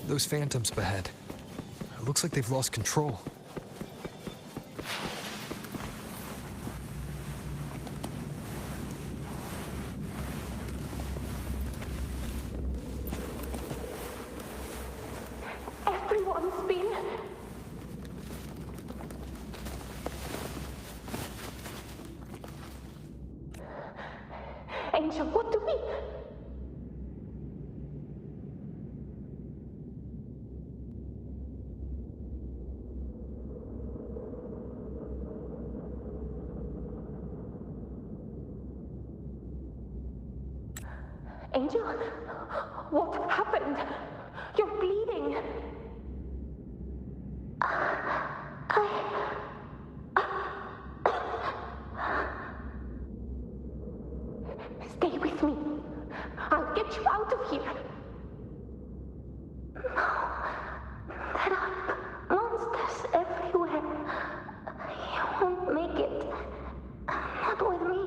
Those phantoms ahead. It looks like they've lost control. Everyone's been... Angel, what do we... Angel, what happened? You're bleeding. Stay with me. I'll get you out of here. No, there are monsters everywhere. You won't make it. Not with me.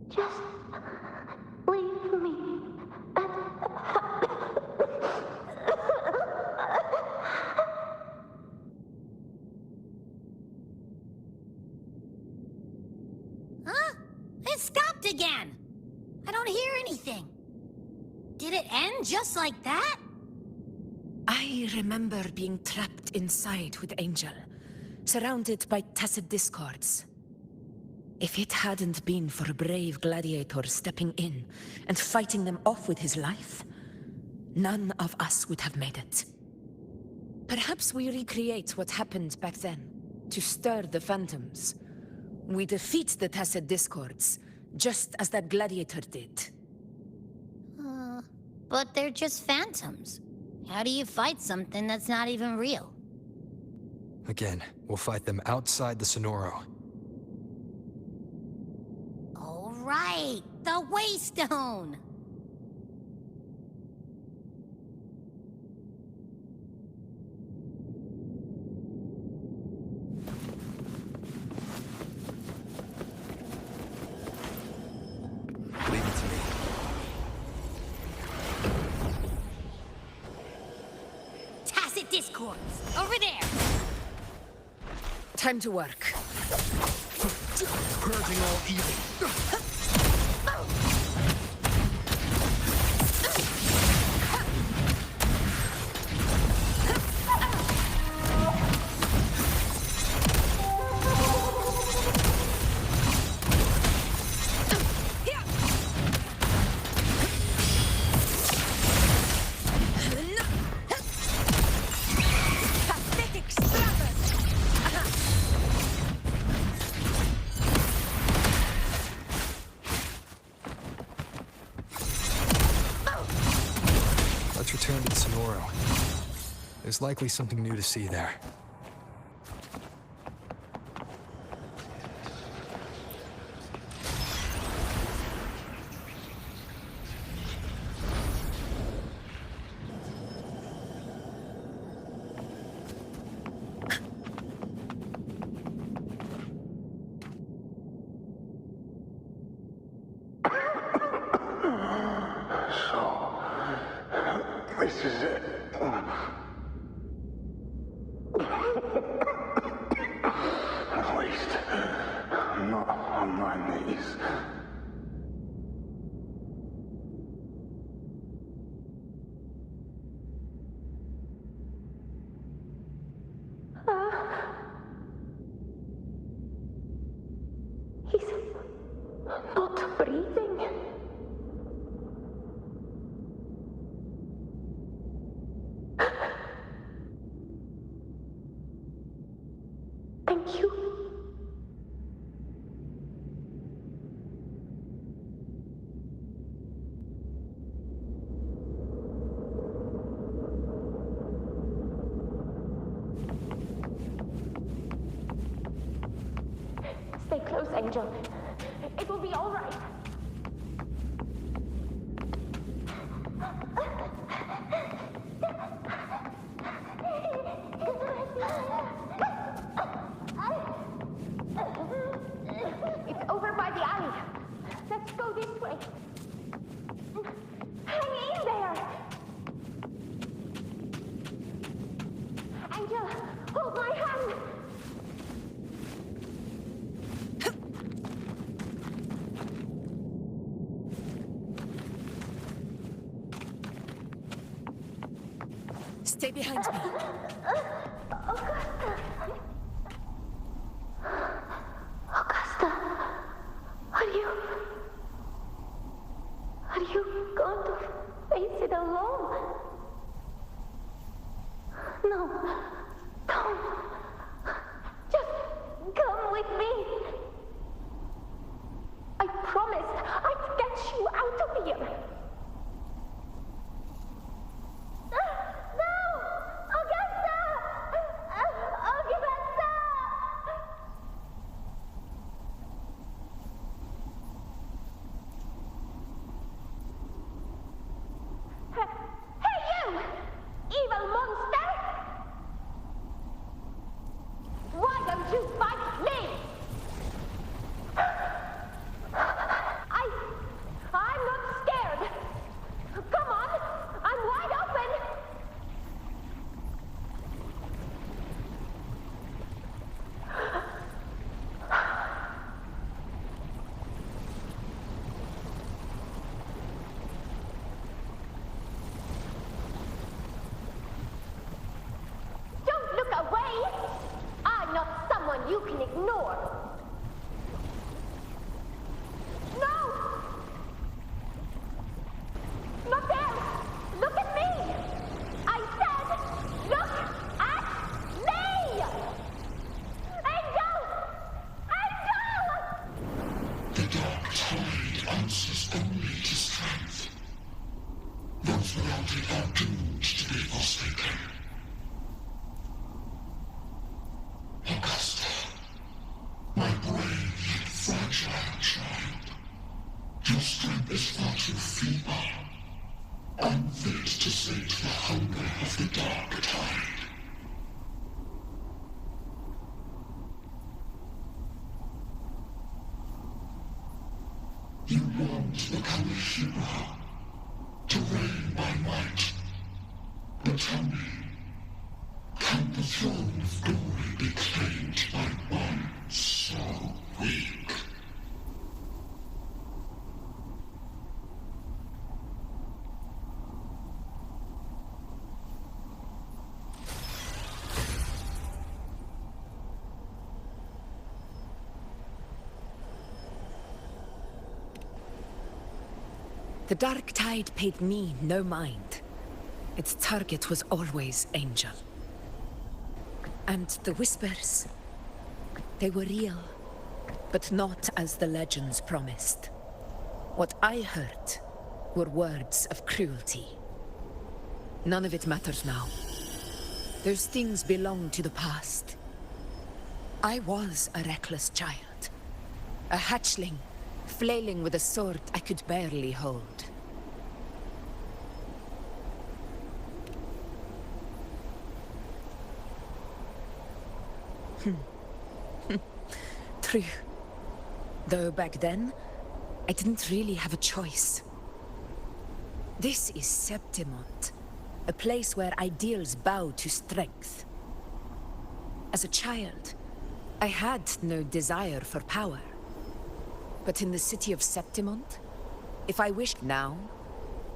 Just leave me. Huh? It stopped again. I don't hear anything. Did it end just like that? I remember being trapped inside with Angel, surrounded by tacit discords. If it hadn't been for a brave gladiator stepping in and fighting them off with his life, none of us would have made it. Perhaps we recreate what happened back then, to stir the phantoms. We defeat the tacit discords, just as that gladiator did. But they're just phantoms. How do you fight something that's not even real? Again, we'll fight them outside the Sonoro. All right, the Waystone! Leave it to me. Tacit discords! Over there! Time to work. Purging all evil. Let's return to the Sonoro. There's likely something new to see there. This is it. At least, I'm not on my knees. He's not breathing. Thank you. Stay close, Angel. It will be all right. It's over by the alley. Let's go this way. Hang in there. Stay behind me. Augusta, are you going to face it alone? No, don't. Just come with me. I promised I'd get you out of here. No! Augusta! Augusta! Hey, you! Evil monster! Why don't you fight me? I'm not scared. Come on, I'm wide open. Don't look away. I'm not someone you can ignore. No! Not there! Look at me! I said, look at me! Angel! Angel! The dark tide answers only to strength. Those without it are doomed to be forsaken. Augusta, my brave yet fragile child, your strength is far too feeble, unfit to sate the hunger of the dark tide. You want to become a hero, to reign by might. But tell me, can the throne of glory be claimed by one so weak? The dark tide paid me no mind. Its target was always Angel. And the whispers, they were real, but not as the legends promised. What I heard were words of cruelty. None of it matters now. Those things belong to the past. I was a reckless child, a hatchling, flailing with a sword I could barely hold. True. Though back then, I didn't really have a choice. This is Septimont, a place where ideals bow to strength. As a child, I had no desire for power. But in the city of Septimont, if I wished now,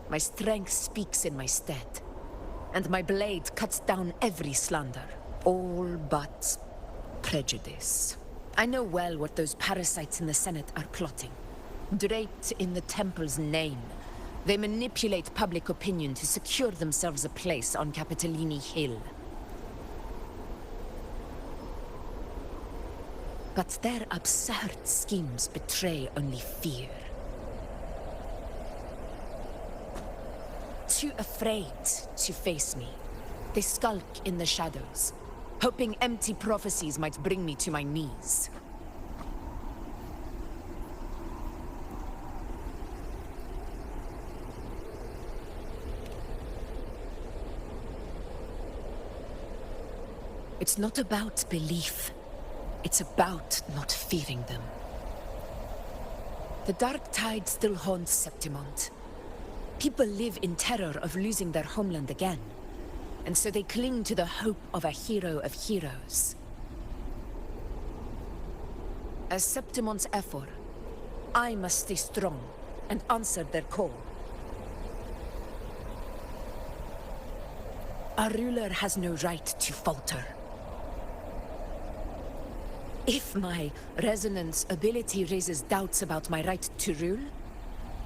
my strength speaks in my stead, and my blade cuts down every slander, all but prejudice. I know well what those parasites in the Senate are plotting. Draped in the Temple's name, they manipulate public opinion to secure themselves a place on Capitolini Hill. But their absurd schemes betray only fear. Too afraid to face me, they skulk in the shadows, hoping empty prophecies might bring me to my knees. It's not about belief. It's about not fearing them. The dark tide still haunts Septimont. People live in terror of losing their homeland again, and so they cling to the hope of a hero of heroes. As Septimont's effort, I must stay strong and answer their call. A ruler has no right to falter. If my resonance ability raises doubts about my right to rule,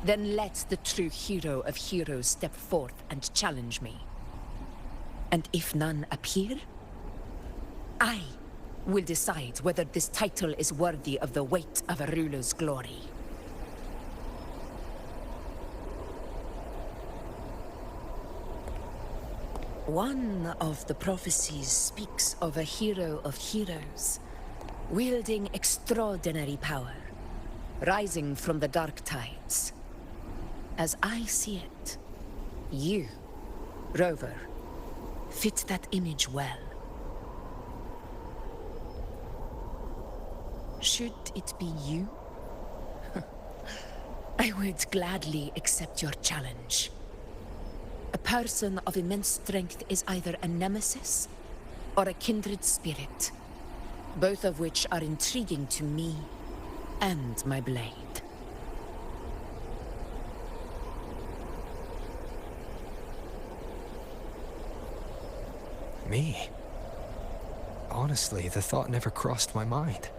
then let the true hero of heroes step forth and challenge me. And if none appear, I will decide whether this title is worthy of the weight of a ruler's glory. One of the prophecies speaks of a hero of heroes, wielding extraordinary power, rising from the dark tides. As I see it, you, Rover, fit that image well. Should it be you? I would gladly accept your challenge. A person of immense strength is either a nemesis or a kindred spirit, both of which are intriguing to me and my blade. Me? Honestly, the thought never crossed my mind.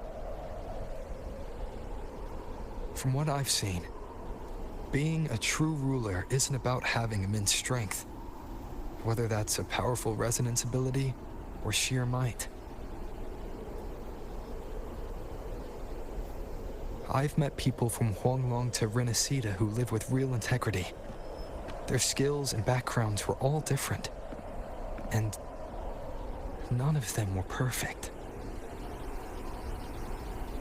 From what I've seen, being a true ruler isn't about having immense strength, whether that's a powerful resonance ability or sheer might. I've met people from Huanglong to Renesita who live with real integrity. Their skills and backgrounds were all different, and none of them were perfect.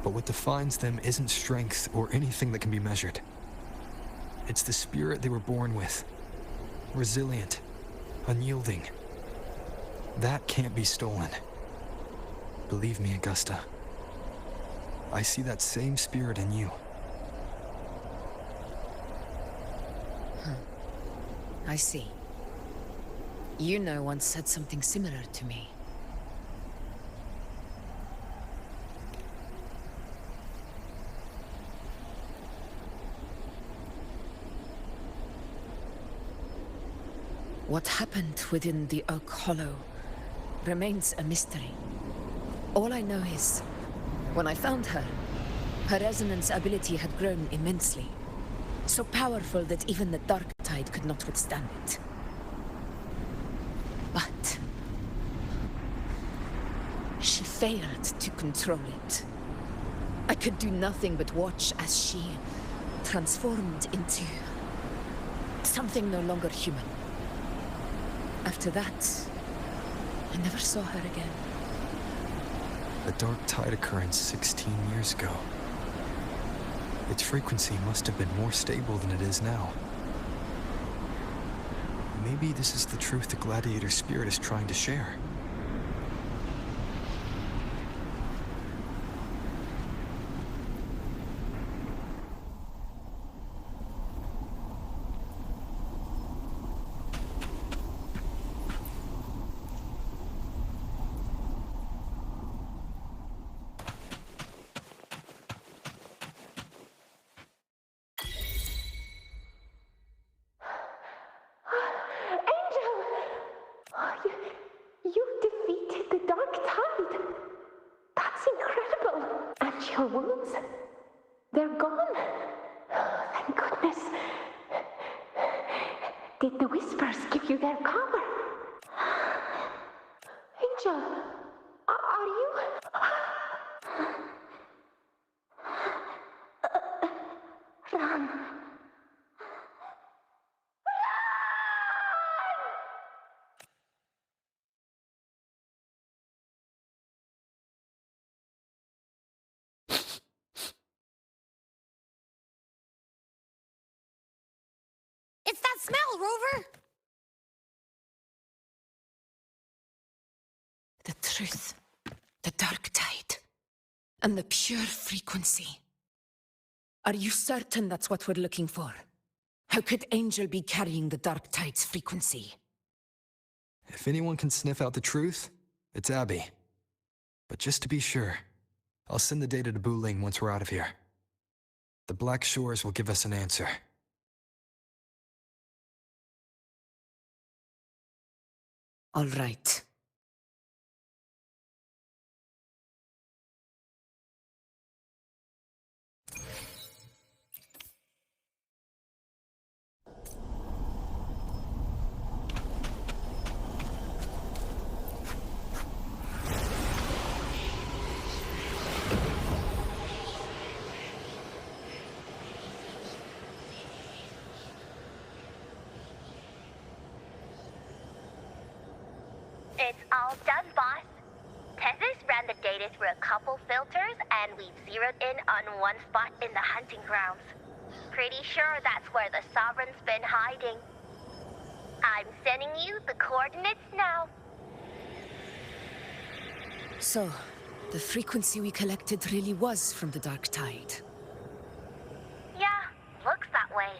But what defines them isn't strength or anything that can be measured. It's the spirit they were born with. Resilient, unyielding. That can't be stolen. Believe me, Augusta. I see that same spirit in you. I see. Yuno once said something similar to me. What happened within the Oak Hollow remains a mystery. All I know is, when I found her, her resonance ability had grown immensely. So powerful that even the Dark Tide could not withstand it. But she failed to control it. I could do nothing but watch as she transformed into something no longer human. After that, I never saw her again. A Dark Tide occurrence 16 years ago. Its frequency must have been more stable than it is now. Maybe this is the truth the gladiator spirit is trying to share. You defeated the Dark Tide. That's incredible. And your wounds, they're gone. Oh, thank goodness. Did the Whispers give you their power? Angel, are you... Run. It's that smell, Rover! The truth, the Dark Tide, and the pure frequency. Are you certain that's what we're looking for? How could Angel be carrying the Dark Tide's frequency? If anyone can sniff out the truth, it's Abby. But just to be sure, I'll send the data to Buling once we're out of here. The Black Shores will give us an answer. All right. It's all done, boss. Tethys ran the data through a couple filters, and we've zeroed in on one spot in the hunting grounds. Pretty sure that's where the Sovereign's been hiding. I'm sending you the coordinates now. So, the frequency we collected really was from the Dark Tide. Yeah, looks that way.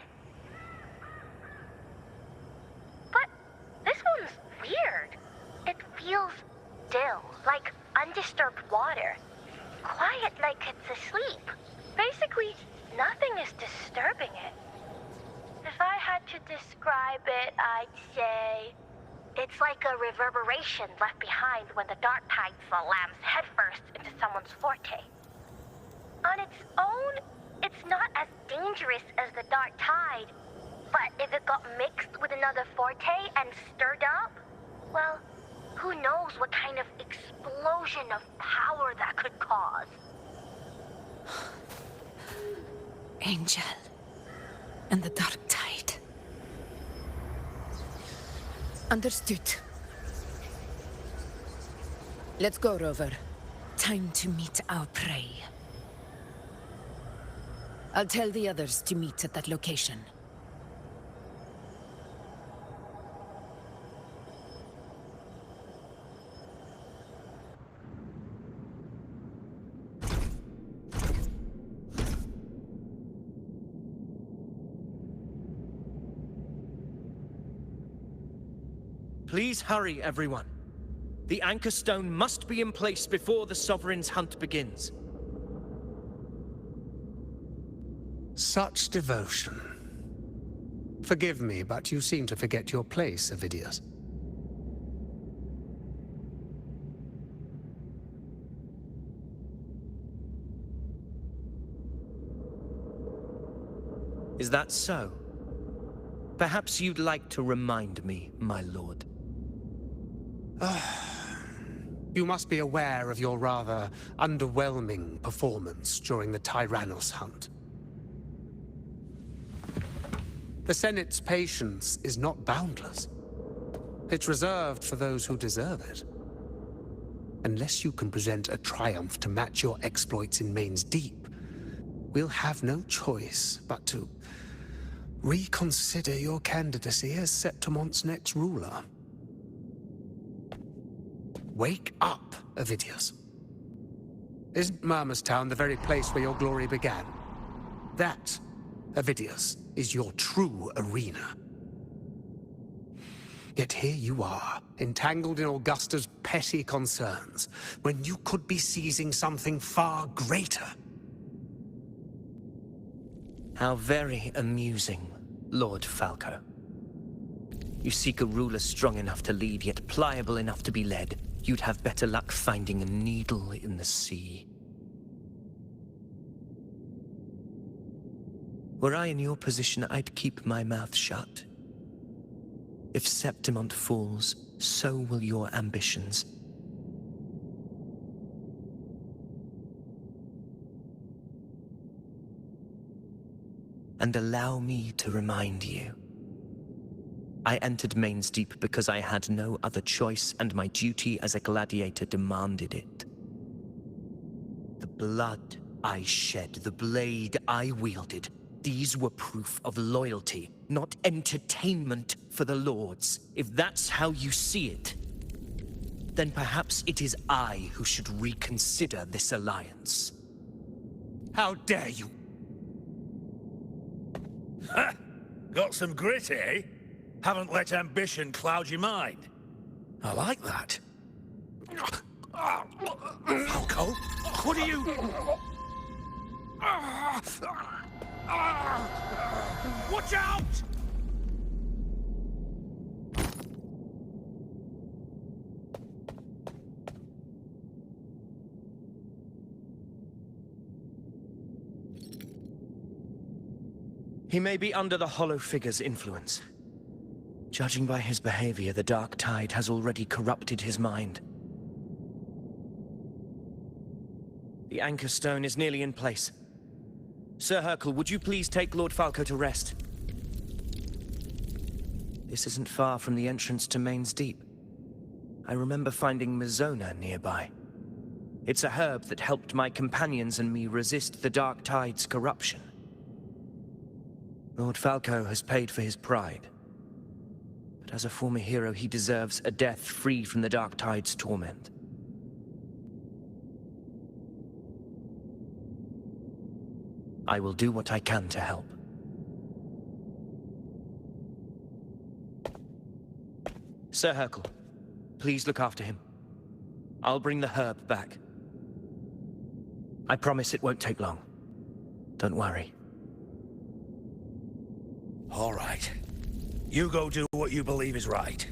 But this one's weird. It feels still, like undisturbed water. Quiet like it's asleep. Basically, nothing is disturbing it. If I had to describe it, I'd say it's like a reverberation left behind when the dark tide slams headfirst into someone's forte. On its own, it's not as dangerous as the dark tide, but if it got mixed with another forte and stirred up, well, who knows what kind of explosion of power that could cause. Angel. And the Dark Tide. Understood. Let's go, Rover. Time to meet our prey. I'll tell the others to meet at that location. Please hurry, everyone. The anchor stone must be in place before the Sovereign's hunt begins. Such devotion. Forgive me, but you seem to forget your place, Avidius. Is that so? Perhaps you'd like to remind me, my lord. You must be aware of your rather underwhelming performance during the Tyrannos hunt. The Senate's patience is not boundless. It's reserved for those who deserve it. Unless you can present a triumph to match your exploits in Main's Deep, we'll have no choice but to reconsider your candidacy as Septimont's next ruler. Wake up, Avidius. Isn't Murmurstown the very place where your glory began? That, Avidius, is your true arena. Yet here you are, entangled in Augusta's petty concerns, when you could be seizing something far greater. How very amusing, Lord Falco. You seek a ruler strong enough to lead, yet pliable enough to be led. You'd have better luck finding a needle in the sea. Were I in your position, I'd keep my mouth shut. If Septimont falls, so will your ambitions. And allow me to remind you. I entered Main's Deep because I had no other choice, and my duty as a gladiator demanded it. The blood I shed, the blade I wielded, these were proof of loyalty, not entertainment for the Lords. If that's how you see it, then perhaps it is I who should reconsider this alliance. How dare you! Ha! Got some grit, eh? Haven't let ambition cloud your mind. I like that. Falco, what are you... Watch out! He may be under the Hollow Figure's influence. Judging by his behavior, the Dark Tide has already corrupted his mind. The Anchor Stone is nearly in place. Sir Hercule, would you please take Lord Falco to rest? This isn't far from the entrance to Main's Deep. I remember finding Mizona nearby. It's a herb that helped my companions and me resist the Dark Tide's corruption. Lord Falco has paid for his pride. But as a former hero, he deserves a death free from the Dark Tide's torment. I will do what I can to help. Sir Hercule, please look after him. I'll bring the herb back. I promise it won't take long. Don't worry. All right. You go do what you believe is right.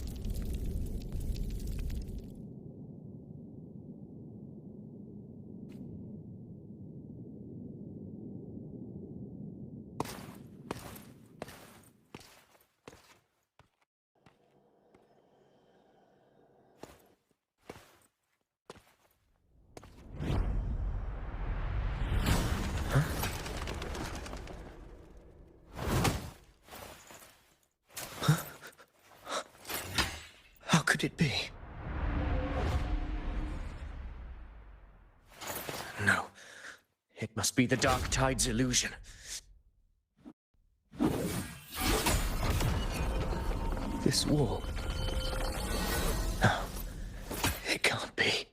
How could it be? No. It must be the Dark Tide's illusion. This wall. No. It can't be.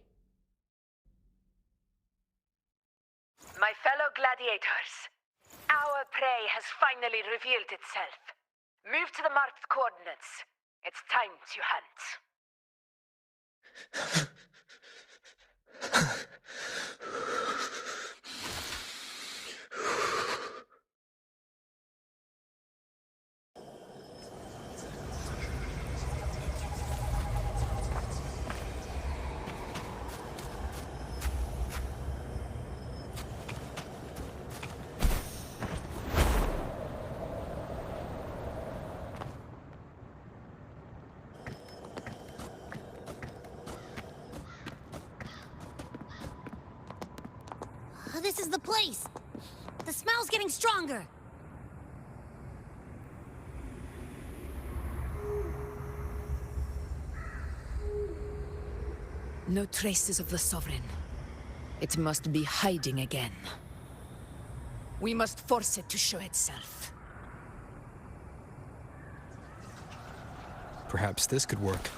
My fellow gladiators, our prey has finally revealed itself. Move to the marked coordinates. It's time to hunt. This is the place! The smell's getting stronger! No traces of the Sovereign. It must be hiding again. We must force it to show itself. Perhaps this could work.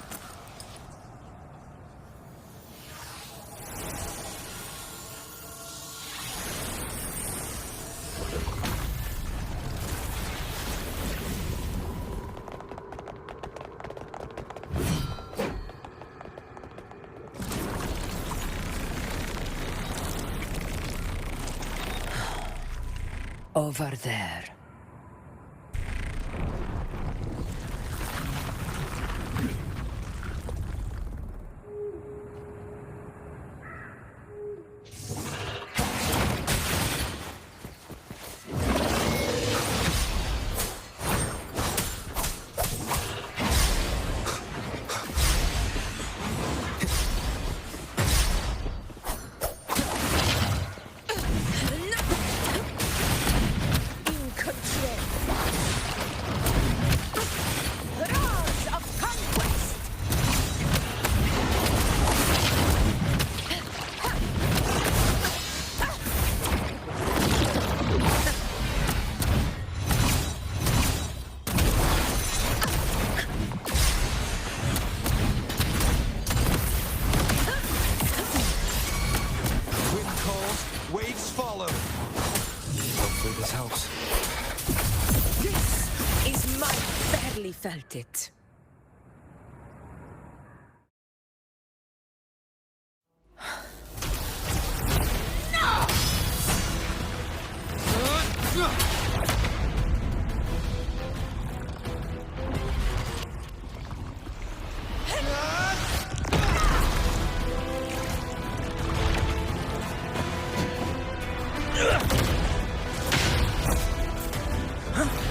Over there. Felt it. Huh?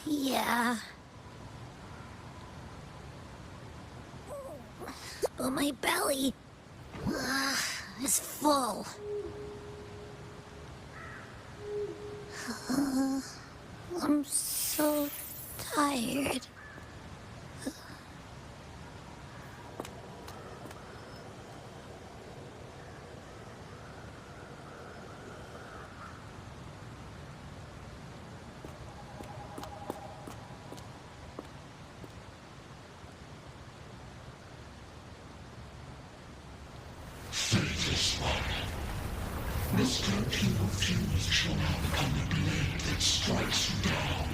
Yeah. But my belly is full. I'm so tired. Mr. Penal Fuse shall now become a blade that strikes you down.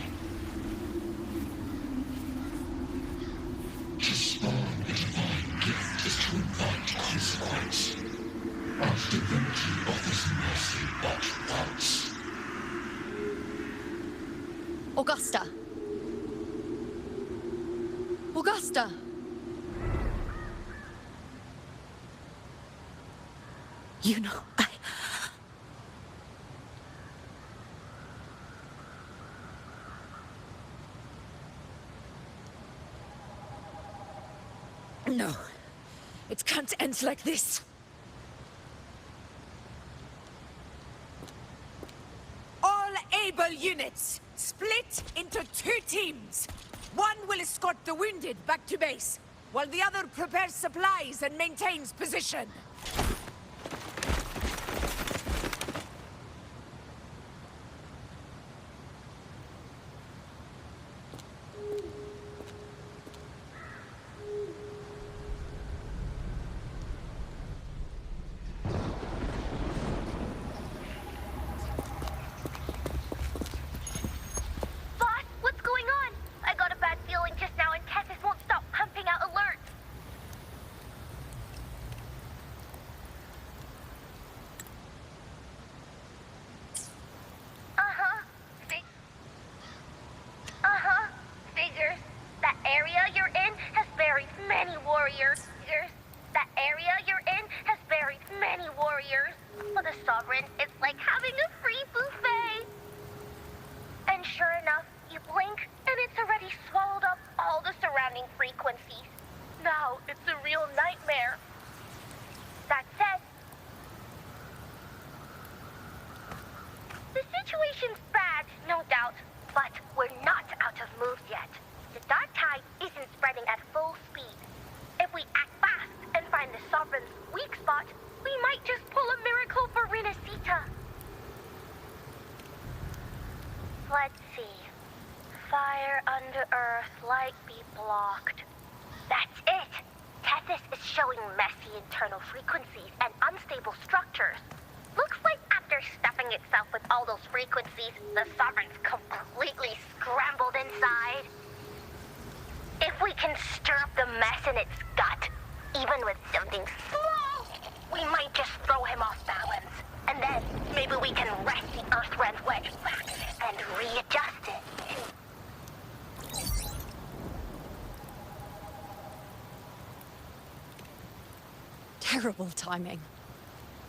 To spawn a divine gift is to invite consequence. As divinity offers mercy but once. Augusta! Augusta! You know, No. It can't end like this. All able units, split into 2 teams. One will escort the wounded back to base, while the other prepares supplies and maintains position. Terrible timing.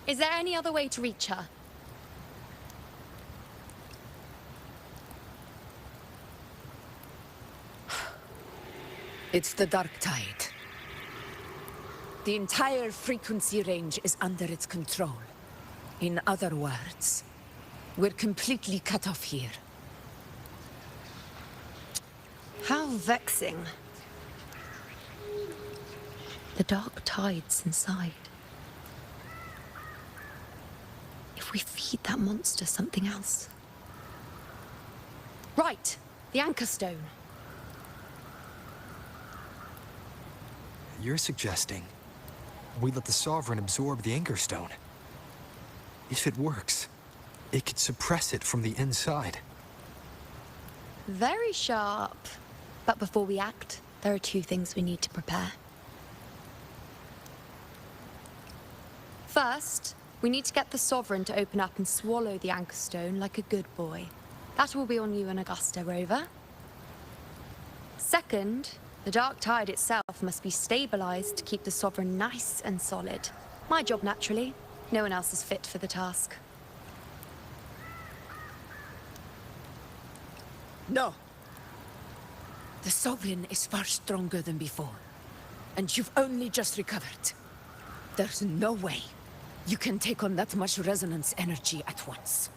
Is there any other way to reach her? It's the Dark Tide. The entire frequency range is under its control. In other words, we're completely cut off here. How vexing. The Dark Tide's inside. If we feed that monster something else. Right! The Anchor Stone. You're suggesting we let the Sovereign absorb the Anchor Stone. If it works, it could suppress it from the inside. Very sharp. But before we act, there are 2 things we need to prepare. First, we need to get the Sovereign to open up and swallow the Anchor Stone like a good boy. That will be on you and Augusta, Rover. Second, the Dark Tide itself must be stabilized to keep the Sovereign nice and solid. My job, naturally. No one else is fit for the task. No. The Sovereign is far stronger than before, and you've only just recovered. There's no way you can take on that much resonance energy at once.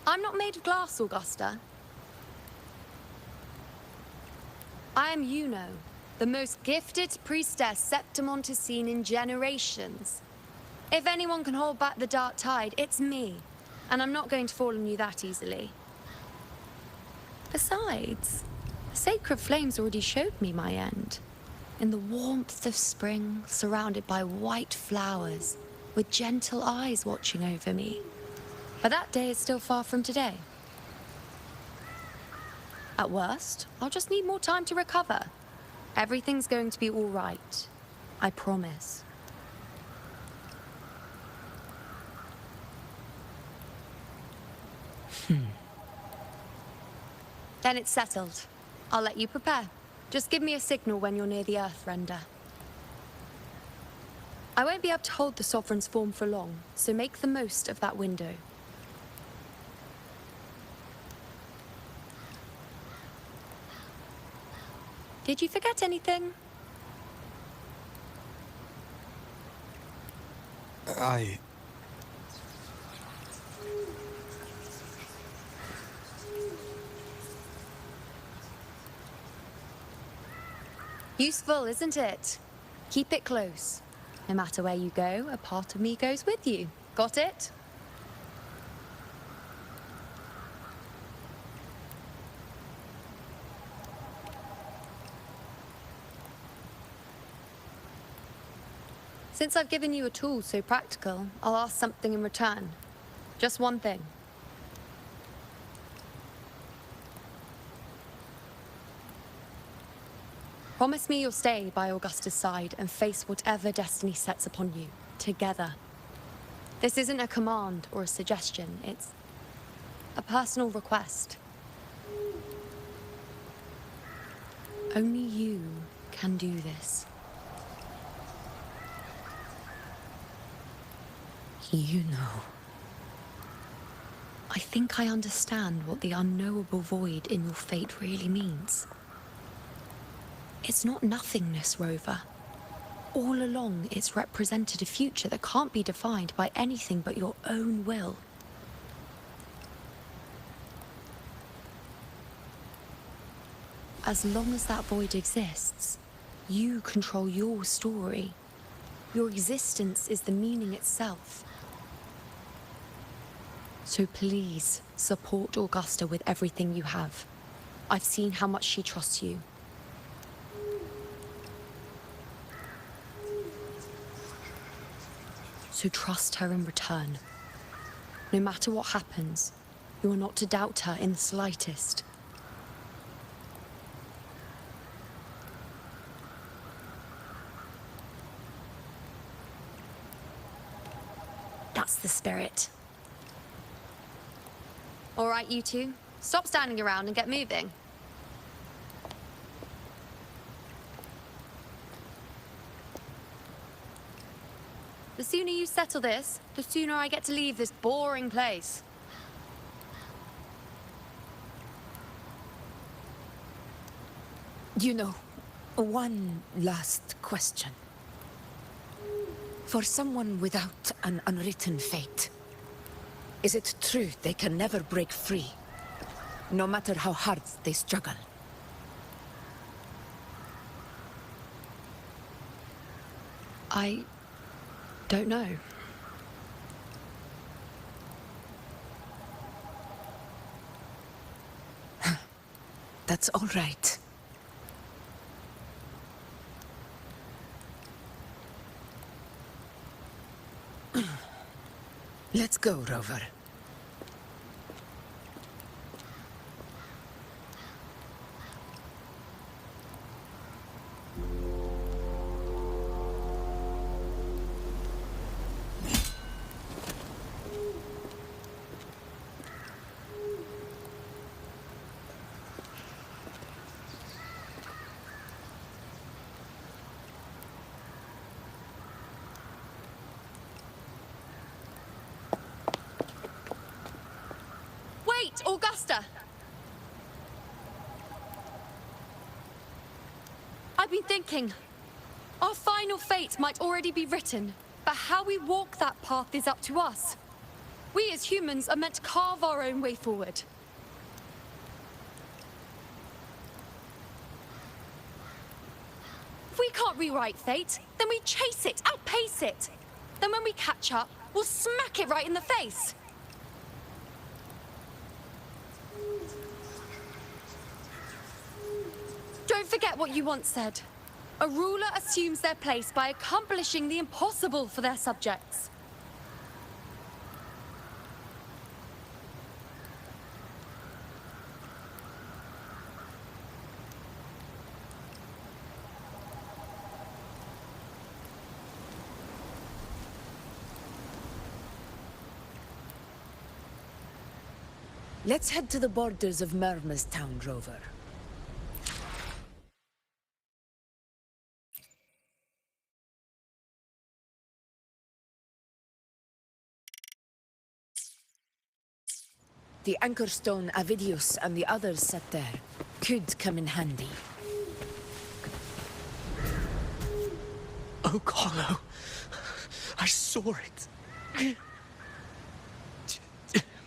I'm not made of glass, Augusta. I am Yuno, the most gifted priestess Septimont has seen in generations. If anyone can hold back the dark tide, it's me. And I'm not going to fall on you that easily. Besides, the sacred flames already showed me my end. In the warmth of spring, surrounded by white flowers, with gentle eyes watching over me. But that day is still far from today. At worst, I'll just need more time to recover. Everything's going to be all right. I promise. Then it's settled. I'll let you prepare. Just give me a signal when you're near the Earthrender. I won't be able to hold the Sovereign's form for long, so make the most of that window. Did you forget anything? Useful, isn't it? Keep it close. No matter where you go, a part of me goes with you. Got it? Since I've given you a tool so practical, I'll ask something in return. Just one thing. Promise me you'll stay by Augusta's side and face whatever destiny sets upon you, together. This isn't a command or a suggestion, it's a personal request. Only you can do this. You know. I think I understand what the unknowable void in your fate really means. It's not nothingness, Rover. All along, it's represented a future that can't be defined by anything but your own will. As long as that void exists, you control your story. Your existence is the meaning itself. So please, support Augusta with everything you have. I've seen how much she trusts you. So trust her in return. No matter what happens, you are not to doubt her in the slightest. That's the spirit. All right, you two. Stop standing around and get moving. The sooner you settle this, the sooner I get to leave this boring place. You know, one last question. For someone without an unwritten fate, is it true they can never break free, no matter how hard they struggle? I don't know. That's all right. Let's go, Rover. Wait, Augusta! I've been thinking. Our final fate might already be written, but how we walk that path is up to us. We as humans are meant to carve our own way forward. If we can't rewrite fate, then we chase it, outpace it. Then when we catch up, we'll smack it right in the face. Don't forget what you once said. A ruler assumes their place by accomplishing the impossible for their subjects. Let's head to the borders of Murmurstown, Rover. The anchor stone Avidius and the others set there could come in handy. Oak Hollow. I saw it.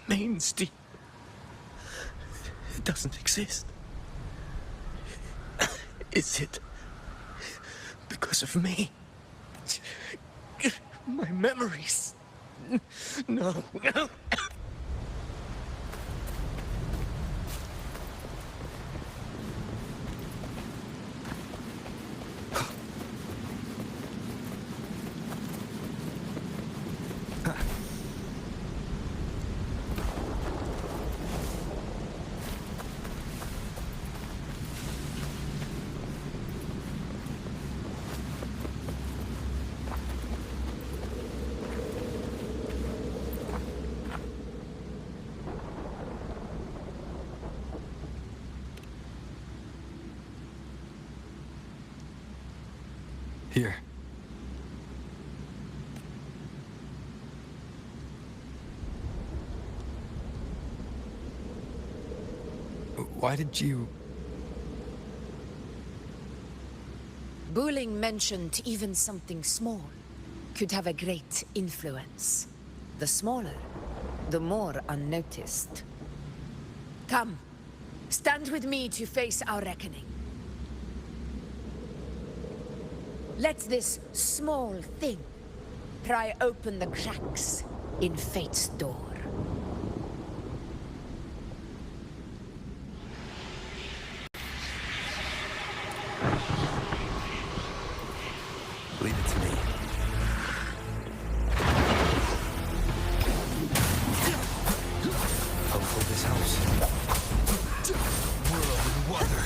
Mains Deep. It doesn't exist. Is it because of me? My memories. No. Here. Why did you... Bulling mentioned even something small could have a great influence. The smaller, the more unnoticed. Come, stand with me to face our reckoning. Let this small thing pry open the cracks in fate's door. Leave it to me. Hopefully this helps. Whirl and water.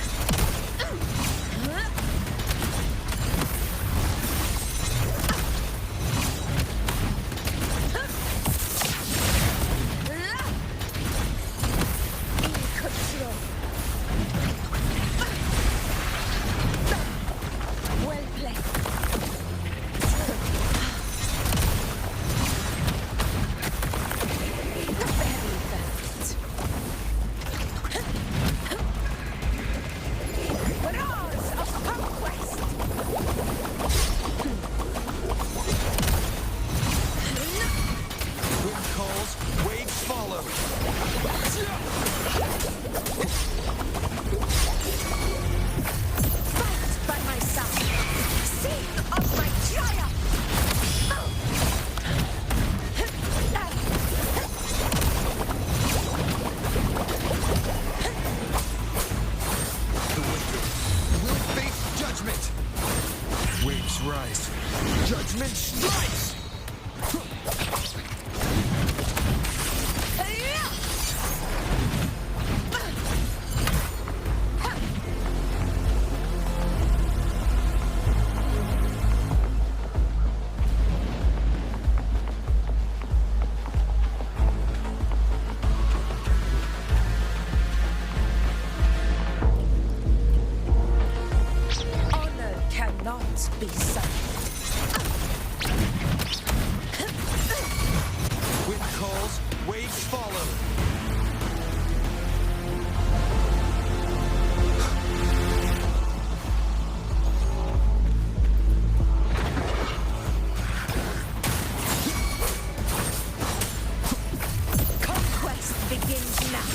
begins now.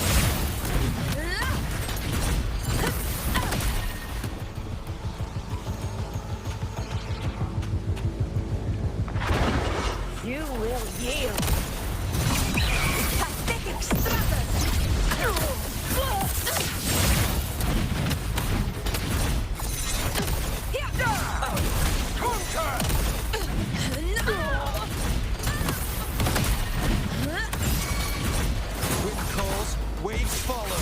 You will yield. Pathetic struggles! Wind calls, waves follow.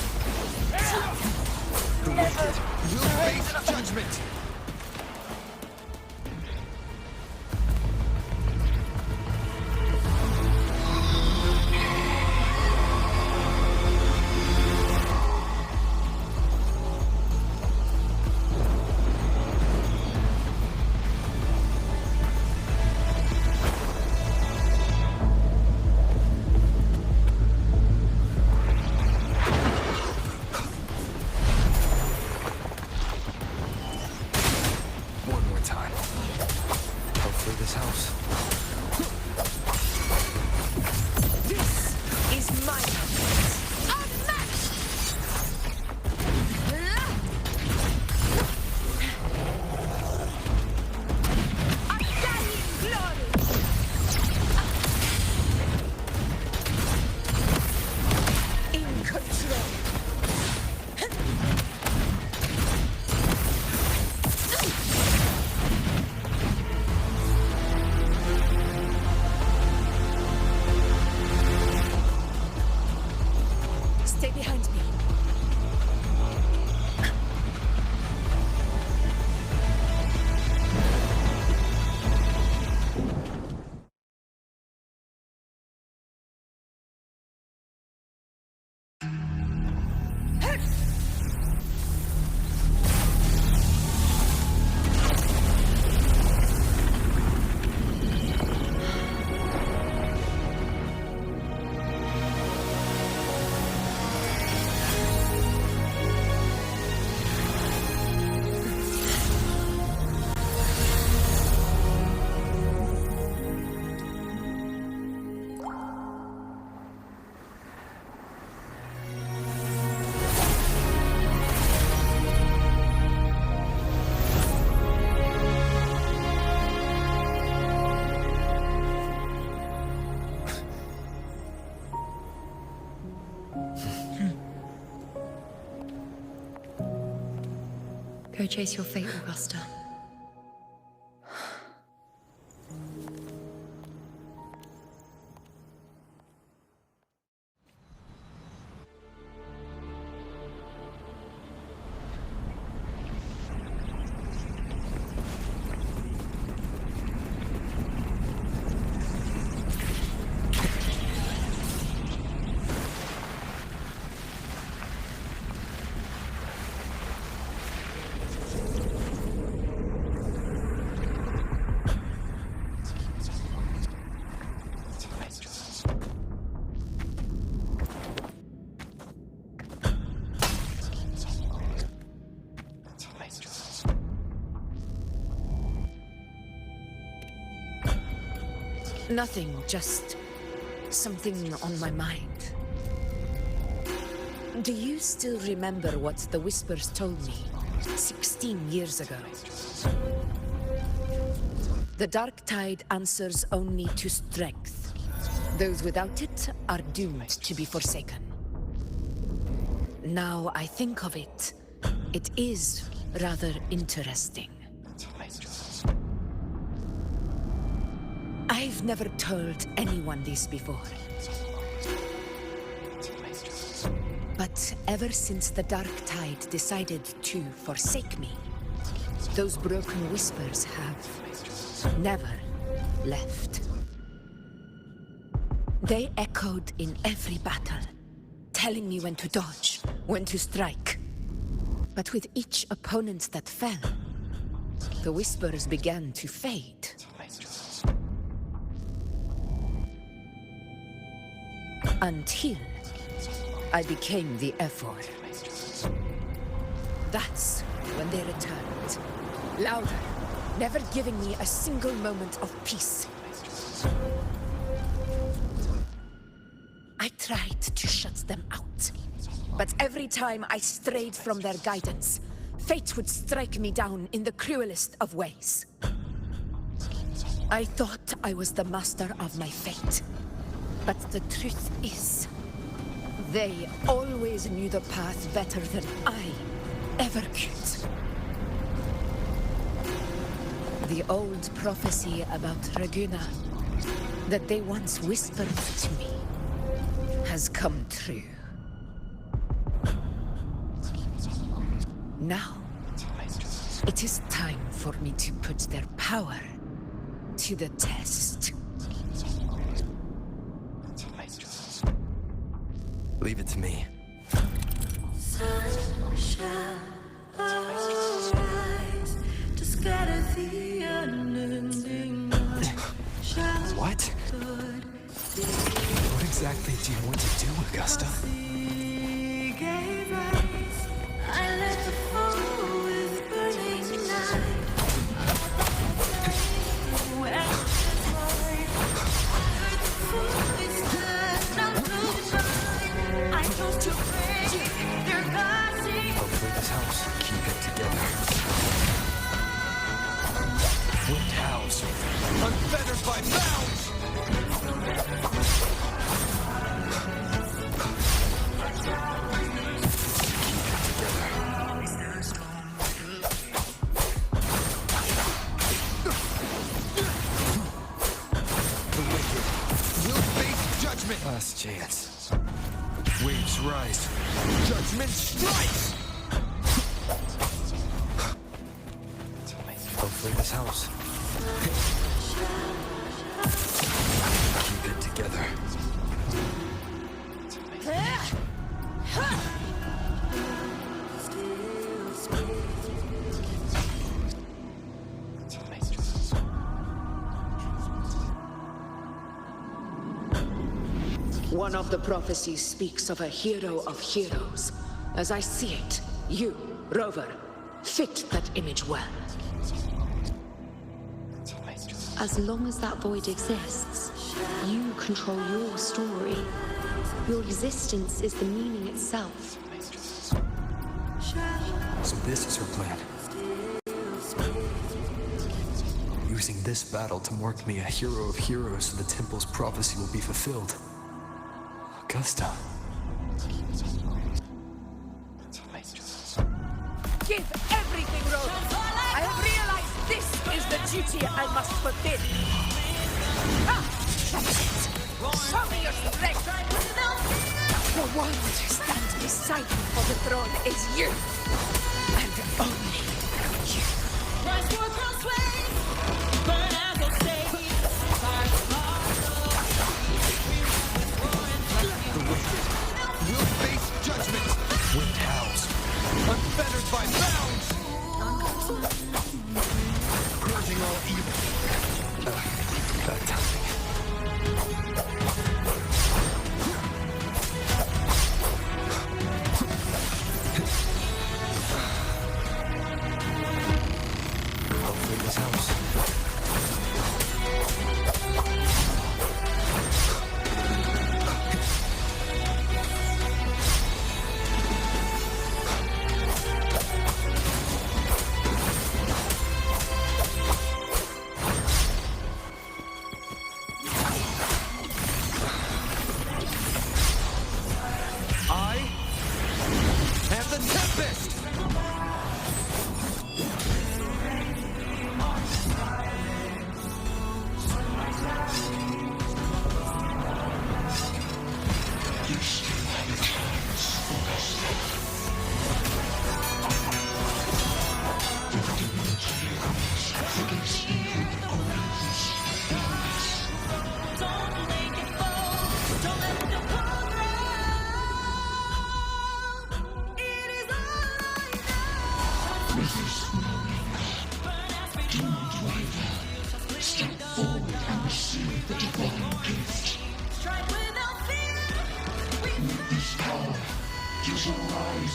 The wicked will face judgment. One more time. Hopefully this helps. This is my moment. Unmatched! Undying glory! In control. Stay behind me. Go chase your fate, Augusta. Nothing, just something on my mind. Do you still remember what the Whispers told me 16 years ago? The dark tide answers only to strength. Those without it are doomed to be forsaken. Now I think of it, it is rather interesting. I've never told anyone this before. But ever since the dark tide decided to forsake me, those broken whispers have never left. They echoed in every battle, telling me when to dodge, when to strike. But with each opponent that fell, the whispers began to fade. Until I became the Ephor. That's when they returned. Louder, never giving me a single moment of peace. I tried tried to shut them out. But every time I strayed from their guidance, fate would strike me down in the cruelest of ways. I thought I was the master of my fate. But the truth is, they always knew the path better than I ever could. The old prophecy about Raguna, that they once whispered to me, has come true. Now, it is time for me to put their power to the test. Leave it to me. Sun shall arise to scatter the unending night. What? What exactly do you want to do, Augusta? I let the fall with burning night. I chose to break their guiding. Hopefully this helps keep it together. Wind house, unfettered by bounds! Last chance. Waves rise. Judgment strikes! Hopefully this helps. Keep it together. One of the prophecies speaks of a hero of heroes. As I see it, you, Rover, fit that image well. As long as that void exists, you control your story. Your existence is the meaning itself. So this is her plan. Using this battle to mark me a hero of heroes so the temple's prophecy will be fulfilled. Augusta. Give everything, Rover! I have realized this is the duty I must fulfill. Ah! That's it! Show me your strength! The one to stand beside me for the throne is you! And only you. Rise for crossways, burn as a sage, fire The wicked will face judgment. Wind howls, unfettered by bounds. Purging all evil. Bad timing. Hopefully this helps.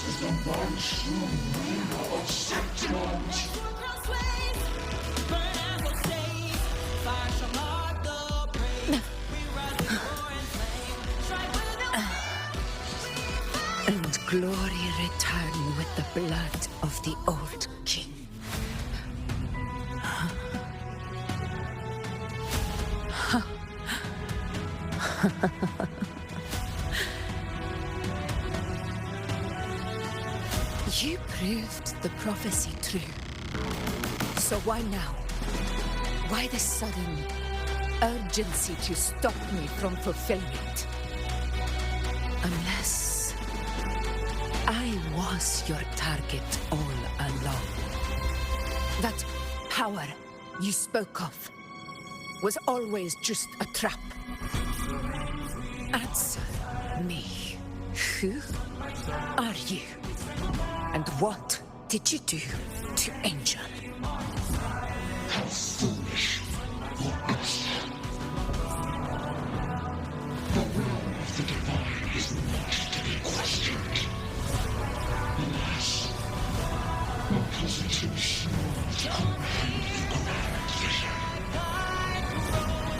As the one true ruler of Septimont. glory return with the blood of the old king. You proved the prophecy true. So why now? Why this sudden urgency to stop me from fulfilling it? Unless I was your target all along. That power you spoke of was always just a trap. Answer me. Who are you? And what did you do to Angel? How foolish, Augusta. The will of the divine is not to be questioned. Alas, my positive sworn to complete the grand vision.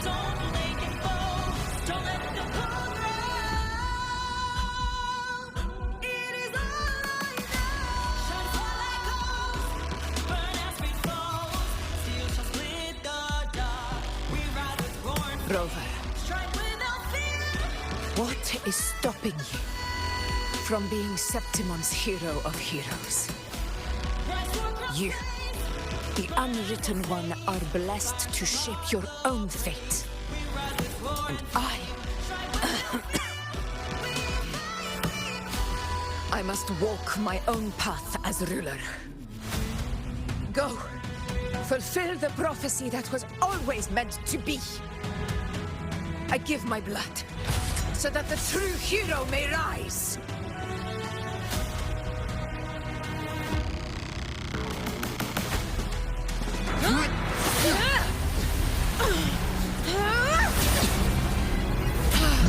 Don't make it fall. Don't let the cold roll. It is all I know. Shine fire like coals. Burn as we fall. Steel shall split the dark. We ride with roaring Rover, strike without fear. what is stopping you from being Septimont's hero of heroes? You, the unwritten one, are blessed to shape your own fate. And I must walk my own path as ruler. Go, fulfill the prophecy that was always meant to be. I give my blood, so that the true hero may rise.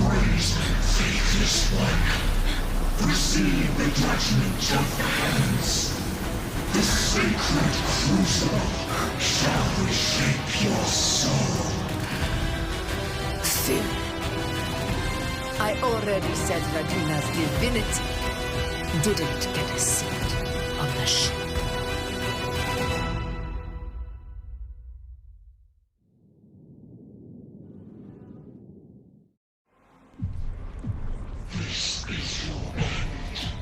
Raise faithless one. Receive the judgment of the hands. The sacred crucible shall reshape your soul. Fool. I already said Raguna's divinity didn't get a seat on the ship. This is your end,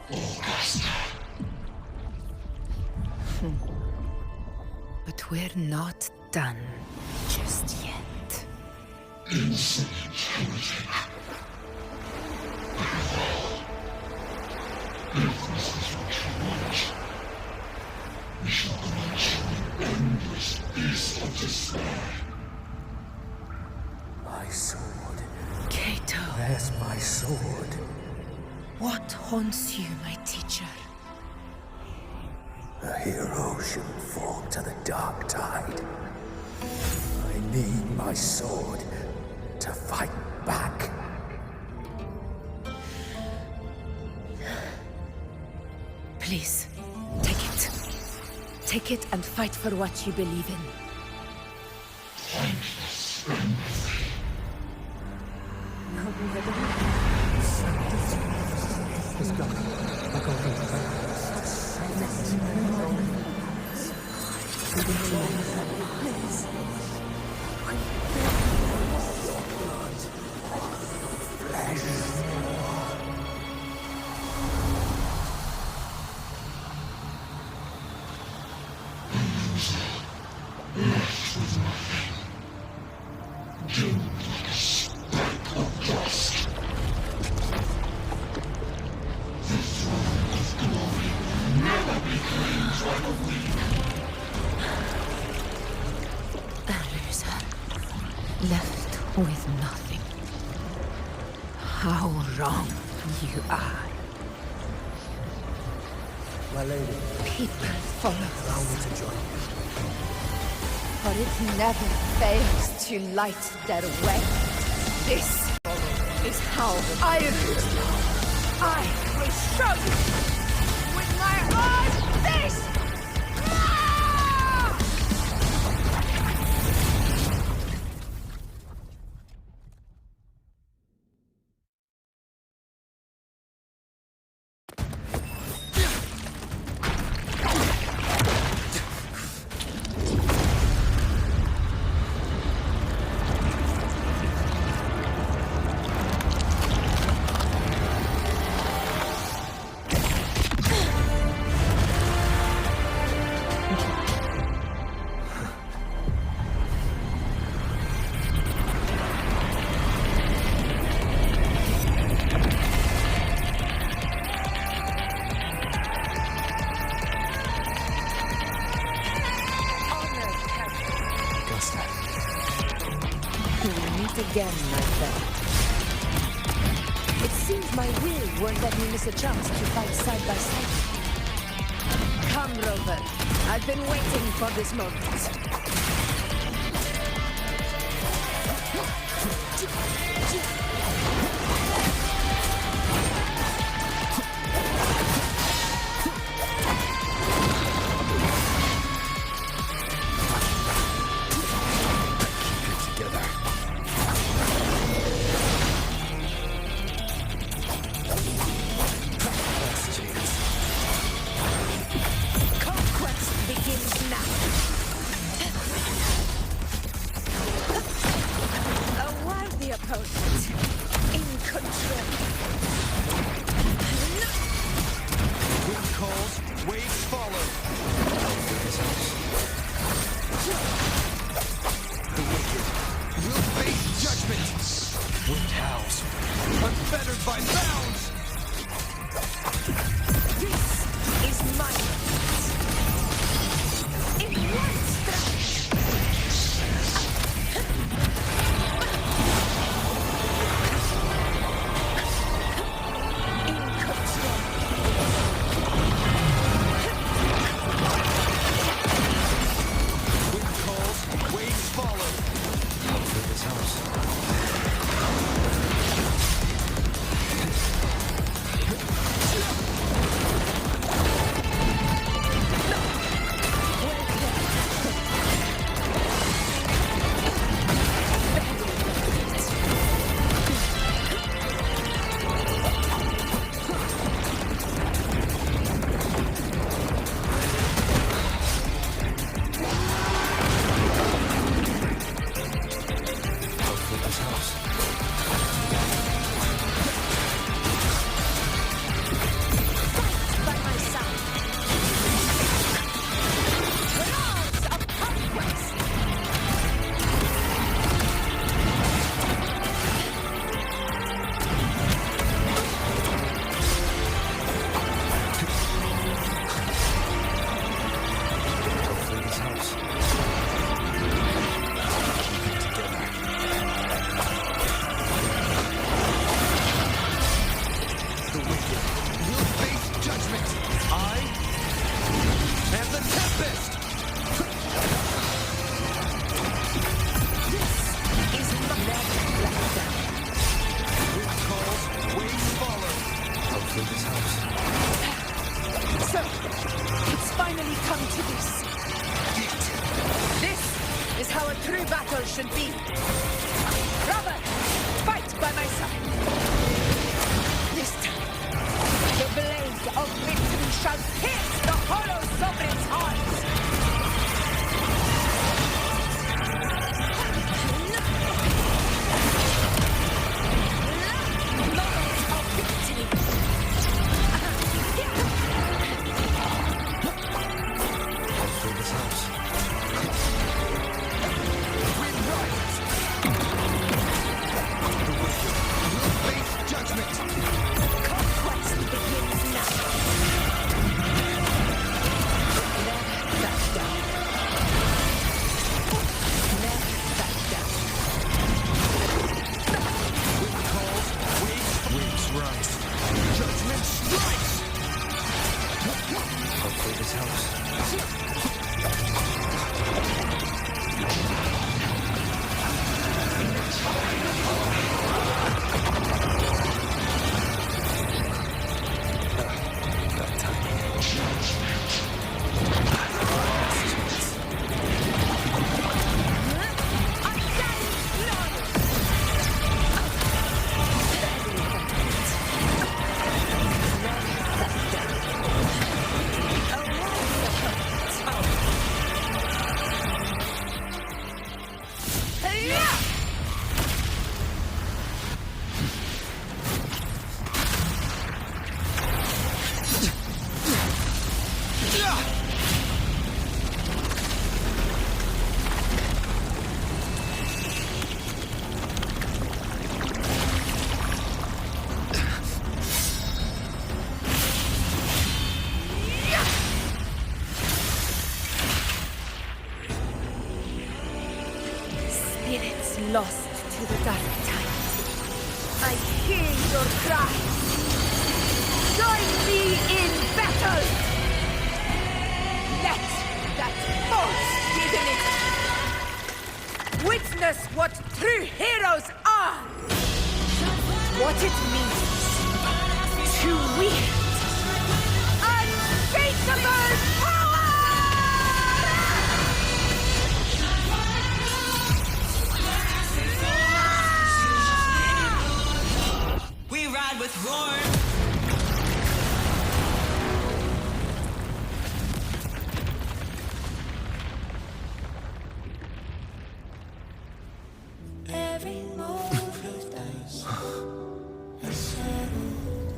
Augusta. But we're not done just yet. Insolent heretic. If this is what you want, we shall grant you an endless peace of despair. My sword. Cato, Where's my sword? what haunts you, my teacher? A hero shouldn't fall to the dark tide. I need my sword to fight back. Please, take it. Take it and fight for what you believe in. Thankless envy. Left with nothing. Doomed like a speck of dust. The throne of glory never be claimed by the weak. A loser, left with nothing. How wrong you are. My lady, People follow allow us, me to join you. but it never fails to light their way. This is how I rule. I will show you with my own face! again, my friend. It seems my will won't let me miss a chance to fight side by side. Come, Rover. I've been waiting for this moment. Lost to the dark. your cry. Join me in battle! Let that false divinity witness what true heroes are! What it means to wield unshakable power! We ride with roar. Every move you dice is settled.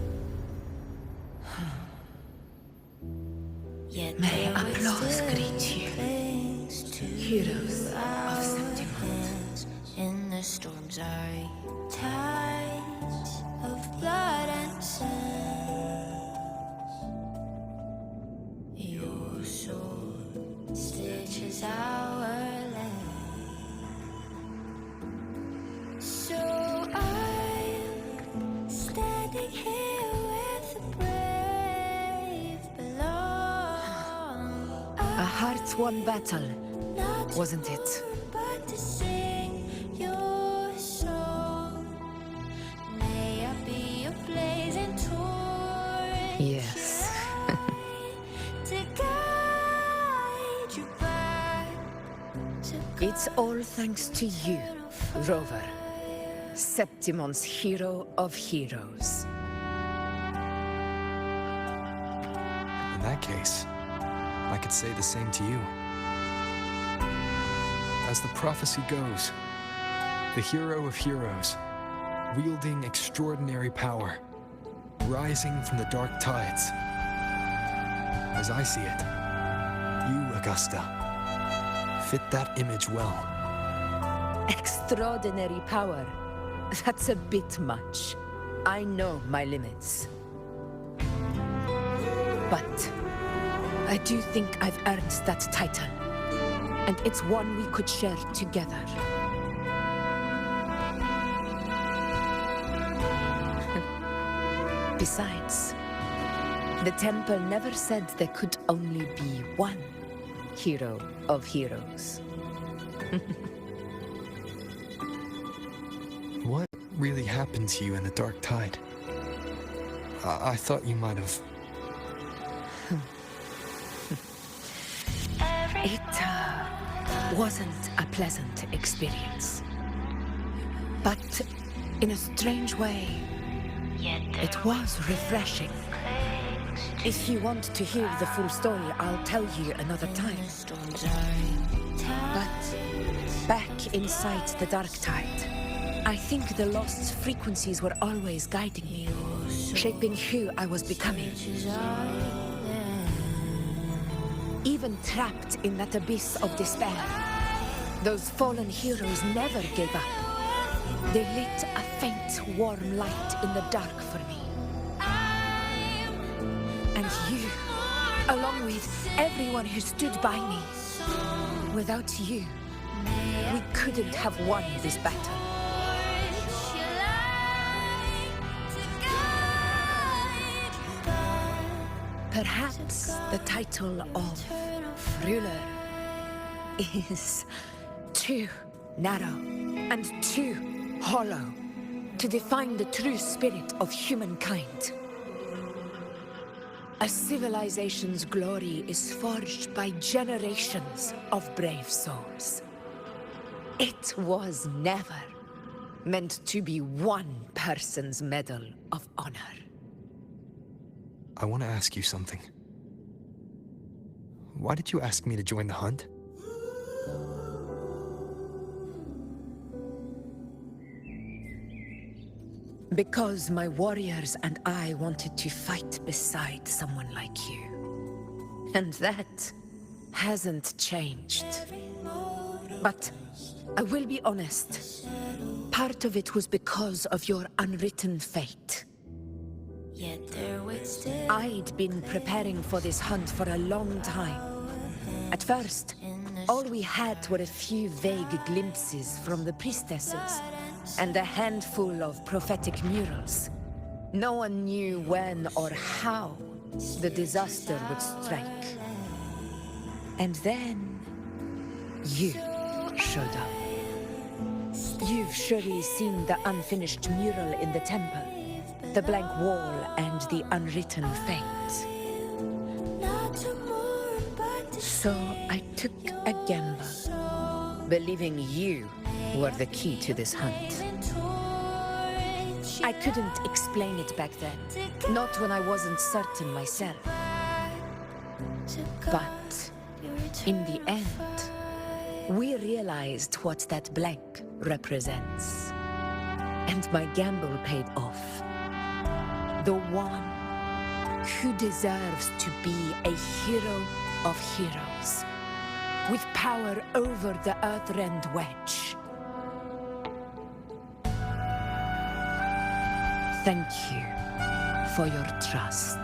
Yet May there applause still greet you, things to heroes of Septimont. In the storms are tides of blood and sands. Your sword stitches our land. So I'm standing here with the brave below. A heart-won battle, wasn't it? But to sing your song. May I be a blazing torch. Yes. To guide you back to It's all thanks to you, Rover. Septimont's hero of heroes. In that case, I could say the same to you. As the prophecy goes, the hero of heroes, wielding extraordinary power, rising from the dark tides. As I see it, you, Augusta, fit that image well. Extraordinary power. That's a bit much. I know my limits. But I do think I've earned that title. And it's one we could share together. Besides, the temple never said there could only be one hero of heroes. What really happened to you in the dark tide? I thought you might have... It wasn't a pleasant experience. But in a strange way, it was refreshing. If you want to hear the full story, I'll tell you another time. But back inside the dark tide, I think the lost frequencies were always guiding me, shaping who I was becoming. Even trapped in that abyss of despair, those fallen heroes never gave up. They lit a faint, warm light in the dark for me. And you, along with everyone who stood by me. Without you, we couldn't have won this battle. Perhaps the title of ruler is too narrow and too hollow to define the true spirit of humankind. A civilization's glory is forged by generations of brave souls. It was never meant to be one person's medal of honor. I want to ask you something. Why did you ask me to join the hunt? Because my warriors and I wanted to fight beside someone like you. And that hasn't changed. But I will be honest. Part of it was because of your unwritten fate. Yet there waits still. I'd been preparing for this hunt for a long time. At first, all we had were a few vague glimpses from the priestesses and a handful of prophetic murals. No one knew when or how the disaster would strike. And then, you showed up. You've surely seen the unfinished mural in the temple, the blank wall and the unwritten fate. So I took a gamble, believing you were the key to this hunt. I couldn't explain it back then, not when I wasn't certain myself. But in the end, we realized what that blank represents. And my gamble paid off. The one who deserves to be a hero of heroes, with power over the Earthrend Wedge. Thank you for your trust.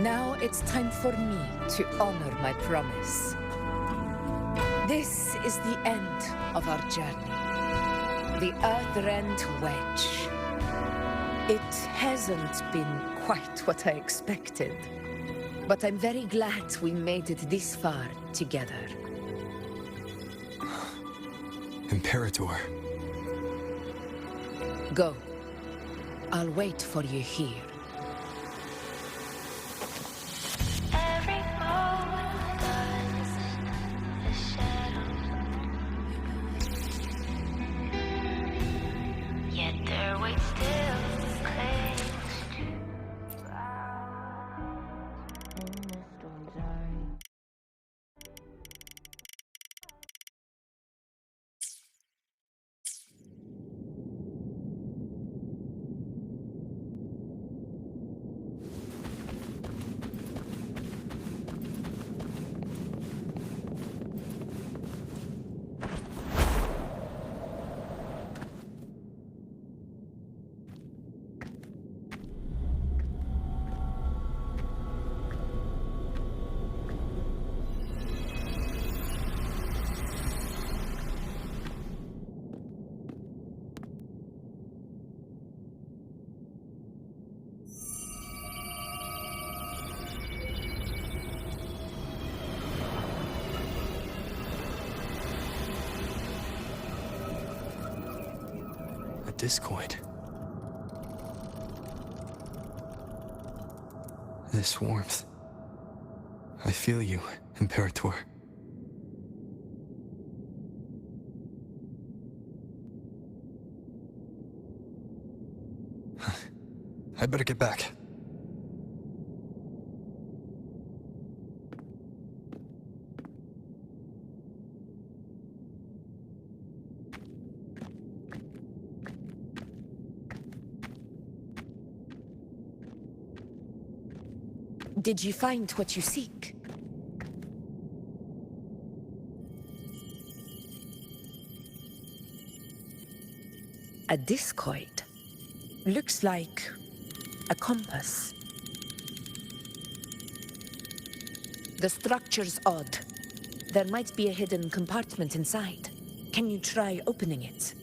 Now it's time for me to honor my promise. This is the end of our journey. The Earthrend Wedge. It hasn't been quite what I expected, but I'm very glad we made it this far together. Imperator. Go. I'll wait for you here. Every moment does the shadow. Yet their weight still clings to in the storm's eye. Discord. This warmth. I feel you, Imperator. I'd better get back. Did you find what you seek? A discoid. Looks like a compass. The structure's odd. There might be a hidden compartment inside. Can you try opening it?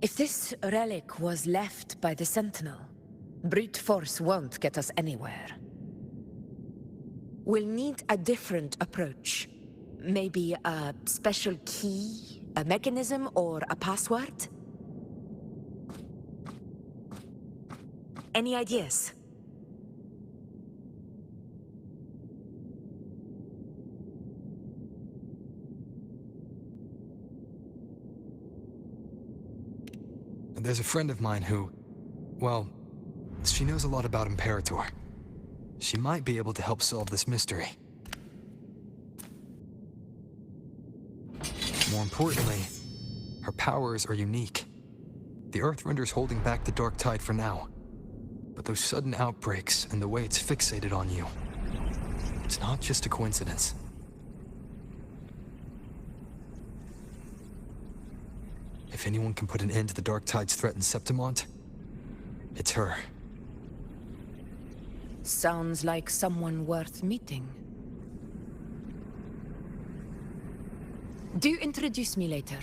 If this relic was left by the Sentinel, brute force won't get us anywhere. We'll need a different approach. Maybe a special key, a mechanism, or a password? Any ideas? There's a friend of mine who, well, she knows a lot about Imperator. She might be able to help solve this mystery. More importantly, Her powers are unique. The Earthrender's holding back the dark tide for now. But those sudden outbreaks and the way it's fixated on you, it's not just a coincidence. If anyone can put an end to the dark tide's threat in Septimont, it's her. Sounds like someone worth meeting. Do introduce me later.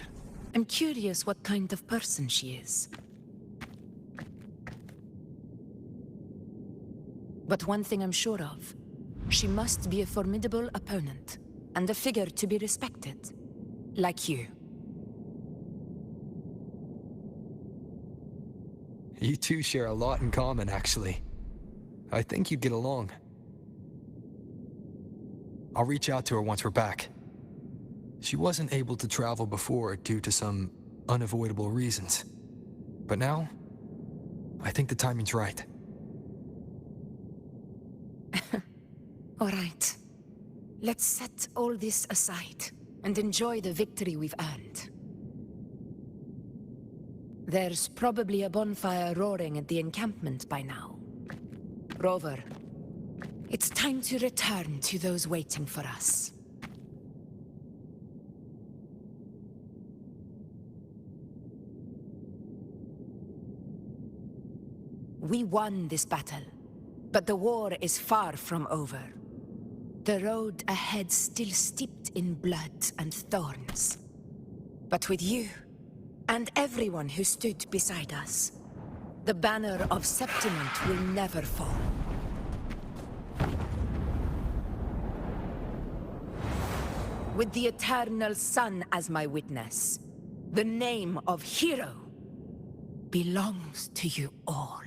I'm curious what kind of person she is. But one thing I'm sure of, she must be a formidable opponent, and a figure to be respected. Like you. You two share a lot in common, actually. I think you'd get along. I'll reach out to her once we're back. She wasn't able to travel before due to some unavoidable reasons. But now, I think the timing's right. All right. Let's set all this aside and enjoy the victory we've earned. There's probably a bonfire roaring at the encampment by now. Rover, it's time to return to those waiting for us. We won this battle, but the war is far from over. The road ahead still steeped in blood and thorns. But with you, and everyone who stood beside us, the banner of Septimont will never fall. With the eternal sun as my witness, the name of hero belongs to you all.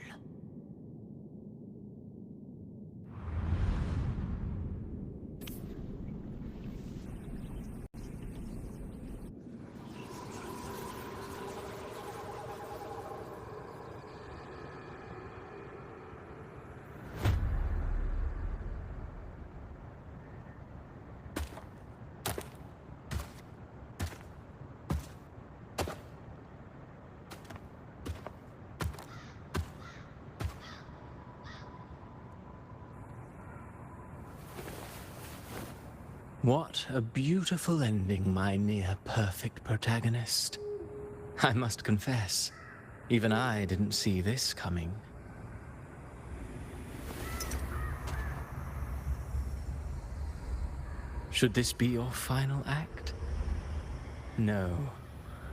What a beautiful ending, my near-perfect protagonist. I must confess, even I didn't see this coming. Should this be your final act? No.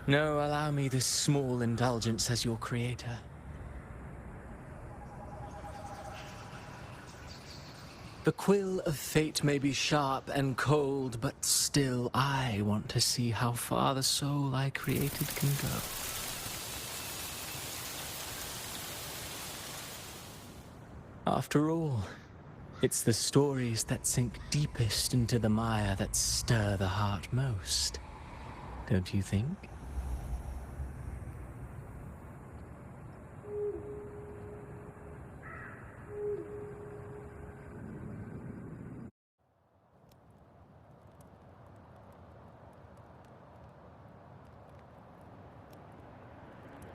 No, allow me this small indulgence as your creator. The quill of fate may be sharp and cold, but still I want to see how far the soul I created can go. After all, it's the stories that sink deepest into the mire that stir the heart most, don't you think?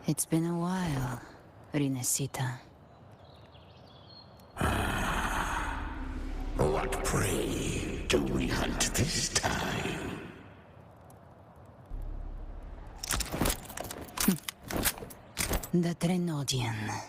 It's been a while, Rinesita. What prey do we hunt this time? The Trenodian.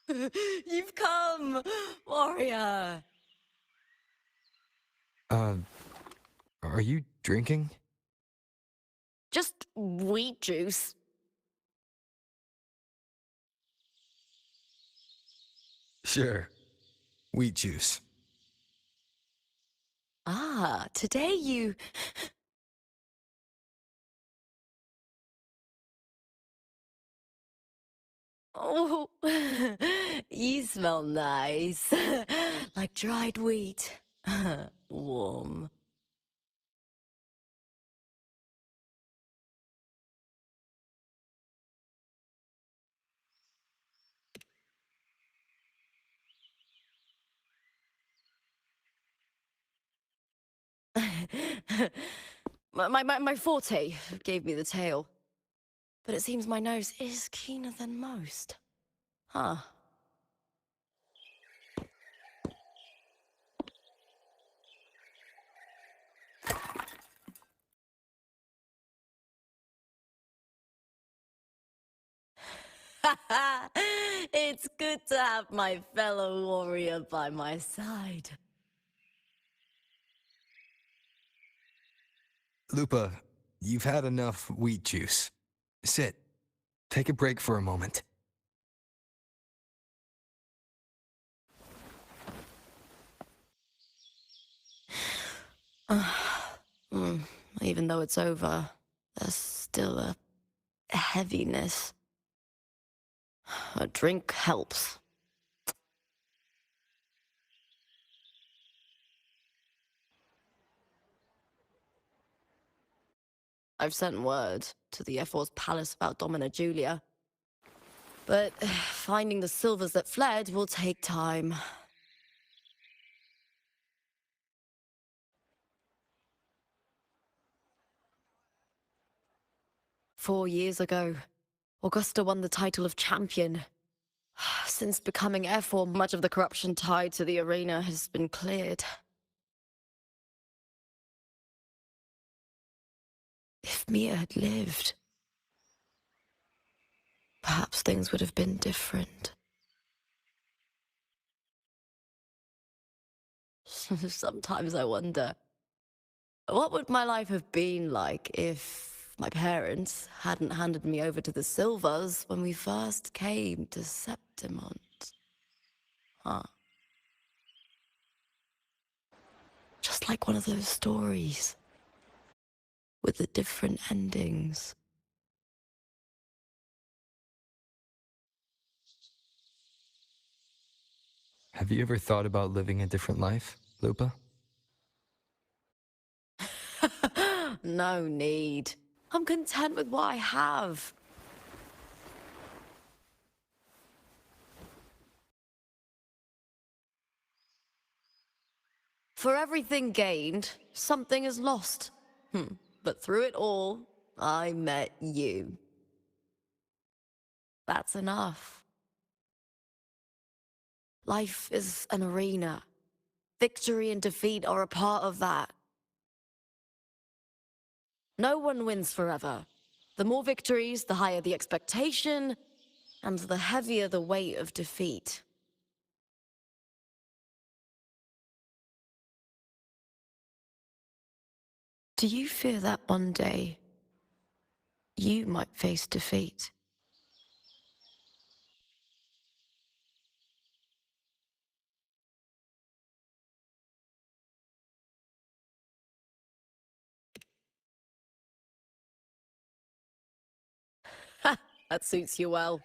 You've come, warrior. Are you drinking? Just wheat juice. Sure. Wheat juice. Ah, today you... Oh, you smell nice. Like dried wheat. Warm. My forte gave me the tail. But it seems my nose is keener than most. Huh. It's good to have my fellow warrior by my side. Lupa, you've had enough wheat juice. Sit. Take a break for a moment. Even though it's over, there's still a heaviness. A drink helps. I've sent word to the F4's palace about Domina Julia. But finding the silvers that fled will take time. Four years ago, Augusta won the title of champion. Since becoming F4, much of the corruption tied to the arena has been cleared. If Mia had lived, perhaps things would have been different. Sometimes I wonder, what would my life have been like if my parents hadn't handed me over to the Silvers when we first came to Septimont? Huh. Just like one of those stories, with the different endings. Have you ever thought about living a different life, Lupa? No need. I'm content with what I have. For everything gained, something is lost. But through it all, I met you. That's enough. Life is an arena. Victory and defeat are a part of that. No one wins forever. The more victories, the higher the expectation, and the heavier the weight of defeat. Do you fear that one day you might face defeat? That suits you well.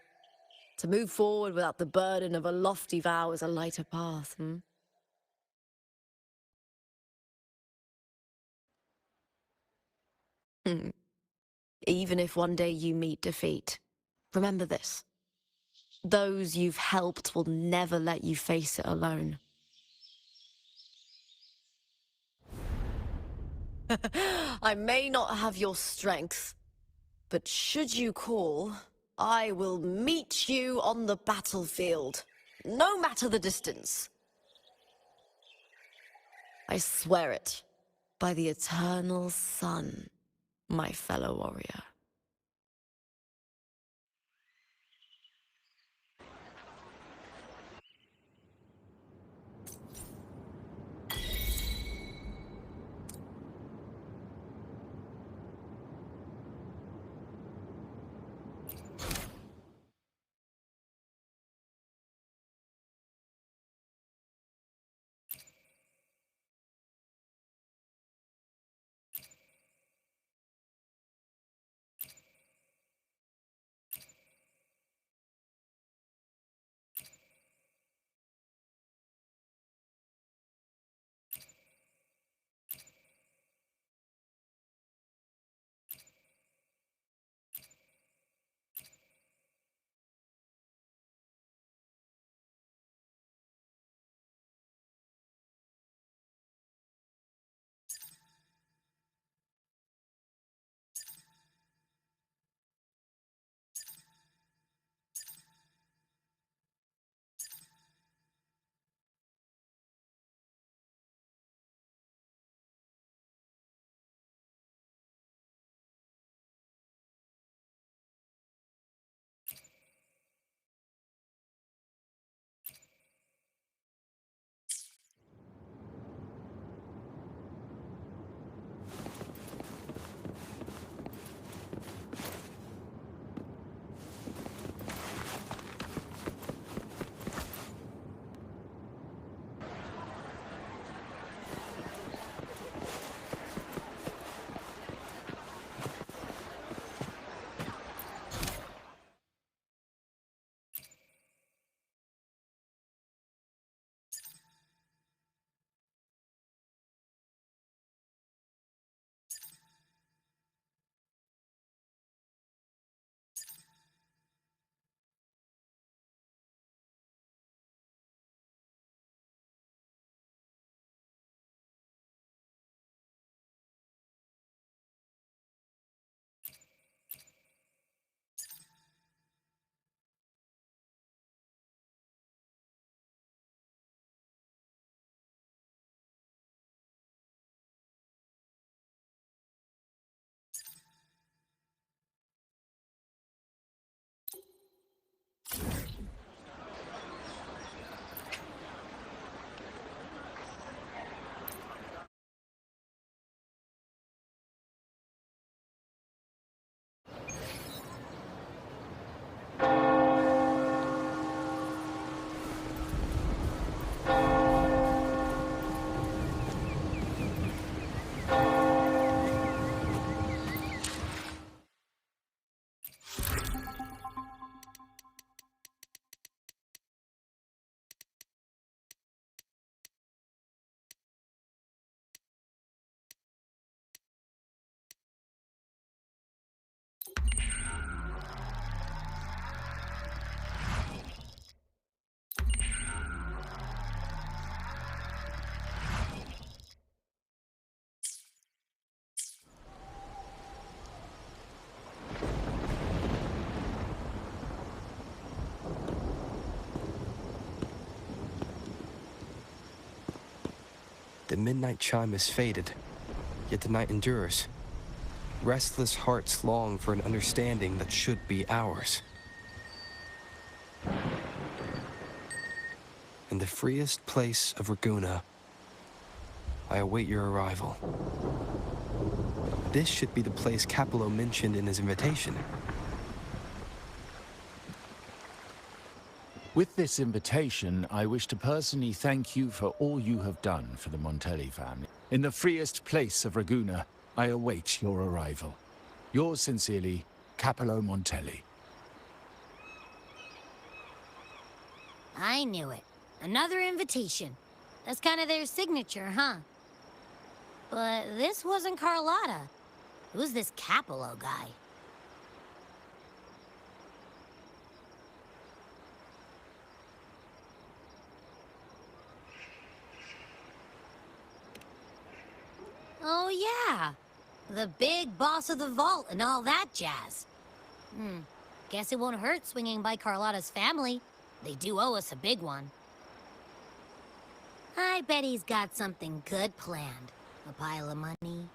To move forward without the burden of a lofty vow is a lighter path, Even if one day you meet defeat, remember this. Those you've helped will never let you face it alone. I may not have your strength, but should you call, I will meet you on the battlefield, no matter the distance. I swear it, by the eternal sun, my fellow warrior. The midnight chime is faded, yet the night endures. Restless hearts long for an understanding that should be ours. In the freest place of Ragunna, I await your arrival. This should be the place Capello mentioned in his invitation. With this invitation, I wish to personally thank you for all you have done for the Montelli family. In the freest place of Ragunna, I await your arrival. Yours sincerely, Capello Montelli. I knew it. Another invitation. That's kind of their signature, huh? But this wasn't Carlotta. It was this Capello guy. Oh, yeah. The big boss of the vault and all that jazz. Guess it won't hurt swinging by Carlotta's family. They do owe us a big one. I bet he's got something good planned. A pile of money.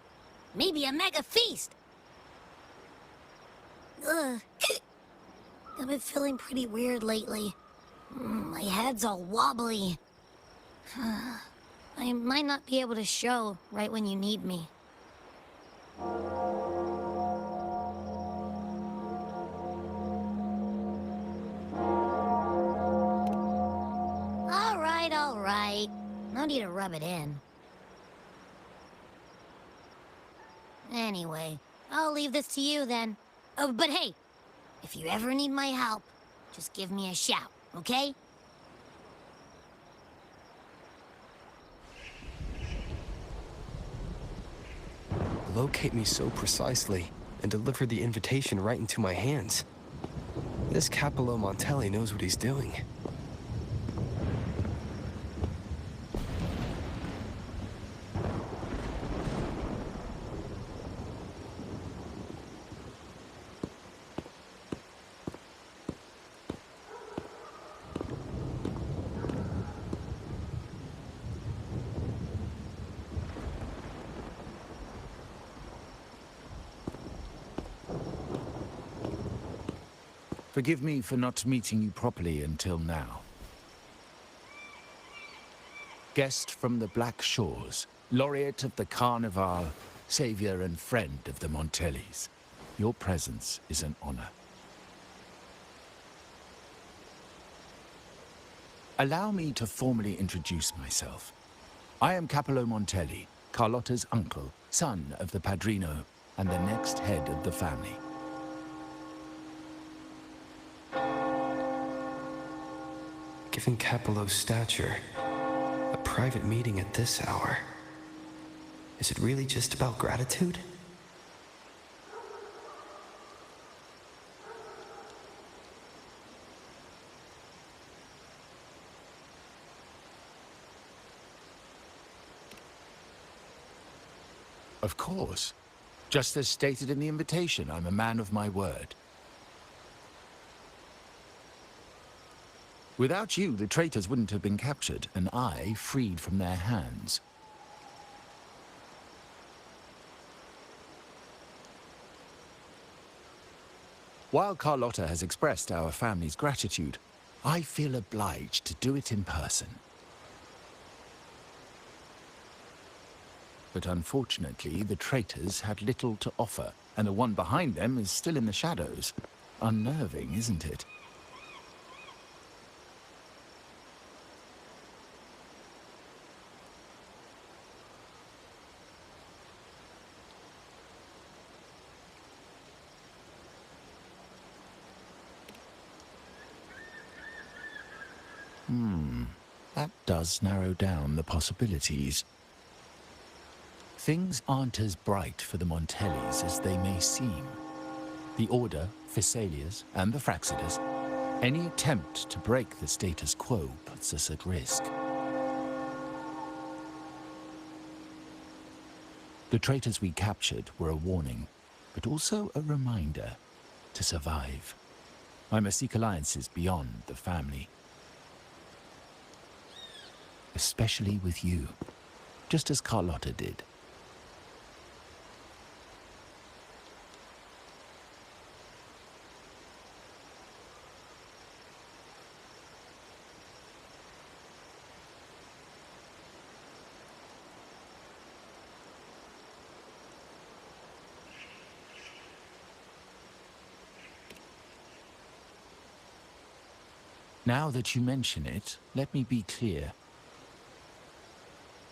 Maybe a mega feast! Ugh. I've been feeling pretty weird lately. My head's all wobbly. I might not be able to show right when you need me. All right. No need to rub it in. Anyway, I'll leave this to you then. Oh, but hey, if you ever need my help, just give me a shout, okay? Locate me so precisely and deliver the invitation right into my hands. This Capello Montelli knows what he's doing. Forgive me for not meeting you properly until now. Guest from the Black Shores, laureate of the Carnival, savior and friend of the Montellis. Your presence is an honor. Allow me to formally introduce myself. I am Capello Montelli, Carlotta's uncle, son of the Padrino, and the next head of the family. Given Capello's stature, a private meeting at this hour. Is it really just about gratitude? Of course. Just as stated in the invitation, I'm a man of my word. Without you, the traitors wouldn't have been captured, and I freed from their hands. While Carlotta has expressed our family's gratitude, I feel obliged to do it in person. But unfortunately, the traitors had little to offer, and the one behind them is still in the shadows. Unnerving, isn't it? That does narrow down the possibilities. Things aren't as bright for the Montellis as they may seem. The Order, Phassalias, and the Fraxidus, any attempt to break the status quo puts us at risk. The traitors we captured were a warning, but also a reminder to survive. I must seek alliances beyond the family. Especially with you. just as Carlotta did. Now that you mention it, let me be clear.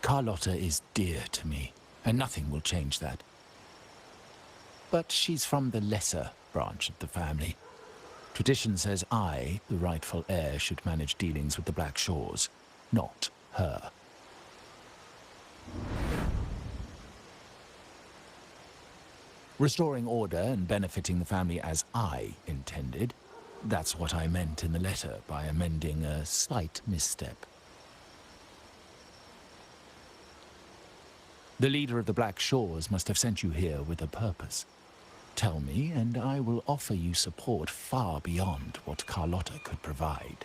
Carlotta is dear to me, and nothing will change that. But she's from the lesser branch of the family. Tradition says I, the rightful heir, should manage dealings with the Black Shores, not her. Restoring order and benefiting the family as I intended, that's what I meant in the letter by amending a slight misstep. The leader of the Black Shores must have sent you here with a purpose. Tell me, and I will offer you support far beyond what Carlotta could provide.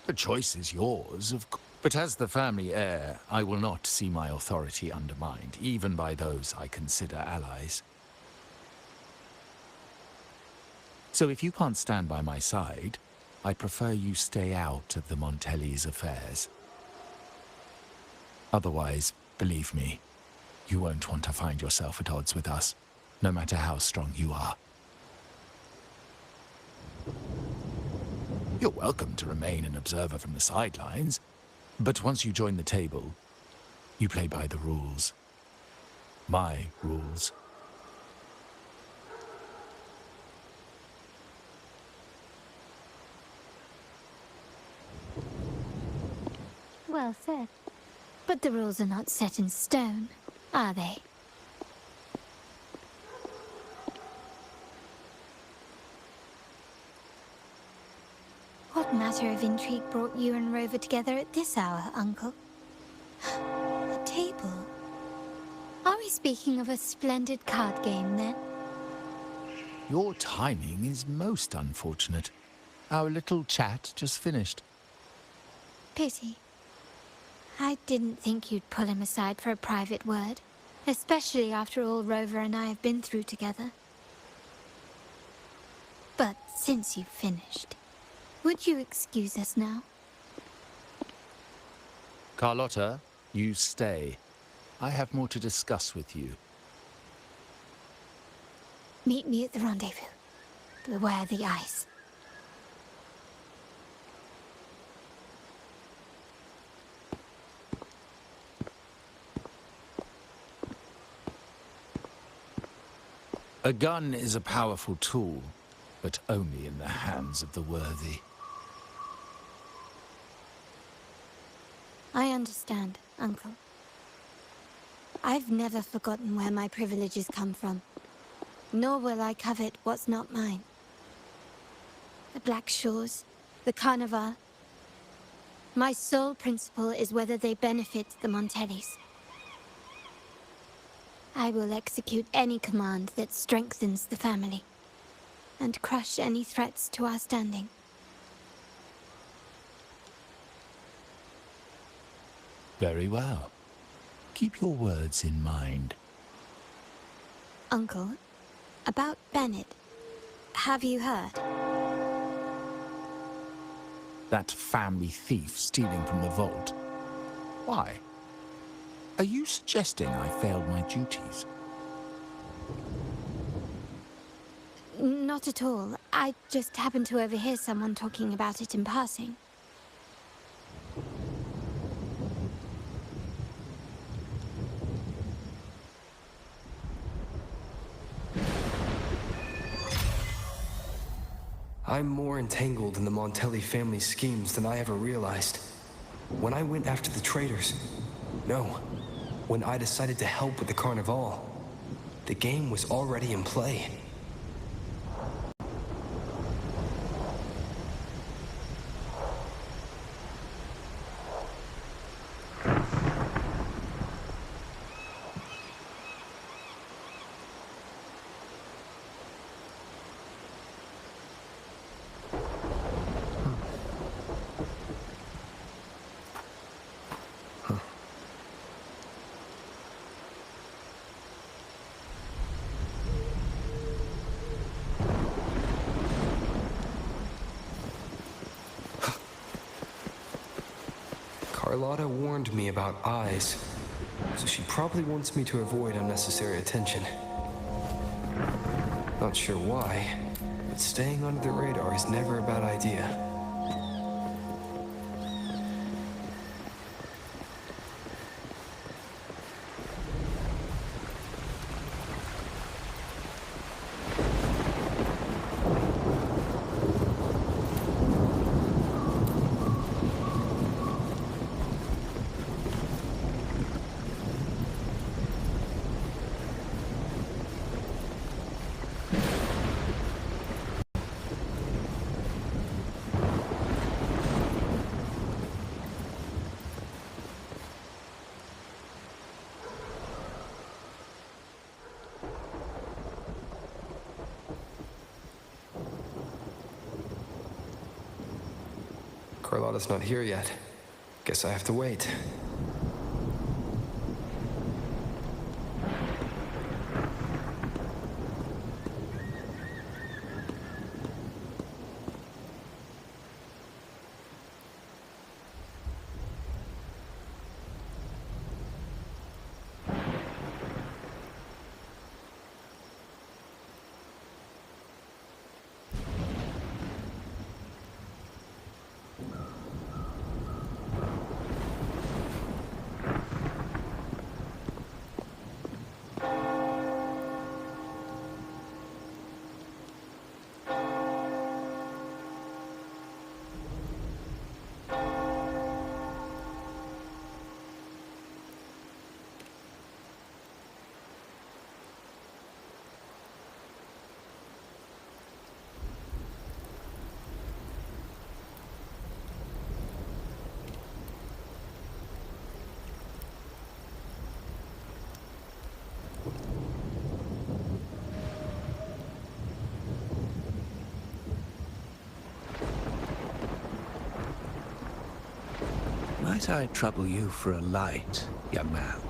The choice is yours, of course. But as the family heir, I will not see my authority undermined, even by those I consider allies. So if you can't stand by my side, I prefer you stay out of the Montelli's affairs. Otherwise, believe me, you won't want to find yourself at odds with us, no matter how strong you are. You're welcome to remain an observer from the sidelines, but once you join the table, you play by the rules. My rules. Well said. But the rules are not set in stone, are they? What matter of intrigue brought you and Rover together at this hour, Uncle? A table? Are we speaking of a splendid card game, then? Your timing is most unfortunate. Our little chat just finished. Pity. I didn't think you'd pull him aside for a private word, especially after all Rover and I have been through together. But since you've finished, would you excuse us now? Carlotta, you stay. I have more to discuss with you. Meet me at the rendezvous. Beware the ice. A gun is a powerful tool, but only in the hands of the worthy. I understand, Uncle. I've never forgotten where my privileges come from, nor will I covet what's not mine. The Black Shores, the Carnival. My sole principle is whether they benefit the Montellis. I will execute any command that strengthens the family, and crush any threats to our standing. Very well. Keep your words in mind. Uncle, about Bennett, have you heard? That family thief stealing from the vault. Why? Are you suggesting I failed my duties? Not at all. I just happened to overhear someone talking about it in passing. I'm more entangled in the Montelli family schemes than I ever realized. When I went after the traitors, no, when I decided to help with the Carnival, the game was already in play. Carlotta warned me about eyes, so she probably wants me to avoid unnecessary attention. Not sure why, but staying under the radar is never a bad idea. Carlotta's not here yet. Guess I have to wait. Might I trouble you for a light, young man?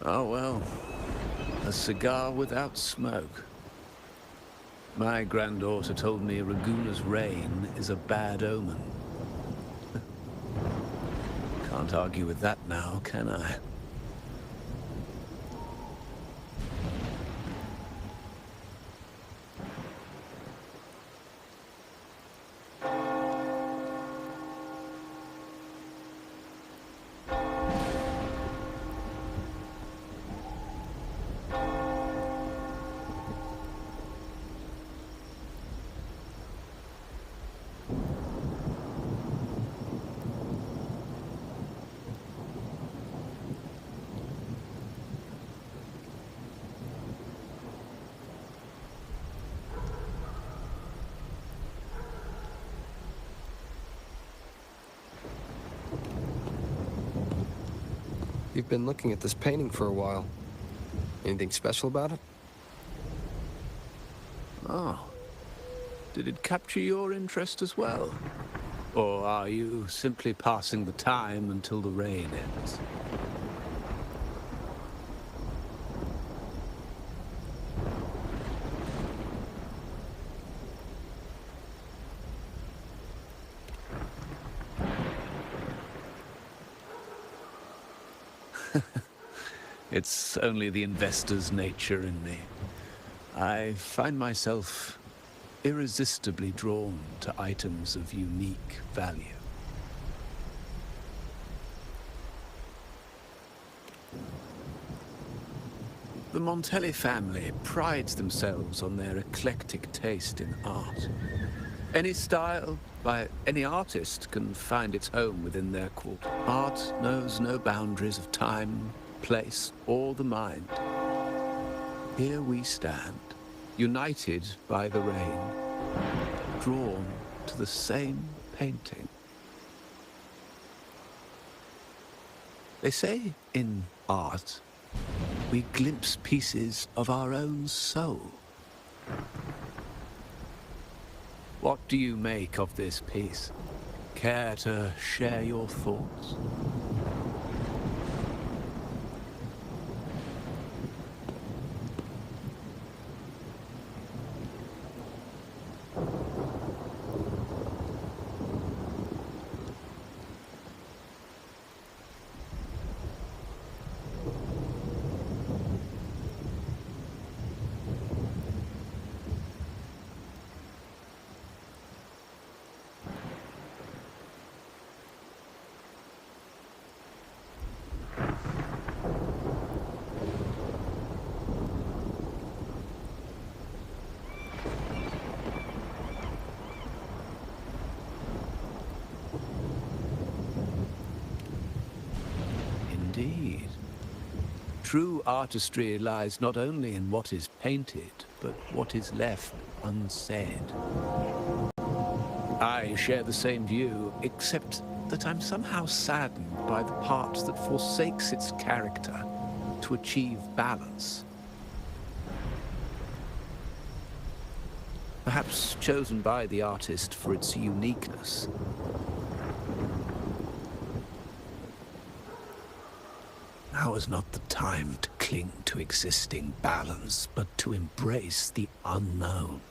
Oh well, a cigar without smoke. My granddaughter told me Raguna's reign is a bad omen. Can't argue with that now, can I? You've been looking at this painting for a while. Anything special about it? Oh. Did it capture your interest as well? Or are you simply passing the time until the rain ends? It's only the investor's nature in me. I find myself irresistibly drawn to items of unique value. The Montelli family prides themselves on their eclectic taste in art. Any style, by any artist, can find its home within their quarter. Art knows no boundaries of time, place, or the mind. Here we stand, united by the rain, drawn to the same painting. They say in art, we glimpse pieces of our own soul. What do you make of this piece? Care to share your thoughts? Indeed. True artistry lies not only in what is painted, but what is left unsaid. I share the same view, except that I'm somehow saddened by the part that forsakes its character to achieve balance. Perhaps chosen by the artist for its uniqueness. Now is not the time to cling to existing balance, but to embrace the unknown.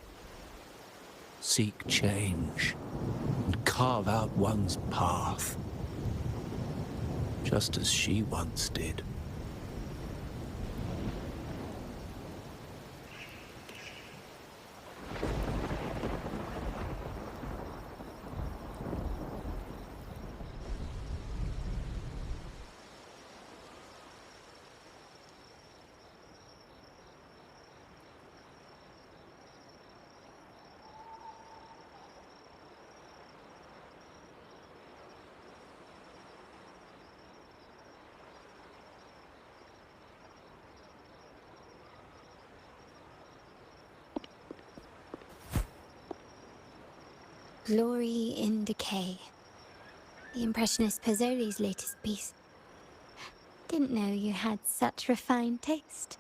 Seek change, and carve out one's path, just as she once did. Glory in Decay. The Impressionist Pazzoli's latest piece. Didn't know you had such refined taste.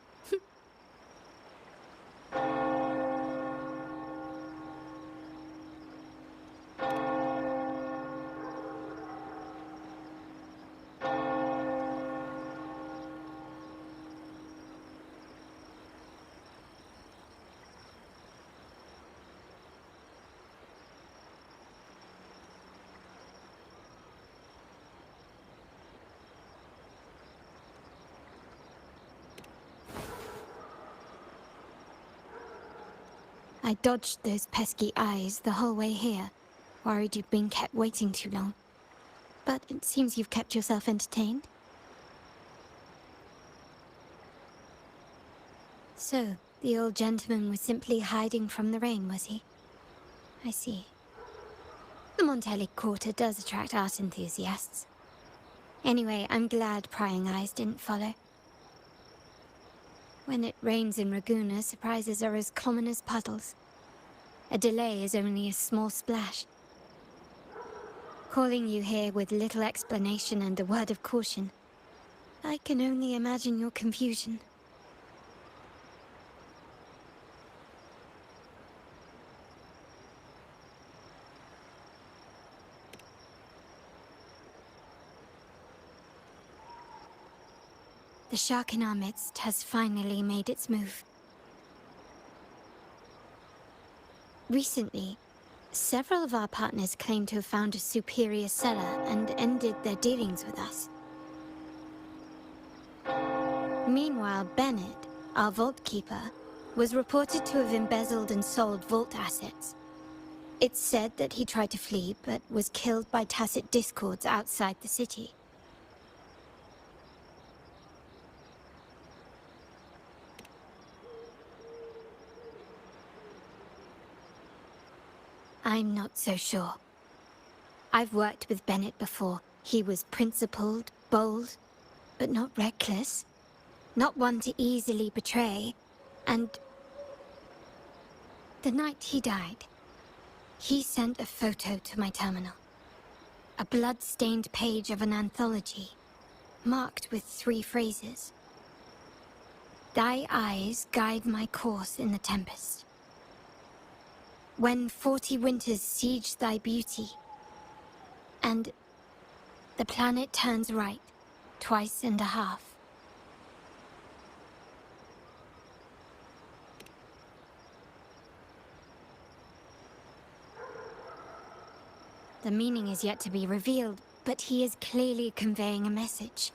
I dodged those pesky eyes the whole way here, worried you'd been kept waiting too long. But it seems you've kept yourself entertained. So, the old gentleman was simply hiding from the rain, was he? I see. The Montelli Quarter does attract art enthusiasts. Anyway, I'm glad prying eyes didn't follow. When it rains in Raguena, surprises are as common as puddles. A delay is only a small splash. Calling you here with little explanation and a word of caution, I can only imagine your confusion. The shark in our midst has finally made its move. Recently, several of our partners claim to have found a superior cellar and ended their dealings with us. Meanwhile, Bennett, our vault keeper, was reported to have embezzled and sold vault assets. It's said that he tried to flee, but was killed by tacit discords outside the city. I'm not so sure. I've worked with Bennett before. He was principled, bold, but not reckless. Not one to easily betray. And the night he died, he sent a photo to my terminal. A blood-stained page of an anthology, marked with 3 phrases. Thy eyes guide my course in the tempest. When 40 winters siege thy beauty, and the planet turns right, twice and a half. The meaning is yet to be revealed, but he is clearly conveying a message.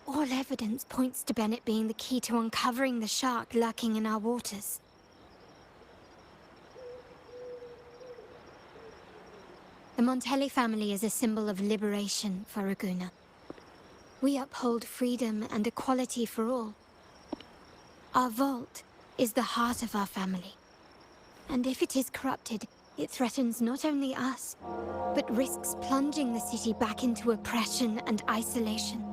All evidence points to Bennett being the key to uncovering the shark lurking in our waters. The Montelli family is a symbol of liberation for Raguena. We uphold freedom and equality for all. Our vault is the heart of our family. And if it is corrupted, it threatens not only us, but risks plunging the city back into oppression and isolation.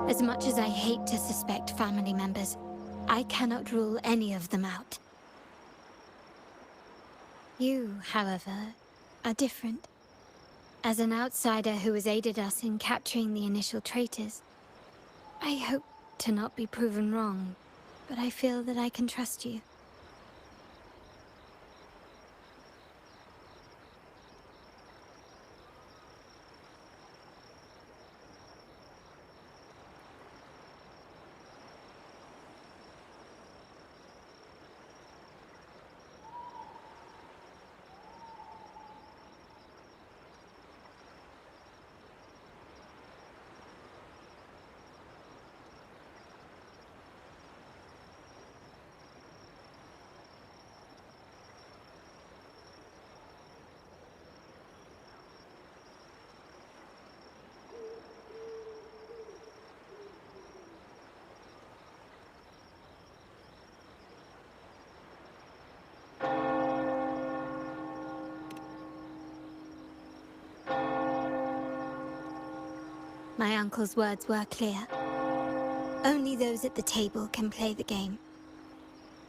As much as I hate to suspect family members, I cannot rule any of them out. You, however, are different. As an outsider who has aided us in capturing the initial traitors, I hope to not be proven wrong, but I feel that I can trust you. My uncle's words were clear. Only those at the table can play the game.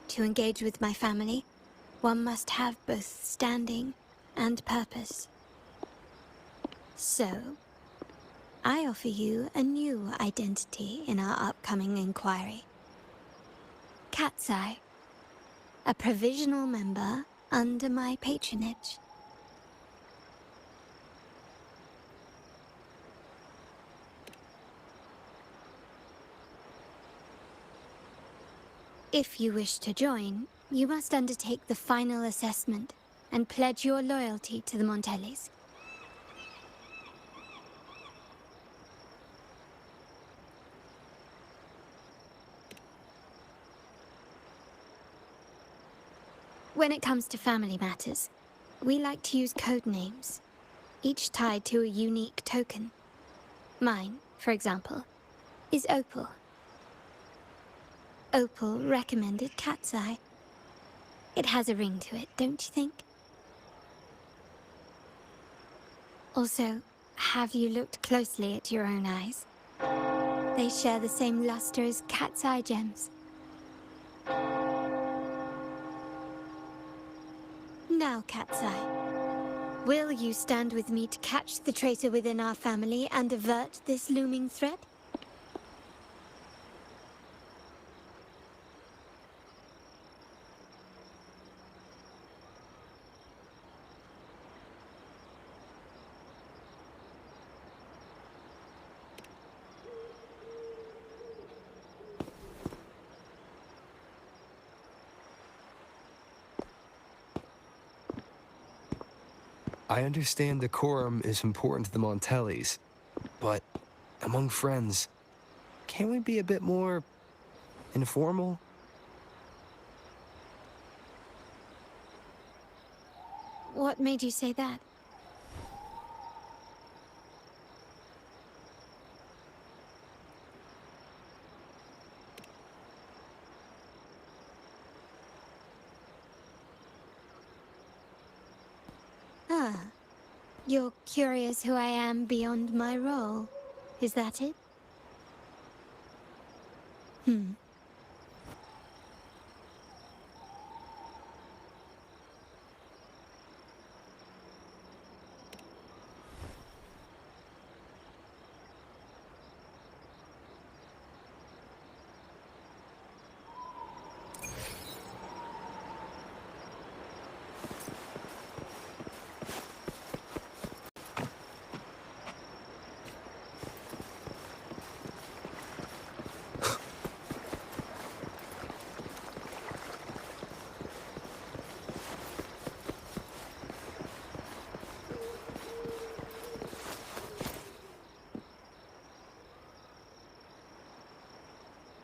To engage with my family, one must have both standing and purpose. So, I offer you a new identity in our upcoming inquiry. Cat's Eye, a provisional member under my patronage. If you wish to join, you must undertake the final assessment and pledge your loyalty to the Montellis. When it comes to family matters, we like to use code names, each tied to a unique token. Mine, for example, is Opal. Opal recommended Cat's Eye. It has a ring to it, don't you think? Also, have you looked closely at your own eyes? They share the same luster as Cat's Eye gems. Now, Cat's Eye, will you stand with me to catch the traitor within our family and avert this looming threat? I understand decorum is important to the Montellis, but among friends, can't we be a bit more informal? What made you say that? Ah, you're curious who I am beyond my role. Is that it?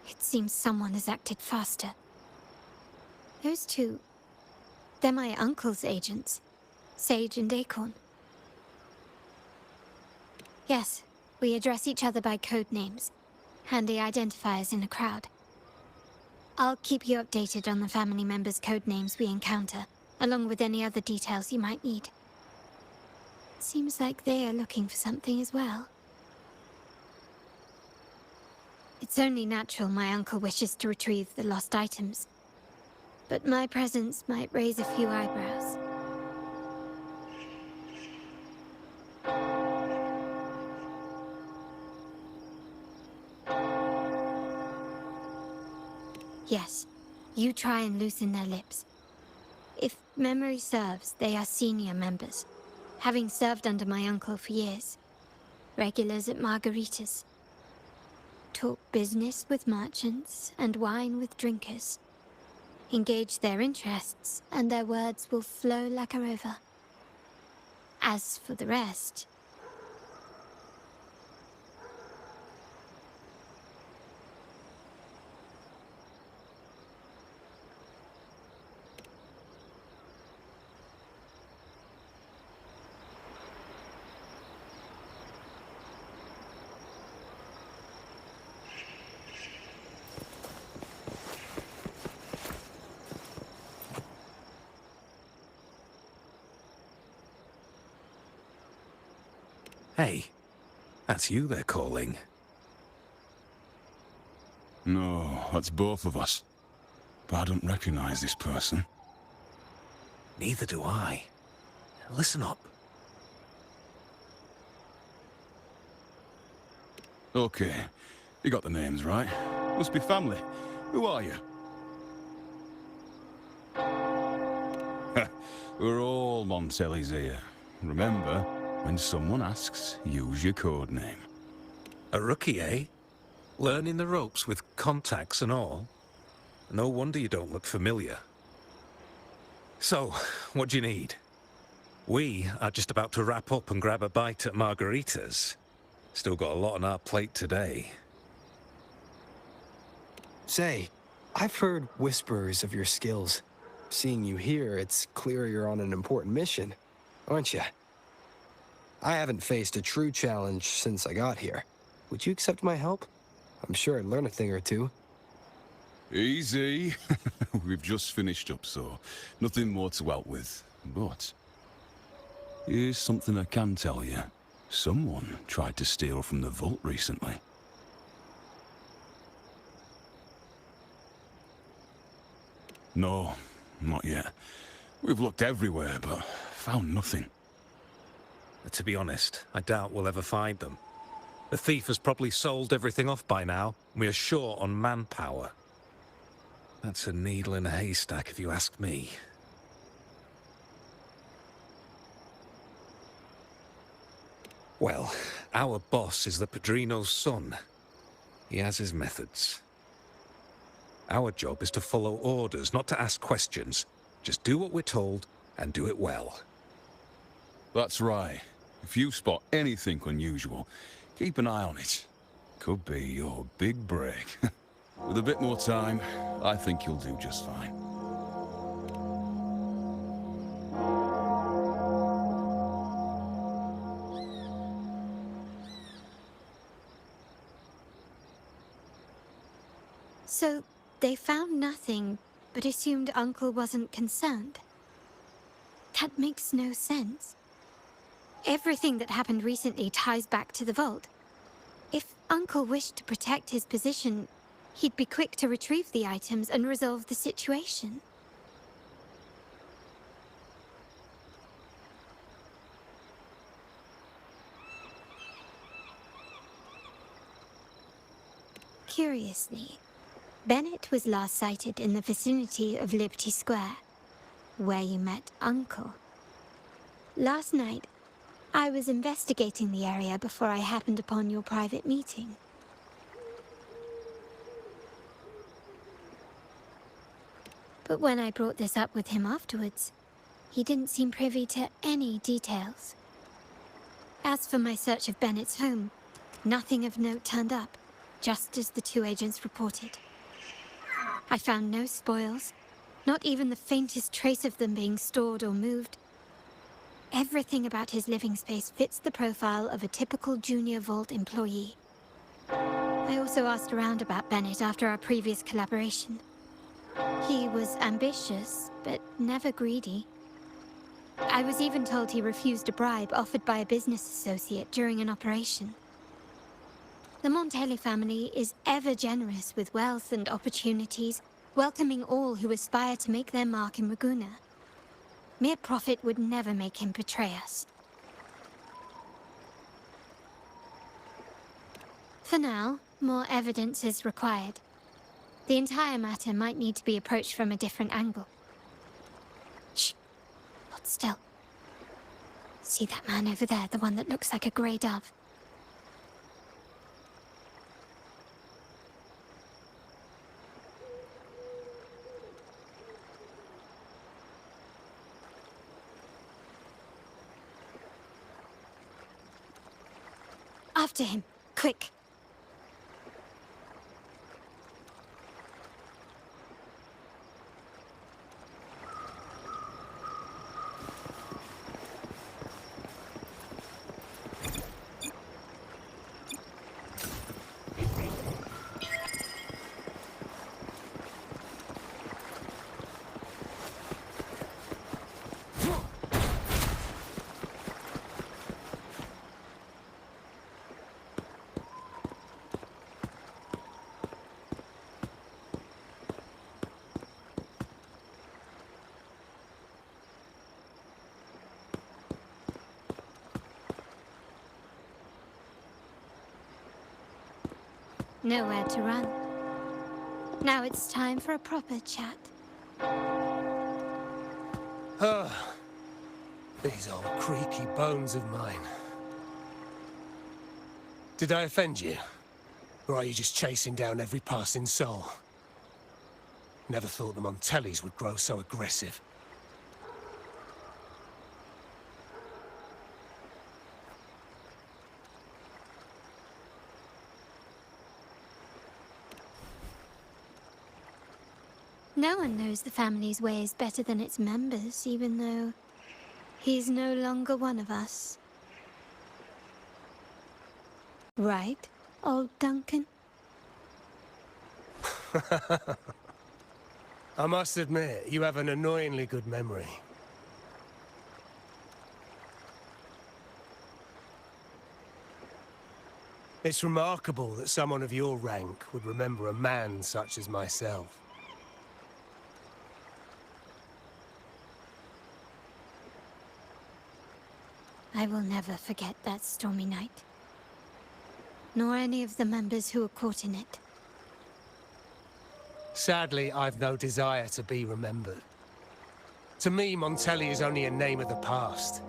It seems someone has acted faster. Those two... they're my uncle's agents, Sage and Acorn. Yes, we address each other by code names, handy identifiers in a crowd. I'll keep you updated on the family members' code names we encounter, along with any other details you might need. Seems like they are looking for something as well. It's only natural my uncle wishes to retrieve the lost items, but my presence might raise a few eyebrows. Yes, you try and loosen their lips. If memory serves, they are senior members, having served under my uncle for years. Regulars at Margarita's. Talk business with merchants and wine with drinkers. Engage their interests, and their words will flow like a river. As for the rest... Hey, that's you they're calling. No, that's both of us. But I don't recognize this person. Neither do I. Listen up. Okay, you got the names right. Must be family. Who are you? We're all Montellis here. Remember, when someone asks, use your code name. A rookie, eh? Learning the ropes with contacts and all. No wonder you don't look familiar. So, what do you need? We are just about to wrap up and grab a bite at Margarita's. Still got a lot on our plate today. Say, I've heard whispers of your skills. Seeing you here, it's clear you're on an important mission, aren't you? I haven't faced a true challenge since I got here. Would you accept my help? I'm sure I'd learn a thing or two. Easy. We've just finished up, so nothing more to help with. But here's something I can tell you. Someone tried to steal from the vault recently. No, not yet. We've looked everywhere, but found nothing. To be honest, I doubt we'll ever find them. The thief has probably sold everything off by now. We are short on manpower. That's a needle in a haystack, if you ask me. Well, our boss is the Padrino's son. He has his methods. Our job is to follow orders, not to ask questions. Just do what we're told, and do it well. That's right. If you spot anything unusual, keep an eye on it. Could be your big break. With a bit more time, I think you'll do just fine. So, they found nothing, but assumed Uncle wasn't concerned. That makes no sense. Everything that happened recently ties back to the vault. If Uncle wished to protect his position, he'd be quick to retrieve the items and resolve the situation. Curiously, Bennett was last sighted in the vicinity of Liberty Square, where you met Uncle. Last night, I was investigating the area before I happened upon your private meeting. But when I brought this up with him afterwards, he didn't seem privy to any details. As for my search of Bennett's home, nothing of note turned up, just as the two agents reported. I found no spoils, not even the faintest trace of them being stored or moved. Everything about his living space fits the profile of a typical junior vault employee. I also asked around about Bennett after our previous collaboration. He was ambitious, but never greedy. I was even told he refused a bribe offered by a business associate during an operation. The Montelli family is ever generous with wealth and opportunities, welcoming all who aspire to make their mark in Ragusa. Mere profit would never make him betray us. For now, more evidence is required. The entire matter might need to be approached from a different angle. Shh! Hold still. See that man over there, the one that looks like a grey dove? After him, quick! Nowhere to run. Now it's time for a proper chat. These old creaky bones of mine. Did I offend you? Or are you just chasing down every passing soul? Never thought the Montellis would grow so aggressive. No one knows the family's ways better than its members, even though he's no longer one of us. Right, old Duncan? I must admit, you have an annoyingly good memory. It's remarkable that someone of your rank would remember a man such as myself. I will never forget that stormy night. Nor any of the members who were caught in it. Sadly, I've no desire to be remembered. To me, Montelli is only a name of the past.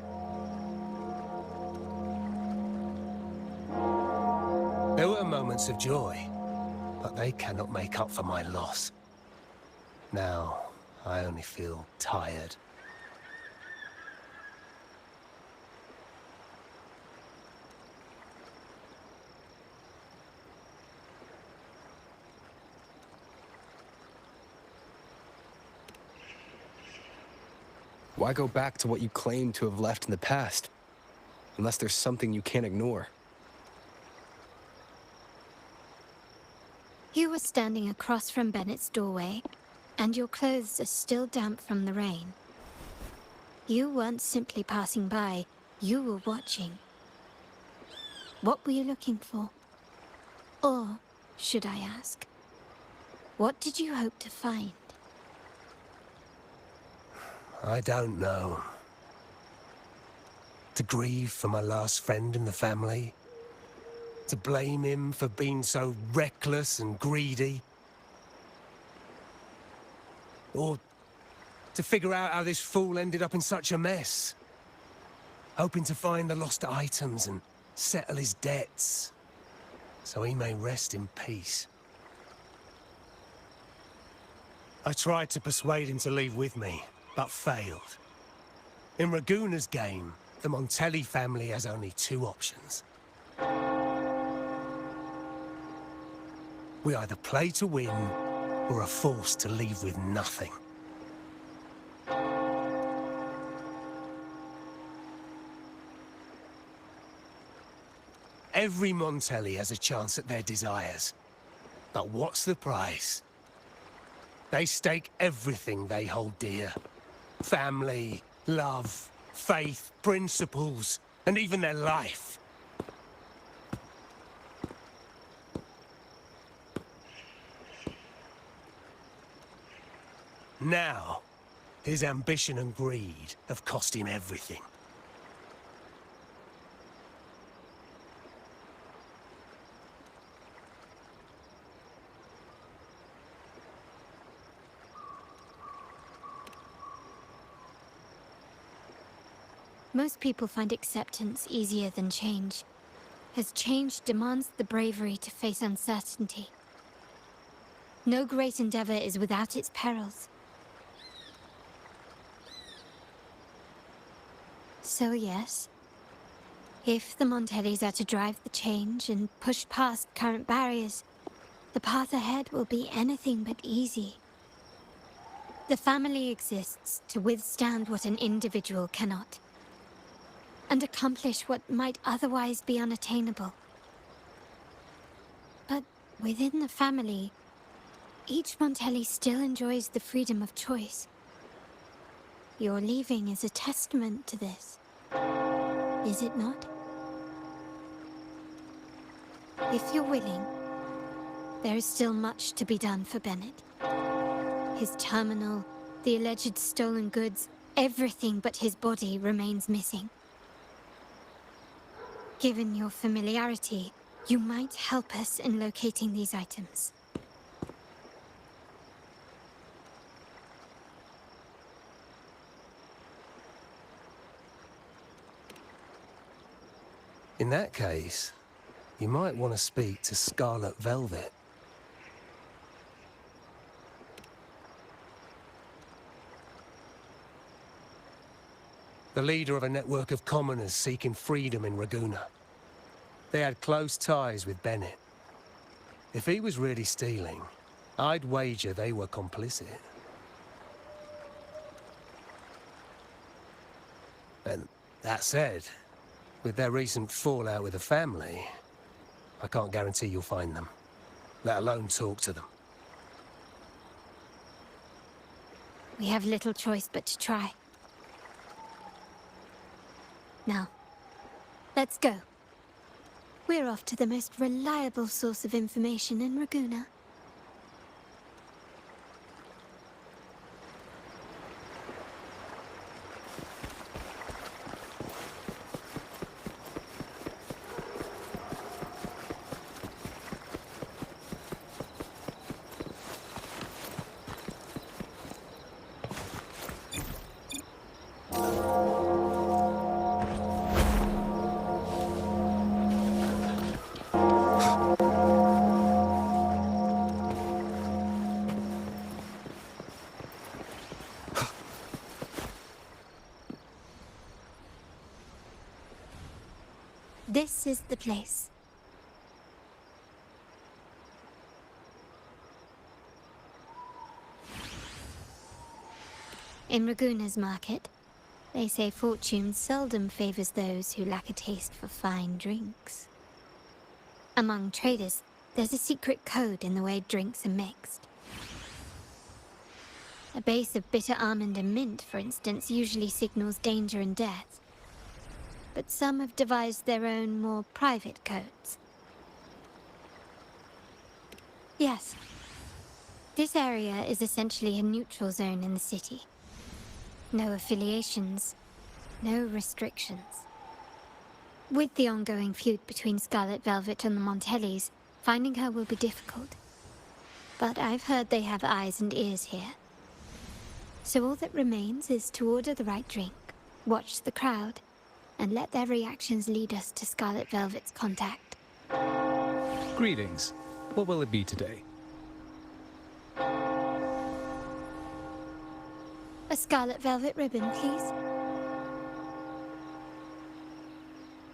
There were moments of joy, but they cannot make up for my loss. Now, I only feel tired. Why go back to what you claim to have left in the past? Unless there's something you can't ignore. You were standing across from Bennett's doorway, and your clothes are still damp from the rain. You weren't simply passing by, you were watching. What were you looking for? Or, should I ask, what did you hope to find? I don't know. To grieve for my last friend in the family? To blame him for being so reckless and greedy? Or to figure out how this fool ended up in such a mess? Hoping to find the lost items and settle his debts, so he may rest in peace. I tried to persuade him to leave with me, but failed. In Raguna's game, the Montelli family has only two options. We either play to win, or are forced to leave with nothing. Every Montelli has a chance at their desires. But what's the price? They stake everything they hold dear. Family, love, faith, principles, and even their life. Now, his ambition and greed have cost him everything. Most people find acceptance easier than change, as change demands the bravery to face uncertainty. No great endeavor is without its perils. So yes, if the Montellis are to drive the change and push past current barriers, the path ahead will be anything but easy. The family exists to withstand what an individual cannot, and accomplish what might otherwise be unattainable. But within the family, each Montelli still enjoys the freedom of choice. Your leaving is a testament to this, is it not? If you're willing, there is still much to be done for Bennett. His terminal, the alleged stolen goods, everything but his body remains missing. Given your familiarity, you might help us in locating these items. In that case, you might want to speak to Scarlet Velvet. The leader of a network of commoners seeking freedom in Raguna. They had close ties with Bennett. If he was really stealing, I'd wager they were complicit. And that said, with their recent fallout with the family, I can't guarantee you'll find them, let alone talk to them. We have little choice but to try. Now, let's go. We're off to the most reliable source of information in Raguena. This is the place. In Raguena's market, they say fortune seldom favors those who lack a taste for fine drinks. Among traders, there's a secret code in the way drinks are mixed. A base of bitter almond and mint, for instance, usually signals danger and death. But some have devised their own, more private codes. Yes. This area is essentially a neutral zone in the city. No affiliations, no restrictions. With the ongoing feud between Scarlet Velvet and the Montellis, finding her will be difficult. But I've heard they have eyes and ears here. So all that remains is to order the right drink, watch the crowd, and let their reactions lead us to Scarlet Velvet's contact. Greetings. What will it be today? A Scarlet Velvet ribbon, please.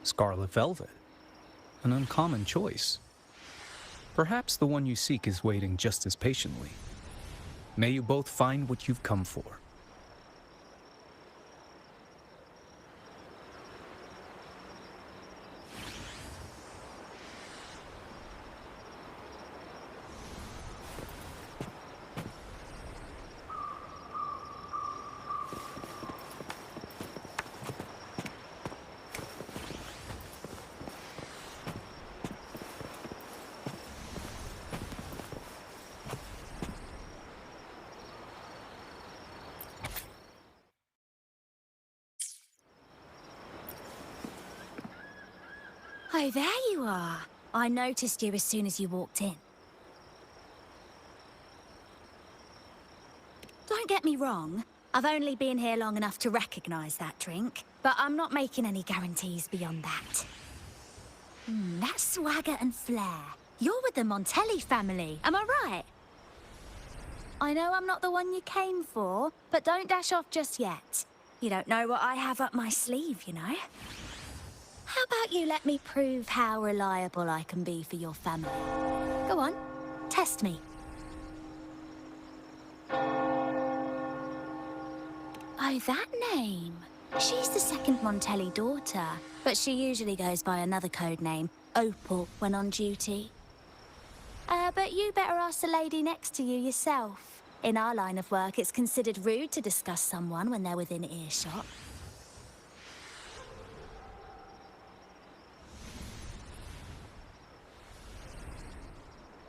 Scarlet Velvet. An uncommon choice. Perhaps the one you seek is waiting just as patiently. May you both find what you've come for. Oh, there you are. I noticed you as soon as you walked in. Don't get me wrong. I've only been here long enough to recognize that drink, but I'm not making any guarantees beyond that. That swagger and flair. You're with the Montelli family, am I right? I know I'm not the one you came for, but don't dash off just yet. You don't know what I have up my sleeve, you know? How about you let me prove how reliable I can be for your family? Go on, test me. Oh, that name. She's the second Montelli daughter, but she usually goes by another code name, Opal, when on duty. But you better ask the lady next to you yourself. In our line of work, it's considered rude to discuss someone when they're within earshot.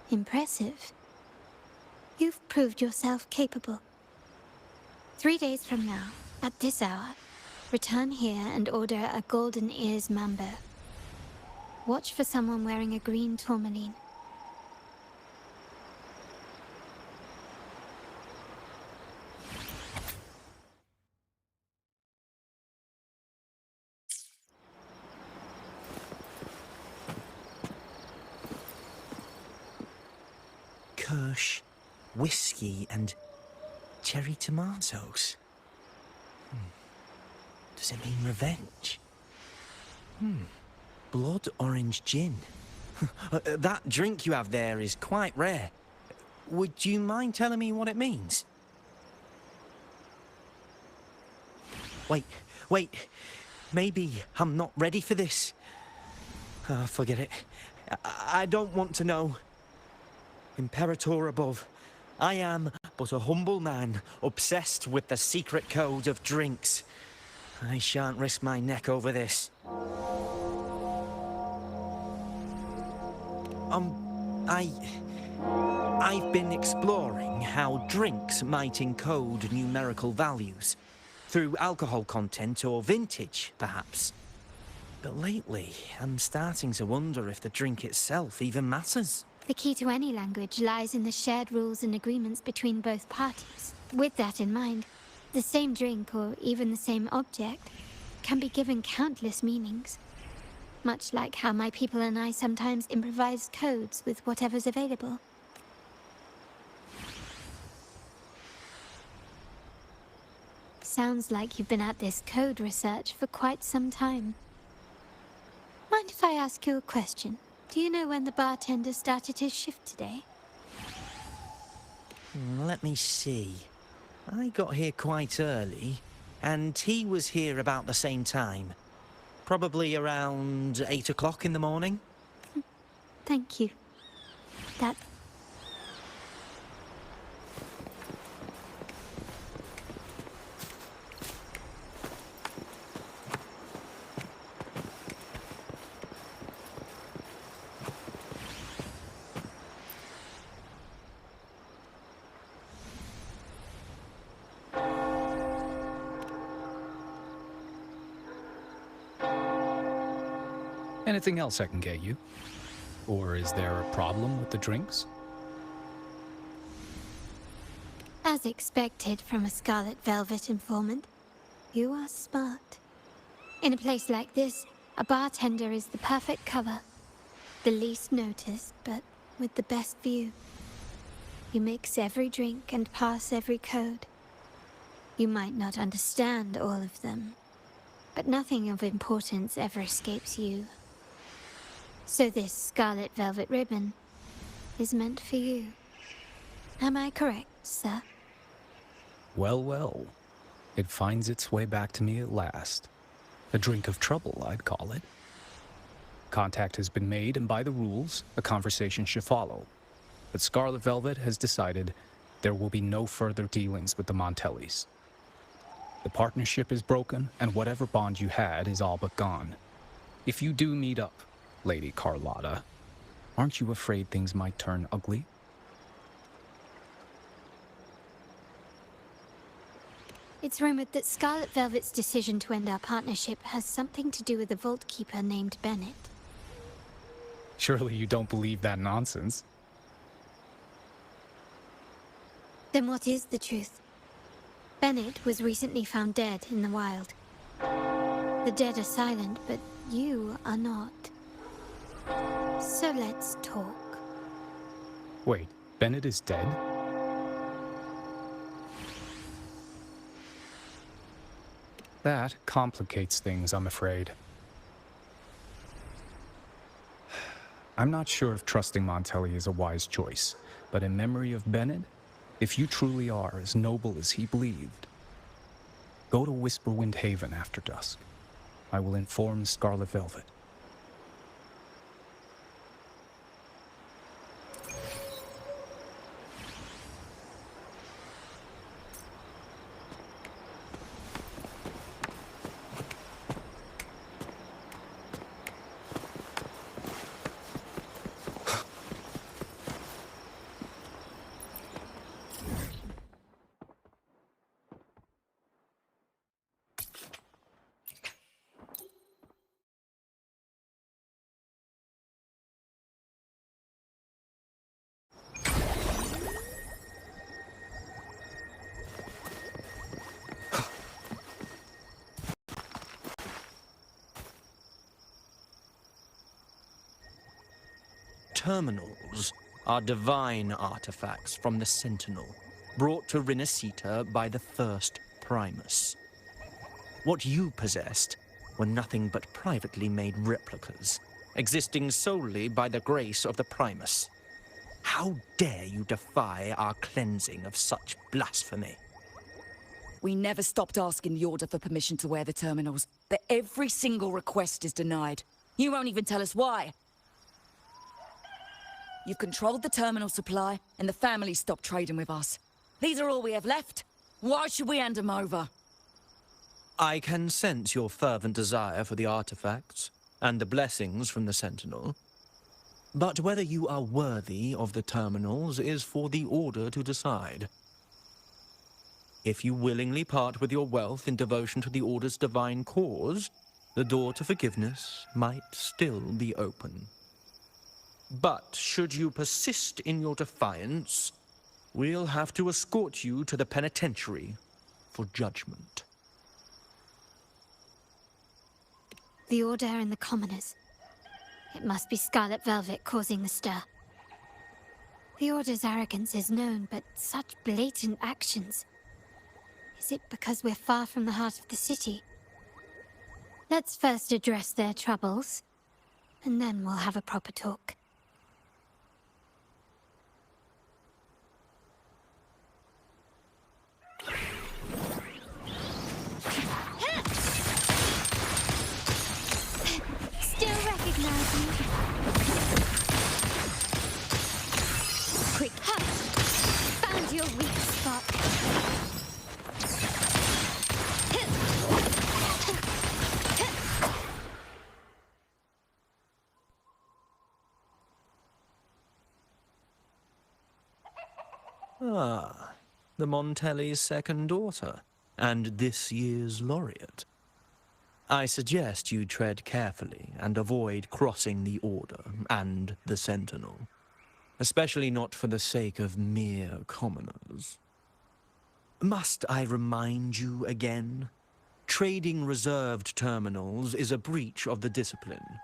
Impressive. You've proved yourself capable. 3 days from now, at this hour, return here and order a golden ears mambo. Watch for someone wearing a green tourmaline. Kirsch, whiskey, and cherry tomatoes. Does it mean revenge? Blood orange gin. That drink you have there is quite rare. Would you mind telling me what it means? Wait, Wait, maybe I'm not ready for this. Forget it. I don't want to know. Imperator above, I am but a humble man, obsessed with the secret code of drinks. I shan't risk my neck over this. I've been exploring how drinks might encode numerical values. Through alcohol content or vintage, perhaps. But lately, I'm starting to wonder if the drink itself even matters. The key to any language lies in the shared rules and agreements between both parties. With that in mind, the same drink, or even the same object, can be given countless meanings. Much like how my people and I sometimes improvise codes with whatever's available. Sounds like you've been at this code research for quite some time. Mind if I ask you a question? Do you know when the bartender started his shift today? Let me see. I got here quite early, and he was here about the same time. Probably around 8 o'clock in the morning. Thank you. That... Anything else I can get you? Or is there a problem with the drinks? As expected from a Scarlet Velvet informant, you are smart. In a place like this, a bartender is the perfect cover. The least noticed, but with the best view. You mix every drink and pass every code. You might not understand all of them, but nothing of importance ever escapes you. So this Scarlet Velvet ribbon is meant for you. Am I correct, sir? Well, well. It finds its way back to me at last. A drink of trouble, I'd call it. Contact has been made, and by the rules, a conversation should follow. But Scarlet Velvet has decided there will be no further dealings with the Montellis. The partnership is broken, and whatever bond you had is all but gone. If you do meet up, Lady Carlotta, aren't you afraid things might turn ugly? It's rumored that Scarlet Velvet's decision to end our partnership has something to do with a Vault Keeper named Bennett. Surely you don't believe that nonsense. Then what is the truth? Bennett was recently found dead in the wild. The dead are silent, but you are not. So let's talk. Wait, Bennett is dead? That complicates things, I'm afraid. I'm not sure if trusting Montelli is a wise choice, but in memory of Bennett, if you truly are as noble as he believed, go to Whisperwind Haven after dusk. I will inform Scarlet Velvet. Terminals are divine artifacts from the Sentinel, brought to Resonator by the first Primus. What you possessed were nothing but privately made replicas, existing solely by the grace of the Primus. How dare you defy our cleansing of such blasphemy? We never stopped asking the Order for permission to wear the terminals, but every single request is denied. You won't even tell us why. You've controlled the terminal supply, and the family stopped trading with us. These are all we have left. Why should we hand them over? I can sense your fervent desire for the artifacts and the blessings from the Sentinel. But whether you are worthy of the terminals is for the Order to decide. If you willingly part with your wealth in devotion to the Order's divine cause, the door to forgiveness might still be open. But should you persist in your defiance, we'll have to escort you to the penitentiary for judgment. The Order and the commoners. It must be Scarlet Velvet causing the stir. The Order's arrogance is known, but such blatant actions. Is it because we're far from the heart of the city? Let's first address their troubles, and then we'll have a proper talk. Still recognize me? Quick, hush! Found your weak spot. Ah, the Montelli's second daughter, and this year's laureate. I suggest you tread carefully and avoid crossing the Order and the Sentinel, especially not for the sake of mere commoners. Must I remind you again? Trading reserved terminals is a breach of the discipline.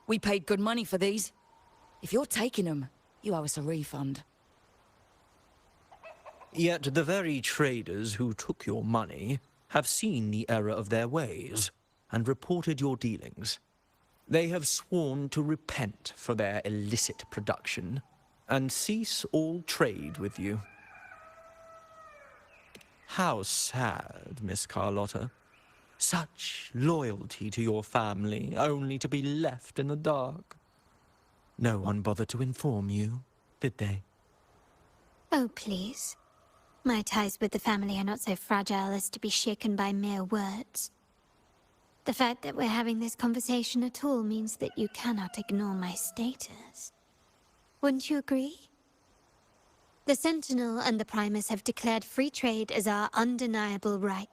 We paid good money for these. If you're taking them, you owe us a refund. Yet the very traders who took your money have seen the error of their ways and reported your dealings. They have sworn to repent for their illicit production and cease all trade with you. How sad, Miss Carlotta. Such loyalty to your family, only to be left in the dark. No one bothered to inform you, did they? Oh, please. My ties with the family are not so fragile as to be shaken by mere words. The fact that we're having this conversation at all means that you cannot ignore my status. Wouldn't you agree? The Sentinel and the Primus have declared free trade as our undeniable right.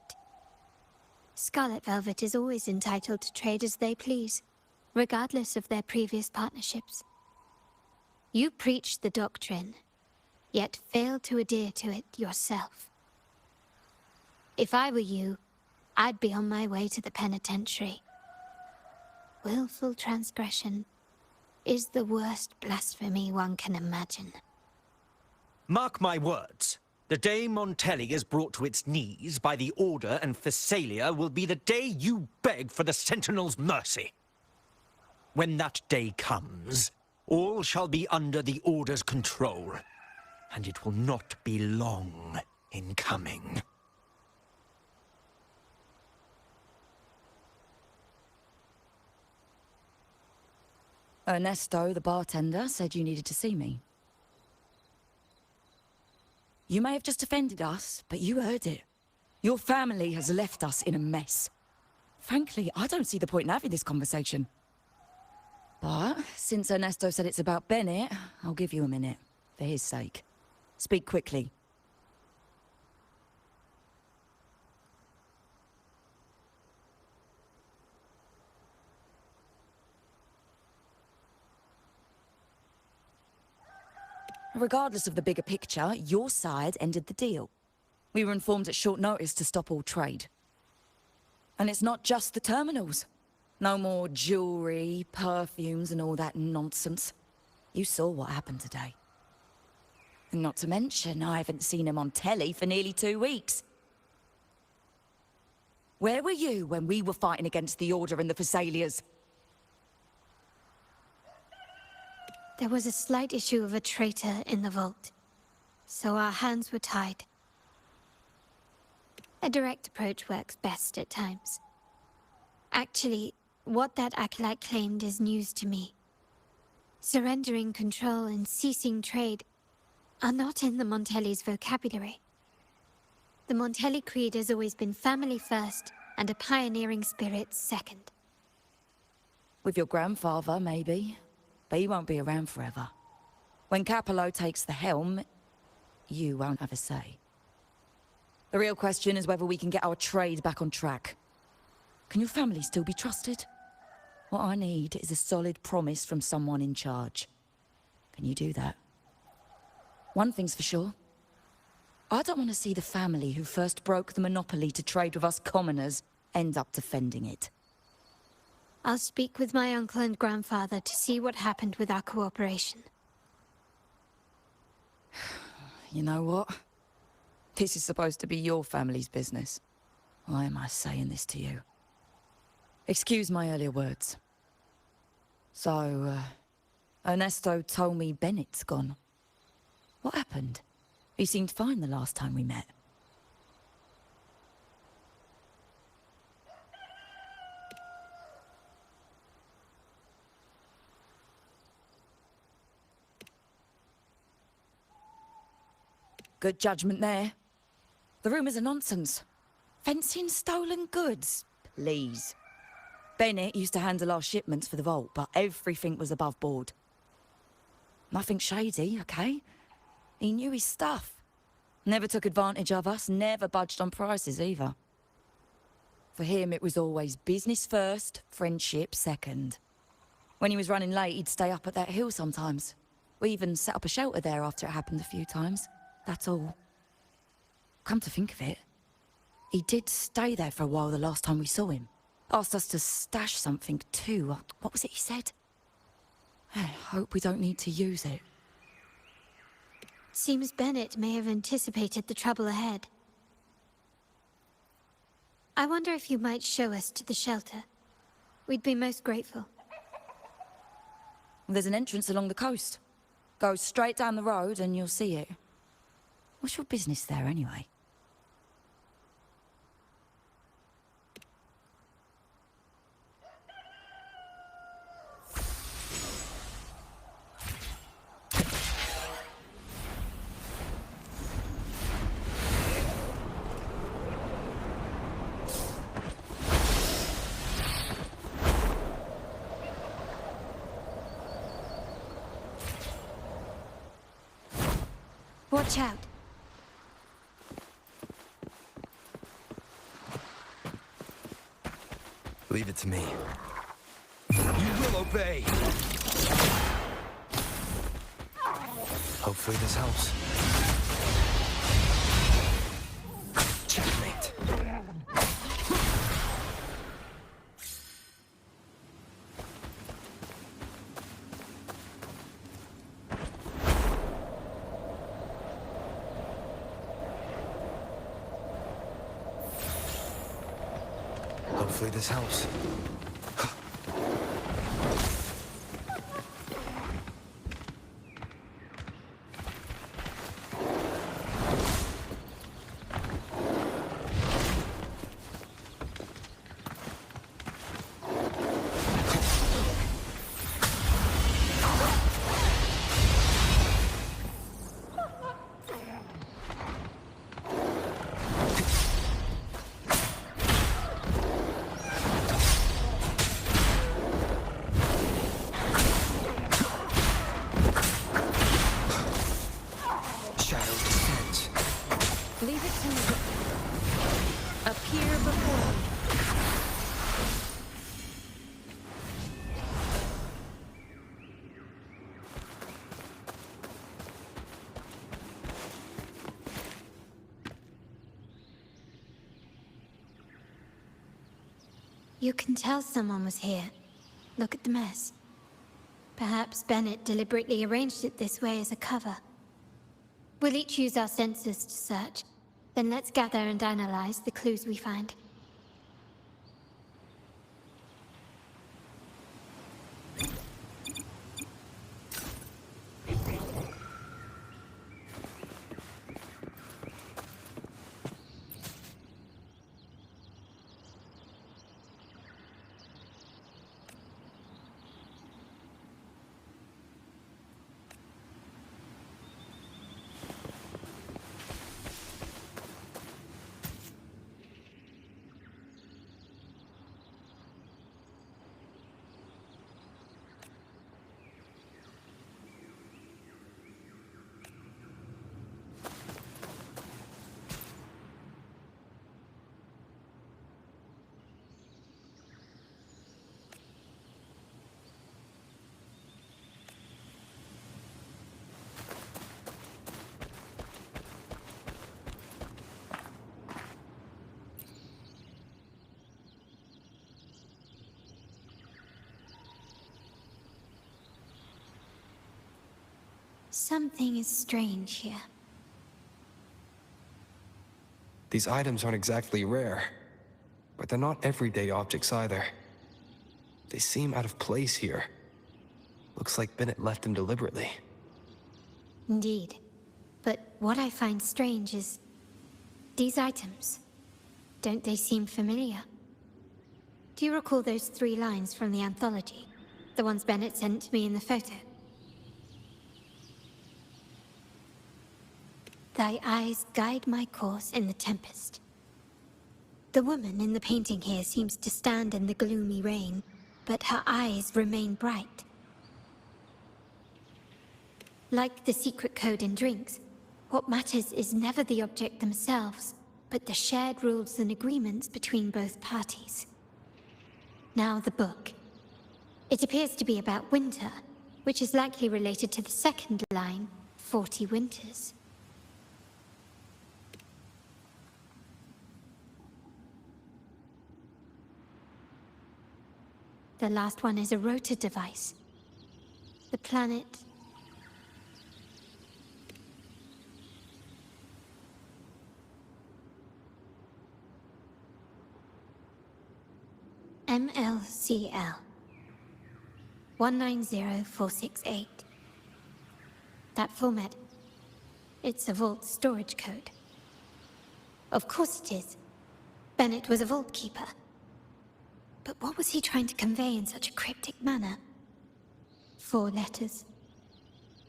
Scarlet Velvet is always entitled to trade as they please, regardless of their previous partnerships. You preach the doctrine, yet fail to adhere to it yourself. If I were you, I'd be on my way to the penitentiary. Willful transgression is the worst blasphemy one can imagine. Mark my words. The day Montelli is brought to its knees by the Order and Phasalia will be the day you beg for the Sentinel's mercy. When that day comes, all shall be under the Order's control, and it will not be long in coming. Ernesto, the bartender, said you needed to see me. You may have just offended us, but you heard it. Your family has left us in a mess. Frankly, I don't see the point in having this conversation. But since Ernesto said it's about Bennett, I'll give you a minute, for his sake. Speak quickly. Regardless of the bigger picture, your side ended the deal. We were informed at short notice to stop all trade. And it's not just the terminals. No more jewelry, perfumes, and all that nonsense. You saw what happened today. And not to mention, I haven't seen a Montelli for nearly 2 weeks. Where were you when we were fighting against the Order and the Phasalias? There was a slight issue of a traitor in the vault, so our hands were tied. A direct approach works best at times. Actually, what that acolyte claimed is news to me. Surrendering control and ceasing trade are not in the Montelli's vocabulary. The Montelli creed has always been family first and a pioneering spirit second. With your grandfather, maybe. But he won't be around forever. When Capello takes the helm, you won't have a say. The real question is whether we can get our trade back on track. Can your family still be trusted? What I need is a solid promise from someone in charge. Can you do that? One thing's for sure. I don't want to see the family who first broke the monopoly to trade with us commoners end up defending it. I'll speak with my uncle and grandfather to see what happened with our cooperation. You know what? This is supposed to be your family's business. Why am I saying this to you? Excuse my earlier words. So, Ernesto told me Bennett's gone. What happened? He seemed fine the last time we met. Good judgment there. The rumors are nonsense. Fencing stolen goods, please. Bennett used to handle our shipments for the vault, but everything was above board. Nothing shady, okay? He knew his stuff. Never took advantage of us, never budged on prices either. For him, it was always business first, friendship second. When he was running late, he'd stay up at that hill sometimes. We even set up a shelter there after it happened a few times. That's all. Come to think of it, he did stay there for a while the last time we saw him. Asked us to stash something too. What was it he said? I hope we don't need to use it. Seems Bennett may have anticipated the trouble ahead. I wonder if you might show us to the shelter. We'd be most grateful. There's an entrance along the coast. Go straight down the road and you'll see it. What's your business there anyway? Watch out. Leave it to me. You will obey! Hopefully this helps. Checkmate. Hopefully this helps. Leave it to me. Appear before me. You can tell someone was here. Look at the mess. Perhaps Bennett deliberately arranged it this way as a cover. We'll each use our senses to search. Then let's gather and analyze the clues we find. Something is strange here. These items aren't exactly rare, but they're not everyday objects either. They seem out of place here. Looks like Bennett left them deliberately. Indeed. But what I find strange is... these items. Don't they seem familiar? Do you recall those 3 lines from the anthology? The ones Bennett sent me in the photo? Thy eyes guide my course in the tempest. The woman in the painting here seems to stand in the gloomy rain, but her eyes remain bright. Like the secret code in drinks, what matters is never the object themselves, but the shared rules and agreements between both parties. Now the book. It appears to be about winter, which is likely related to the second line, 40 winters. The last one is a rotor device. The planet... MLCL 190468. That format. It's a vault storage code. Of course it is. Bennett was a vault keeper. But what was he trying to convey in such a cryptic manner? 4 letters.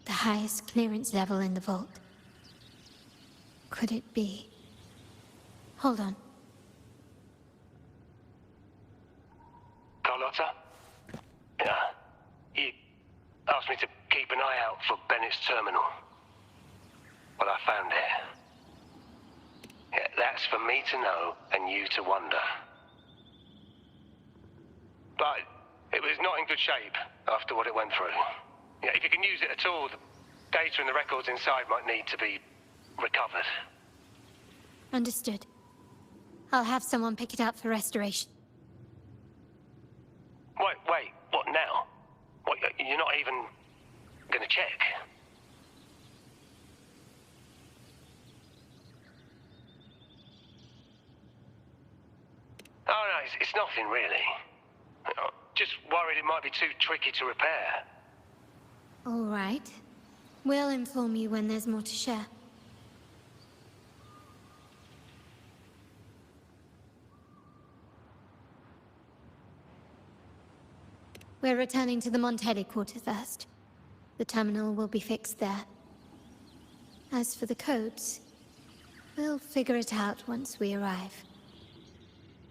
The highest clearance level in the vault. Could it be? Hold on. Carlotta? Yeah. He asked me to keep an eye out for Bennett's terminal. Well, I found it. Yeah, that's for me to know and you to wonder. But it was not in good shape after what it went through. Yeah, if you can use it at all, the data and the records inside might need to be recovered. Understood. I'll have someone pick it up for restoration. Wait, what now? What, you're not even gonna check? Oh no, it's nothing really. Just worried it might be too tricky to repair. All right. We'll inform you when there's more to share. We're returning to the Montelli quarter first. The terminal will be fixed there. As for the codes, we'll figure it out once we arrive.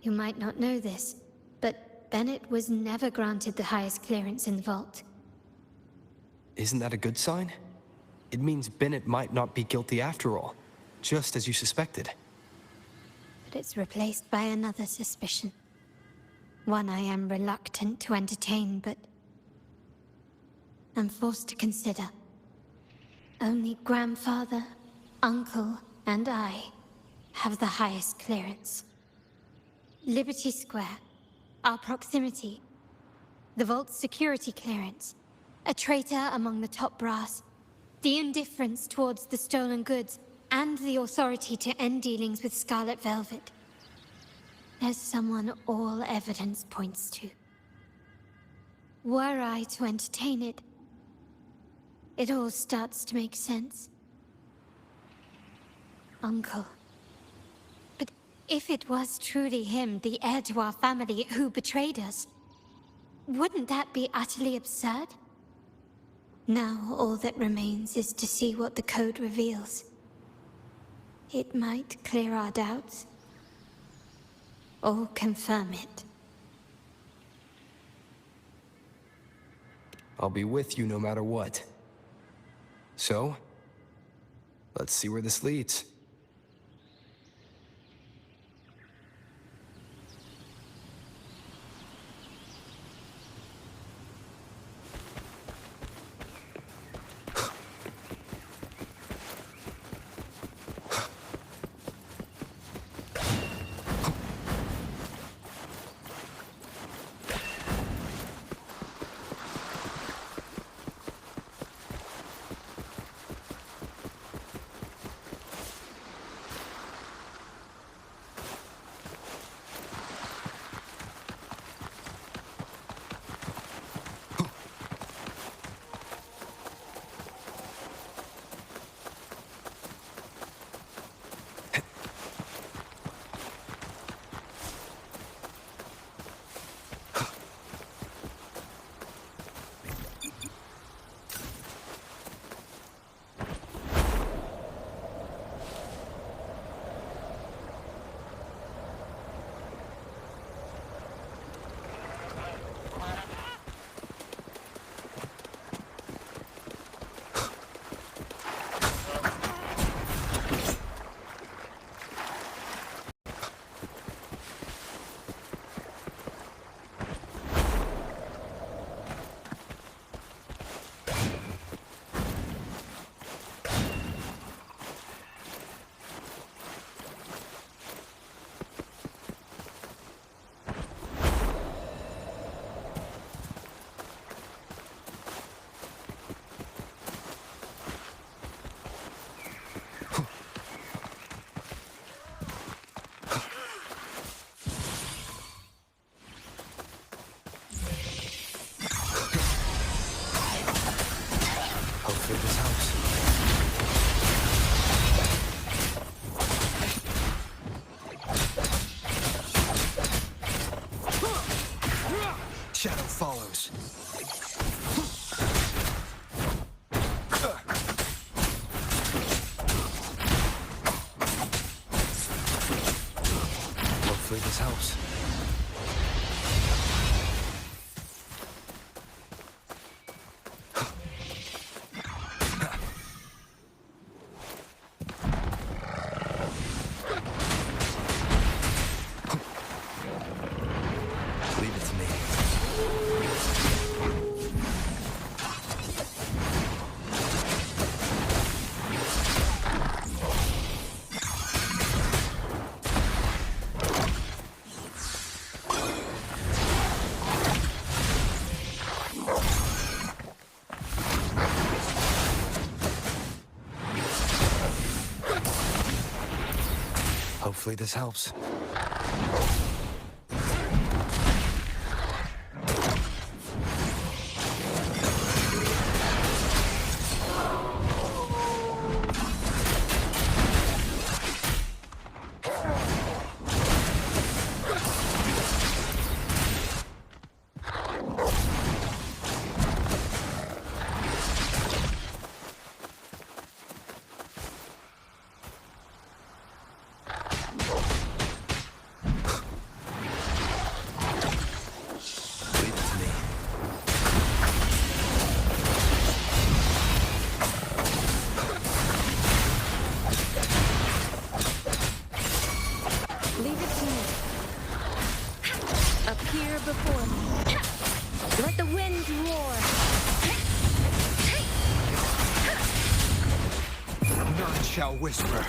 You might not know this, but Bennett was never granted the highest clearance in the vault. Isn't that a good sign? It means Bennett might not be guilty after all, just as you suspected. But it's replaced by another suspicion. One I am reluctant to entertain, but I'm forced to consider. Only grandfather, uncle, and I have the highest clearance. Liberty Square, our proximity, the vault's security clearance, a traitor among the top brass, the indifference towards the stolen goods, and the authority to end dealings with Scarlet Velvet. There's someone all evidence points to. Were I to entertain it, it all starts to make sense. Uncle. But if it was truly him, the heir to our family, who betrayed us, wouldn't that be utterly absurd? Now all that remains is to see what the code reveals. It might clear our doubts, or confirm it. I'll be with you no matter what. So, let's see where this leads. Shadow follows. Hopefully this helps. Leave it to me. Hopefully this helps. Leave it to me. Appear before me. Let the wind roar. None shall whisper.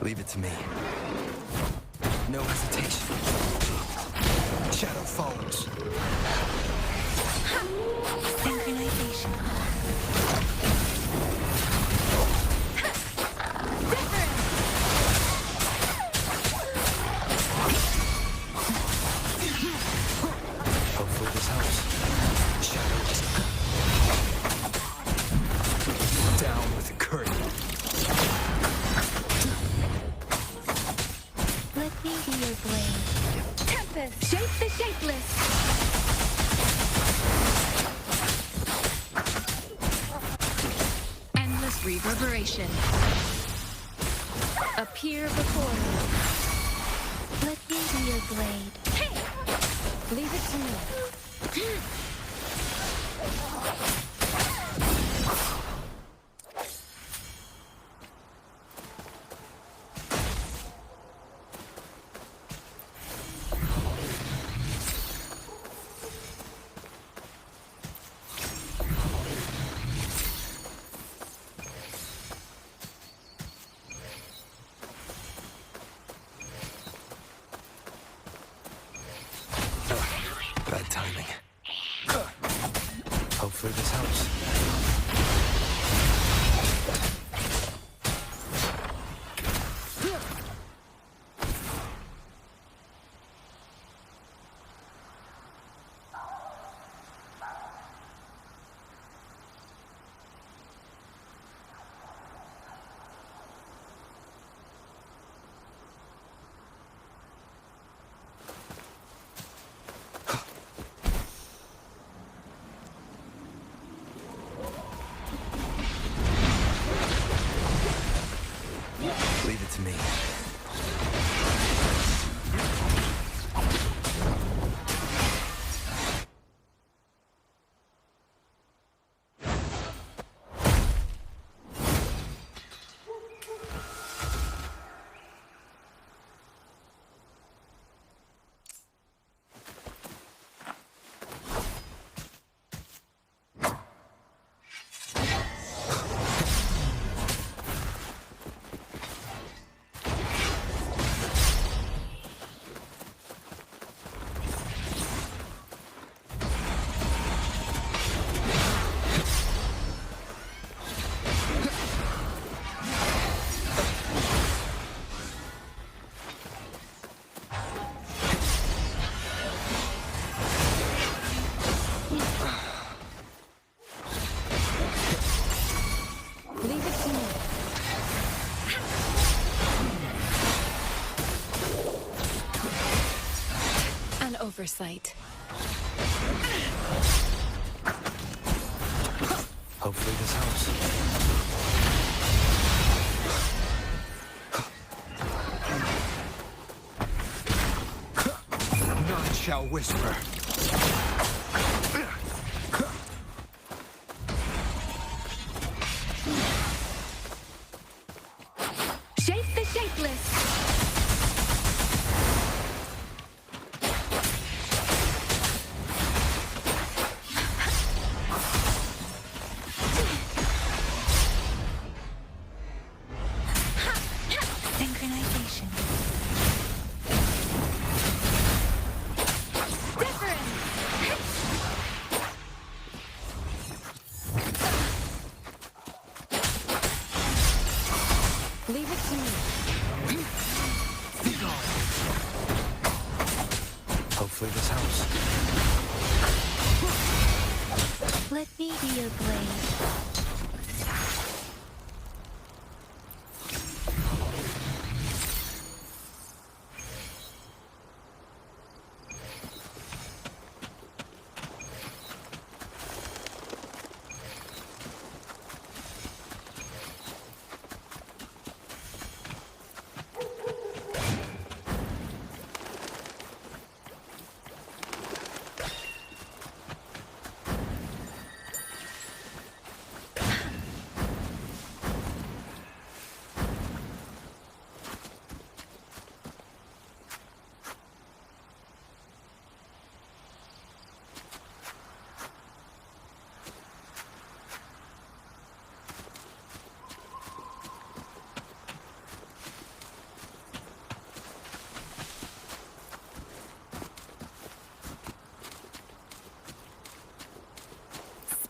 Leave it to me. No hesitation. Shadow follows. Synchronization. Hopefully this helps. Shadows. Down with the curtain. Let me be your blade. Tempest, shape the shapeless. Endless reverberation. Appear before me. Let me be your blade. Leave it to me. Bad timing. Hopefully this helps. oversight. Hopefully this helps. None shall whisper. Shape the shapeless! Synchronization. Leave it to me. Hopefully this helps. Let me be your blade.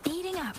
Speeding up.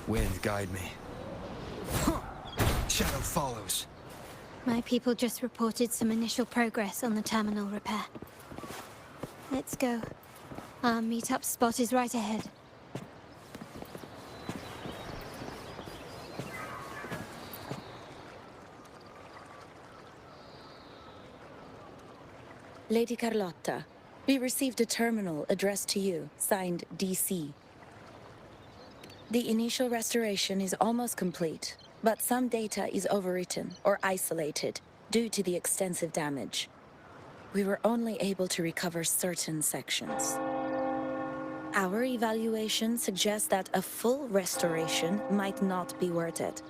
Wind, guide me. Shadow follows. My people just reported some initial progress on the terminal repair. Let's go. Our meetup spot is right ahead. Lady Carlotta, we received a terminal addressed to you, signed DC. The initial restoration is almost complete, but some data is overwritten or isolated due to the extensive damage. We were only able to recover certain sections. Our evaluation suggests that a full restoration might not be worth it.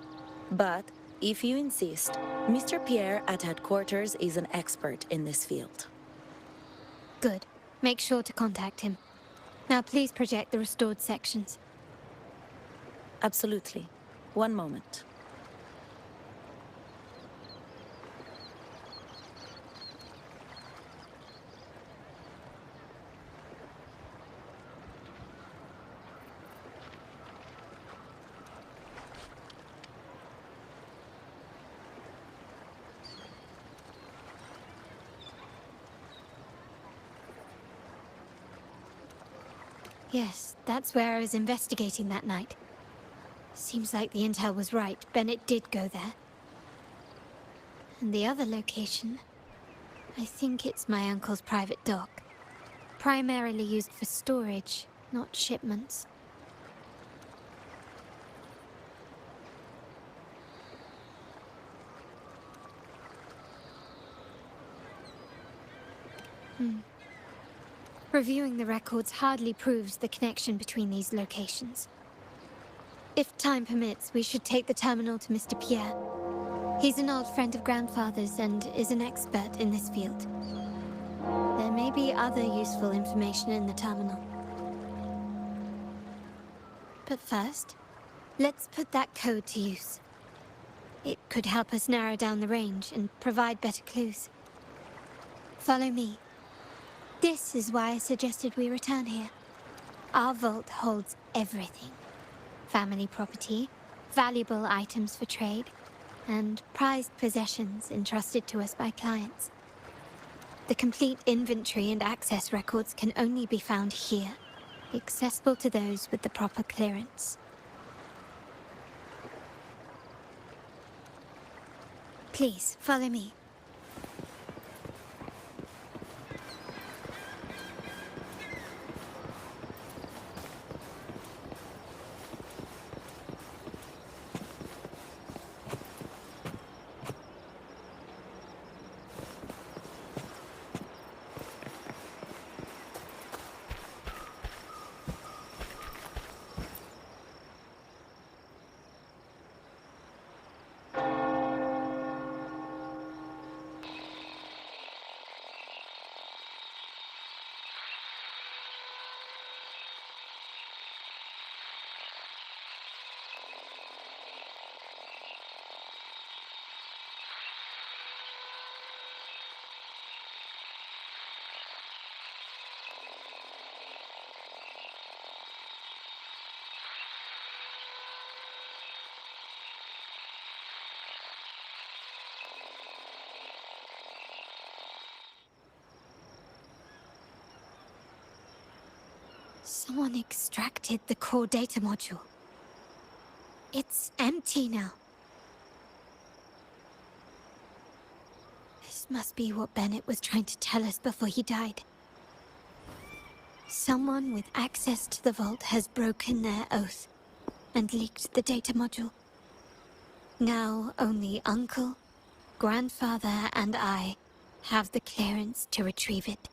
But if you insist, Mr. Pierre at headquarters is an expert in this field. Good. Make sure to contact him. Now please project the restored sections. Absolutely. One moment. Yes, that's where I was investigating that night. Seems like the intel was right. Bennett did go there. And the other location, I think it's my uncle's private dock. Primarily used for storage, not shipments. Reviewing the records hardly proves the connection between these locations. If time permits, we should take the terminal to Mr. Pierre. He's an old friend of Grandfather's and is an expert in this field. There may be other useful information in the terminal. But first, let's put that code to use. It could help us narrow down the range and provide better clues. Follow me. This is why I suggested we return here. Our vault holds everything. Family property, valuable items for trade, and prized possessions entrusted to us by clients. The complete inventory and access records can only be found here, accessible to those with the proper clearance. Please, follow me. Someone extracted the core data module. It's empty now. This must be what Bennett was trying to tell us before he died. Someone with access to the vault has broken their oath and leaked the data module. Now only Uncle, Grandfather, and I have the clearance to retrieve it.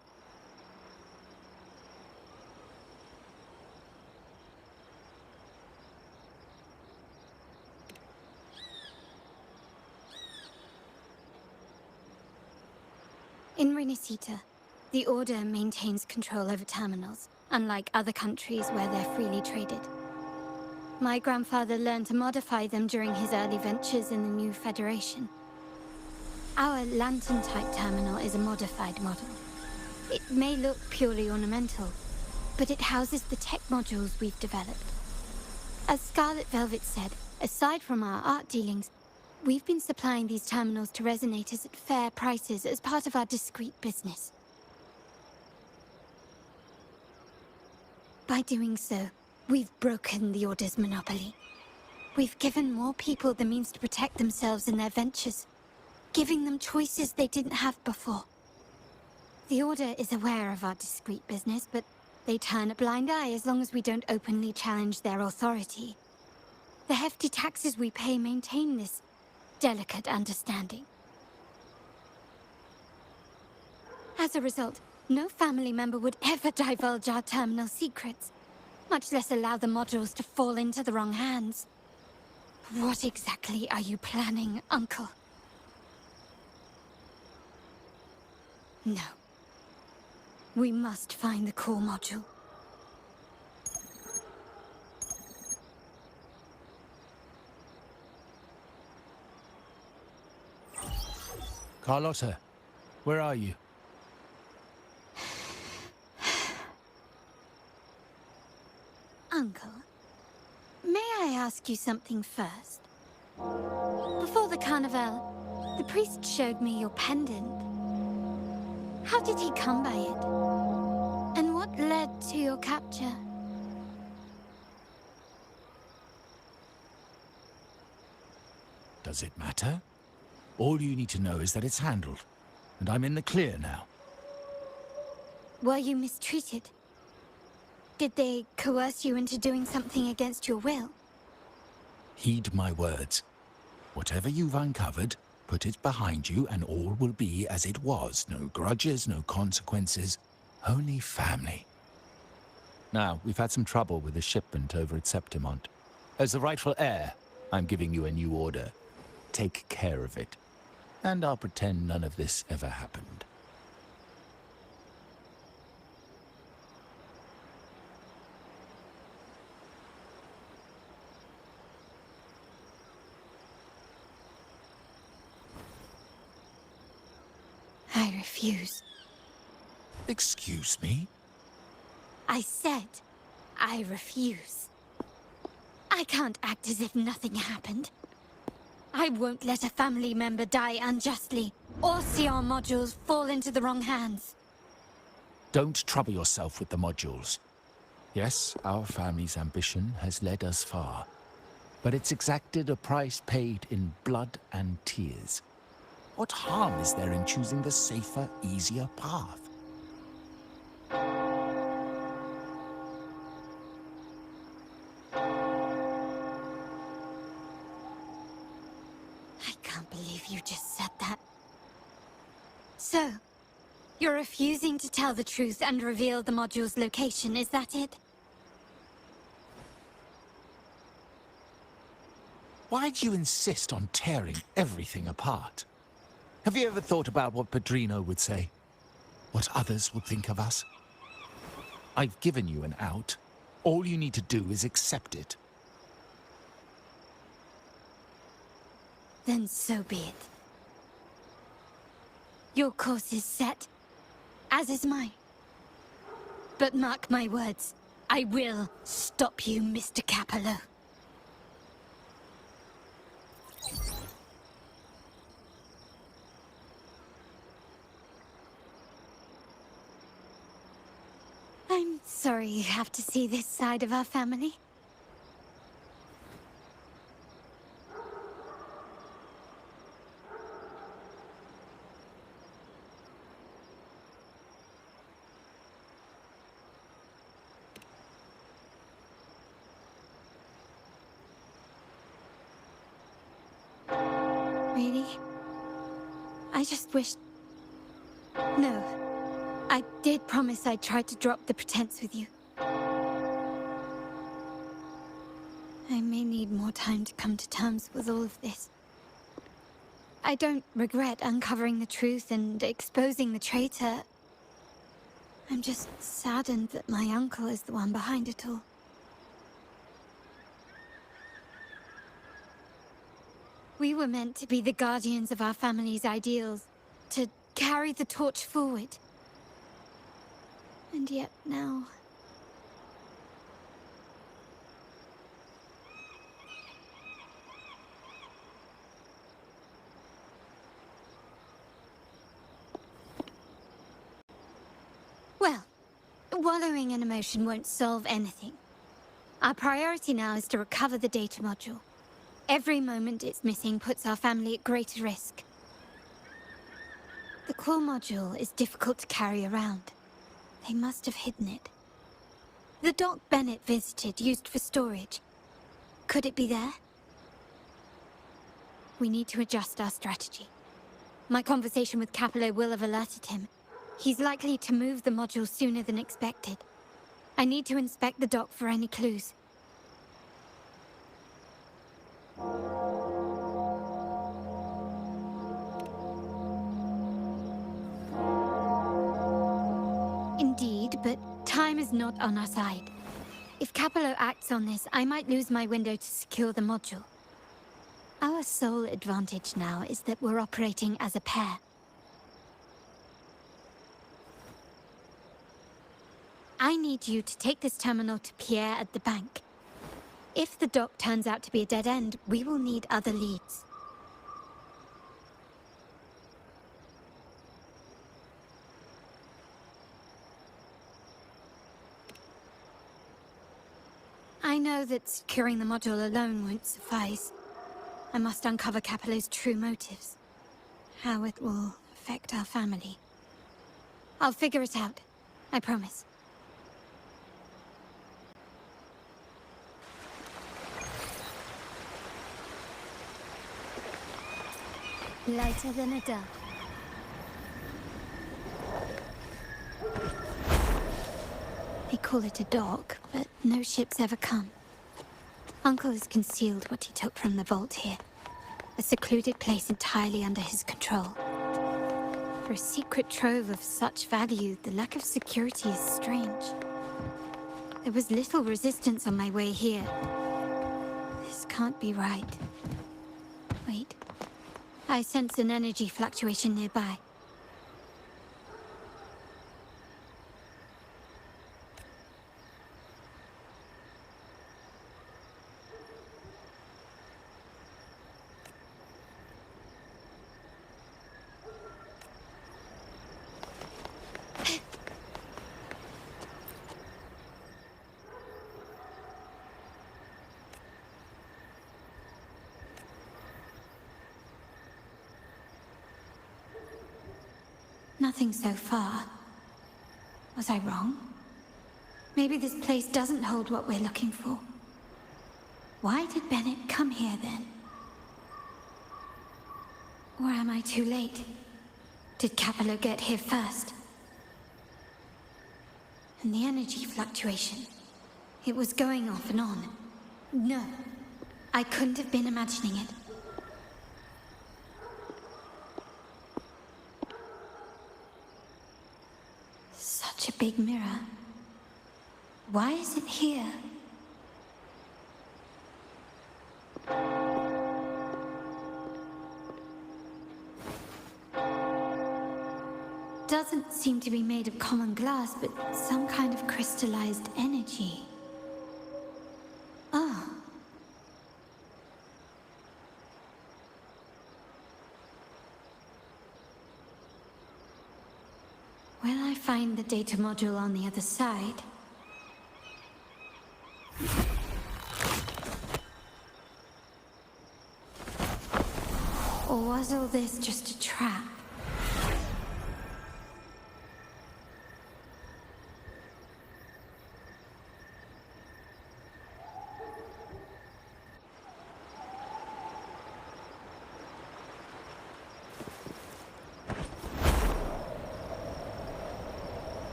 In Resonators, the Order maintains control over terminals, unlike other countries where they're freely traded. My grandfather learned to modify them during his early ventures in the new Federation. Our lantern-type terminal is a modified model. It may look purely ornamental, but it houses the tech modules we've developed. As Scarlet Velvet said, aside from our art dealings, we've been supplying these terminals to Resonators at fair prices as part of our discreet business. By doing so, we've broken the Order's monopoly. We've given more people the means to protect themselves in their ventures, giving them choices they didn't have before. The Order is aware of our discreet business, but they turn a blind eye as long as we don't openly challenge their authority. The hefty taxes we pay maintain this delicate understanding. As a result, no family member would ever divulge our terminal secrets, much less allow the modules to fall into the wrong hands. What exactly are you planning, Uncle? No. We must find the core module. Carlotta, where are you? Uncle, may I ask you something first? Before the carnival, the priest showed me your pendant. How did he come by it? And what led to your capture? Does it matter? All you need to know is that it's handled, and I'm in the clear now. Were you mistreated? Did they coerce you into doing something against your will? Heed my words. Whatever you've uncovered, put it behind you and all will be as it was. No grudges, no consequences, only family. Now, we've had some trouble with the shipment over at Septimont. As the rightful heir, I'm giving you a new order. Take care of it. And I'll pretend none of this ever happened. I refuse. Excuse me? I said I refuse. I can't act as if nothing happened. I won't let a family member die unjustly, or see our modules fall into the wrong hands. Don't trouble yourself with the modules. Yes, our family's ambition has led us far, but it's exacted a price paid in blood and tears. What harm is there in choosing the safer, easier path? I can't believe you just said that. So, you're refusing to tell the truth and reveal the module's location, is that it? Why do you insist on tearing everything apart? Have you ever thought about what Padrino would say? What others would think of us? I've given you an out. All you need to do is accept it. Then so be it. Your course is set, as is mine. But mark my words, I will stop you, Mr. Capello. I'm sorry you have to see this side of our family. Really? I just wished... No. I did promise I'd try to drop the pretense with you. I may need more time to come to terms with all of this. I don't regret uncovering the truth and exposing the traitor. I'm just saddened that my uncle is the one behind it all. We were meant to be the guardians of our family's ideals, to carry the torch forward. And yet now... Well, wallowing in emotion won't solve anything. Our priority now is to recover the data module. Every moment it's missing puts our family at greater risk. The core module is difficult to carry around. They must have hidden it. The dock Bennett visited, used for storage. Could it be there? We need to adjust our strategy. My conversation with Capello will have alerted him. He's likely to move the module sooner than expected. I need to inspect the dock for any clues. Indeed, but time is not on our side. If Capello acts on this, I might lose my window to secure the module. Our sole advantage now is that we're operating as a pair. I need you to take this terminal to Pierre at the bank. If the dock turns out to be a dead end, we will need other leads. I know that securing the module alone won't suffice. I must uncover Capello's true motives. how it will affect our family. I'll figure it out. I promise. Lighter than a dove. They call it a dock, but no ships ever come. Uncle has concealed what he took from the vault here. A secluded place entirely under his control. For a secret trove of such value, the lack of security is strange. There was little resistance on my way here. This can't be right. Wait. I sense an energy fluctuation nearby. Nothing so far. Was I wrong? Maybe this place doesn't hold what we're looking for. Why did Bennett come here then? Or am I too late? Did Capello get here first? And the energy fluctuation. It was going off and on. No, I couldn't have been imagining it. Such a big mirror. Why is it here? Doesn't seem to be made of common glass, but some kind of crystallized energy. Oh. Will I find the data module on the other side? Or was all this just a trap?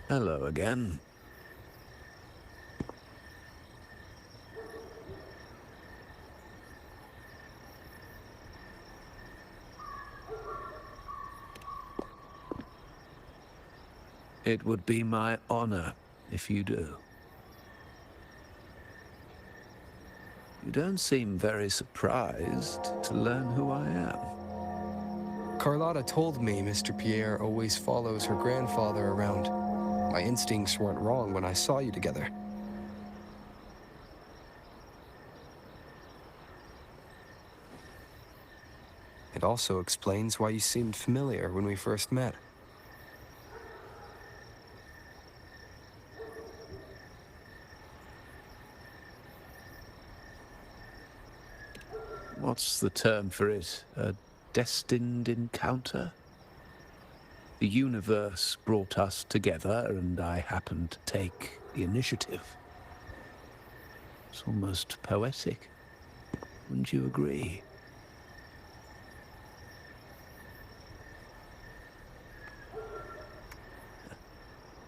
Hello again. It would be my honor if you do. You don't seem very surprised to learn who I am. Carlotta told me Mr. Pierre always follows her grandfather around. My instincts weren't wrong when I saw you together. It also explains why you seemed familiar when we first met. What's the term for it? A destined encounter? The universe brought us together, and I happened to take the initiative. It's almost poetic. Wouldn't you agree?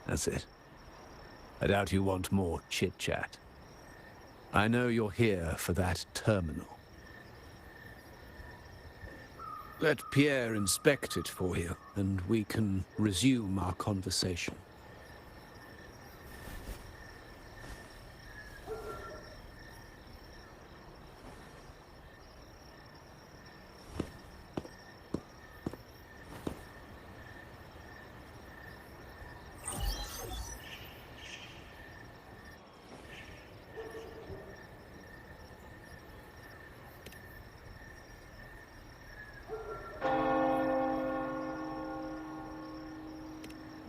That's it. I doubt you want more chit-chat. I know you're here for that terminal. Let Pierre inspect it for you, and we can resume our conversation.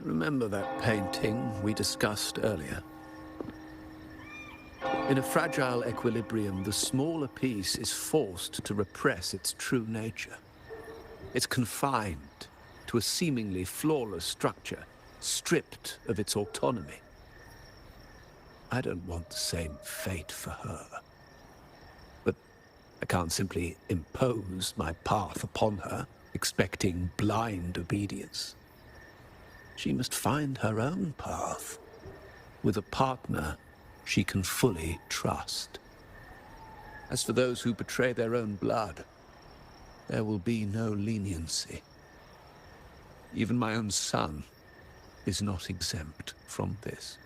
Remember that painting we discussed earlier? In a fragile equilibrium, the smaller piece is forced to repress its true nature. It's confined to a seemingly flawless structure, stripped of its autonomy. I don't want the same fate for her. But I can't simply impose my path upon her, expecting blind obedience. She must find her own path, with a partner she can fully trust. As for those who betray their own blood, there will be no leniency. Even my own son is not exempt from this.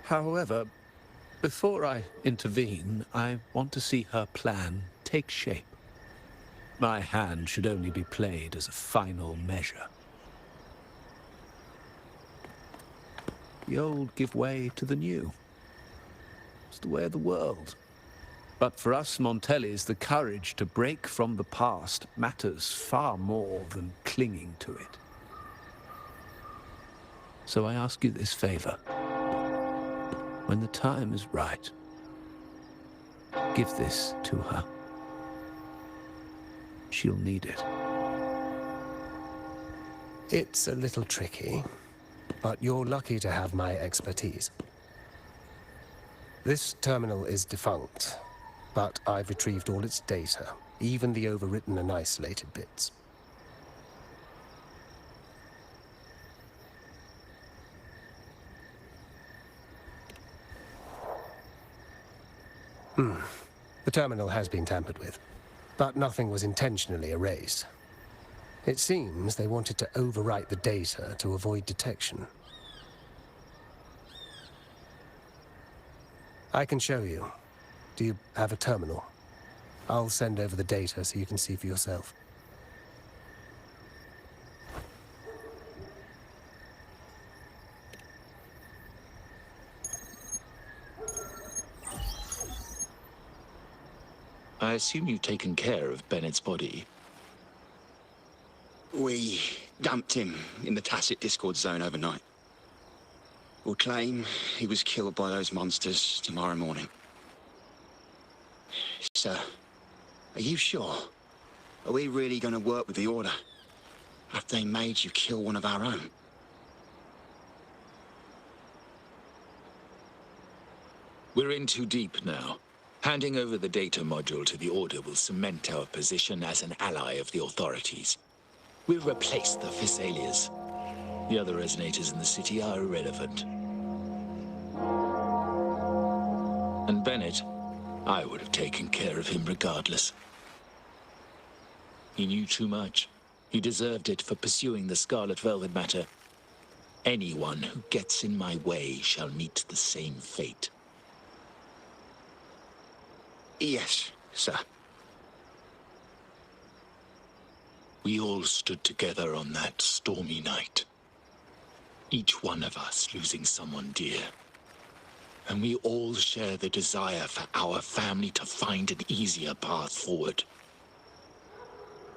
However, before I intervene, I want to see her plan take shape. My hand should only be played as a final measure. The old give way to the new. It's the way of the world. But for us Montellis, the courage to break from the past matters far more than clinging to it. So I ask you this favor. When the time is right, give this to her. She'll need it. It's a little tricky, but you're lucky to have my expertise. This terminal is defunct, but I've retrieved all its data, even the overwritten and isolated bits. The terminal has been tampered with, but nothing was intentionally erased. It seems they wanted to overwrite the data to avoid detection. I can show you. Do you have a terminal? I'll send over the data so you can see for yourself. I assume you've taken care of Bennett's body. We dumped him in the tacit discord zone overnight. We'll claim he was killed by those monsters tomorrow morning. Sir, are you sure? Are we really going to work with the Order? Have they made you kill one of our own? We're in too deep now. Handing over the data module to the Order will cement our position as an ally of the authorities. We'll replace the Physaelias. The other Resonators in the city are irrelevant. And Bennett, I would have taken care of him regardless. He knew too much. He deserved it for pursuing the Scarlet Velvet matter. Anyone who gets in my way shall meet the same fate. Yes, sir. We all stood together on that stormy night. Each one of us losing someone dear. And we all share the desire for our family to find an easier path forward.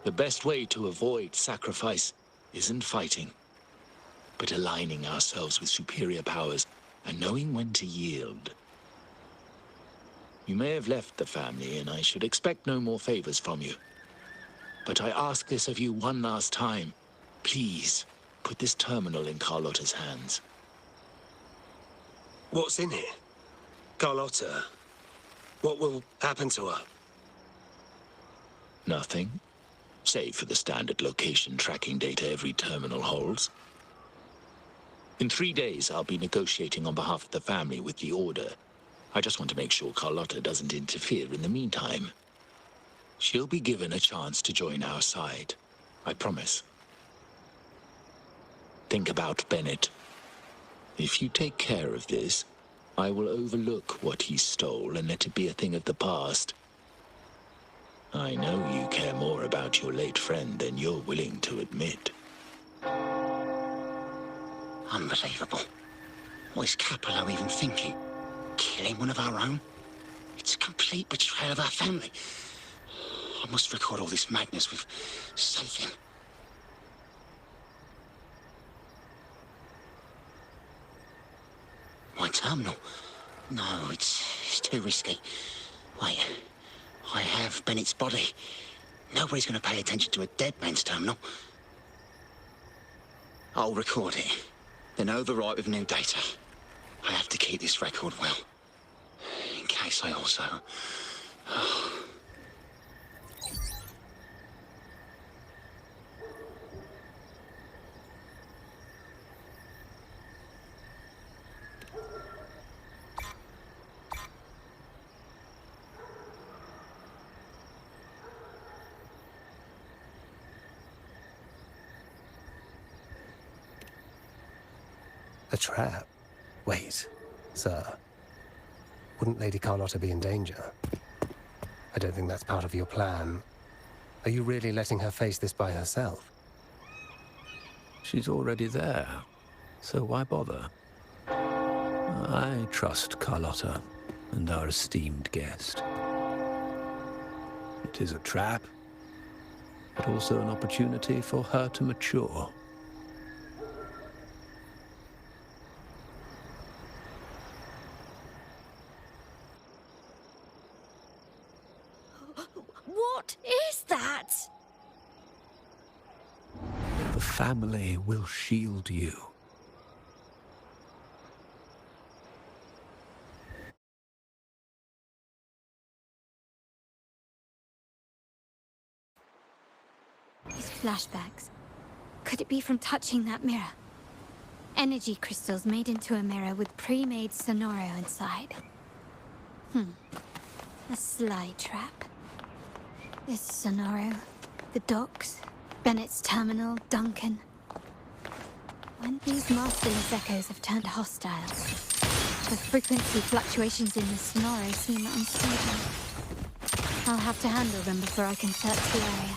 The best way to avoid sacrifice isn't fighting, but aligning ourselves with superior powers and knowing when to yield. You may have left the family, and I should expect no more favors from you. But I ask this of you one last time. Please, put this terminal in Carlotta's hands. What's in it? Carlotta? What will happen to her? Nothing, save for the standard location tracking data every terminal holds. In 3 days, I'll be negotiating on behalf of the family with the Order. I just want to make sure Carlotta doesn't interfere in the meantime. She'll be given a chance to join our side. I promise. Think about Bennett. If you take care of this, I will overlook what he stole and let it be a thing of the past. I know you care more about your late friend than you're willing to admit. Unbelievable. What is Capello even thinking? Killing one of our own? It's a complete betrayal of our family. I must record all this madness with something. terminal. No, it's too risky. Wait, I have Bennett's body. Nobody's going to pay attention to a dead man's terminal. I'll record it, then overwrite with new data. I have to keep this record well, in case I also... A trap? Wait, sir. Wouldn't Lady Carlotta be in danger? I don't think that's part of your plan. Are you really letting her face this by herself? She's already there, so why bother? I trust Carlotta and our esteemed guest. It is a trap, but also an opportunity for her to mature. What is that? The family will shield you. These flashbacks. Could it be from touching that mirror? Energy crystals made into a mirror with pre-made Sonoro inside. A sly trap. This Sonoro, the docks, Bennett's terminal, Duncan. When these masterless echoes have turned hostile, the frequency fluctuations in the Sonoro seem unstable. I'll have to handle them before I can search the area.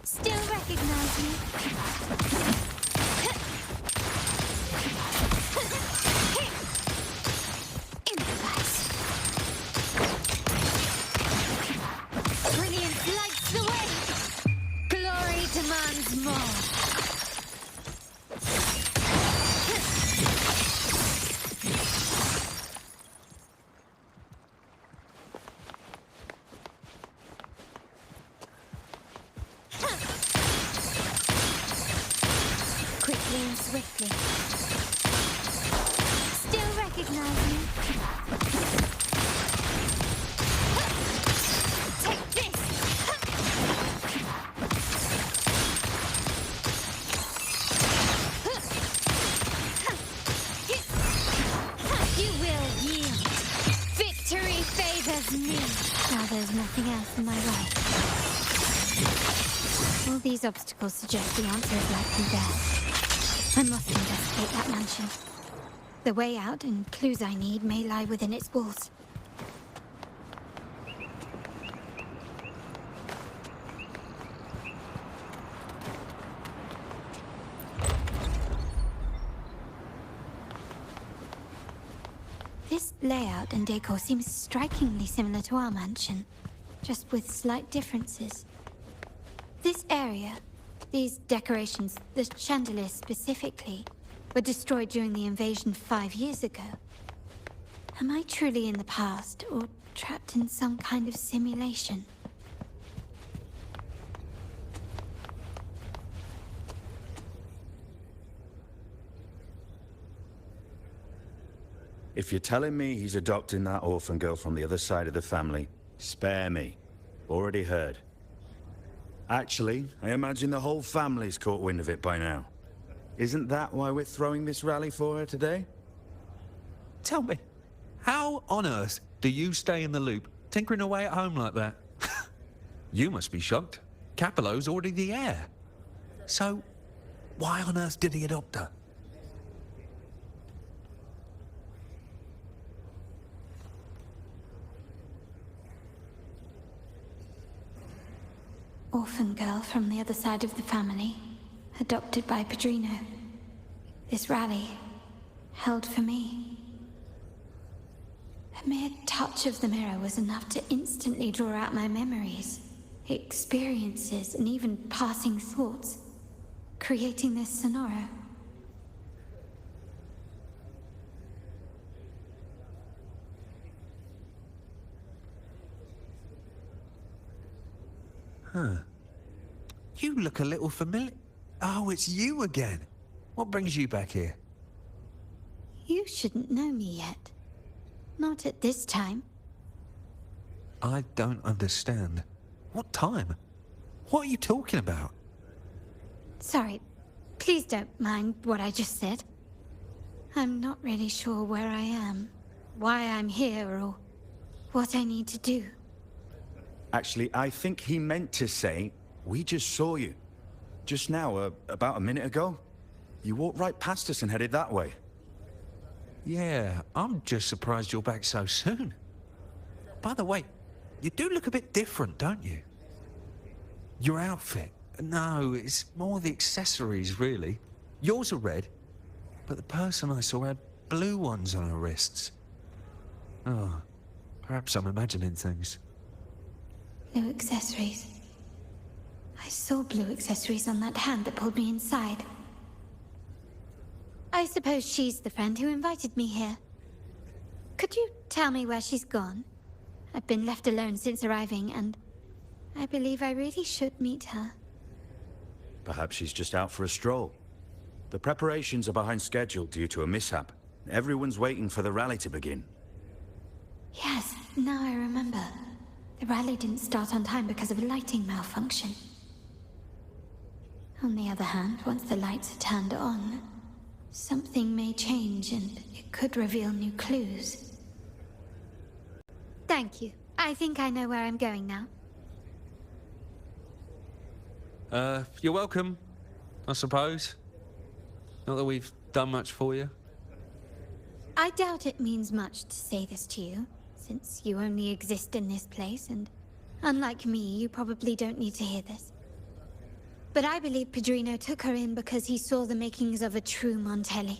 Still recognize me? Brilliance lights the way! Glory demands more! Quickly and swiftly. Still recognize me? Take this! You will yield. Victory favors me. Now there's nothing else in my way. All these obstacles suggest the answer is likely death. I must investigate that mansion. The way out and clues I need may lie within its walls. This layout and decor seems strikingly similar to our mansion, just with slight differences. This area, these decorations, the chandelier specifically, were destroyed during the invasion 5 years ago. Am I truly in the past, or trapped in some kind of simulation? If you're telling me he's adopting that orphan girl from the other side of the family, spare me. Already heard. Actually, I imagine the whole family's caught wind of it by now. Isn't that why we're throwing this rally for her today? Tell me, how on earth do you stay in the loop, tinkering away at home like that? You must be shocked. Capello's already the heir. So, why on earth did he adopt her? Orphan girl from the other side of the family, adopted by Provisional. This rally, held for me. A mere touch of the mirror was enough to instantly draw out my memories, experiences, and even passing thoughts, creating this scenario. Huh. You look a little familiar. Oh, it's you again. What brings you back here? You shouldn't know me yet. Not at this time. I don't understand. What time? What are you talking about? Sorry, please don't mind what I just said. I'm not really sure where I am, why I'm here, or what I need to do. Actually, I think he meant to say, we just saw you. Just now, about a minute ago. You walked right past us and headed that way. Yeah, I'm just surprised you're back so soon. By the way, you do look a bit different, don't you? Your outfit. No, it's more the accessories, really. Yours are red, but the person I saw had blue ones on her wrists. Oh, perhaps I'm imagining things. Blue accessories. I saw blue accessories on that hand that pulled me inside. I suppose she's the friend who invited me here. Could you tell me where she's gone? I've been left alone since arriving, and I believe I really should meet her. Perhaps she's just out for a stroll. The preparations are behind schedule due to a mishap. Everyone's waiting for the rally to begin. Yes, now I remember. The rally didn't start on time because of a lighting malfunction. On the other hand, once the lights are turned on, something may change and it could reveal new clues. Thank you. I think I know where I'm going now. You're welcome, I suppose. Not that we've done much for you. I doubt it means much to say this to you, since you only exist in this place, and unlike me, you probably don't need to hear this. But I believe Pedrino took her in because he saw the makings of a true Montelli.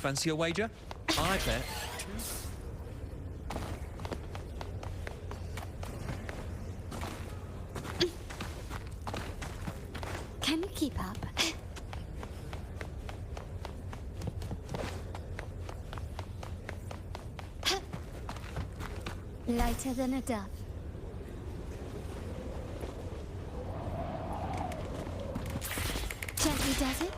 Fancy a wager? I bet. Can you keep up? Lighter than a dove. Gently does it?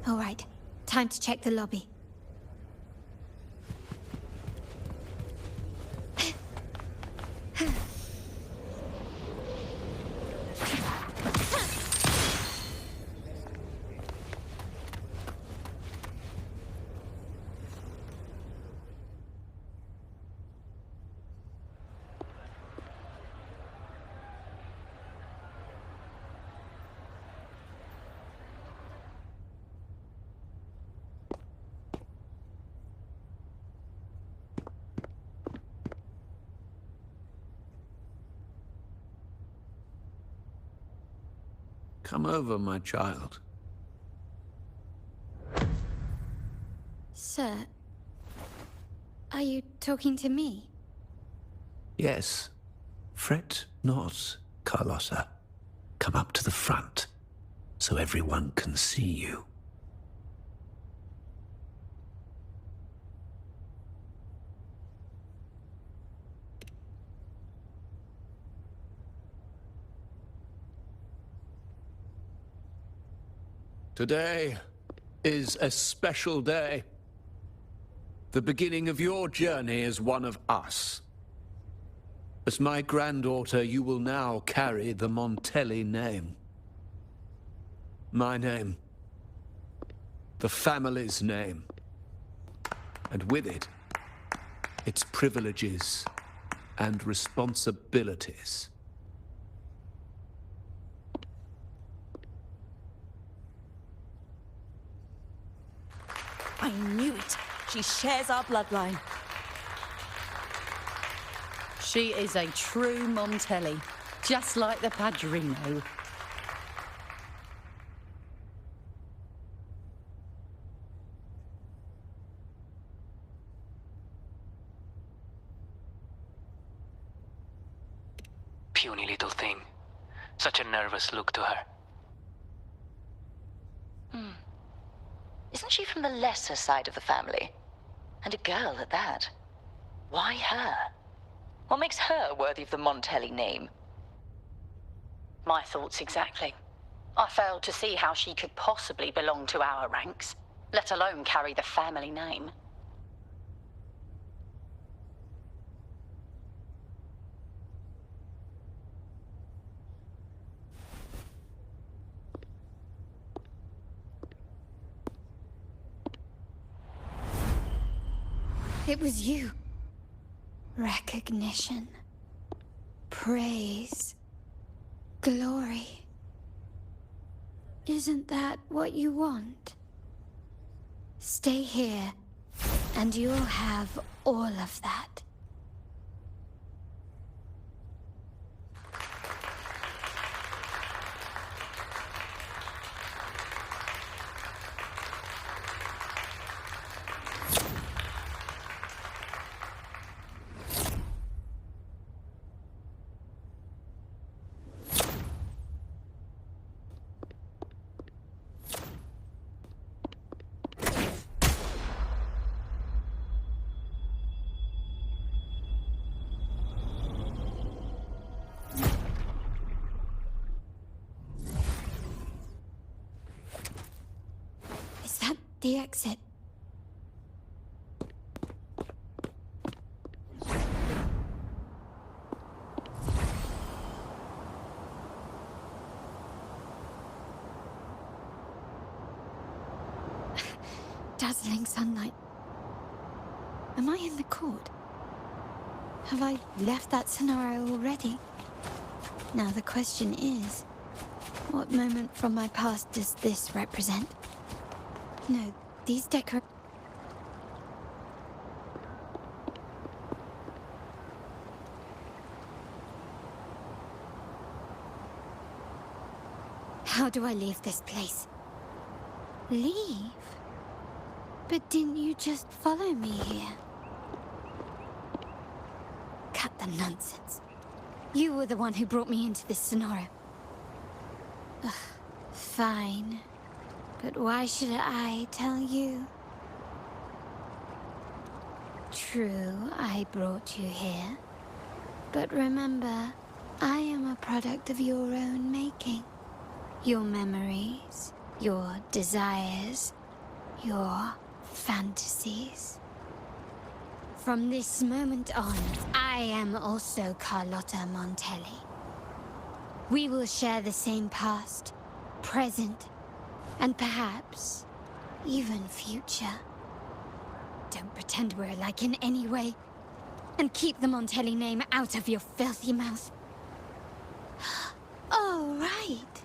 All right, time to check the lobby. Come over, my child. Sir, are you talking to me? Yes. Fret not, Carlotta. Come up to the front, so everyone can see you. Today is a special day. The beginning of your journey as one of us. As my granddaughter, you will now carry the Montelli name. My name. The family's name. And with it, its privileges and responsibilities. I knew it. She shares our bloodline. She is a true Montelli, just like the Padrino. Puny little thing. Such a nervous look to her. Isn't she from the lesser side of the family? And a girl at that. Why her? What makes her worthy of the Montelli name? My thoughts exactly. I failed to see how she could possibly belong to our ranks, let alone carry the family name. It was you. Recognition. Praise. Glory. Isn't that what you want? Stay here, and you'll have all of that. The exit. Dazzling sunlight. Am I in the court? Have I left that scenario already? Now the question is, what moment from my past does this represent? No, these How do I leave this place? Leave? But didn't you just follow me here? Cut the nonsense. You were the one who brought me into this scenario. Ugh, fine. But why should I tell you? True, I brought you here. But remember, I am a product of your own making. Your memories, your desires, your fantasies. From this moment on, I am also Carlotta Montelli. We will share the same past, present, and perhaps even future. Don't pretend we're alike in any way, and keep the Montelli name out of your filthy mouth. Oh, right.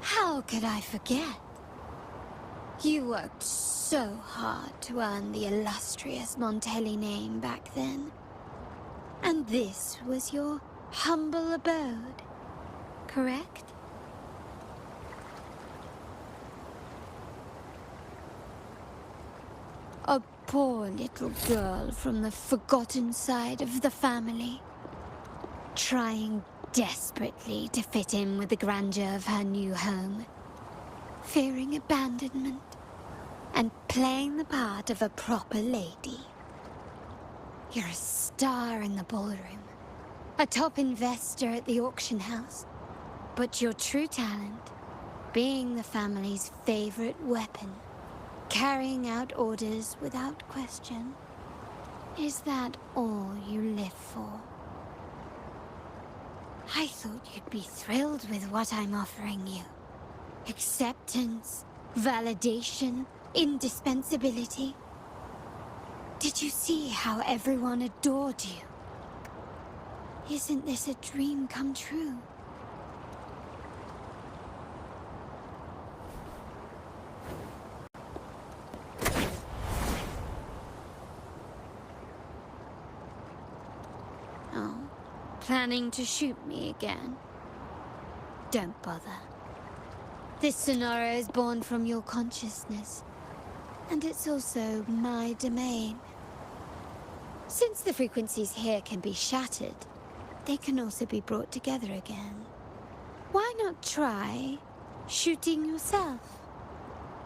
How could I forget? You worked so hard to earn the illustrious Montelli name back then. And this was your humble abode, correct? A poor little girl from the forgotten side of the family, trying desperately to fit in with the grandeur of her new home, fearing abandonment, and playing the part of a proper lady. You're a star in the ballroom, a top investor at the auction house, but your true talent, being the family's favorite weapon, carrying out orders without question, is that all you live for? I thought you'd be thrilled with what I'm offering you. Acceptance, validation, indispensability. Did you see how everyone adored you? Isn't this a dream come true? Oh, planning to shoot me again? Don't bother. This scenario is born from your consciousness, and it's also my domain. Since the frequencies here can be shattered, they can also be brought together again. Why not try shooting yourself?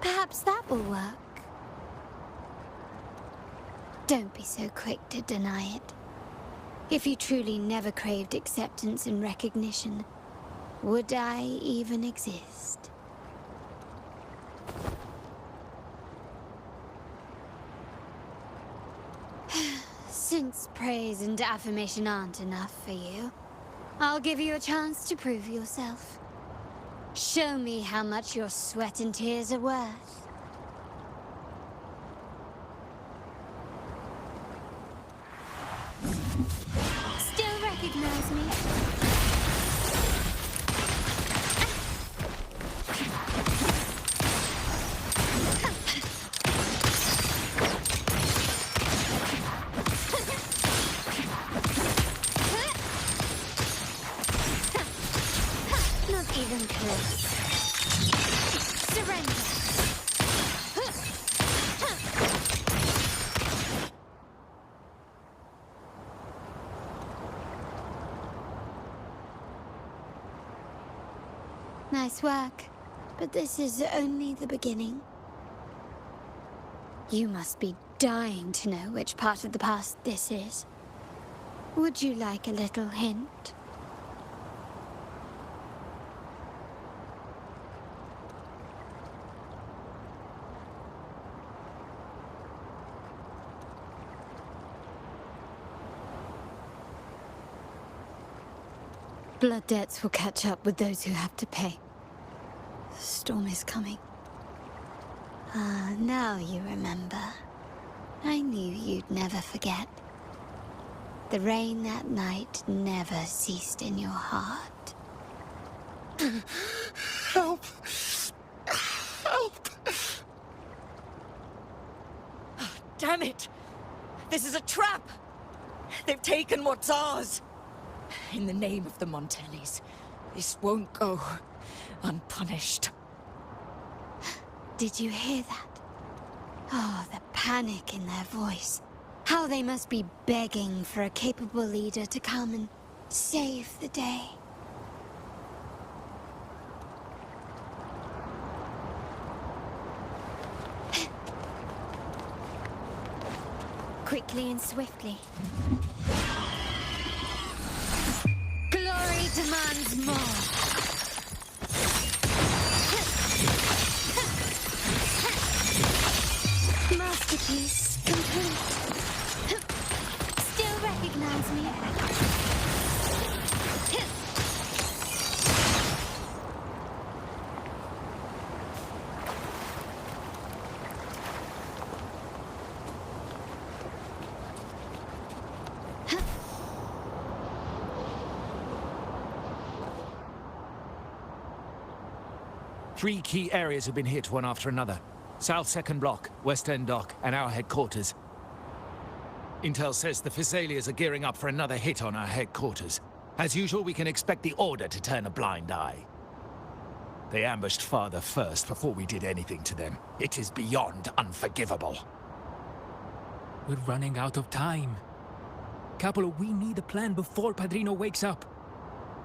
Perhaps that will work. Don't be so quick to deny it. If you truly never craved acceptance and recognition, would I even exist? Since praise and affirmation aren't enough for you, I'll give you a chance to prove yourself. Show me how much your sweat and tears are worth. Still recognize me? Even close. Surrender. Nice work, but this is only the beginning. You must be dying to know which part of the past this is. Would you like a little hint? Blood debts will catch up with those who have to pay. The storm is coming. Ah, now you remember. I knew you'd never forget. The rain that night never ceased in your heart. Help! Help! Damn it! This is a trap! They've taken what's ours! In the name of the Montellis, this won't go unpunished. Did you hear that? Oh, the panic in their voice. How they must be begging for a capable leader to come and save the day. Quickly and swiftly. Glory demands more. Masterpiece complete. Still recognize me? Three key areas have been hit one after another. South 2nd Block, West End Dock, and our headquarters. Intel says the Thessalians are gearing up for another hit on our headquarters. As usual, we can expect the Order to turn a blind eye. They ambushed Father first before we did anything to them. It is beyond unforgivable. We're running out of time. Capolo, we need a plan before Padrino wakes up.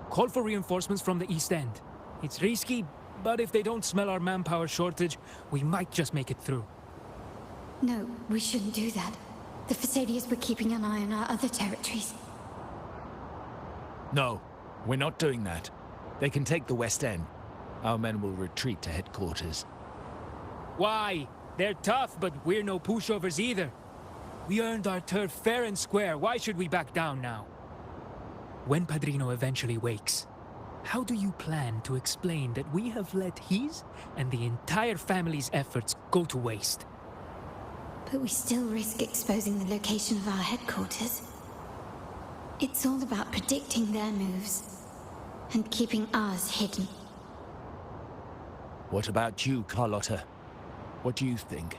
Call for reinforcements from the East End. It's risky, but if they don't smell our manpower shortage, we might just make it through. No, we shouldn't do that. The Thessalians were keeping an eye on our other territories. No, we're not doing that. They can take the West End. Our men will retreat to headquarters. Why? They're tough, but we're no pushovers either. We earned our turf fair and square. Why should we back down now? When Padrino eventually wakes, how do you plan to explain that we have let his and the entire family's efforts go to waste? But we still risk exposing the location of our headquarters. It's all about predicting their moves and keeping ours hidden. What about you, Carlotta? What do you think?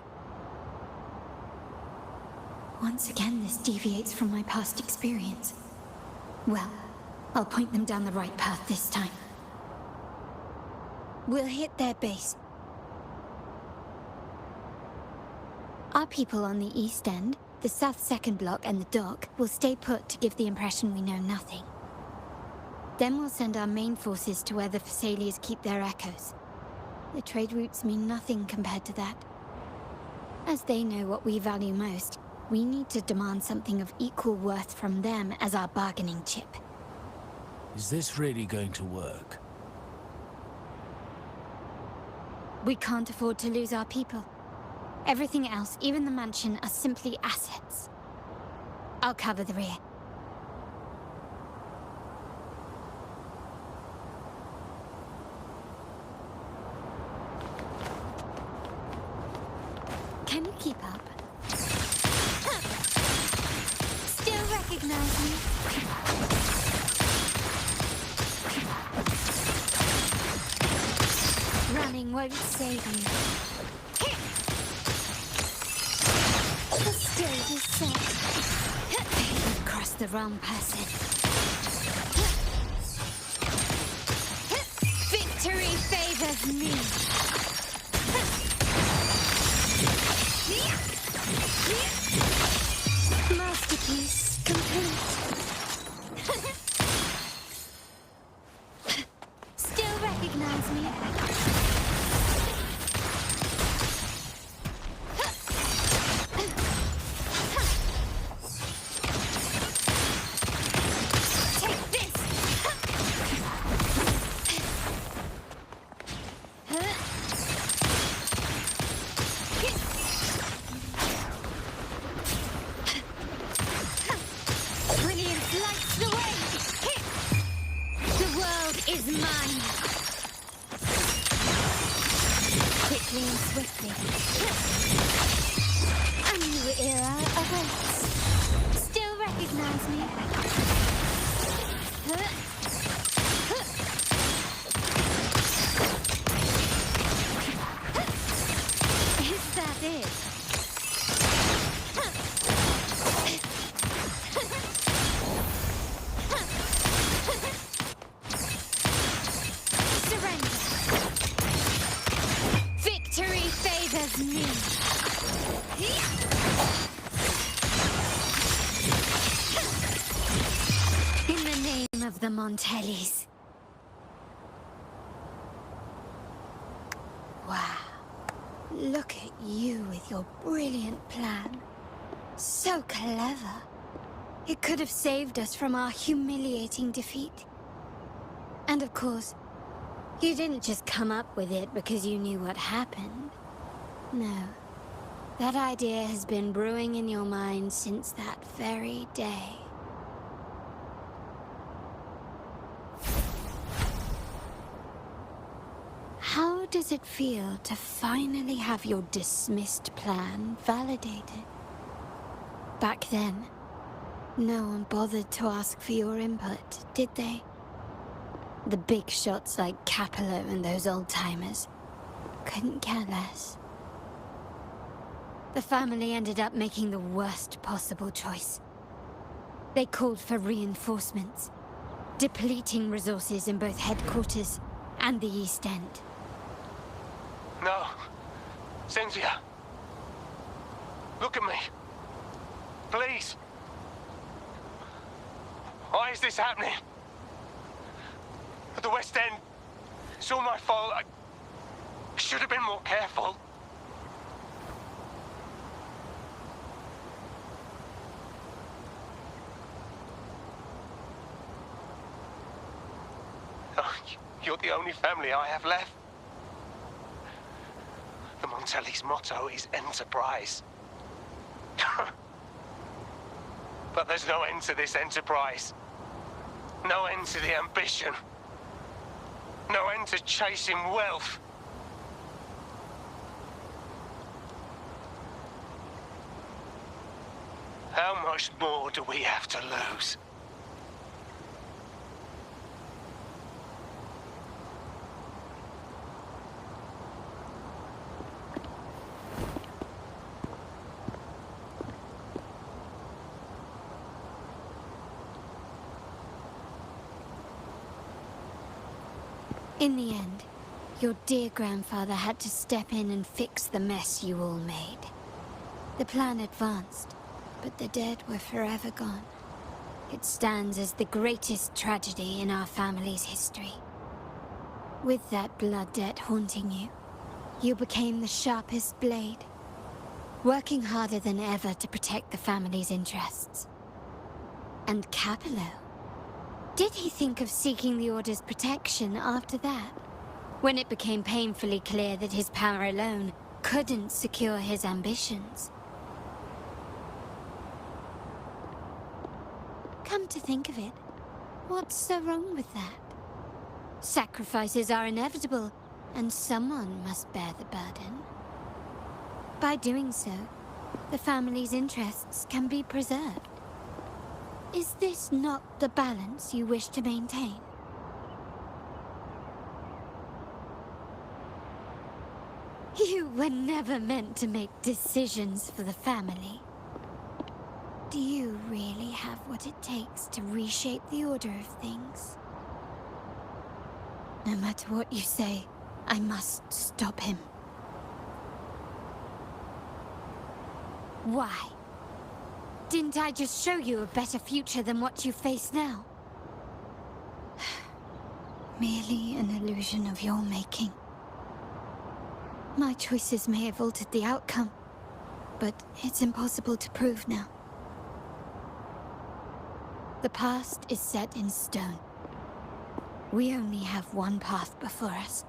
Once again, this deviates from my past experience. Well, I'll point them down the right path this time. We'll hit their base. Our people on the East End, the South Second Block and the dock will stay put to give the impression we know nothing. Then we'll send our main forces to where the Thessalians keep their echoes. The trade routes mean nothing compared to that. As they know what we value most, we need to demand something of equal worth from them as our bargaining chip. Is this really going to work? We can't afford to lose our people. Everything else, even the mansion, are simply assets. I'll cover the rear. Can you keep up? Still recognize me? Running won't save you. The stage is set. You've crossed the wrong person. Victory favors me. Masterpiece complete. Still recognize me? The Montellis. Wow. Look at you with your brilliant plan. So clever. It could have saved us from our humiliating defeat. And of course, you didn't just come up with it because you knew what happened. No. That idea has been brewing in your mind since that very day. How does it feel to finally have your dismissed plan validated? Back then, no one bothered to ask for your input, did they? The big shots like Capello and those old-timers couldn't care less. The family ended up making the worst possible choice. They called for reinforcements, depleting resources in both headquarters and the East End. No. Cynthia. Look at me. Please. Why is this happening? At the West End. It's all my fault. I should have been more careful. Oh, you're the only family I have left. The Montelli's motto is enterprise. But there's no end to this enterprise. No end to the ambition. No end to chasing wealth. How much more do we have to lose? In the end, your dear grandfather had to step in and fix the mess you all made. The plan advanced, but the dead were forever gone. It stands as the greatest tragedy in our family's history. With that blood debt haunting you, you became the sharpest blade, working harder than ever to protect the family's interests. And Capello? Did he think of seeking the Order's protection after that? When it became painfully clear that his power alone couldn't secure his ambitions? Come to think of it, what's so wrong with that? Sacrifices are inevitable, and someone must bear the burden. By doing so, the family's interests can be preserved. Is this not the balance you wish to maintain? You were never meant to make decisions for the family. Do you really have what it takes to reshape the order of things? No matter what you say, I must stop him. Why? Didn't I just show you a better future than what you face now? Merely an illusion of your making. My choices may have altered the outcome, but it's impossible to prove now. The past is set in stone. We only have one path before us.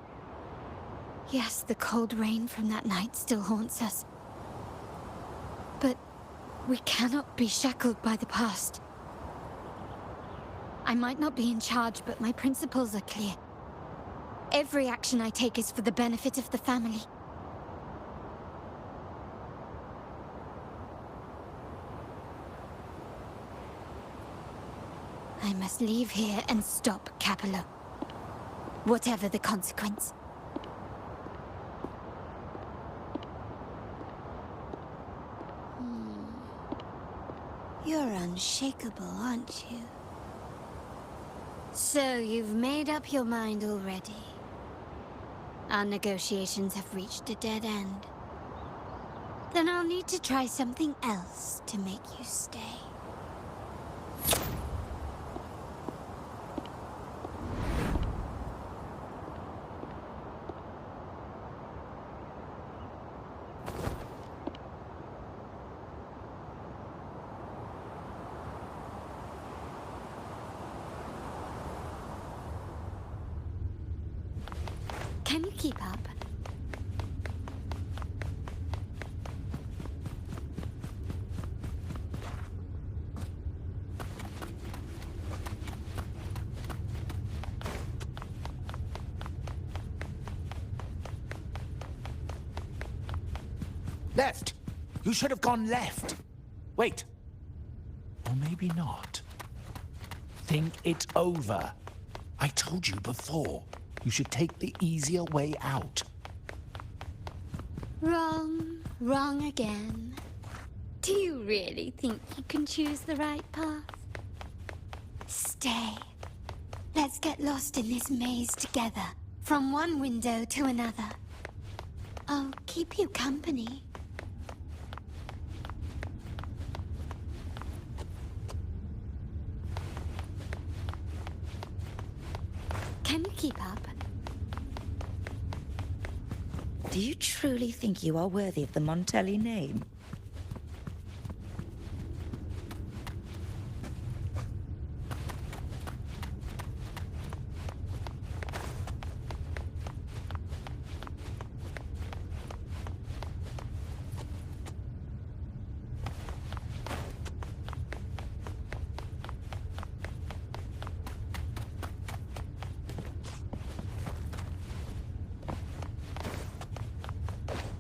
Yes, the cold rain from that night still haunts us. But we cannot be shackled by the past. I might not be in charge, but my principles are clear. Every action I take is for the benefit of the family. I must leave here and stop Capello. Whatever the consequence. You're unshakable, aren't you? So you've made up your mind already. Our negotiations have reached a dead end. Then I'll need to try something else to make you stay. Can you keep up? Left! You should have gone left! Wait. Or maybe not. Think it over. I told you before. You should take the easier way out. Wrong. Wrong again. Do you really think you can choose the right path? Stay. Let's get lost in this maze together, from one window to another. I'll keep you company. Can you keep up? Do you truly think you are worthy of the Montelli name?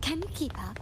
Can you keep up?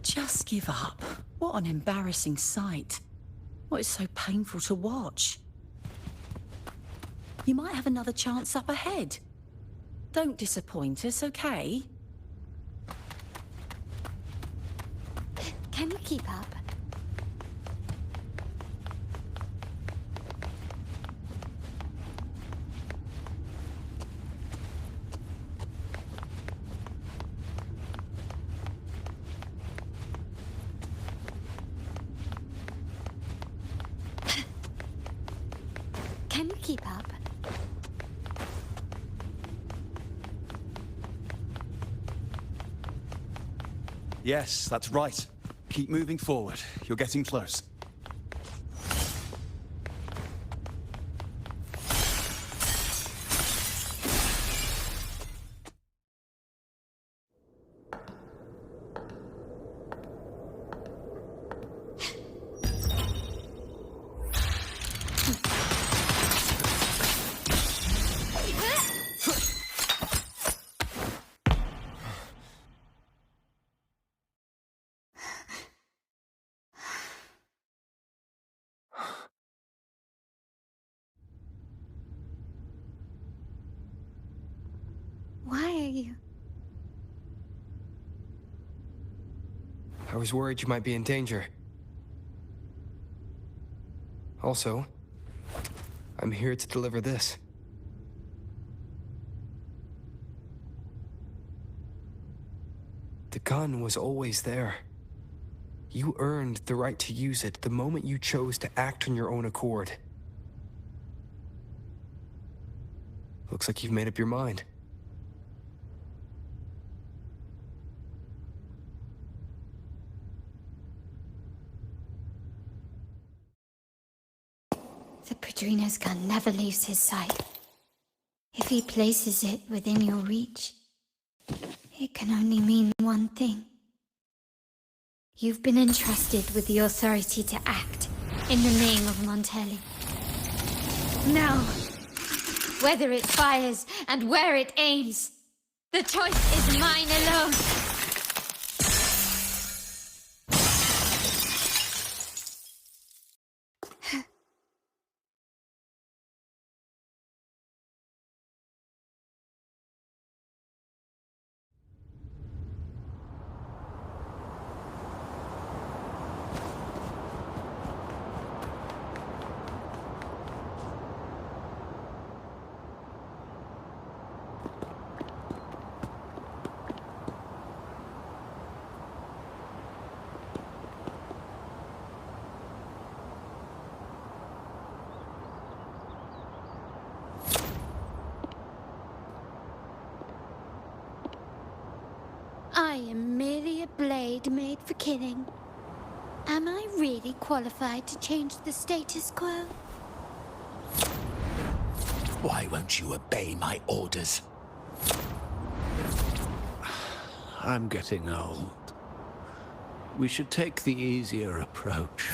Just give up. What an embarrassing sight. What is so painful to watch? You might have another chance up ahead. Don't disappoint us, okay? Can you keep up? Can you keep up? Yes, that's right. Keep moving forward. You're getting close. Why are you? I was worried you might be in danger. Also, I'm here to deliver this. The gun was always there. You earned the right to use it the moment you chose to act on your own accord. Looks like you've made up your mind. The Provisional's gun never leaves his sight. If he places it within your reach, it can only mean one thing. You've been entrusted with the authority to act in the name of Montelli. Now, whether it fires and where it aims, the choice is mine alone. I am merely a blade made for killing. Am I really qualified to change the status quo? Why won't you obey my orders? I'm getting old. We should take the easier approach.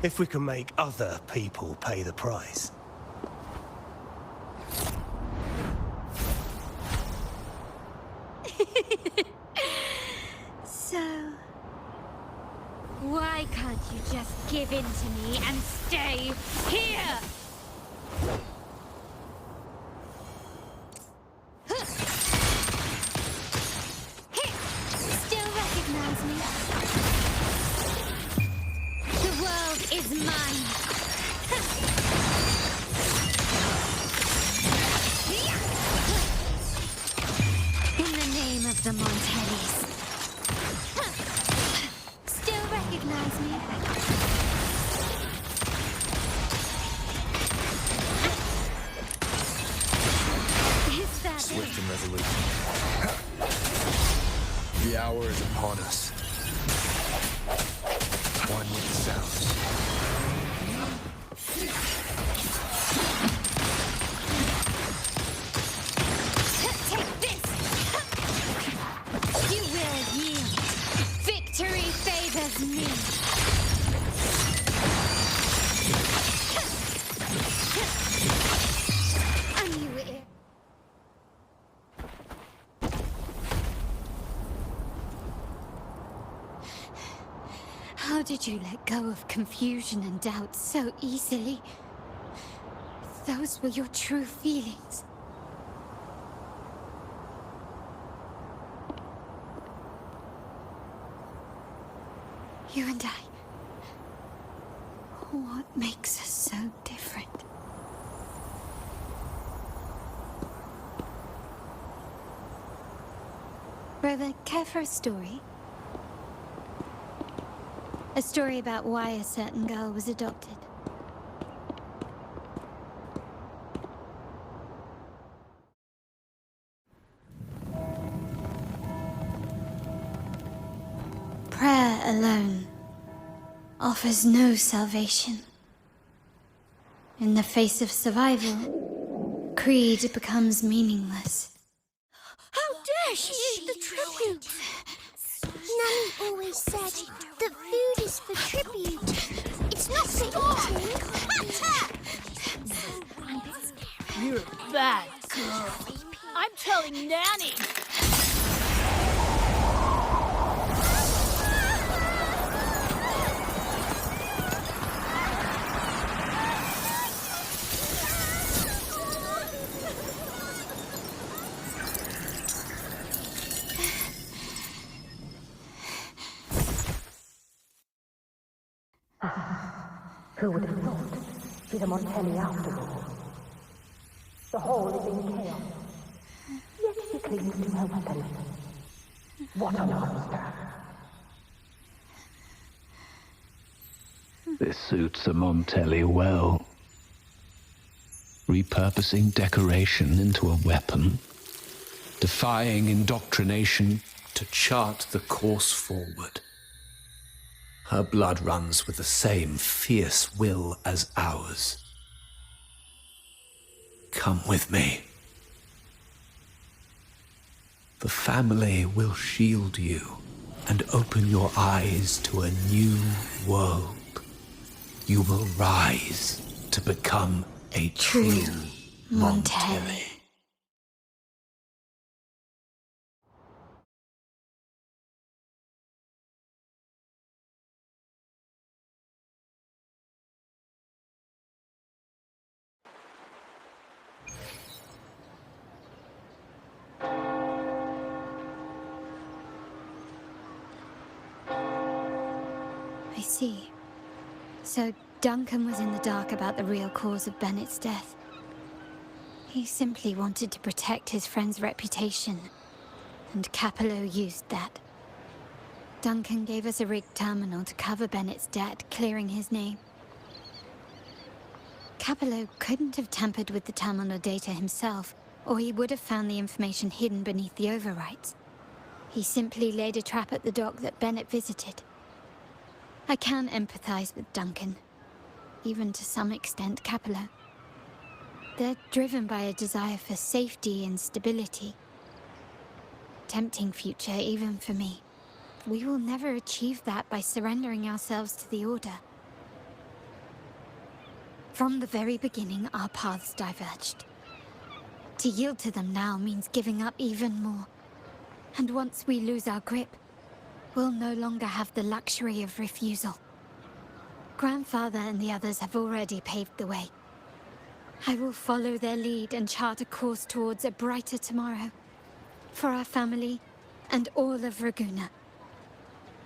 If we can make other people pay the price. So, why can't you just give in to me and stay here? Still recognize me? The world is mine. In the name of the Montellis. Still recognize me? Is that Swift and resolute. The hour is upon us. One with the sounds. Take this! You will yield. Victory favors me. I knew it. How did you let go of confusion and doubt so easily? Those were your true feelings. You and I. What makes us so different? Rover, care for a story? A story about why a certain girl was adopted. Prayer alone offers no salvation. In the face of survival, creed becomes meaningless. How dare she eat the tribute? Nanny always said that food is for tribute. It's not for eating. You're a bad girl. I'm telling Nanny. Who would have thought? Be the Montelli after all. The hall is in chaos. Yet she clings to her weapon. What a monster! This suits a Montelli well. Repurposing decoration into a weapon. Defying indoctrination To chart the course forward. Her blood runs with the same fierce will as ours. Come with me. The family will shield you and open your eyes to a new world. You will rise to become a true Montelli. I see. So Duncan was in the dark about the real cause of Bennett's death. He simply wanted to protect his friend's reputation, and Capello used that. Duncan gave us a rigged terminal to cover Bennett's debt, clearing his name. Capello couldn't have tampered with the terminal data himself, or he would have found the information hidden beneath the overwrites. He simply laid a trap at the dock that Bennett visited. I can empathize with Duncan, even to some extent Capello. They're driven by a desire for safety and stability. Tempting future even for me. We will never achieve that by surrendering ourselves to the Order. From the very beginning, our paths diverged. To yield to them now means giving up even more. And once we lose our grip, we'll no longer have the luxury of refusal. Grandfather and the others have already paved the way. I will follow their lead and chart a course towards a brighter tomorrow. For our family and all of Raguena.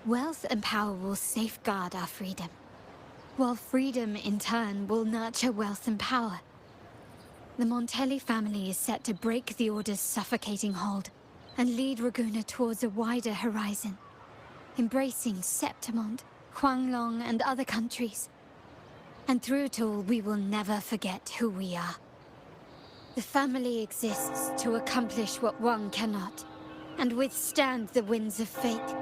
Wealth and power will safeguard our freedom, while freedom in turn will nurture wealth and power. The Montelli family is set to break the Order's suffocating hold and lead Raguena towards a wider horizon, embracing Septimont, Huanglong, and other countries. And through it all, we will never forget who we are. The family exists to accomplish what one cannot, and withstand the winds of fate.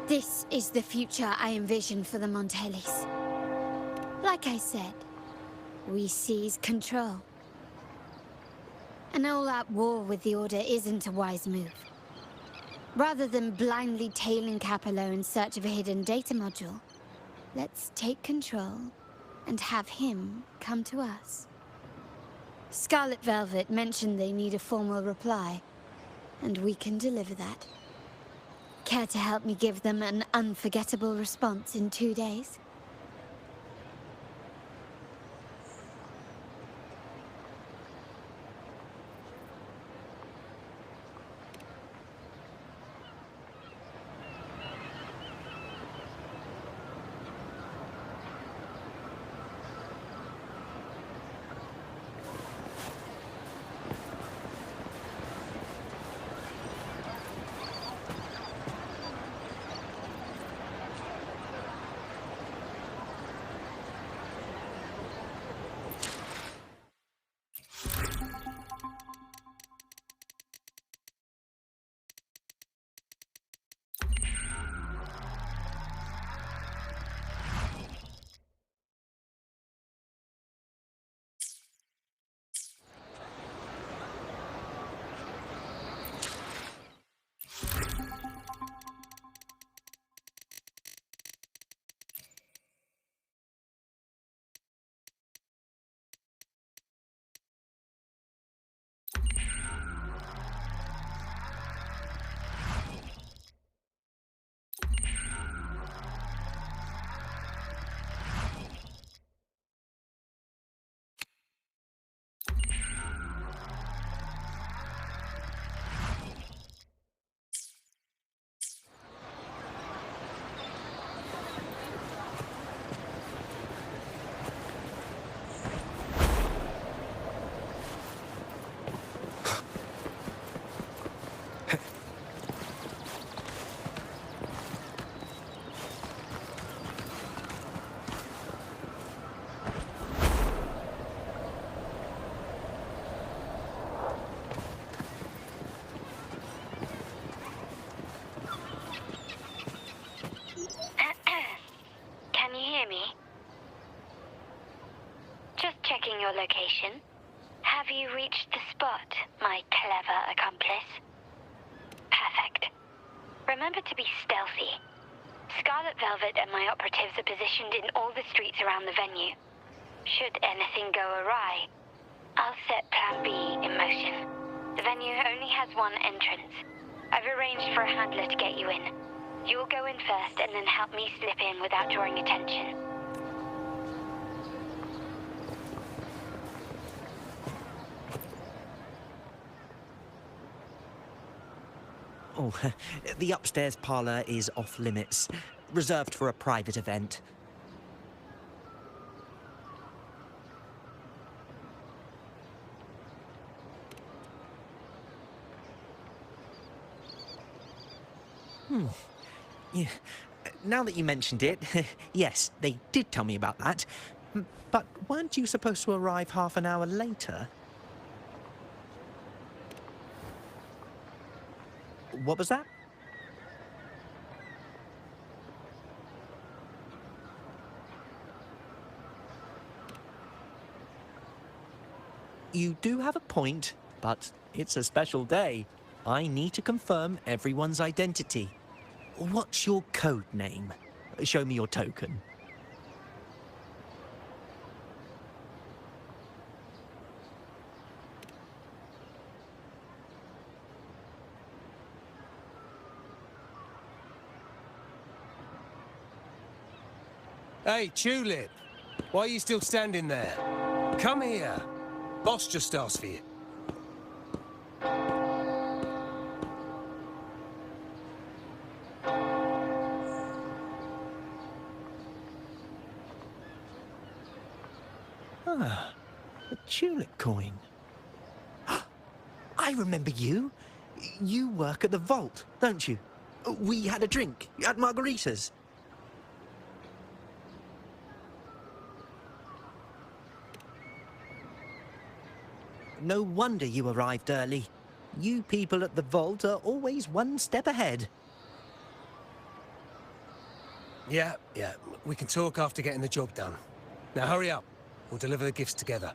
This is the future I envision for the Montellis. Like I said, we seize control. An all-out war with the Order isn't a wise move. Rather than blindly tailing Capello in search of a hidden data module, let's take control and have him come to us. Scarlet Velvet mentioned they need a formal reply, and we can deliver that. Care to help me give them an unforgettable response in 2 days? Checking your location. Have you reached the spot, my clever accomplice? Perfect. Remember to be stealthy. Scarlet Velvet and my operatives are positioned in all the streets around the venue. Should anything go awry, I'll set Plan B in motion. The venue only has one entrance. I've arranged for a handler to get you in. You'll go in first and then help me slip in without drawing attention. Oh, the upstairs parlor is off limits, reserved for a private event. Yeah. Now that you mentioned it, yes, they did tell me about that. But weren't you supposed to arrive half an hour later? What was that? You do have a point, but it's a special day. I need to confirm everyone's identity. What's your code name? Show me your token. Hey, Tulip! Why are you still standing there? Come here. Boss just asked for you. Ah, a tulip coin. I remember you. You work at the vault, don't you? We had a drink at margaritas. No wonder you arrived early. You people at the vault are always one step ahead. Yeah. We can talk after getting the job done. Now hurry up. We'll deliver the gifts together.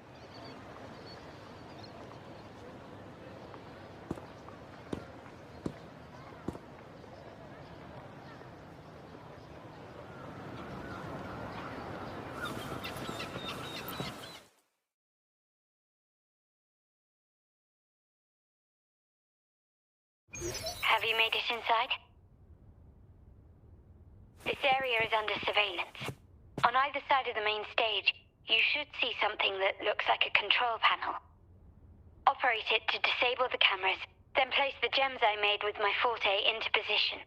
Have you made it inside? This area is under surveillance. On either side of the main stage, you should see something that looks like a control panel. Operate it to disable the cameras, then place the gems I made with my forte into position.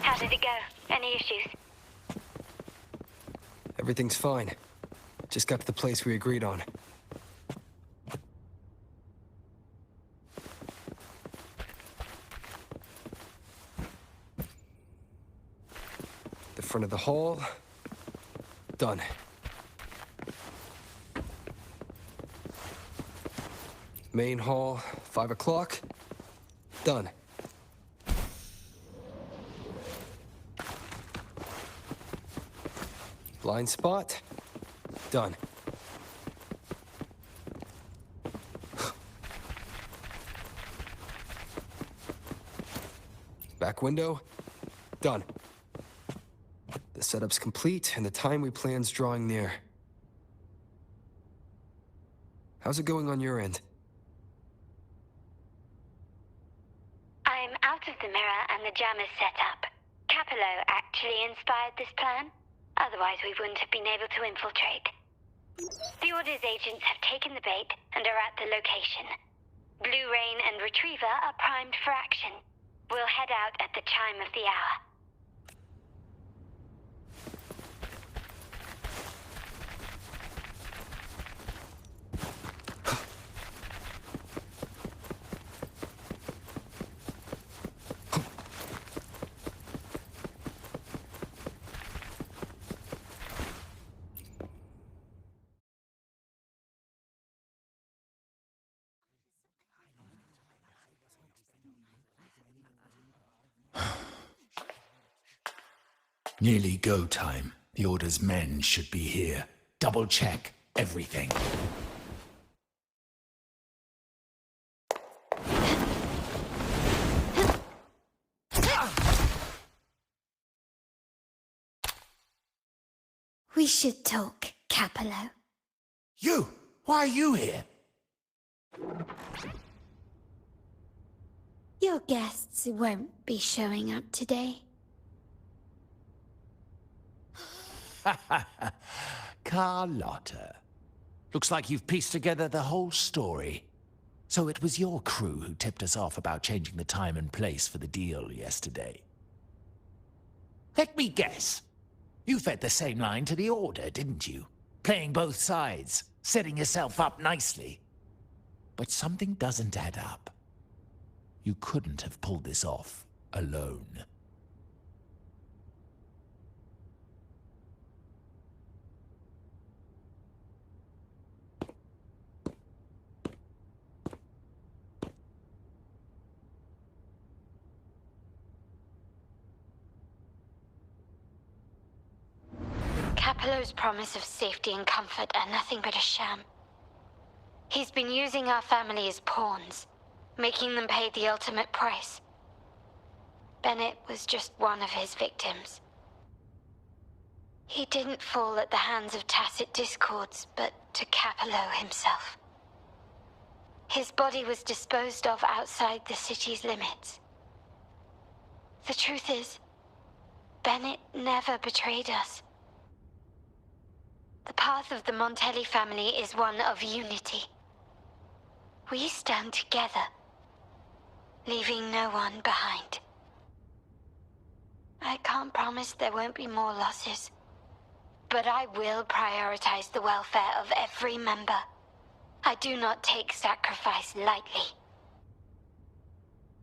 How did it go? Any issues? Everything's fine. Just got to the place we agreed on. The front of the hall. Done. Main hall, 5 o'clock. Done. Blind spot. Done. Back window. Done. The setup's complete, and the time we plan's drawing near. How's it going on your end? I'm out of the mirror and the jam is set up. Capello actually inspired this plan. Otherwise, we wouldn't have been able to infiltrate. The Order's agents have taken the bait and are at the location. Blue Rain and Retriever are primed for action. We'll head out at the chime of the hour. Nearly go time. The Order's men should be here. Double check everything. We should talk, Capello. You! Why are you here? Your guests won't be showing up today. Carlotta. Looks like you've pieced together the whole story. So it was your crew who tipped us off about changing the time and place for the deal yesterday. Let me guess. You fed the same line to the Order, didn't you? Playing both sides, setting yourself up nicely. But something doesn't add up. You couldn't have pulled this off alone. Capello's promise of safety and comfort are nothing but a sham. He's been using our family as pawns, making them pay the ultimate price. Bennett was just one of his victims. He didn't fall at the hands of tacit discords, but to Capello himself. His body was disposed of outside the city's limits. The truth is, Bennett never betrayed us. The path of the Montelli family is one of unity. We stand together, leaving no one behind. I can't promise there won't be more losses, but I will prioritize the welfare of every member. I do not take sacrifice lightly.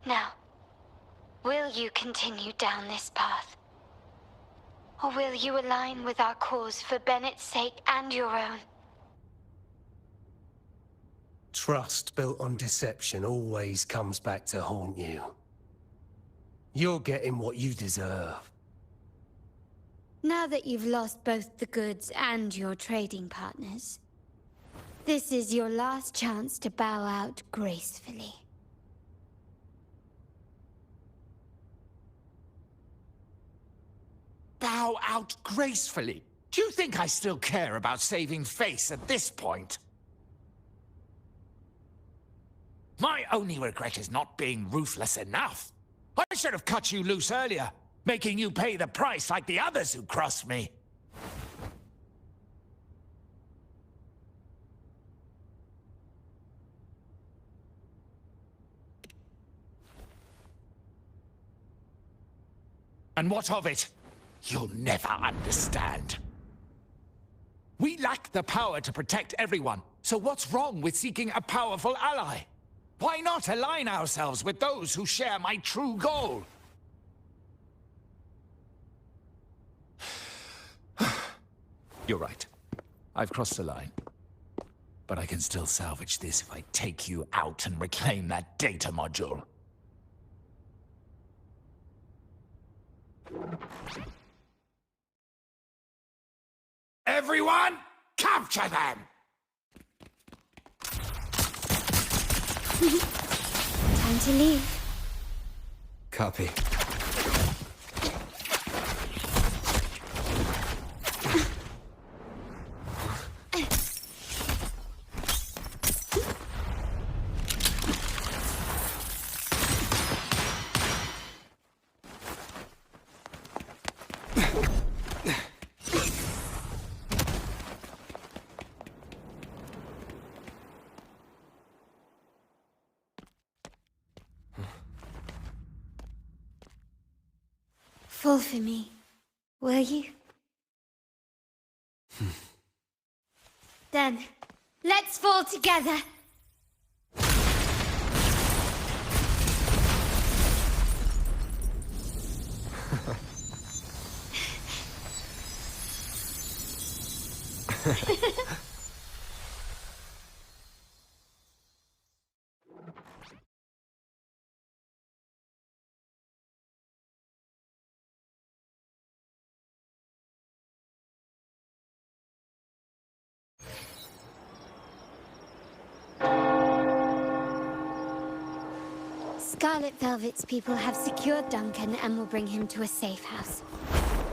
Now, will you continue down this path? Or will you align with our cause for Bennett's sake and your own? Trust built on deception always comes back to haunt you. You're getting what you deserve. Now that you've lost both the goods and your trading partners, this is your last chance to bow out gracefully. Bow out gracefully? Do you think I still care about saving face at this point? My only regret is not being ruthless enough. I should have cut you loose earlier, making you pay the price like the others who crossed me. And what of it? You'll never understand. We lack the power to protect everyone, so what's wrong with seeking a powerful ally? Why not align ourselves with those who share my true goal? You're right. I've crossed the line. But I can still salvage this if I take you out and reclaim that data module. Everyone, capture them! Time to leave. Copy. Fall for me, will you? Then, let's fall together! Scarlet Velvet's people have secured Duncan and will bring him to a safe house.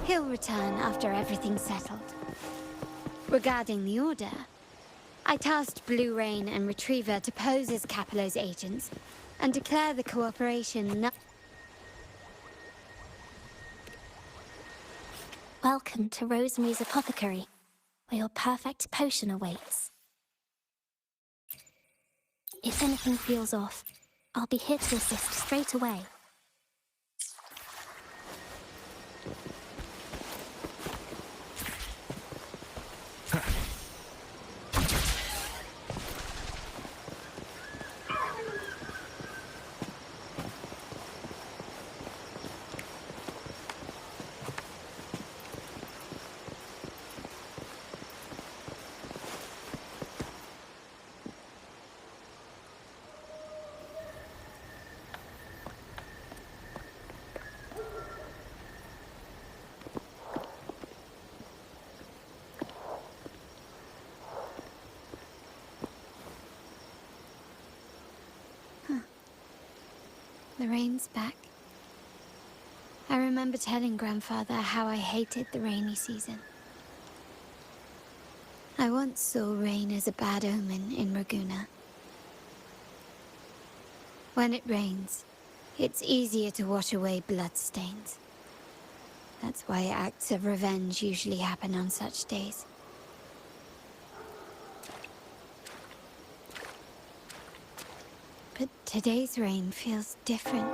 He'll return after everything's settled. Regarding the Order, I tasked Blue Rain and Retriever to pose as Capello's agents and declare the cooperation null. Welcome to Rosemary's Apothecary, where your perfect potion awaits. If anything feels off, I'll be here to assist straight away. The rain's back. I remember telling Grandfather how I hated the rainy season. I once saw rain as a bad omen in Raguena. When it rains, it's easier to wash away bloodstains. That's why acts of revenge usually happen on such days. But today's rain feels different.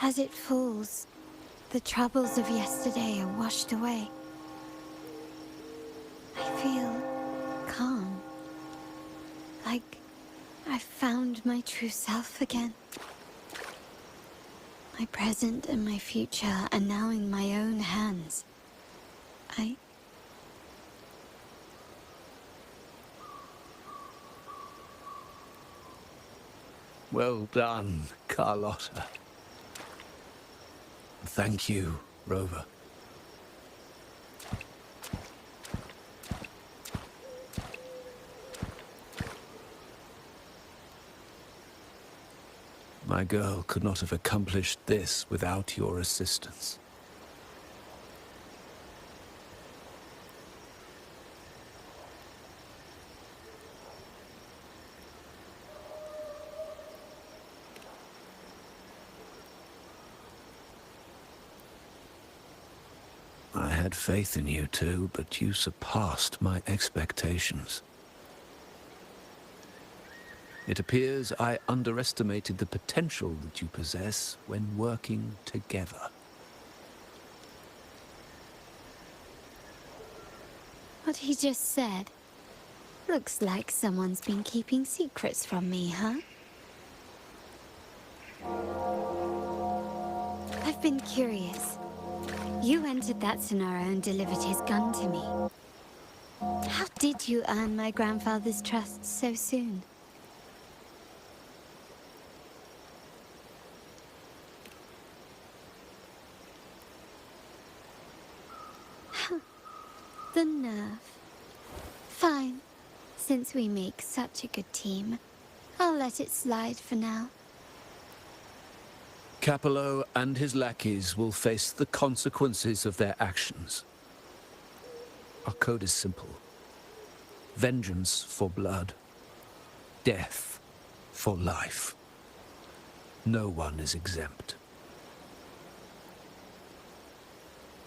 As it falls, the troubles of yesterday are washed away. I feel calm. Like I've found my true self again. My present and my future are now in my own hands. Well done, Carlotta. Thank you, Rover. My girl could not have accomplished this without your assistance. I had faith in you too, but you surpassed my expectations. It appears I underestimated the potential that you possess when working together. What he just said. Looks like someone's been keeping secrets from me, huh? I've been curious. You entered that scenario and delivered his gun to me. How did you earn my grandfather's trust so soon? The nerve. Fine. Since we make such a good team, I'll let it slide for now. Capello and his lackeys will face the consequences of their actions. Our code is simple. Vengeance for blood. Death for life. No one is exempt.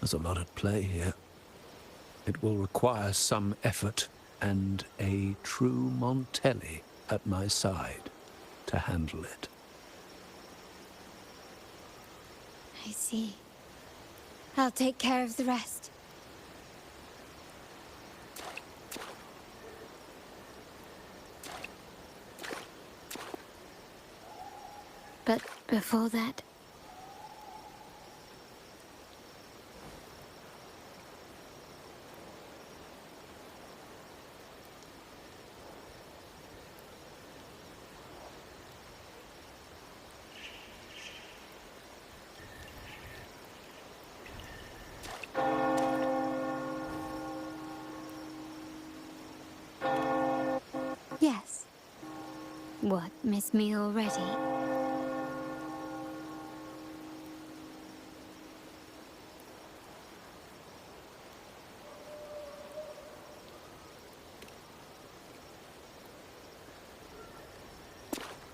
There's a lot at play here. It will require some effort and a true Montelli at my side to handle it. I see. I'll take care of the rest. But before that... Yes. What, miss me already?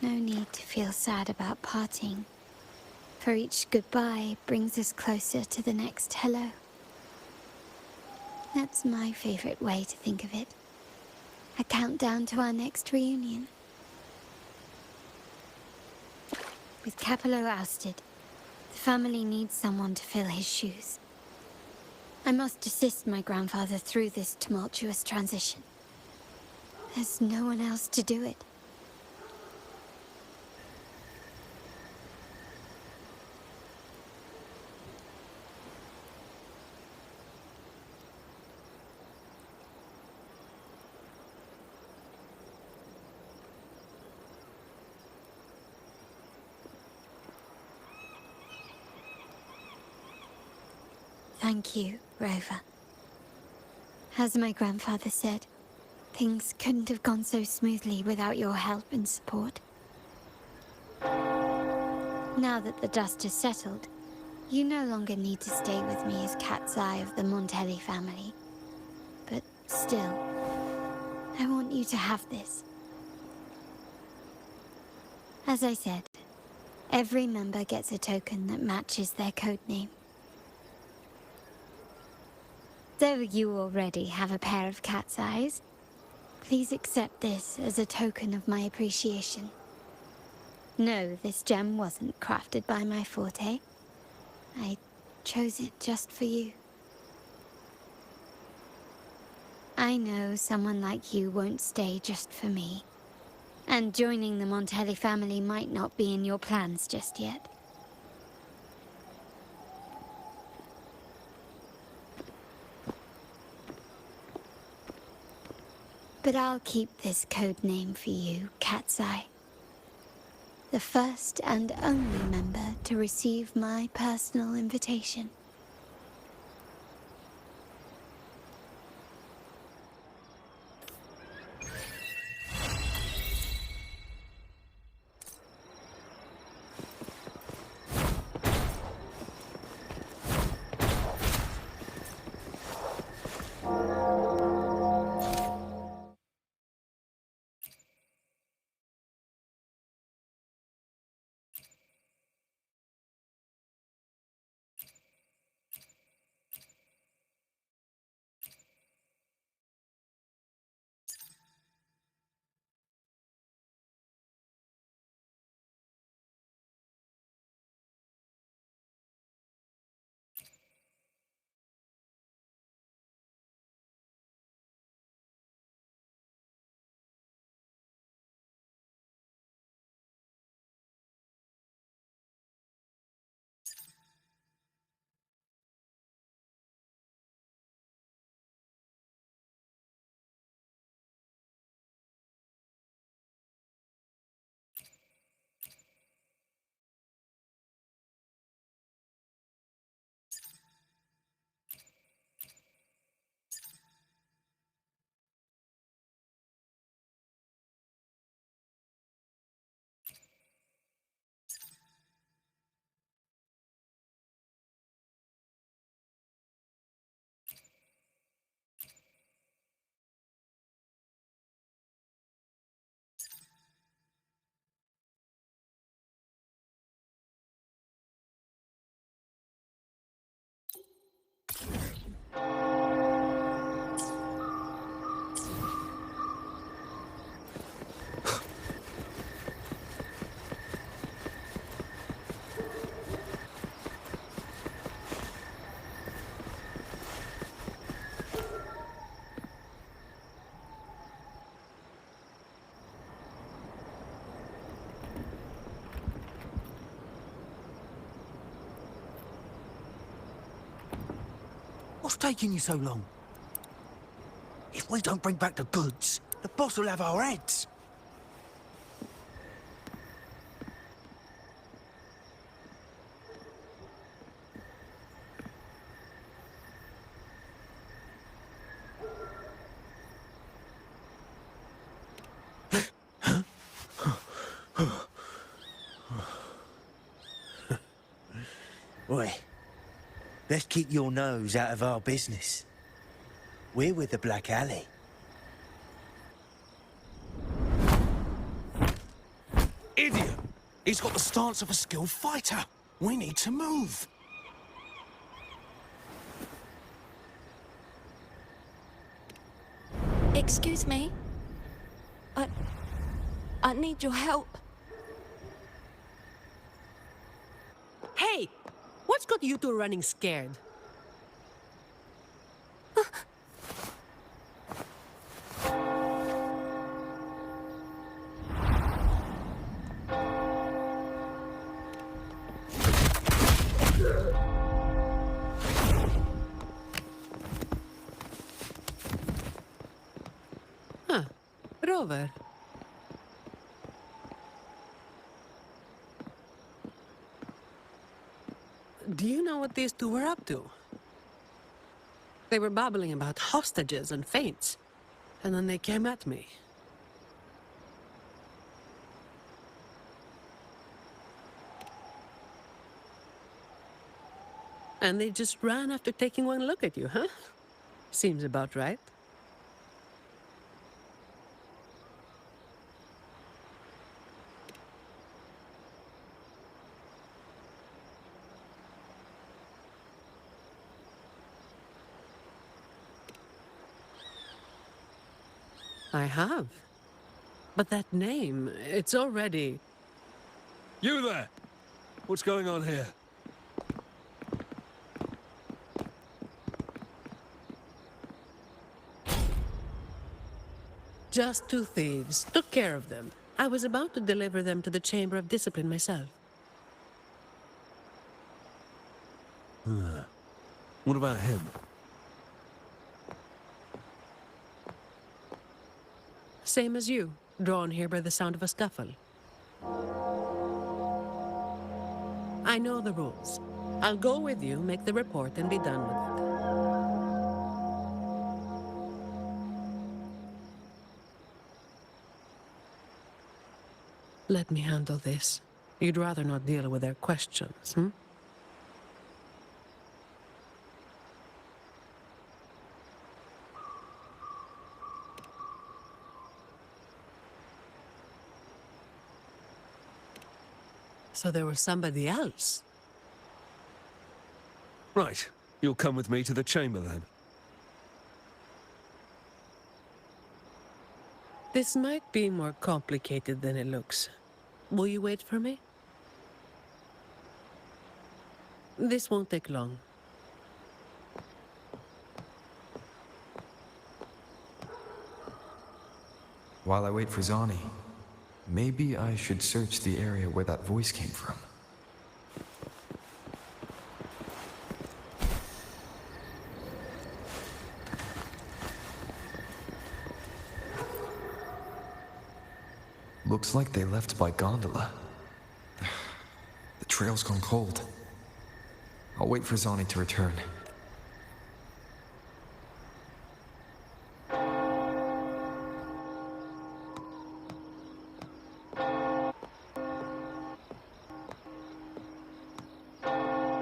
No need to feel sad about parting, for each goodbye brings us closer to the next hello. That's my favorite way to think of it. A countdown to our next reunion. With Capello ousted, the family needs someone to fill his shoes. I must assist my grandfather through this tumultuous transition. There's no one else to do it. Thank you, Rover. As my grandfather said, things couldn't have gone so smoothly without your help and support. Now that the dust has settled, you no longer need to stay with me as cat's eye of the Montelli family. But still, I want you to have this. As I said, every member gets a token that matches their codename. Though you already have a pair of cat's eyes, please accept this as a token of my appreciation. No, this gem wasn't crafted by my forte. I chose it just for you. I know someone like you won't stay just for me, and joining the Montelli family might not be in your plans just yet. But I'll keep this code name for you, Cat's Eye. The first and only member to receive my personal invitation. What's taking you so long? If we don't bring back the goods, the boss will have our heads. Oi, let's keep your nose out of our business. We're with the Black Alley. Idiot! He's got the stance of a skilled fighter. We need to move. Excuse me? I need your help. Hey! What's got you two running scared? Huh. Rover. Do you know what these two were up to? They were babbling about hostages and fates, and then they came at me. And they just ran after taking one look at you, huh? Seems about right. I have. But that name, it's already... You there! What's going on here? Just two thieves. Took care of them. I was about to deliver them to the Chamber of Discipline myself. What about him? Same as you, drawn here by the sound of a scuffle. I know the rules. I'll go with you, make the report, and be done with it. Let me handle this. You'd rather not deal with their questions, hmm? So there was somebody else? Right. You'll come with me to the chamber then. This might be more complicated than it looks. Will you wait for me? This won't take long. While I wait for Zani, maybe I should search the area where that voice came from. Looks like they left by gondola. The trail's gone cold. I'll wait for Zani to return.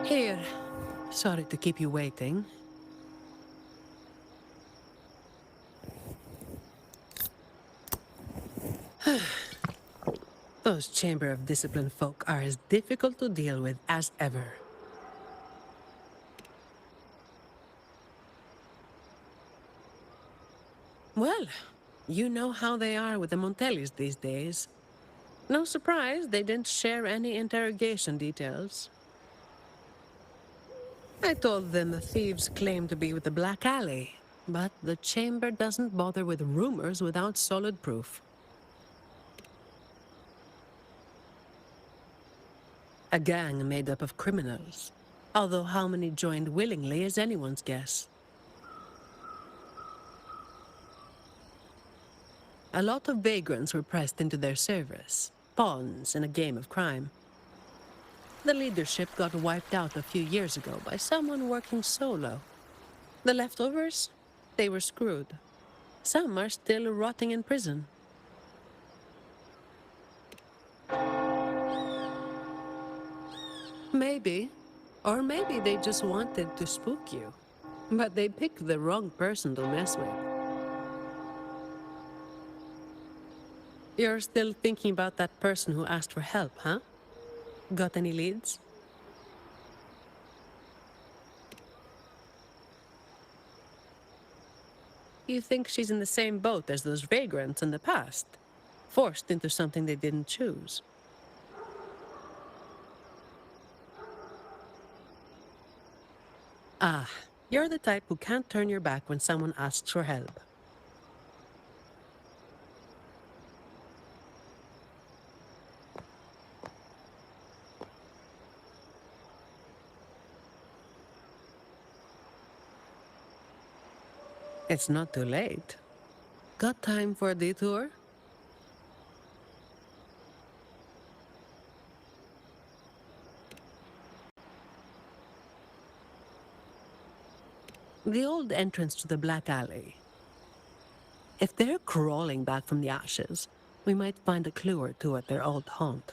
Here. Sorry to keep you waiting. Those Chamber of Discipline folk are as difficult to deal with as ever. Well, you know how they are with the Montellis these days. No surprise they didn't share any interrogation details. I told them the thieves claimed to be with the Black Alley, but the Chamber doesn't bother with rumors without solid proof. A gang made up of criminals, although how many joined willingly is anyone's guess. A lot of vagrants were pressed into their service, pawns in a game of crime. The leadership got wiped out a few years ago by someone working solo. The leftovers? They were screwed. Some are still rotting in prison. Maybe. Or maybe they just wanted to spook you. But they picked the wrong person to mess with. You're still thinking about that person who asked for help, huh? Got any leads? You think she's in the same boat as those vagrants in the past? forced into something they didn't choose. Ah, you're the type who can't turn your back when someone asks for help. It's not too late. Got time for a detour? The old entrance to the Black Alley. If they're crawling back from the ashes, we might find a clue or two at their old haunt.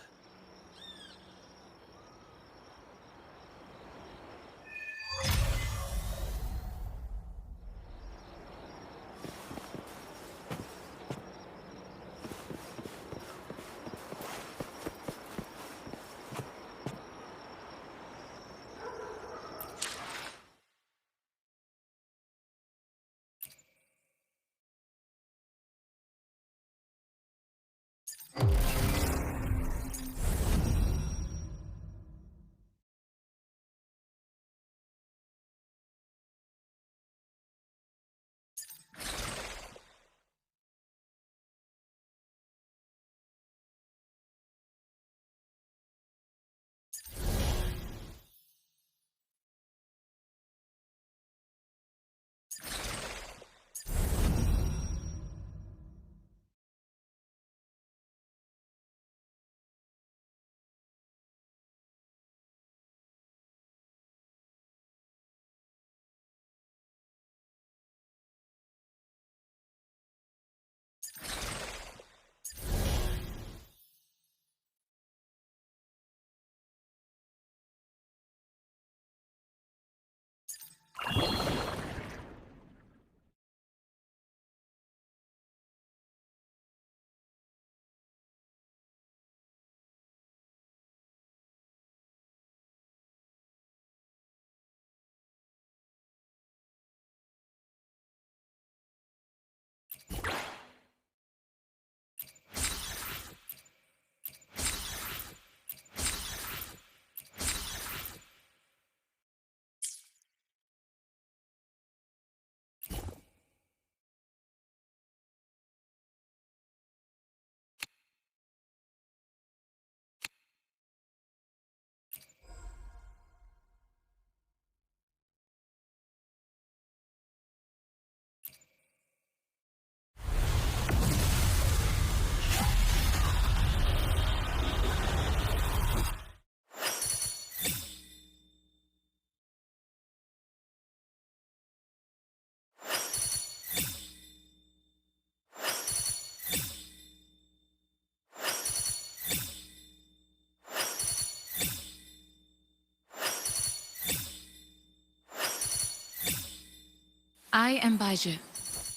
I am Baiju,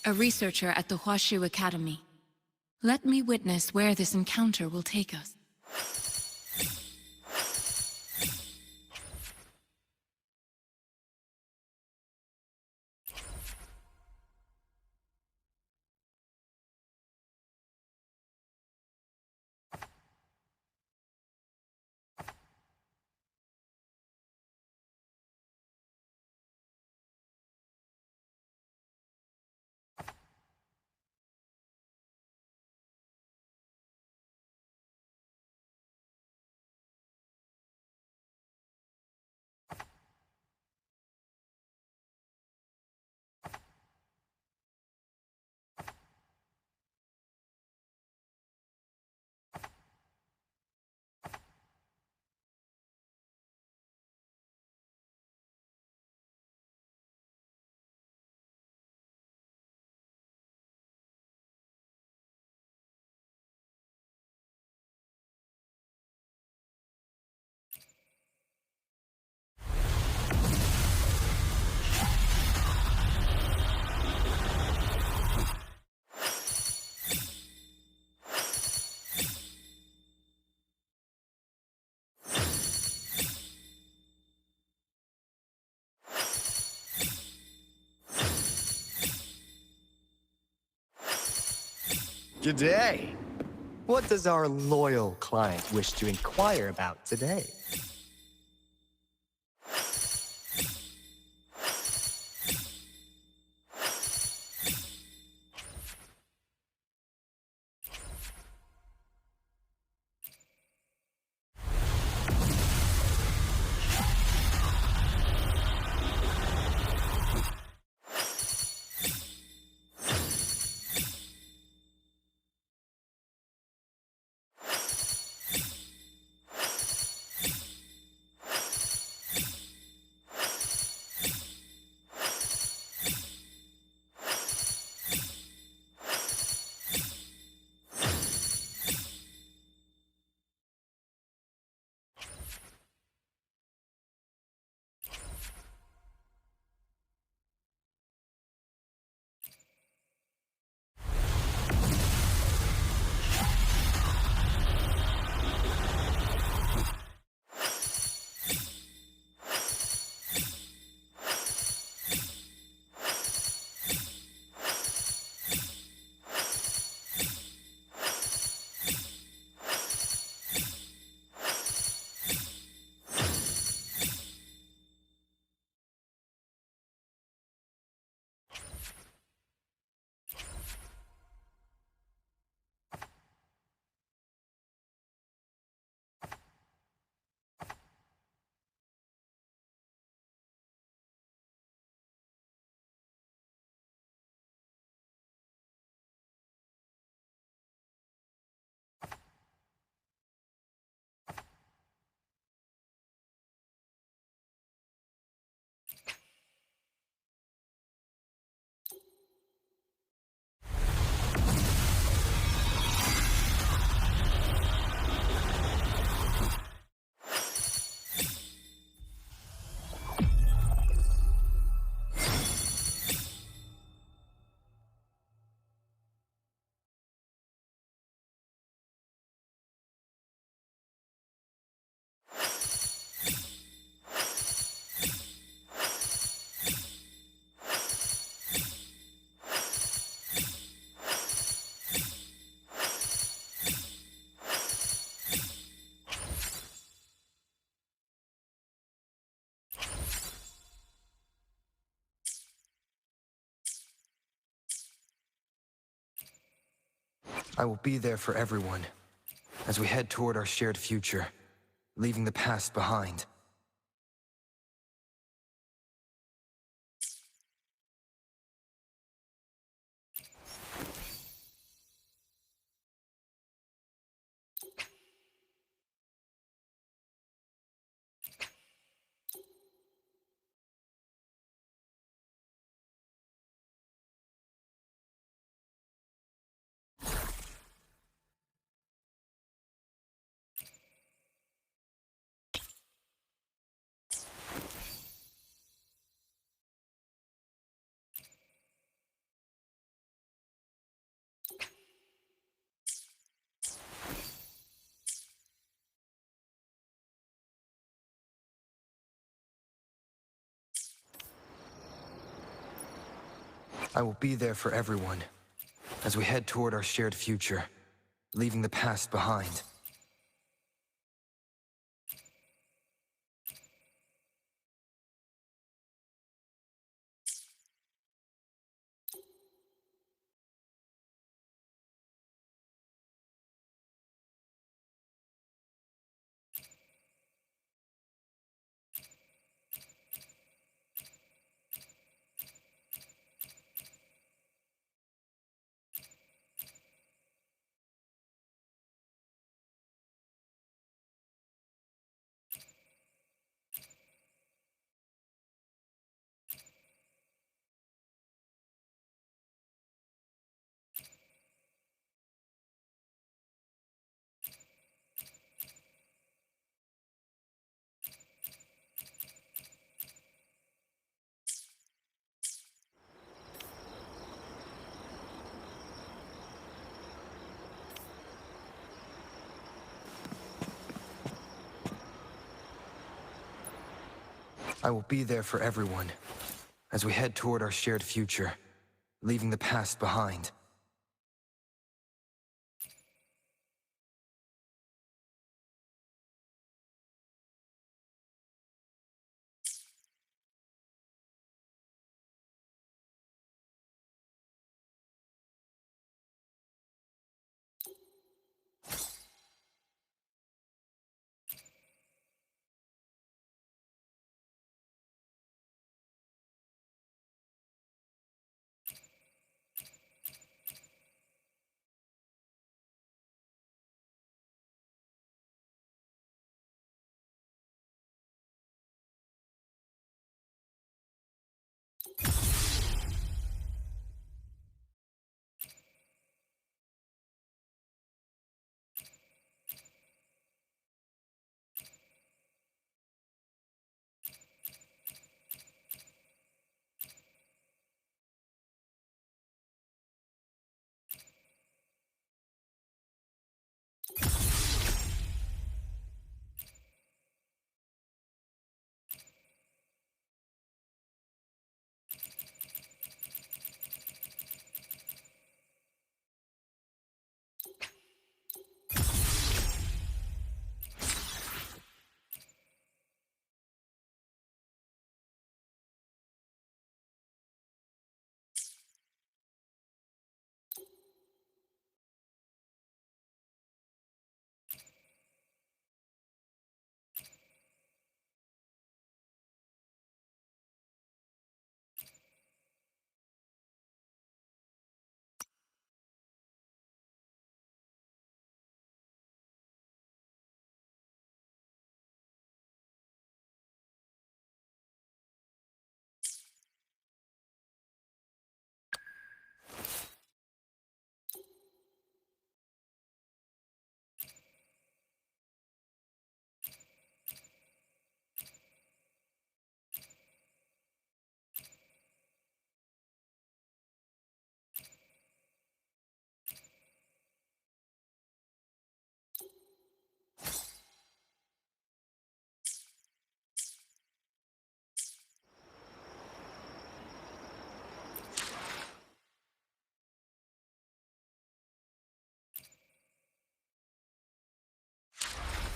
a researcher at the Huashu Academy. Let me witness where this encounter will take us. G'day. What does our loyal client wish to inquire about today? I will be there for everyone, as we head toward our shared future, leaving the past behind. I will be there for everyone, as we head toward our shared future, leaving the past behind. I will be there for everyone, as we head toward our shared future, leaving the past behind.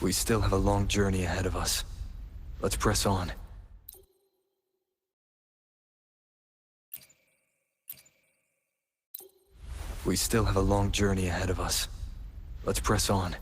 We still have a long journey ahead of us. Let's press on. We still have a long journey ahead of us. Let's press on.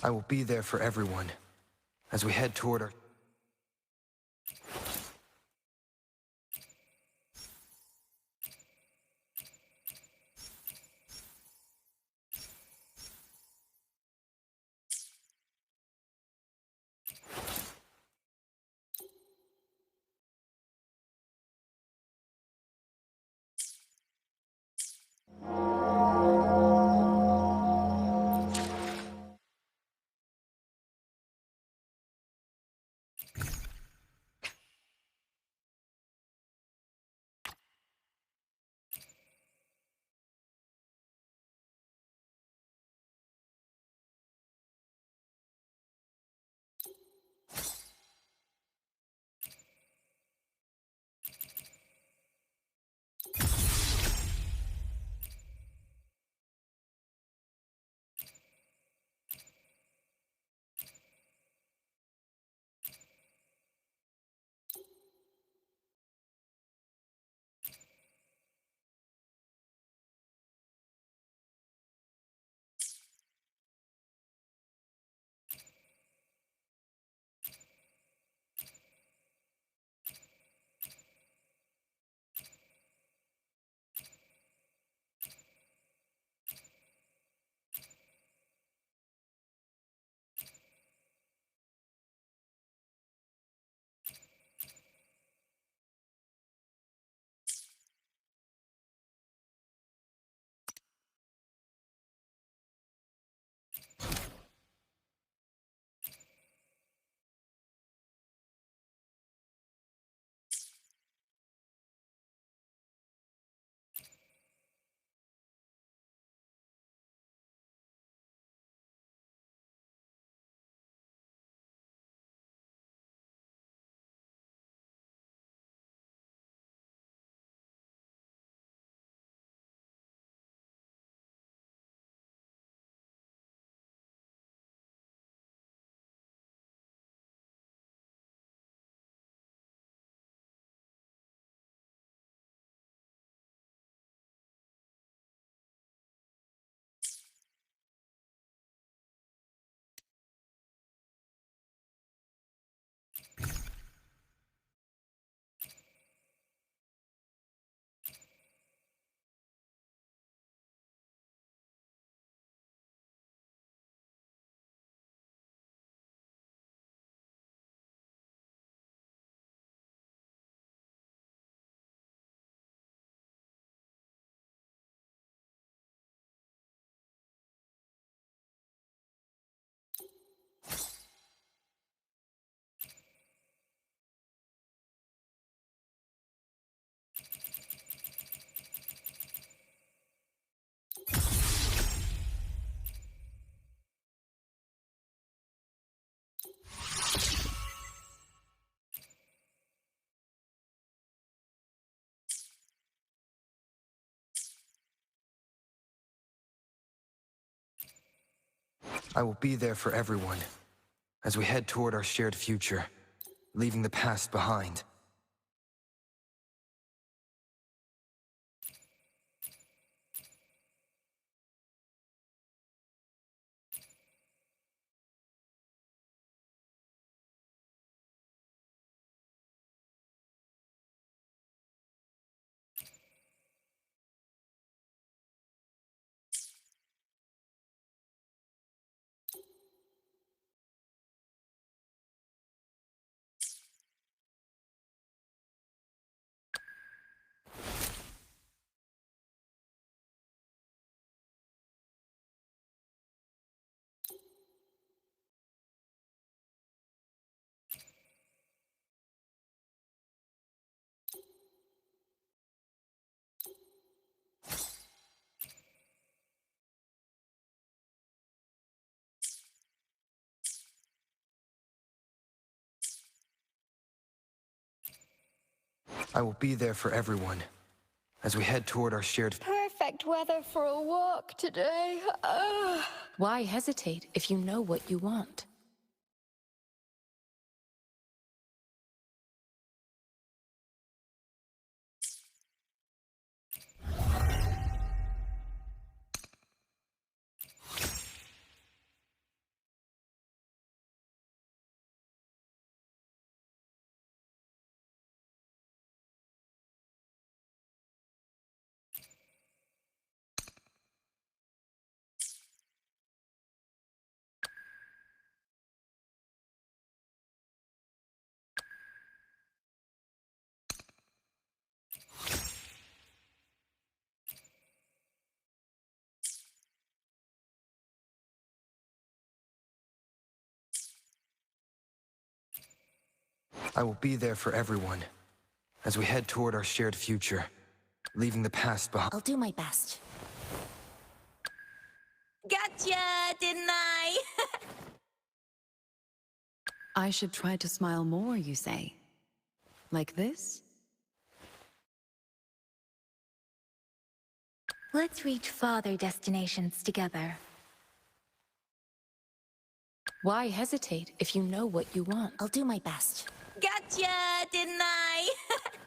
I will be there for everyone as we head toward our I will be there for everyone as we head toward our shared future, leaving the past behind. I will be there for everyone as we head toward our shared... Perfect weather for a walk today. Why hesitate if you know what you want? I will be there for everyone as we head toward our shared future, leaving the past behind. I'll do my best. Gotcha, didn't I? I should try to smile more, you say? Like this? Let's reach farther destinations together. Why hesitate if you know what you want? I'll do my best. Gotcha, didn't I?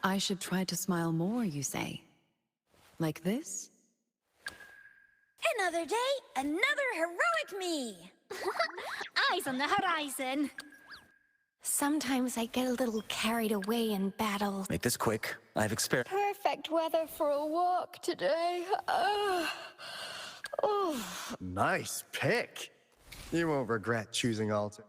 I should try to smile more, you say? Like this? Another day, another heroic me! Eyes on the horizon. Sometimes I get a little carried away in battle. Make this quick. I've experienced... Perfect weather for a walk today. Nice pick. You won't regret choosing Alter.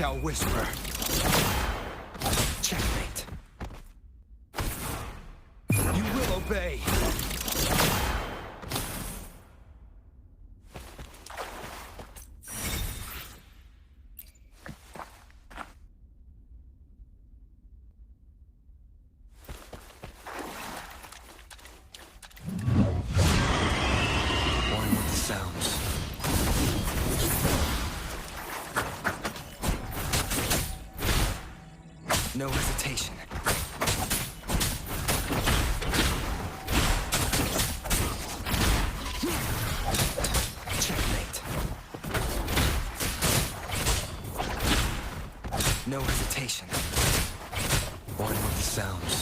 shall whisper. Checkmate. You will obey. One with the sounds. No hesitation. Checkmate. No hesitation. One with the sounds.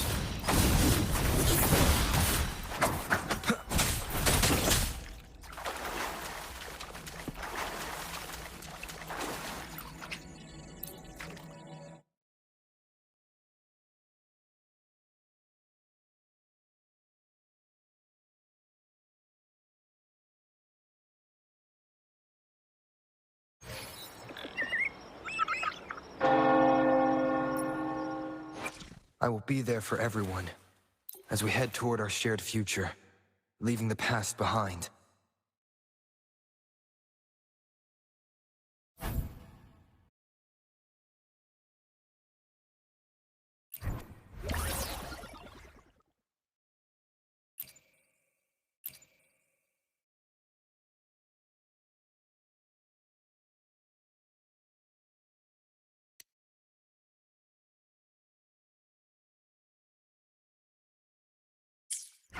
I will be there for everyone, as we head toward our shared future, leaving the past behind.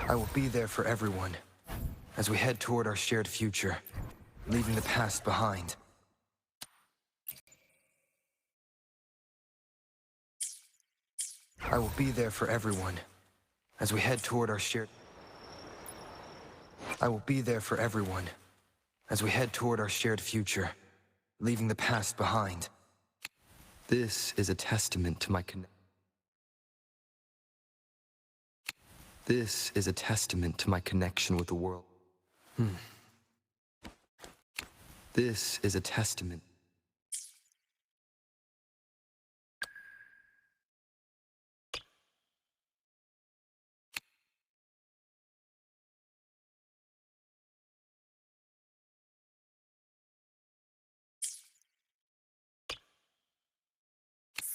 I will be there for everyone, as we head toward our shared future, leaving the past behind. I will be there for everyone, as we head toward our shared... I will be there for everyone, as we head toward our shared future, leaving the past behind. This is a testament to my This is a testament to my connection with the world. This is a testament.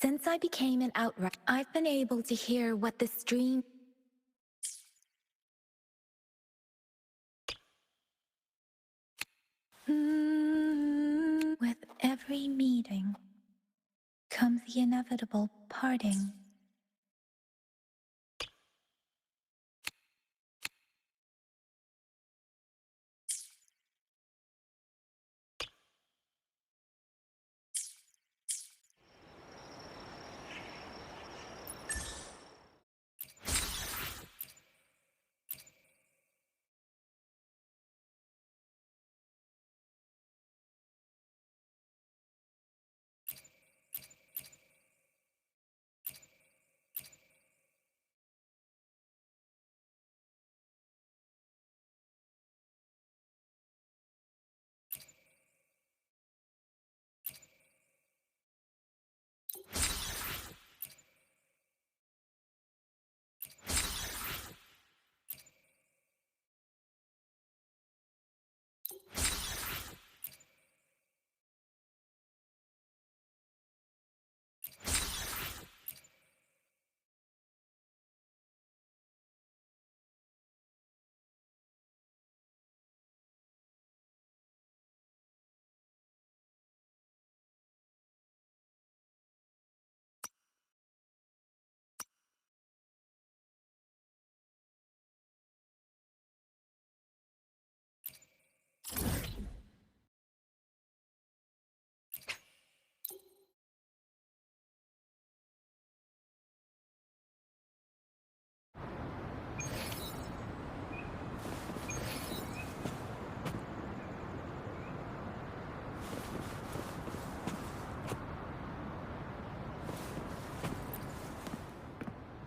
Since I became an outright, I've been able to hear what this dream... With every meeting comes the inevitable parting.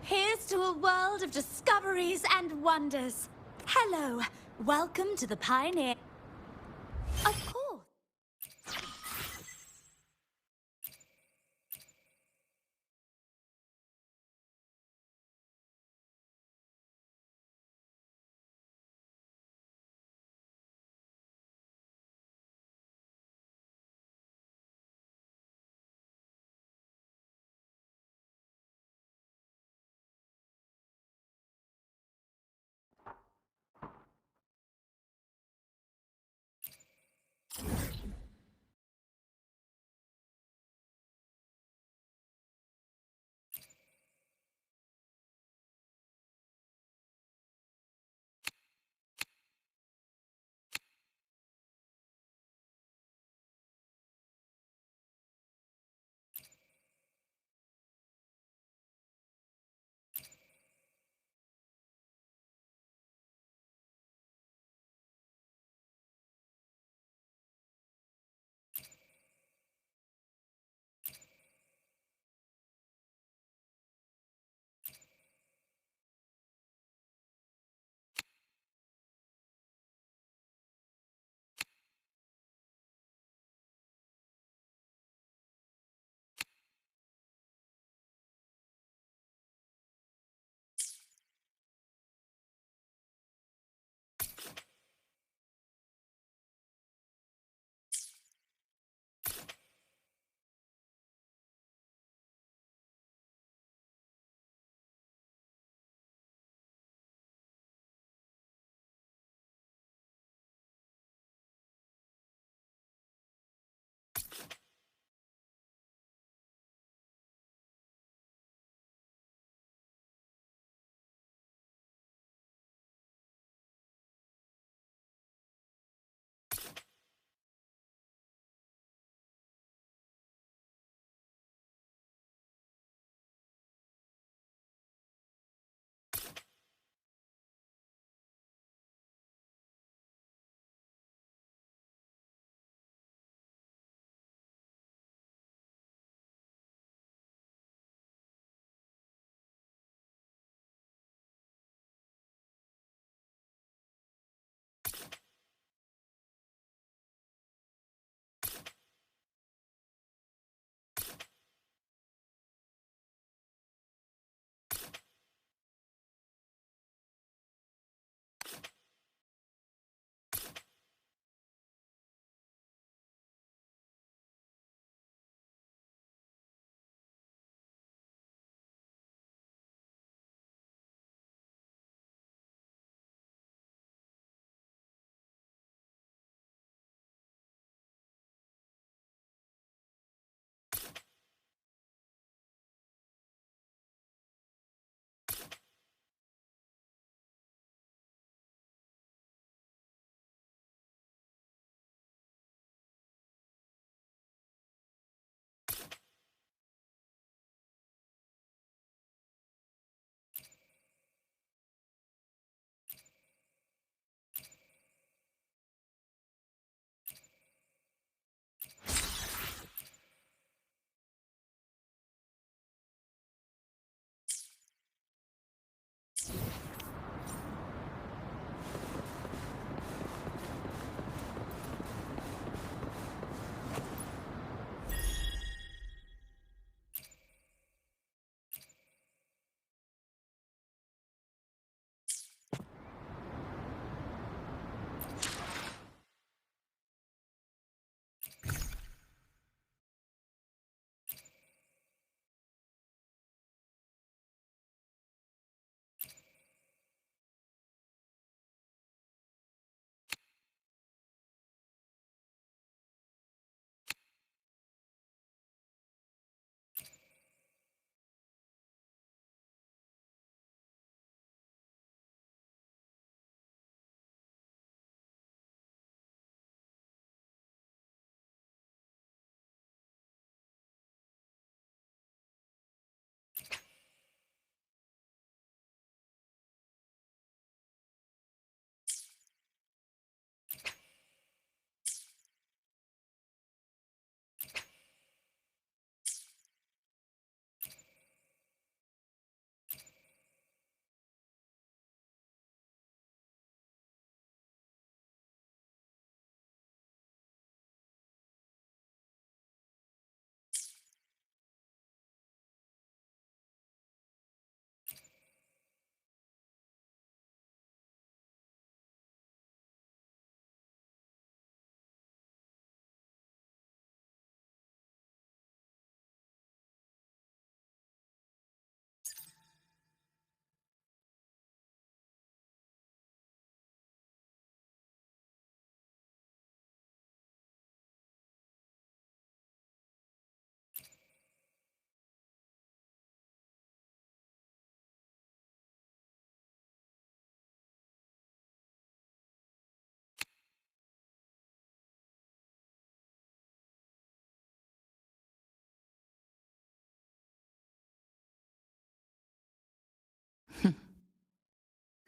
Here's to a world of discoveries and wonders. Hello, welcome to the Pioneer. Of course.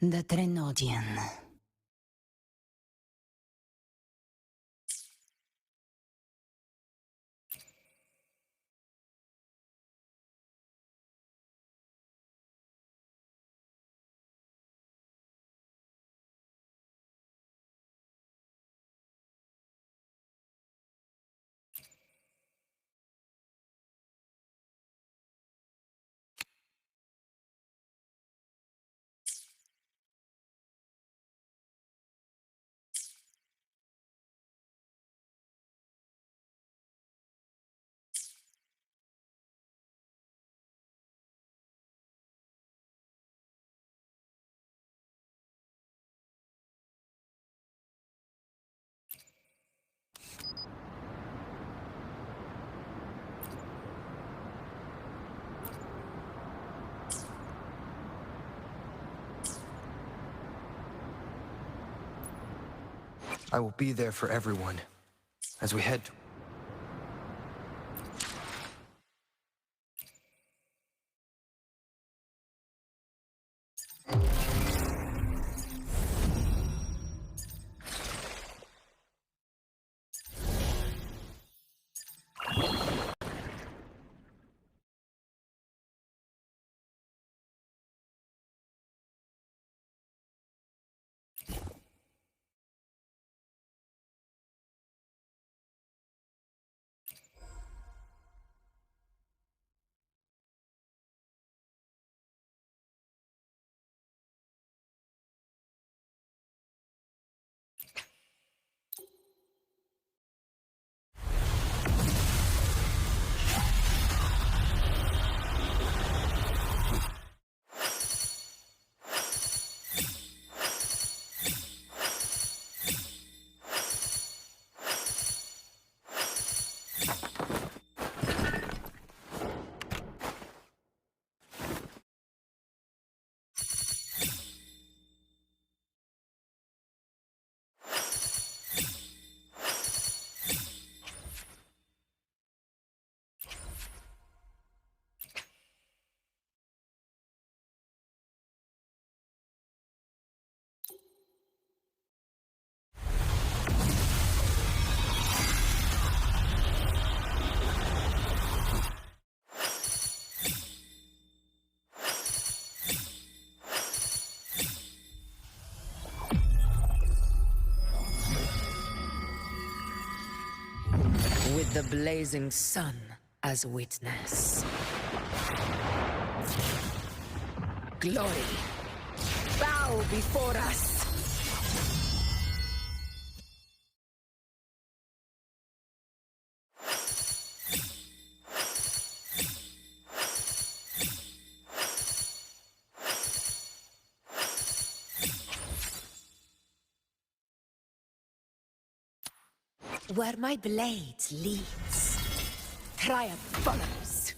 The Trinodian. I will be there for everyone as we head. With the blazing sun as witness. Glory, bow before us! Where my blade leads, triumph follows.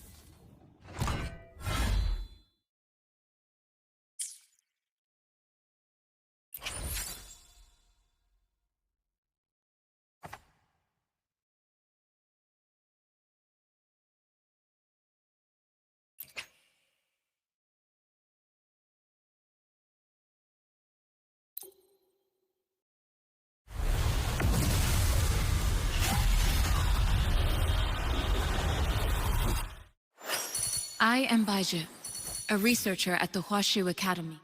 I am Baiju, a researcher at the Huashu Academy.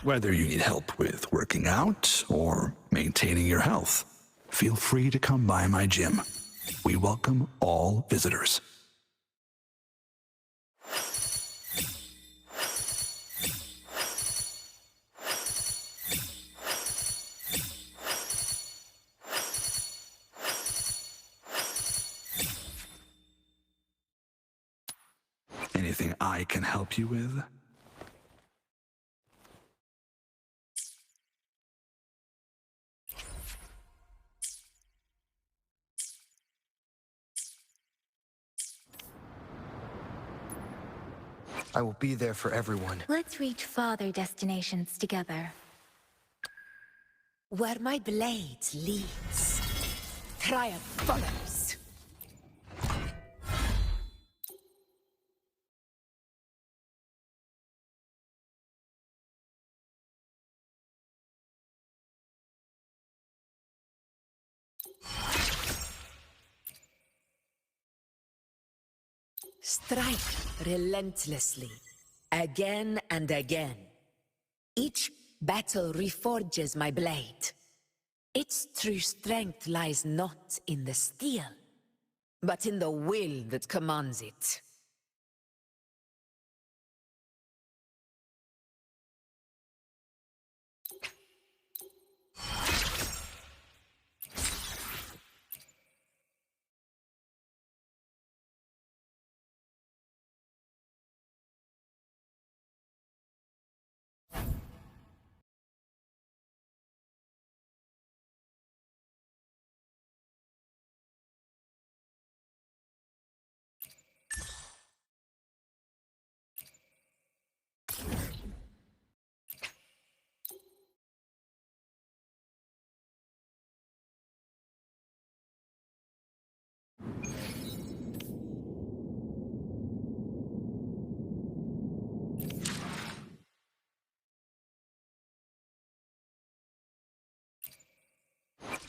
Whether you need help with working out or maintaining your health, feel free to come by my gym. We welcome all visitors. Anything I can help you with? I will be there for everyone. Let's reach farther destinations together. Where my blade leads, triumph follows. Strike relentlessly, again and again. Each battle reforges my blade. Its true strength lies not in the steel, but in the will that commands it.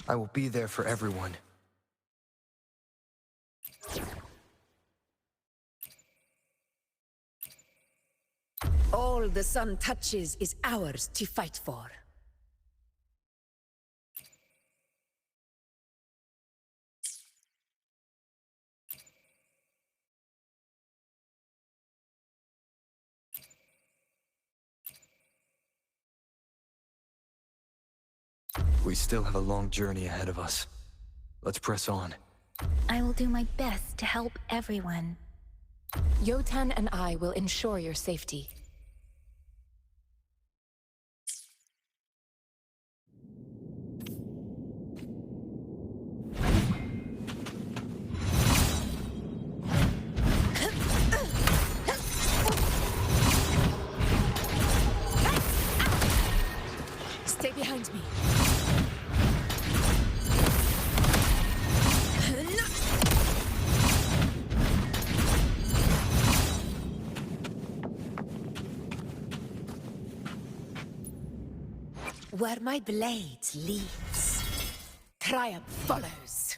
I will be there for everyone. All the sun touches is ours to fight for. We still have a long journey ahead of us. Let's press on. I will do my best to help everyone. Yotan and I will ensure your safety. Stay behind me. Where my blade leads, triumph follows.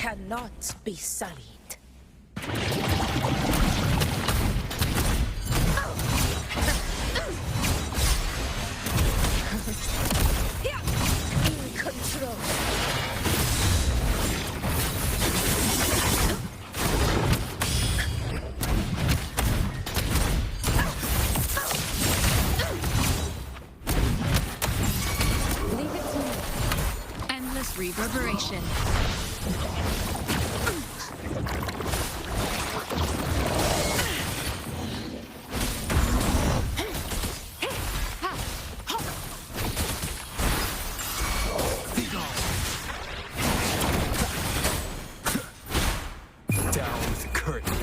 cannot be sullied. In control. Leave it to me. Endless reverberation. Down with the curtain.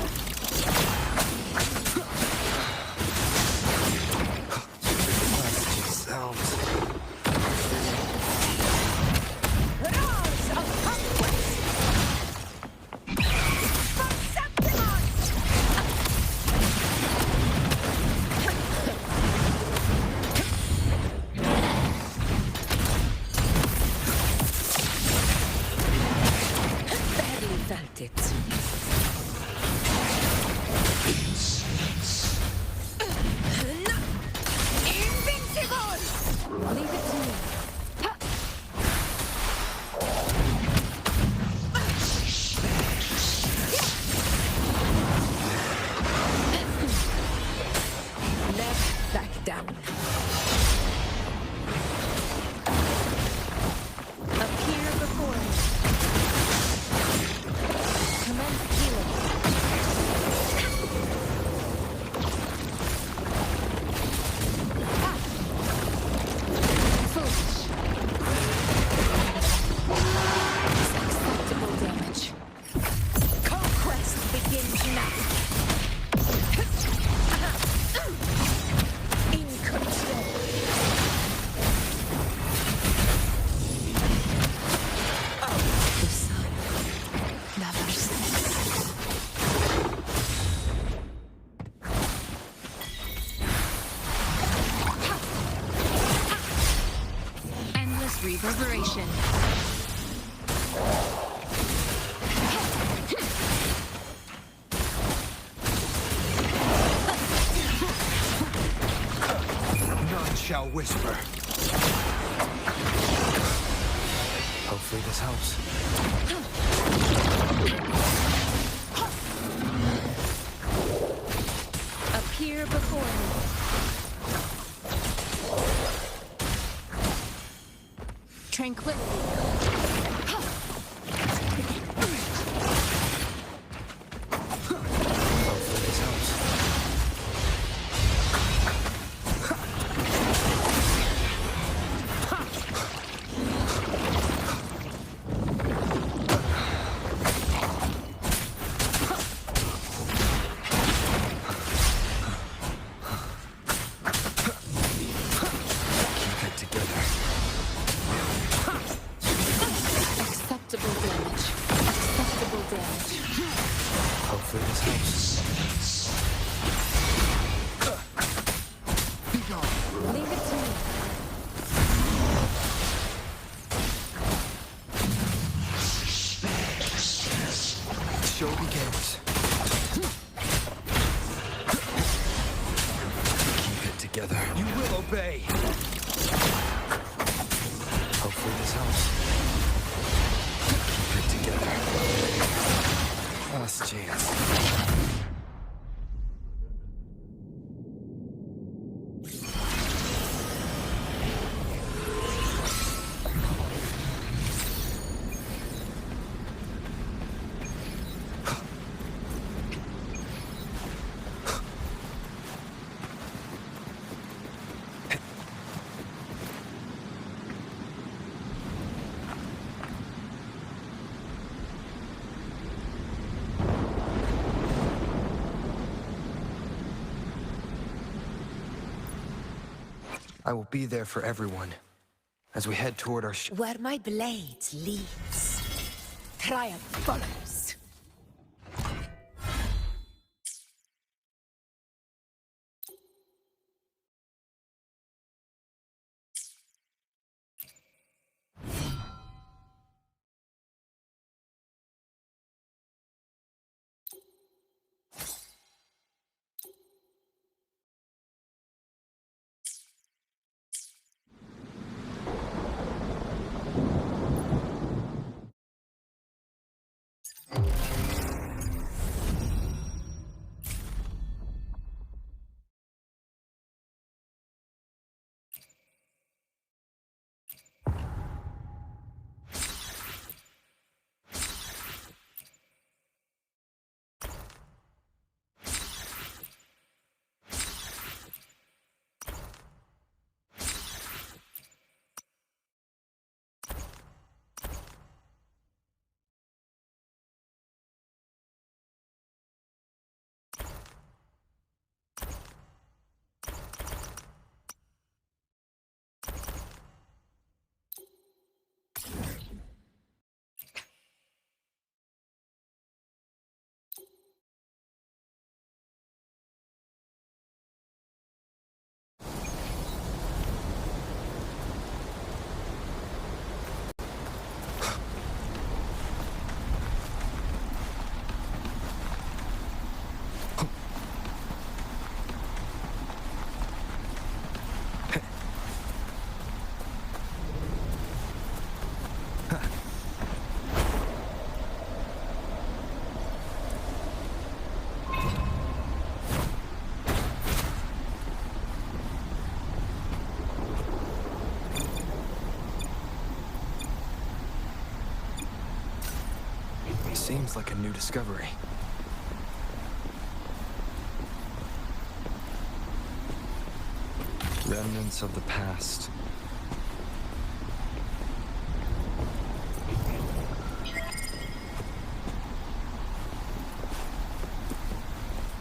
Sounds. Roars of conquest! For Septimont! Barely felt it. Invincible! Leave it to me. Never back down. Appear before me. Commence healing. Foolish. Acceptable damage. Conquest begins now. In control. The sun never sets. Endless reverberation. None shall whisper. Hopefully this helps. Appear before me. Tranquility. Hopefully this helps. Keep it together. Acceptable damage. Acceptable damage. Hopefully this helps. Be gone. Leave it to me. Show begins. Keep it together. You will obey. Hopefully this helps. Keep it together. Last chance. I will be there for everyone as we head toward our Where my blade leads, triumph follows. Seems like a new discovery. Remnants of the past.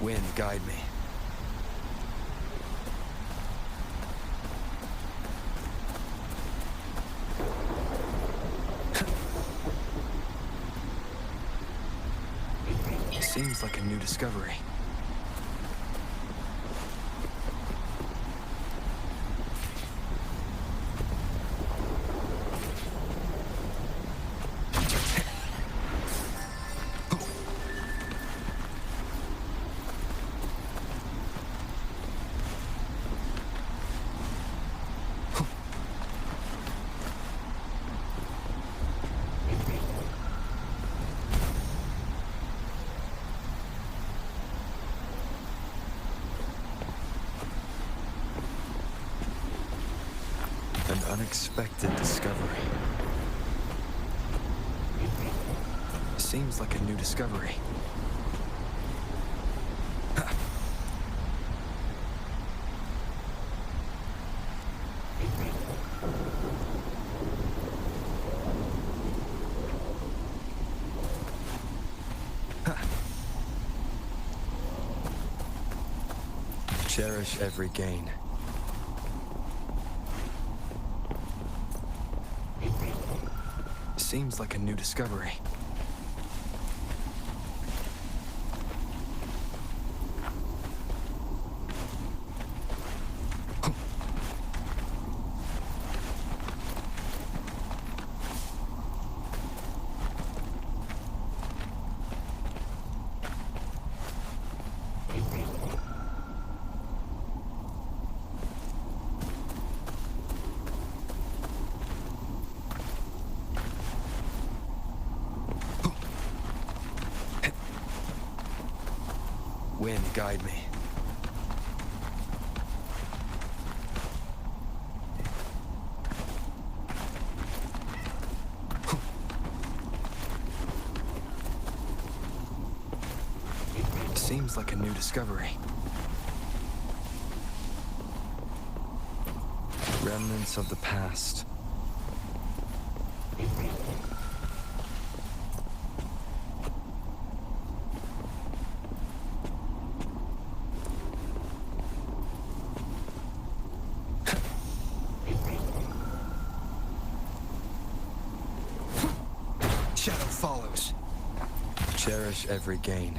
Wind, guide me. Seems like a new discovery. An unexpected discovery. Seems like a new discovery. Cherish every gain. Seems like a new discovery. Wind, guide me. Seems like a new discovery. Remnants of the past. Shadow follows. Cherish every gain.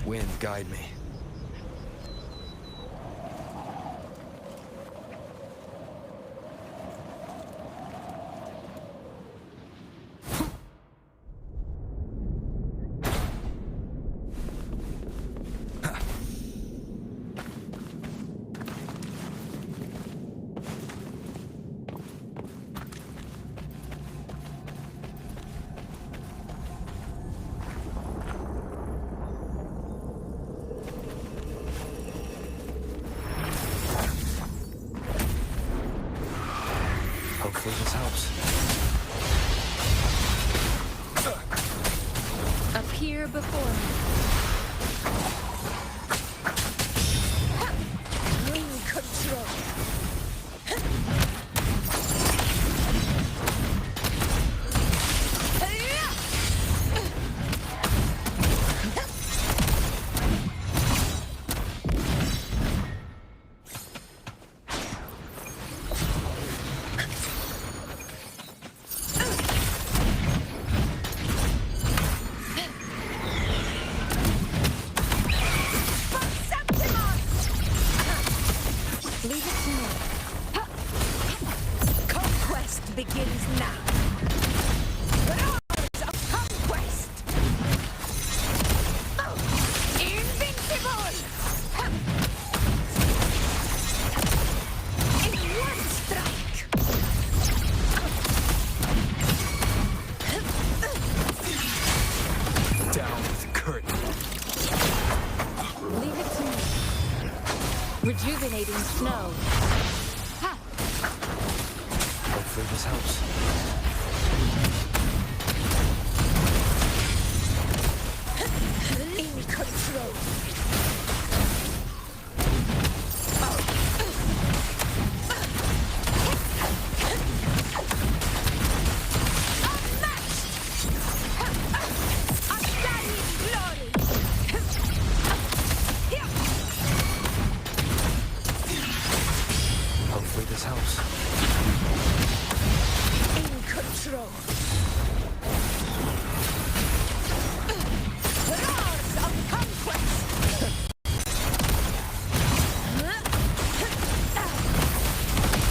Wind, guide me. Hopefully this helps. Appear before me. In control. Begins now. Roars of conquest. Invincible. In one strike. Down with the curtain. Leave it to me. Rejuvenating snow. Hopefully this helps. In control. Hopefully this helps. Control. Roars of conquest.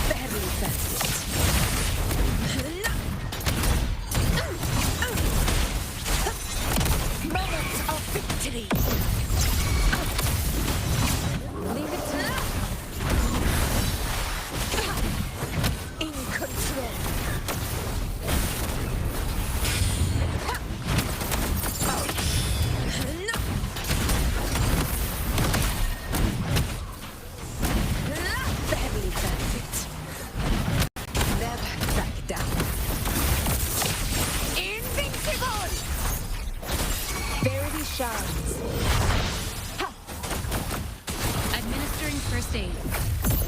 Very effective. Moment of victory. Leave it to me. In control. Administering first aid.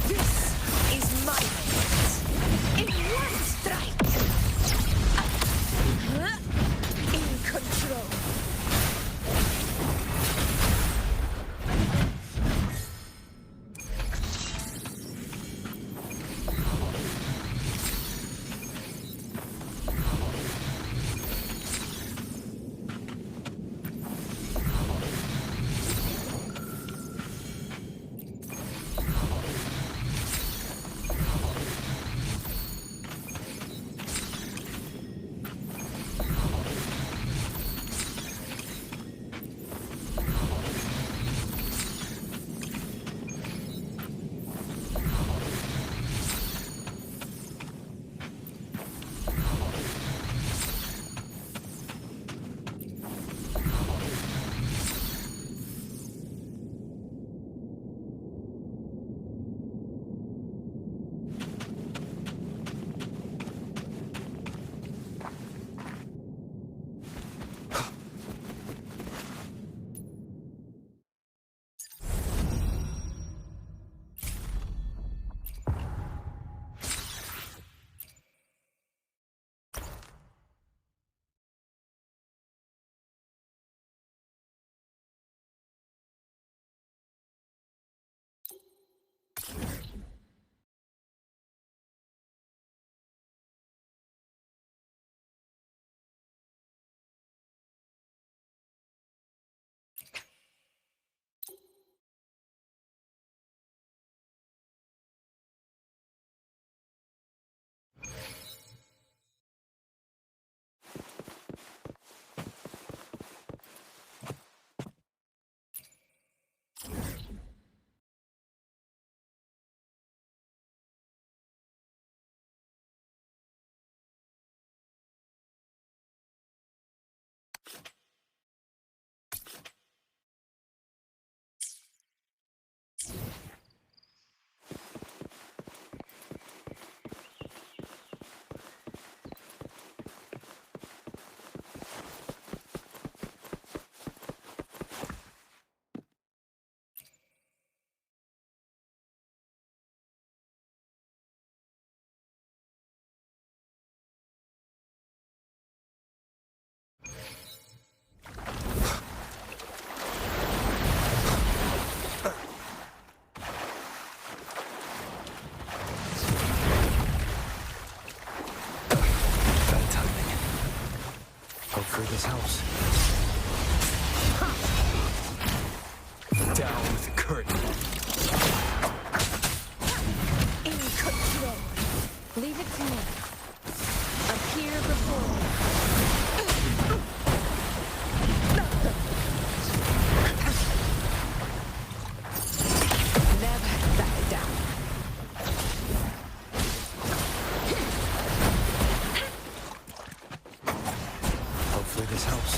This is my moment. In one strike. In control. this helps. Down with the curtain. In control. Leave it to me. Appear before me. Never back down. Hopefully this helps.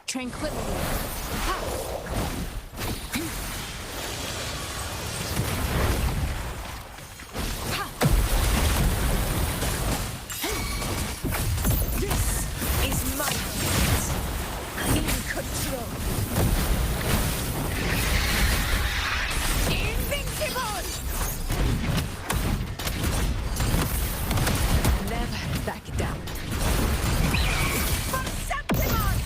Tranquility. This is my place. In control. Invincible! Never back down. For Septimont!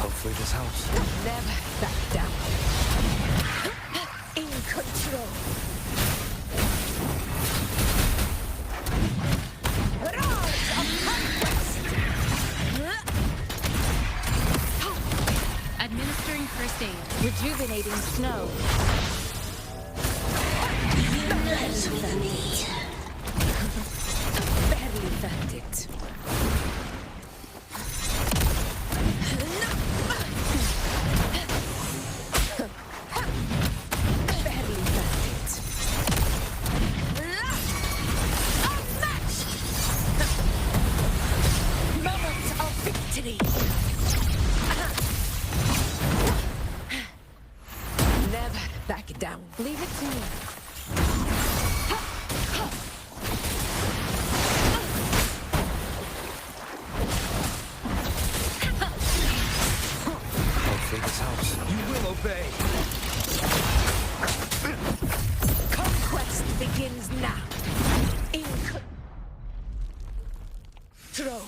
Hopefully this helps. Never back down. In control. Roars of conquest! Administering first aid. Rejuvenating snow. Barely felt it. Barely felt it. Unmatched! Moment of victory. Never back down. Leave it to me. Hopefully this helps. You will obey. Conquest begins now. In control.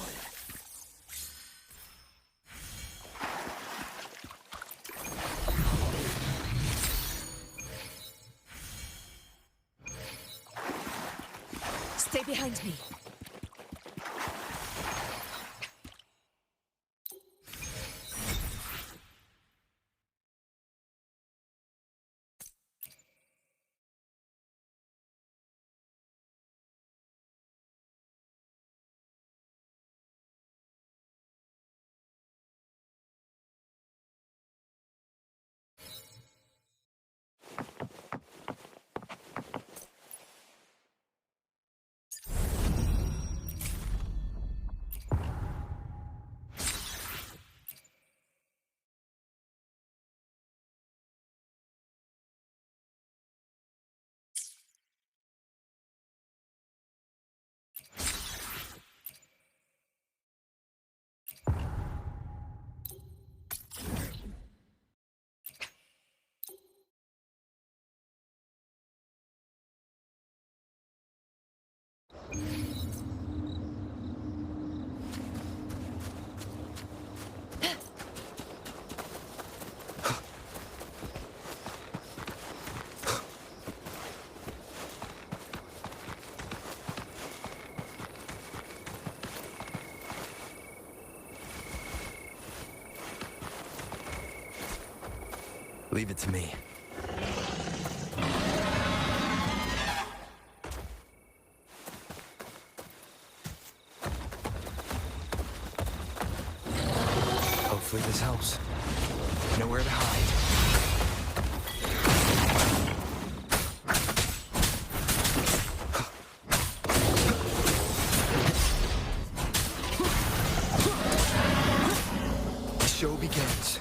Stay behind me. Leave it to me. Hopefully this helps. Nowhere to hide. The show begins.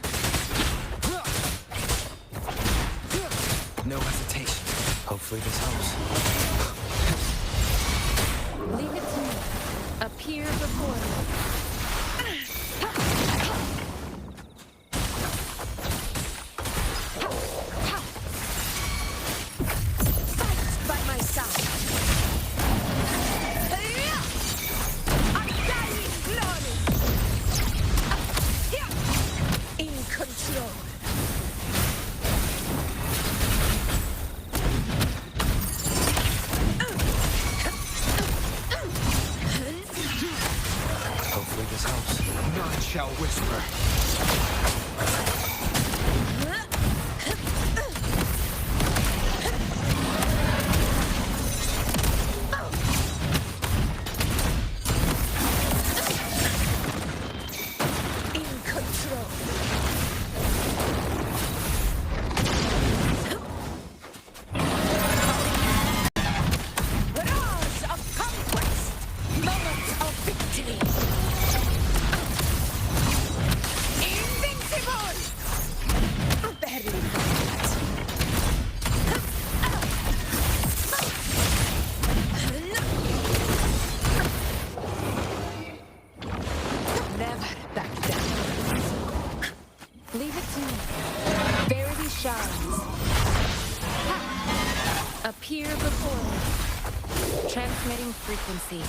No hesitation. Hopefully this helps. Leave it to me. Appear before me. Fight by my side. Undying glory. In control. shall whisper. Appear before me. Transmitting frequency.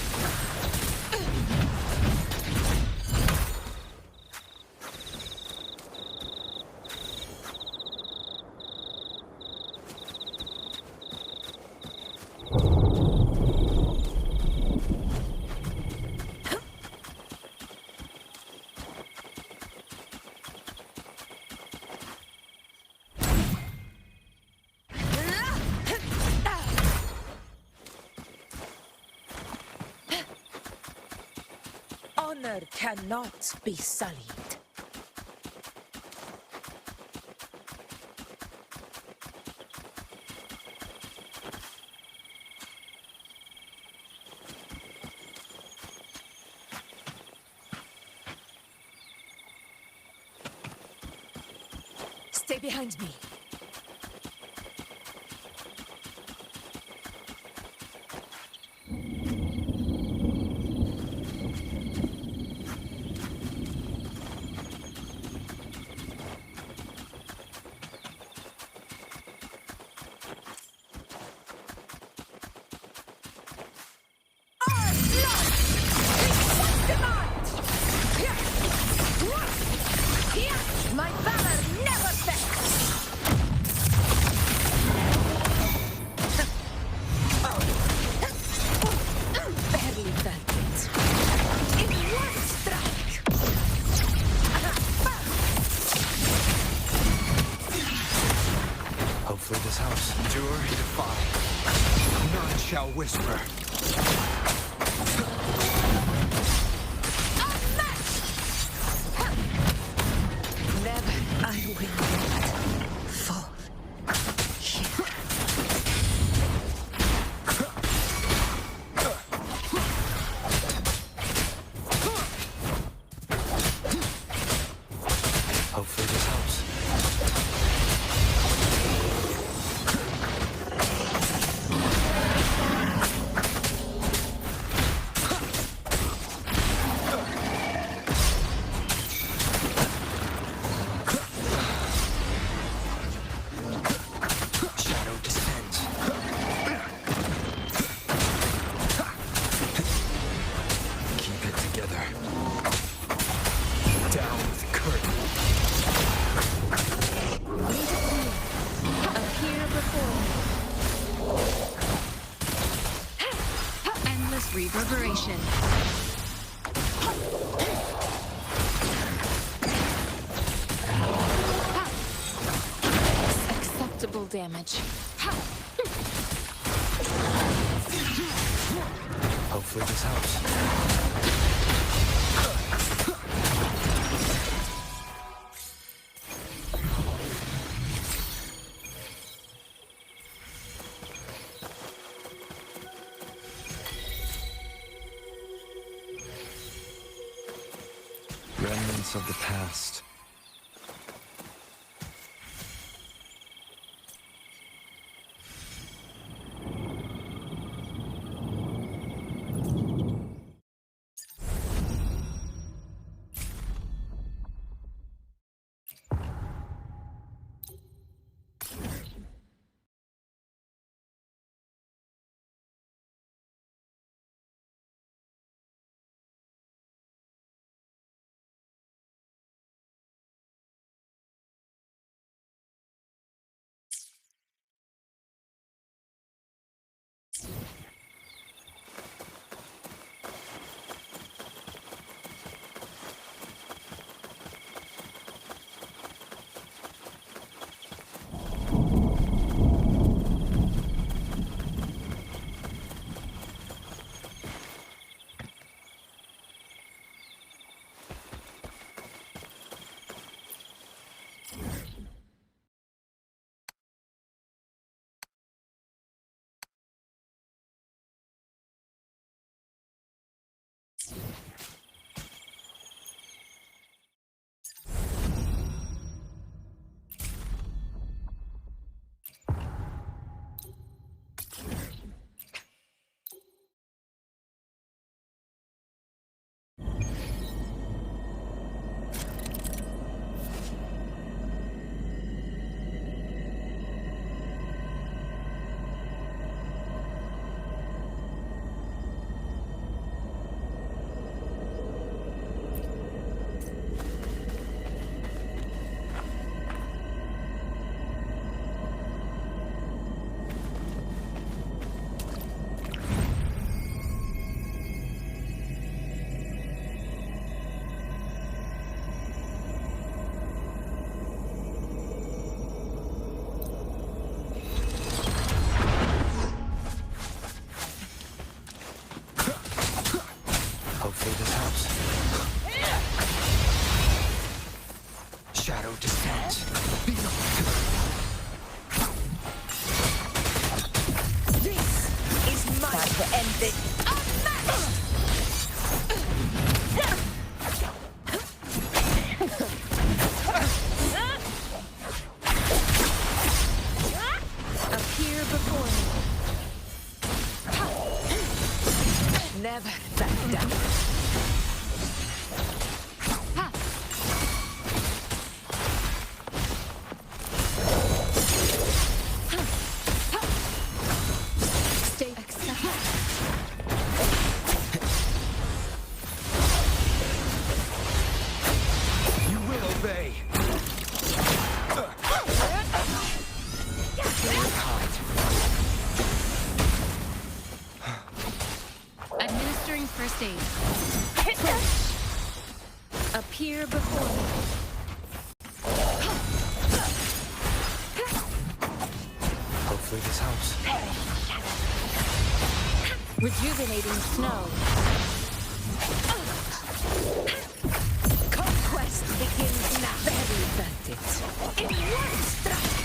Honor cannot be sullied. Stay behind me. My valor never fails! Barely felt it. In one strike! Hopefully this house endure and defy. None shall whisper. I will not fall here. Hopefully this helps. Reverberation. Acceptable damage. Hopefully this helps. Remnants of the past. Hopefully this helps. Shadow descent. This is my time to end this. Appear before me. Never back down. Stay accepted. You will obey. Administering first aid. Appear before me. Hopefully this helps. Rejuvenating snow. Conquest begins now. Very worth it. In one strike.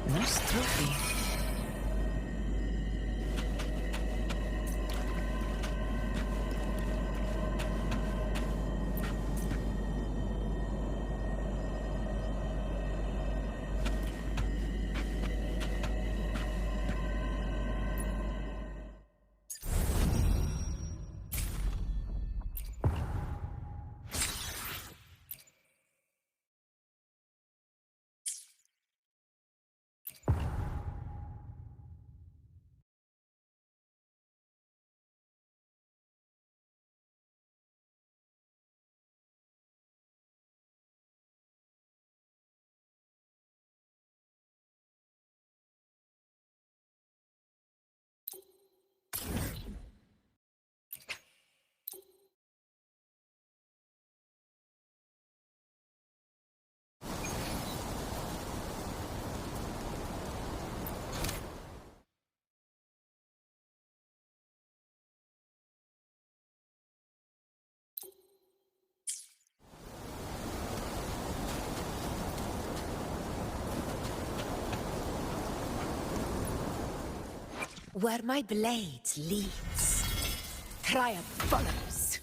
Nice trophy. Where my blade leads, triumph follows.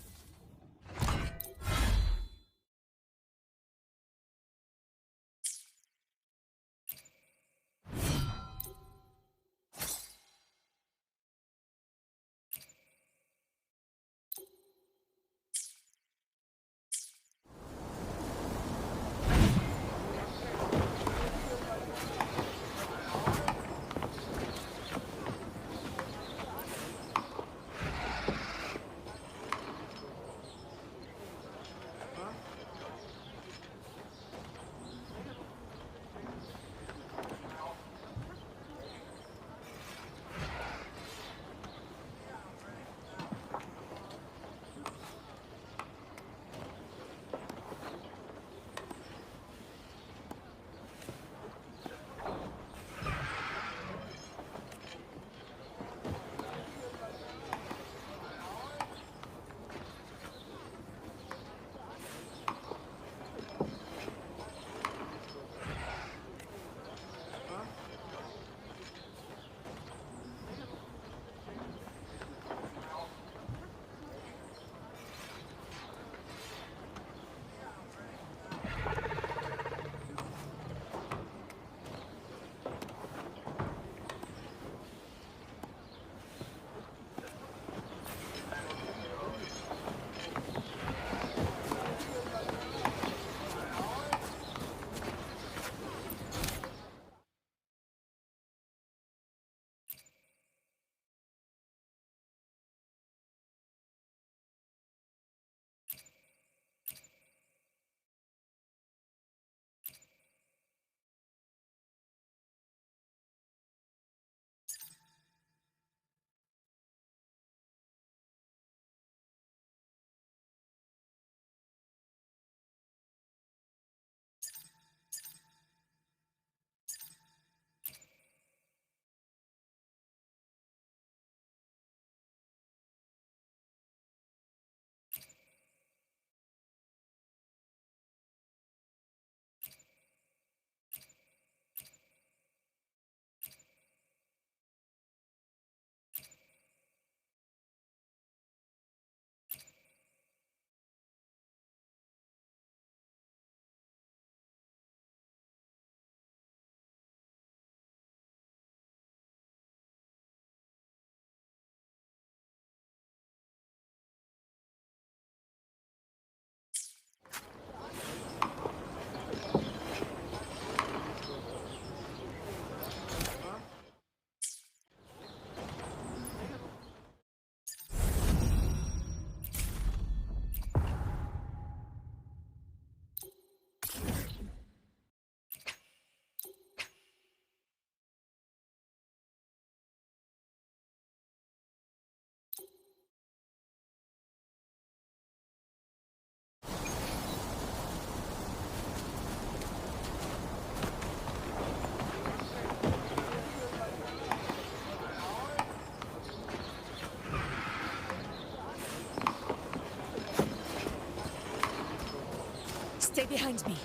Stay behind me.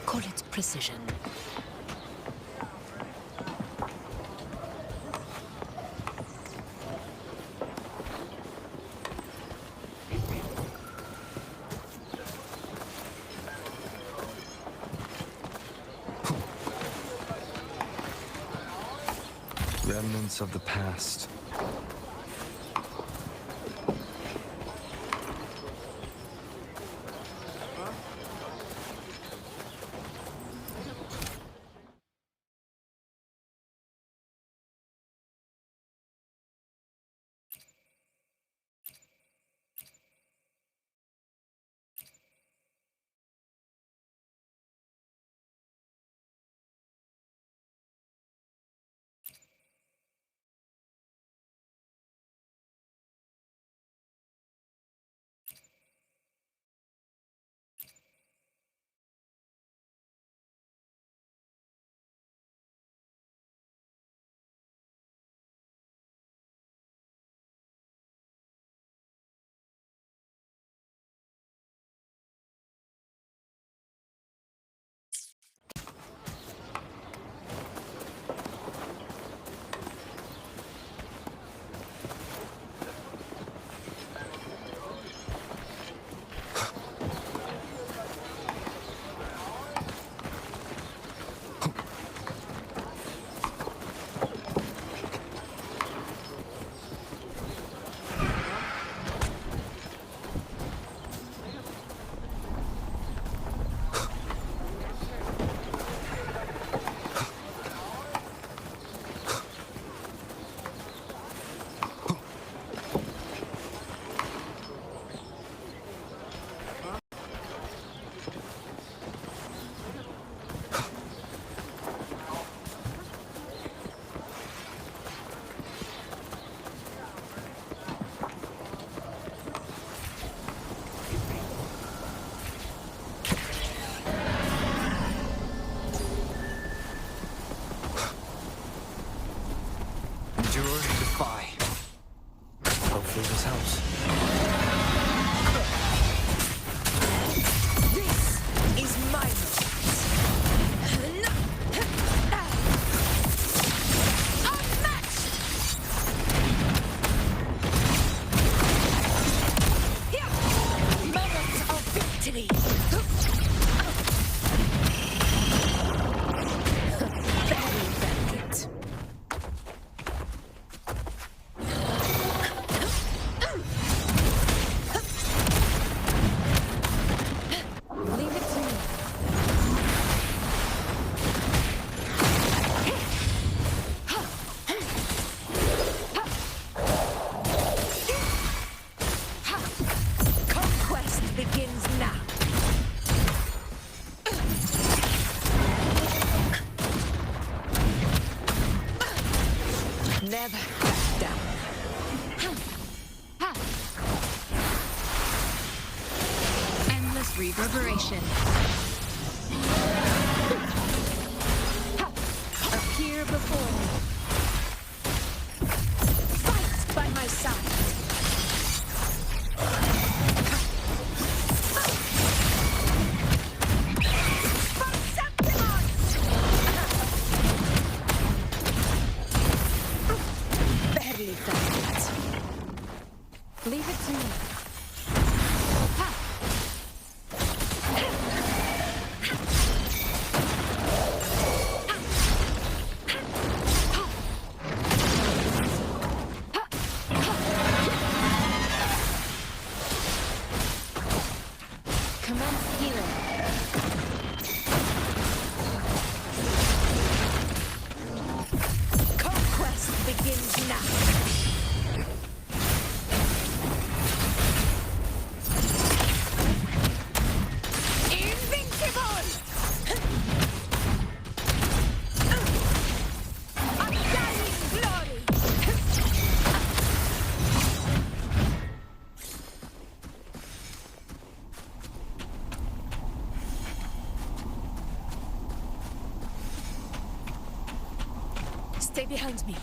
Call it precision. Remnants of the past. Defy. Hopefully this helps. This is my moment of victory. Never back down. Endless reverberation. Appear before me. Fight by my side. For Septimont! Barely found it. Leave it to me. Stay behind me.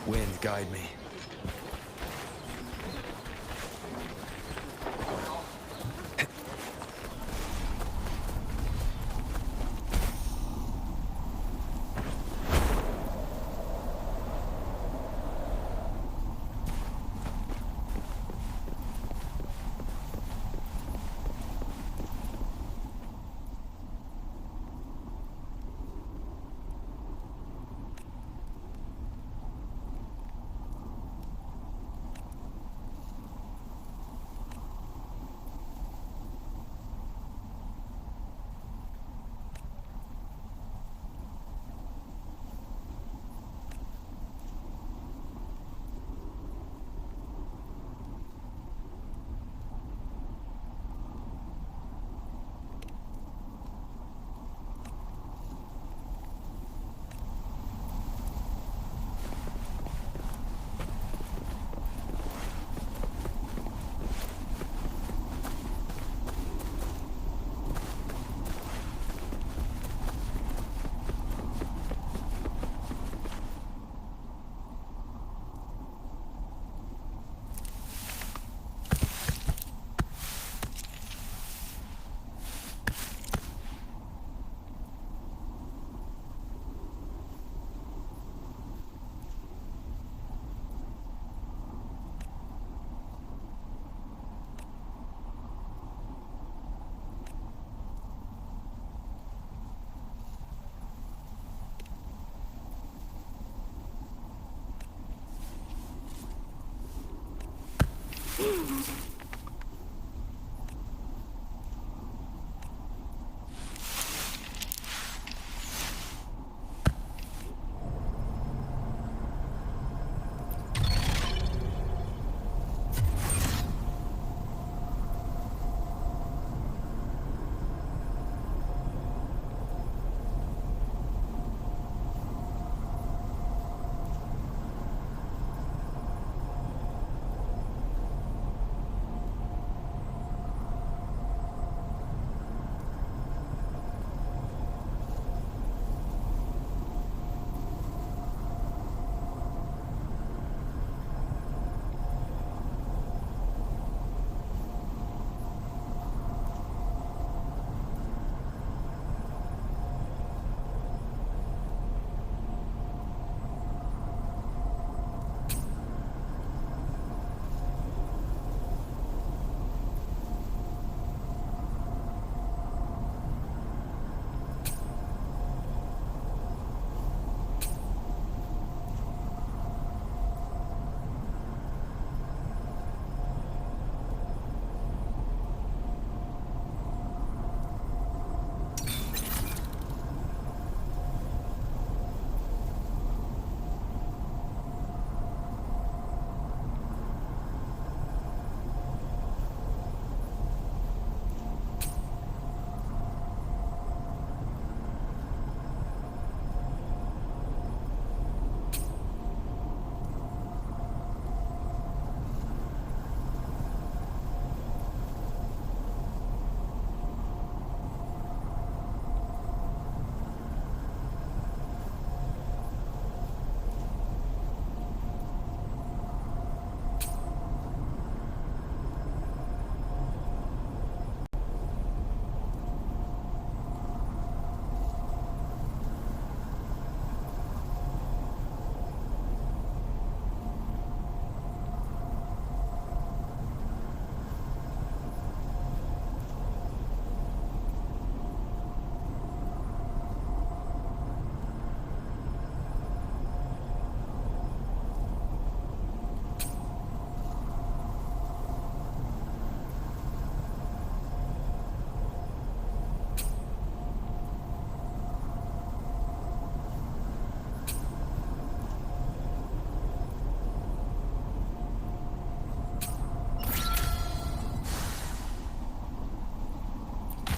Wind, guide me.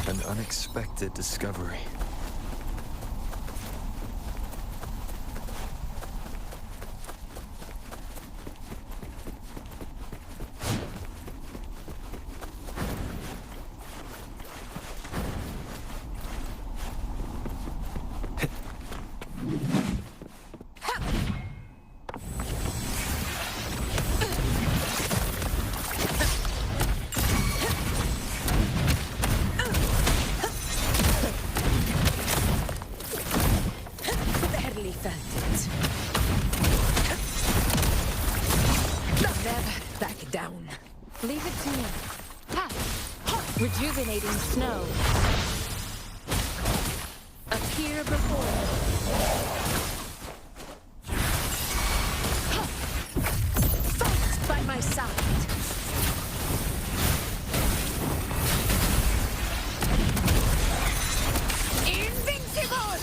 An unexpected discovery. Leave it to me. Ha! Rejuvenating snow. Appear before Fight by my side. Invincible!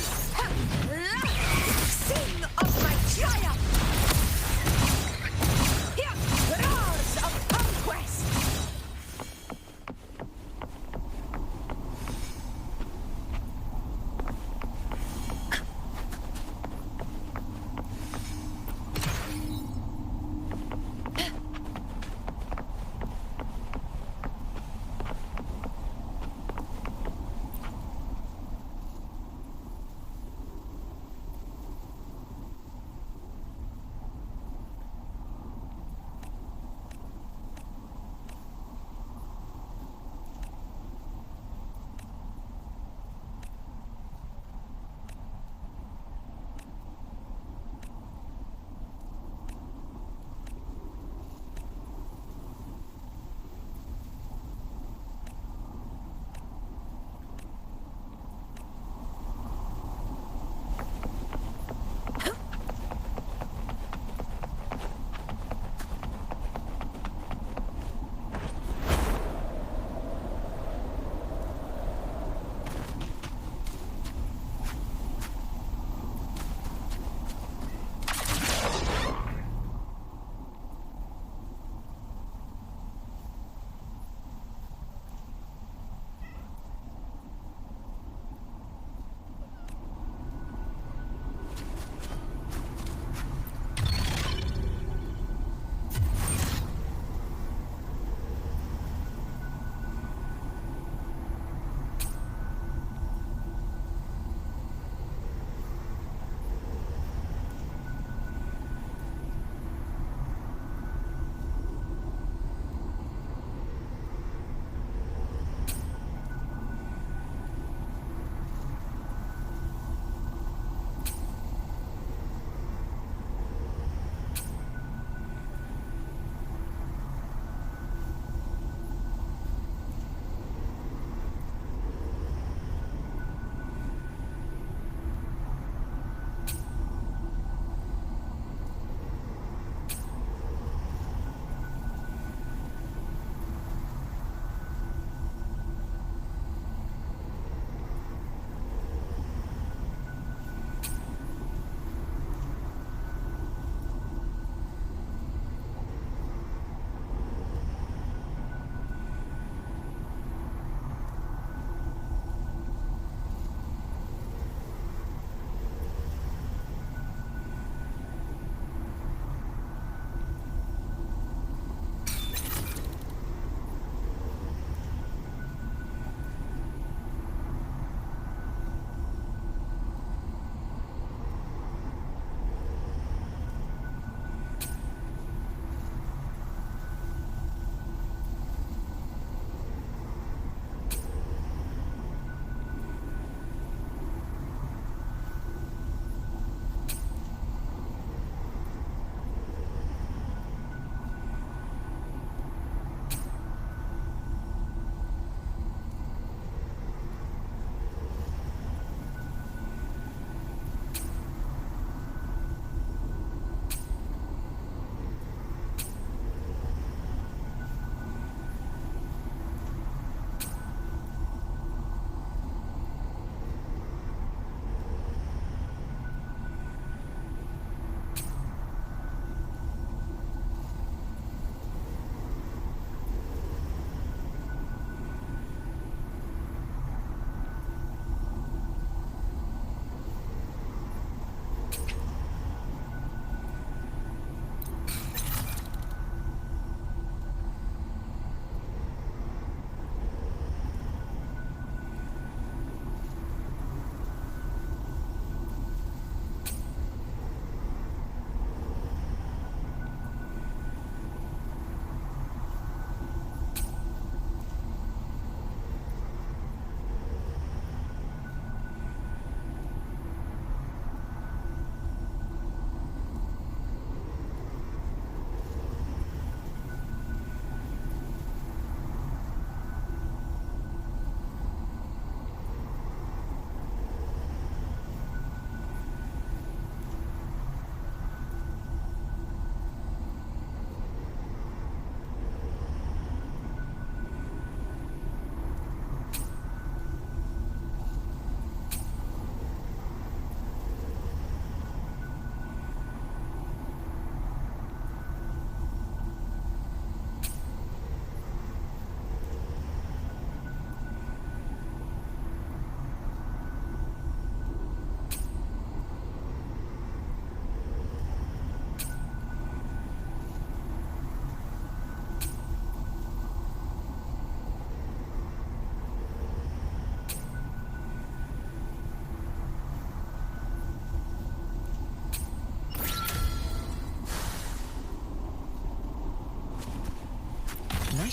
Sing of my triumph! Roars of conquest!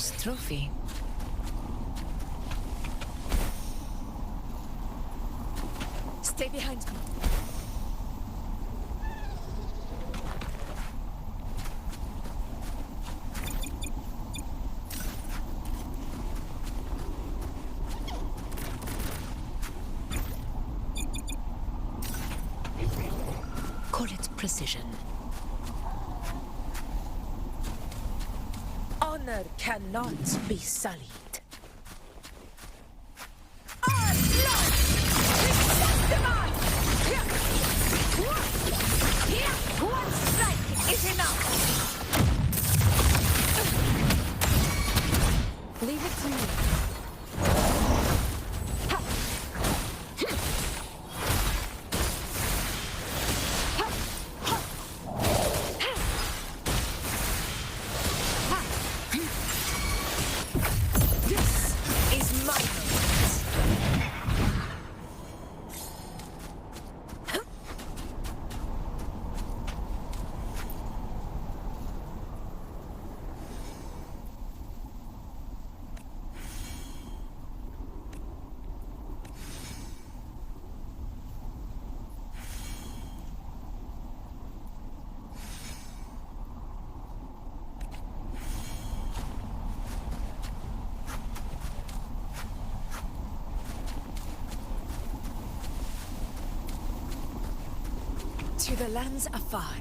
Nice trophy. Stay behind me. Call it precision. Honor cannot be sullied. One strike is enough! Leave it to me. This is my moment. To the lands afar.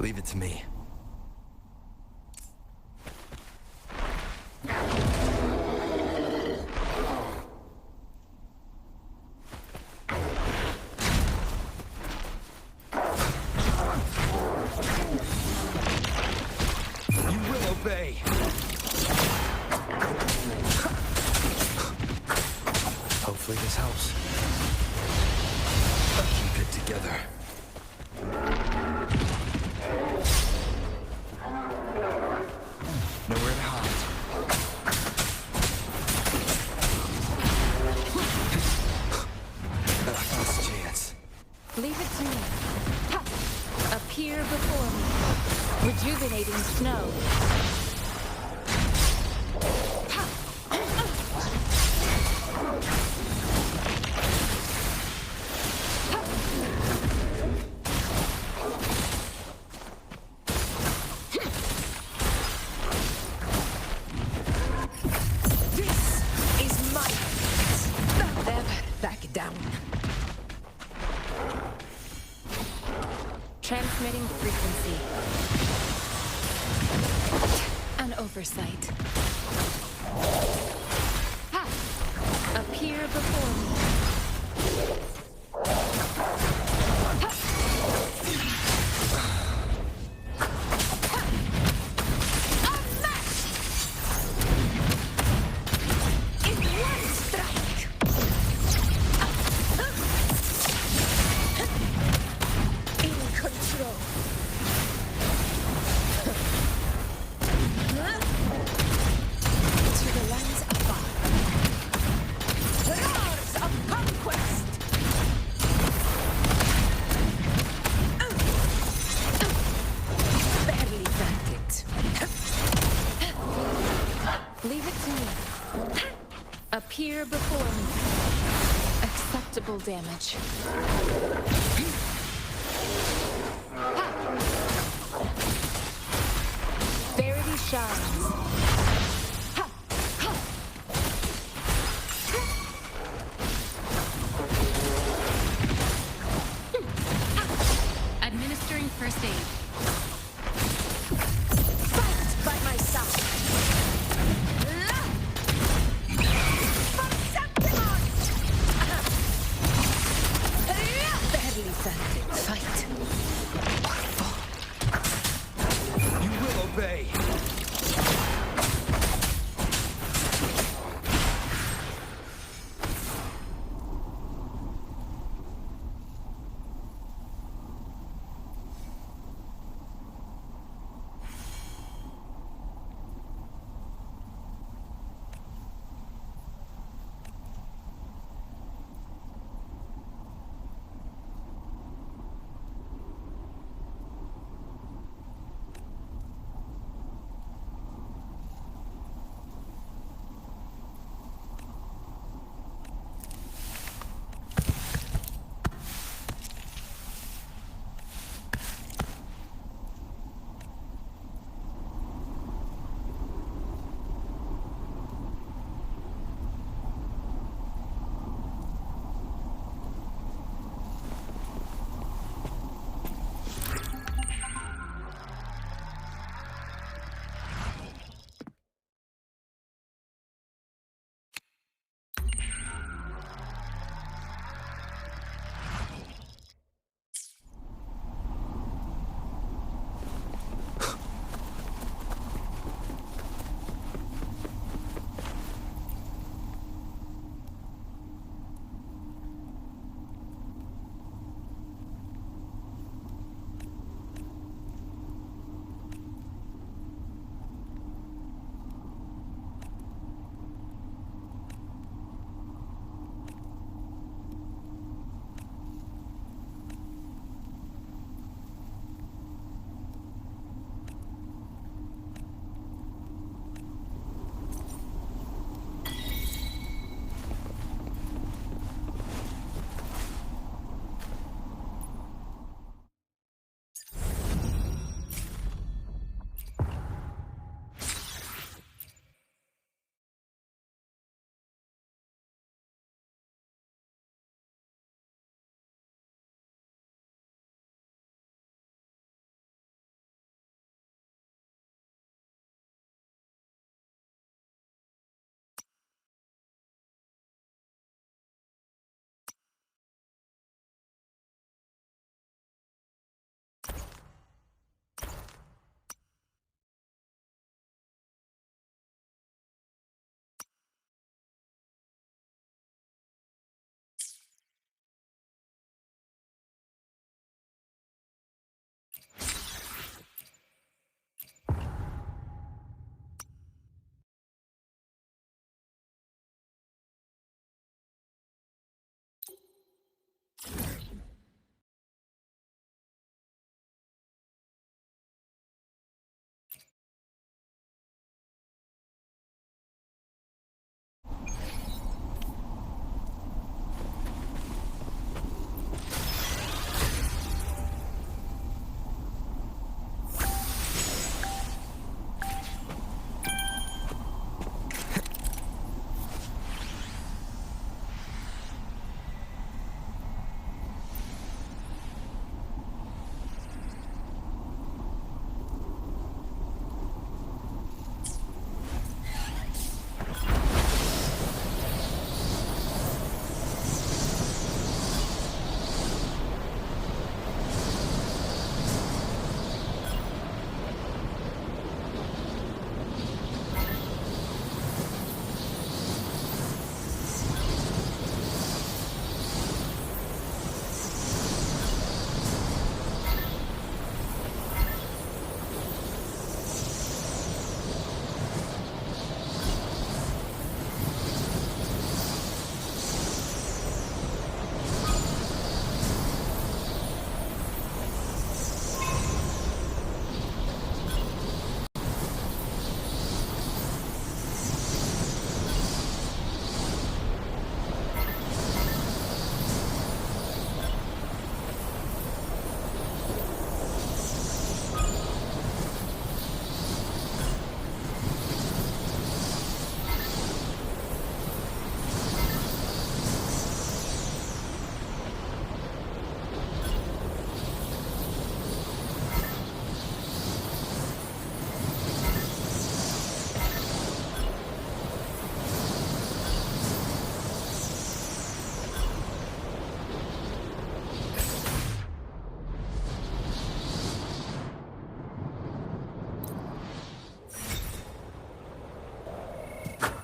Leave it to me. You will obey. Hopefully this helps. Keep it together. Nowhere to hide. Last chance. Leave it to me. Ha! Appear before me. Rejuvenating snow. Transmitting frequency. An oversight. Ha! Appear before me. Ha! Appear before me. Acceptable damage. Verity shines. Administering first aid. Fight by my side. For Septimont! Barely sounded. Fight. You will obey.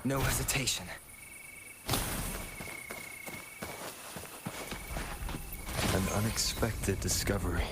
No hesitation. An unexpected discovery.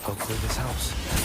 Hopefully this helps.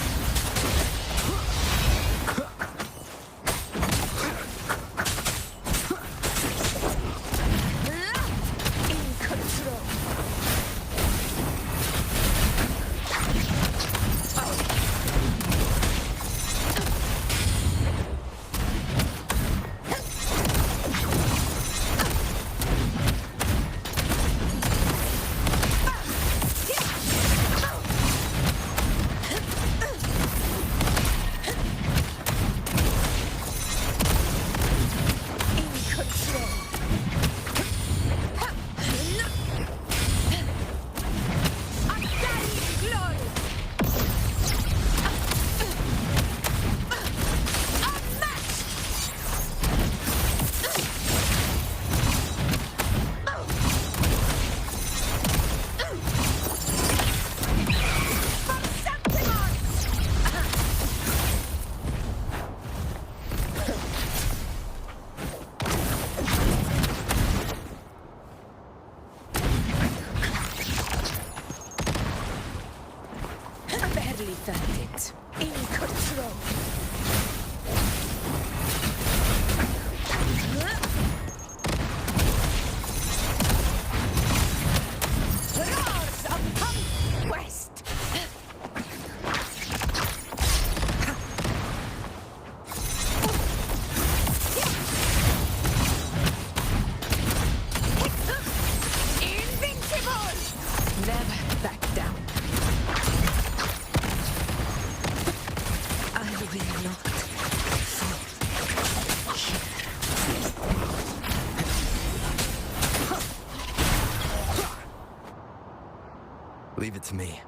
Leave it to me.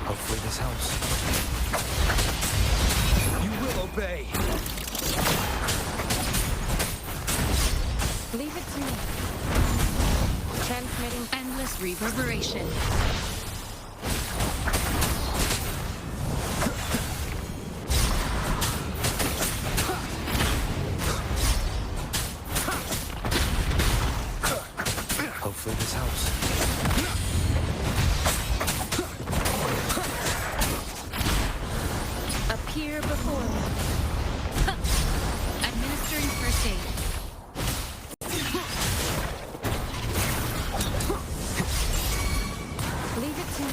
Hopefully this helps. You will obey! Leave it to me. Transmitting endless reverberation. Hopefully this helps. Appear before me. Administering first aid. Leave it to me.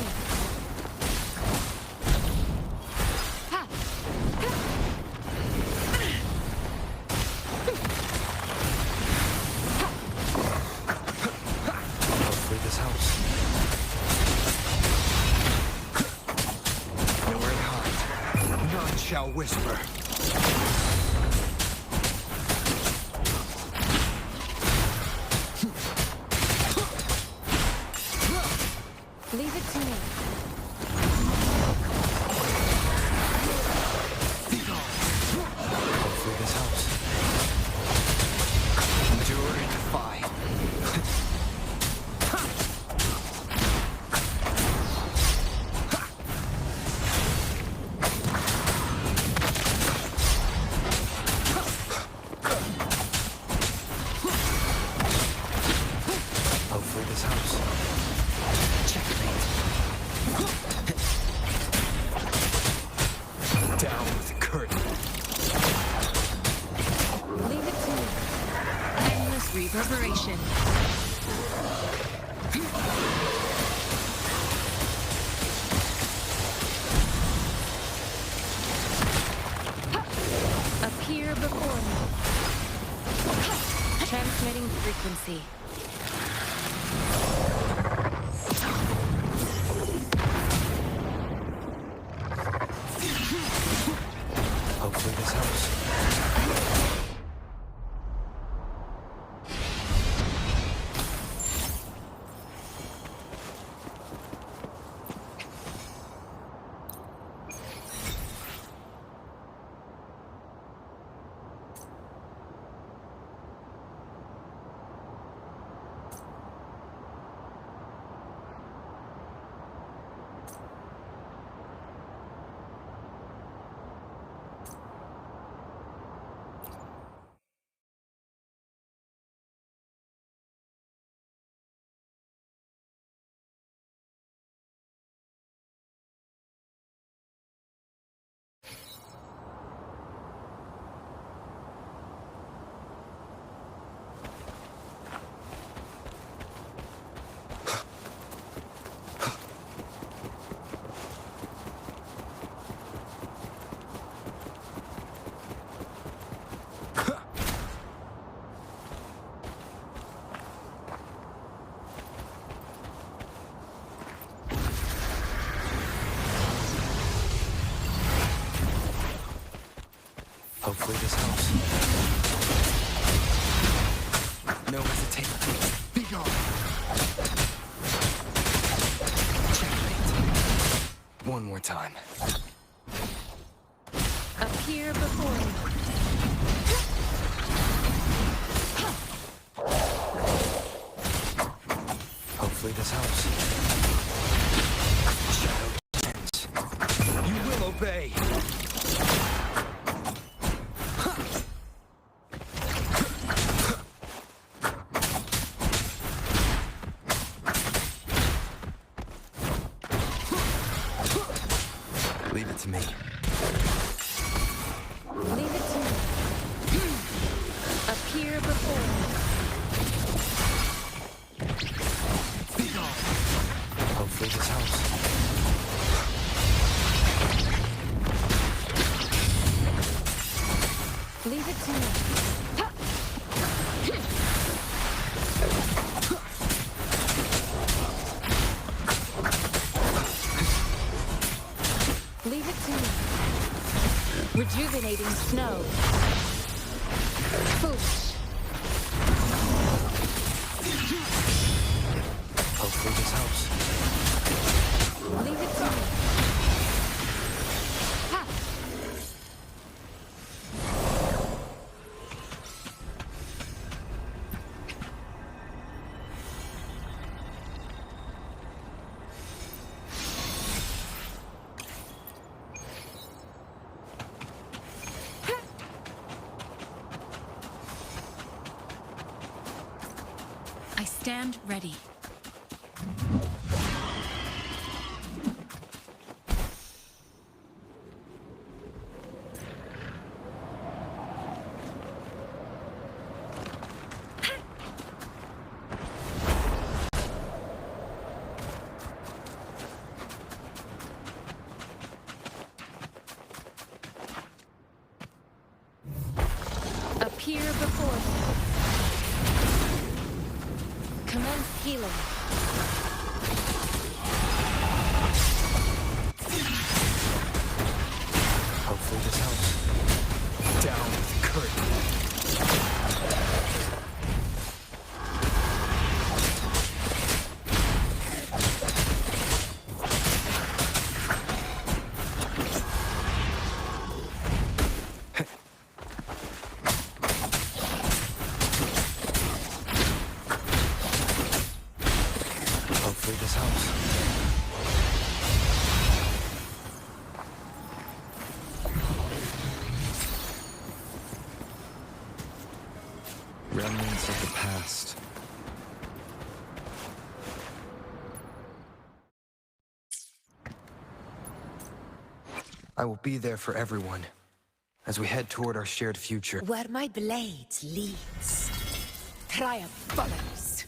Hopefully this helps. Nowhere to hide. None shall whisper. Leave it to me. Hopefully this helps. Endure and defy. Hopefully this helps. Checkmate. Down with the curtain. Leave it to me. Endless reverberation. Appear before me. Transmitting frequency. Hopefully this helps. Hopefully this helps. No hesitation. Be gone. Checkmate. One more time. Appear before me. Hopefully this helps. Shadow descends. You will obey. Leave it to me. Leave it to me. Appear before me. Be gone. Hopefully this helps. Leave it to me. Leave it to me. Rejuvenating snow. Foolish. Hopefully this helps. Leave it to me. Ha! I stand ready. Appear before me. Commence healing. Hopefully this helps. Down with the curtain. Hopefully this helps. Remnants of the past. I will be there for everyone as we head toward our shared future. Where my blade leads, triumph follows.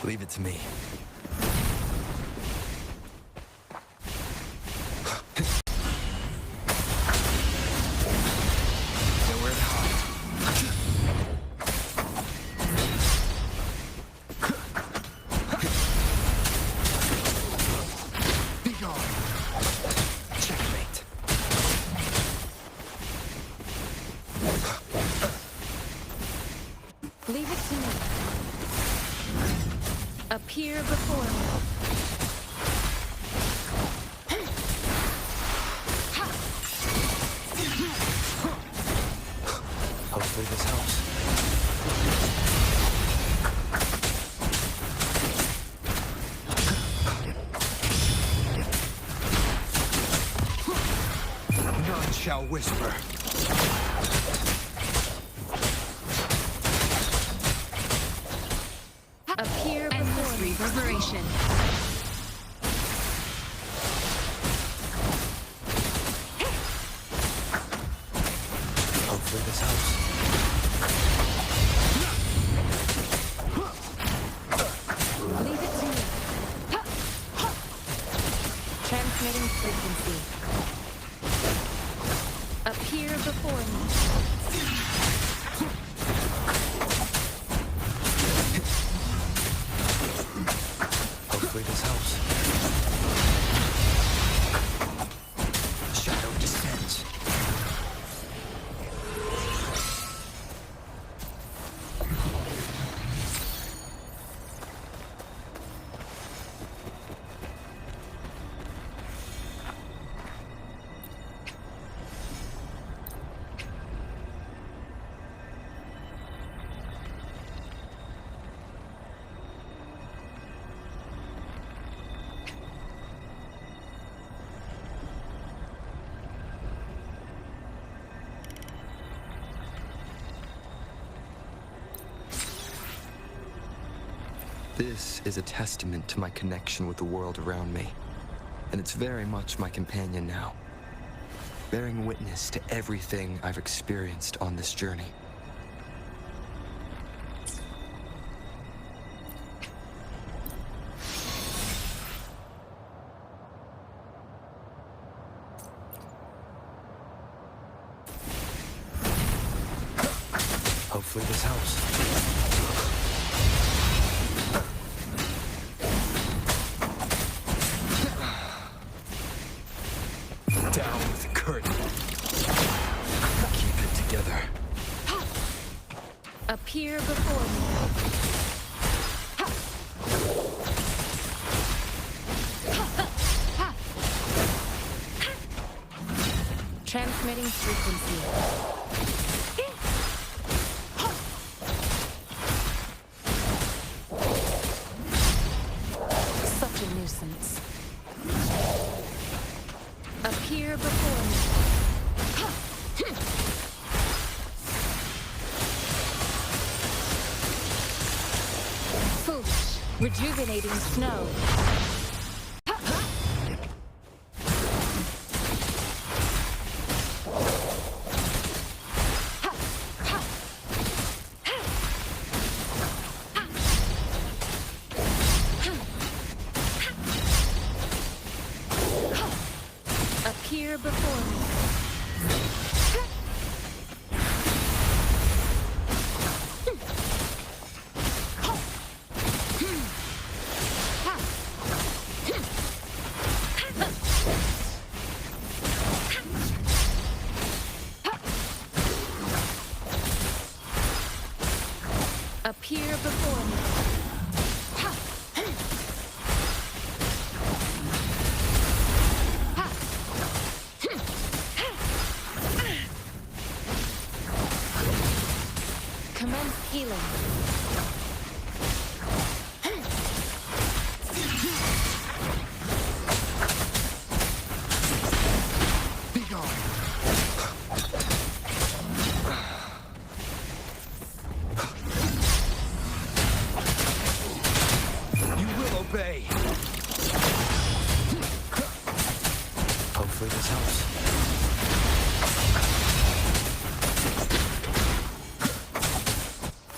Leave it to me. Nowhere to hide. Be gone. Checkmate. Leave it to me. Appear before me. Hopefully this helps. None shall whisper. Appear before me. Reverberation. Hopefully this helps. Leave it to me. Transmitting frequency. Appear before me. Hopefully this helps. Shadow descends. This is a testament to my connection with the world around me, and it's very much my companion now, bearing witness to everything I've experienced on this journey. Hopefully this helps. Down with the curtain. Keep it together. Appear before me. Transmitting frequency. Such a nuisance. Appear before me. Foolish, rejuvenating snow. Appear before me. Appear before me. Commence healing. Be gone. You will obey. Hopefully this helps.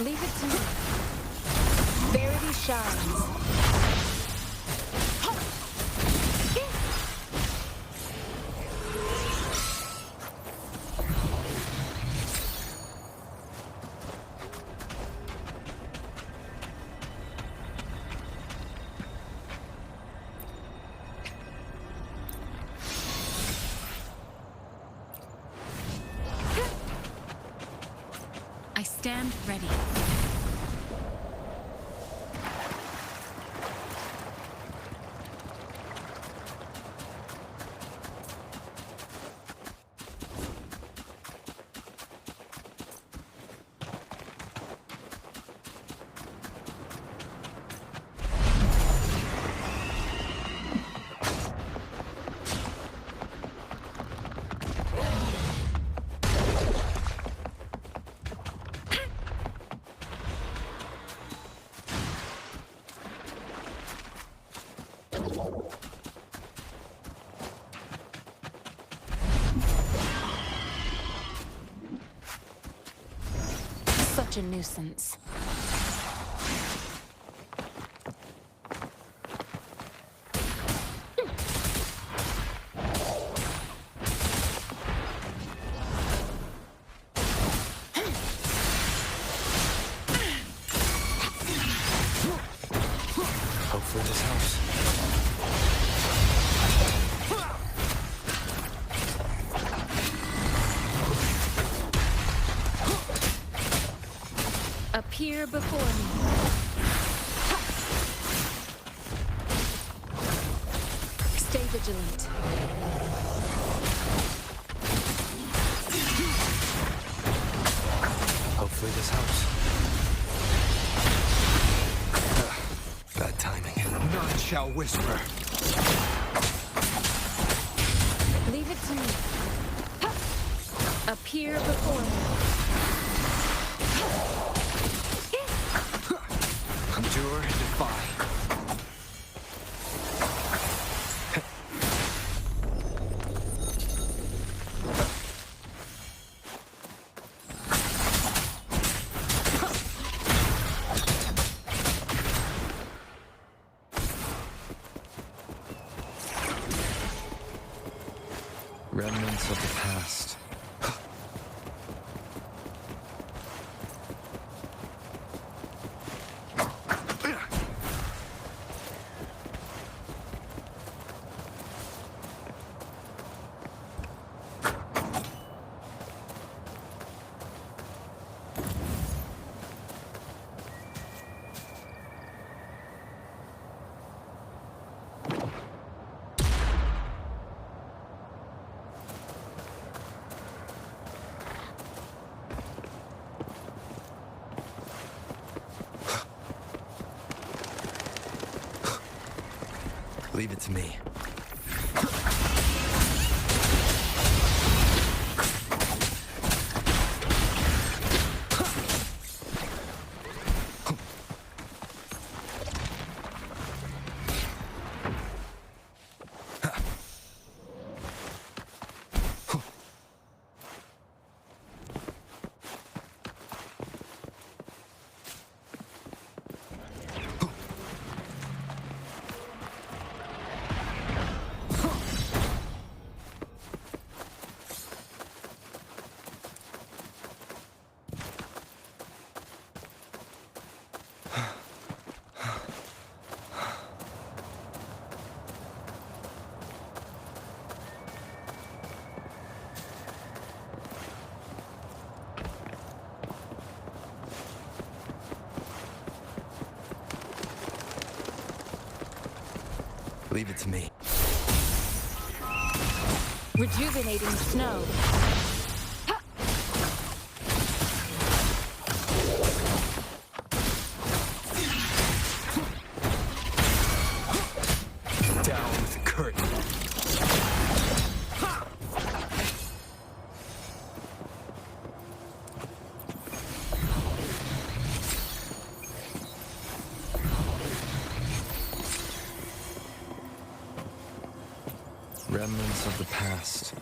Leave it to me. Bury these shines. I stand ready. Such a nuisance. Hopefully this helps. Appear before me. Stay vigilant. Hopefully this helps. Bad timing. None shall whisper. Leave it to me. Appear before me. Endure and defy. Remnants of the past. Leave it to me. Leave it to me. Rejuvenating snow. Down with the curtain. Remnants of the past.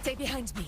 Stay behind me.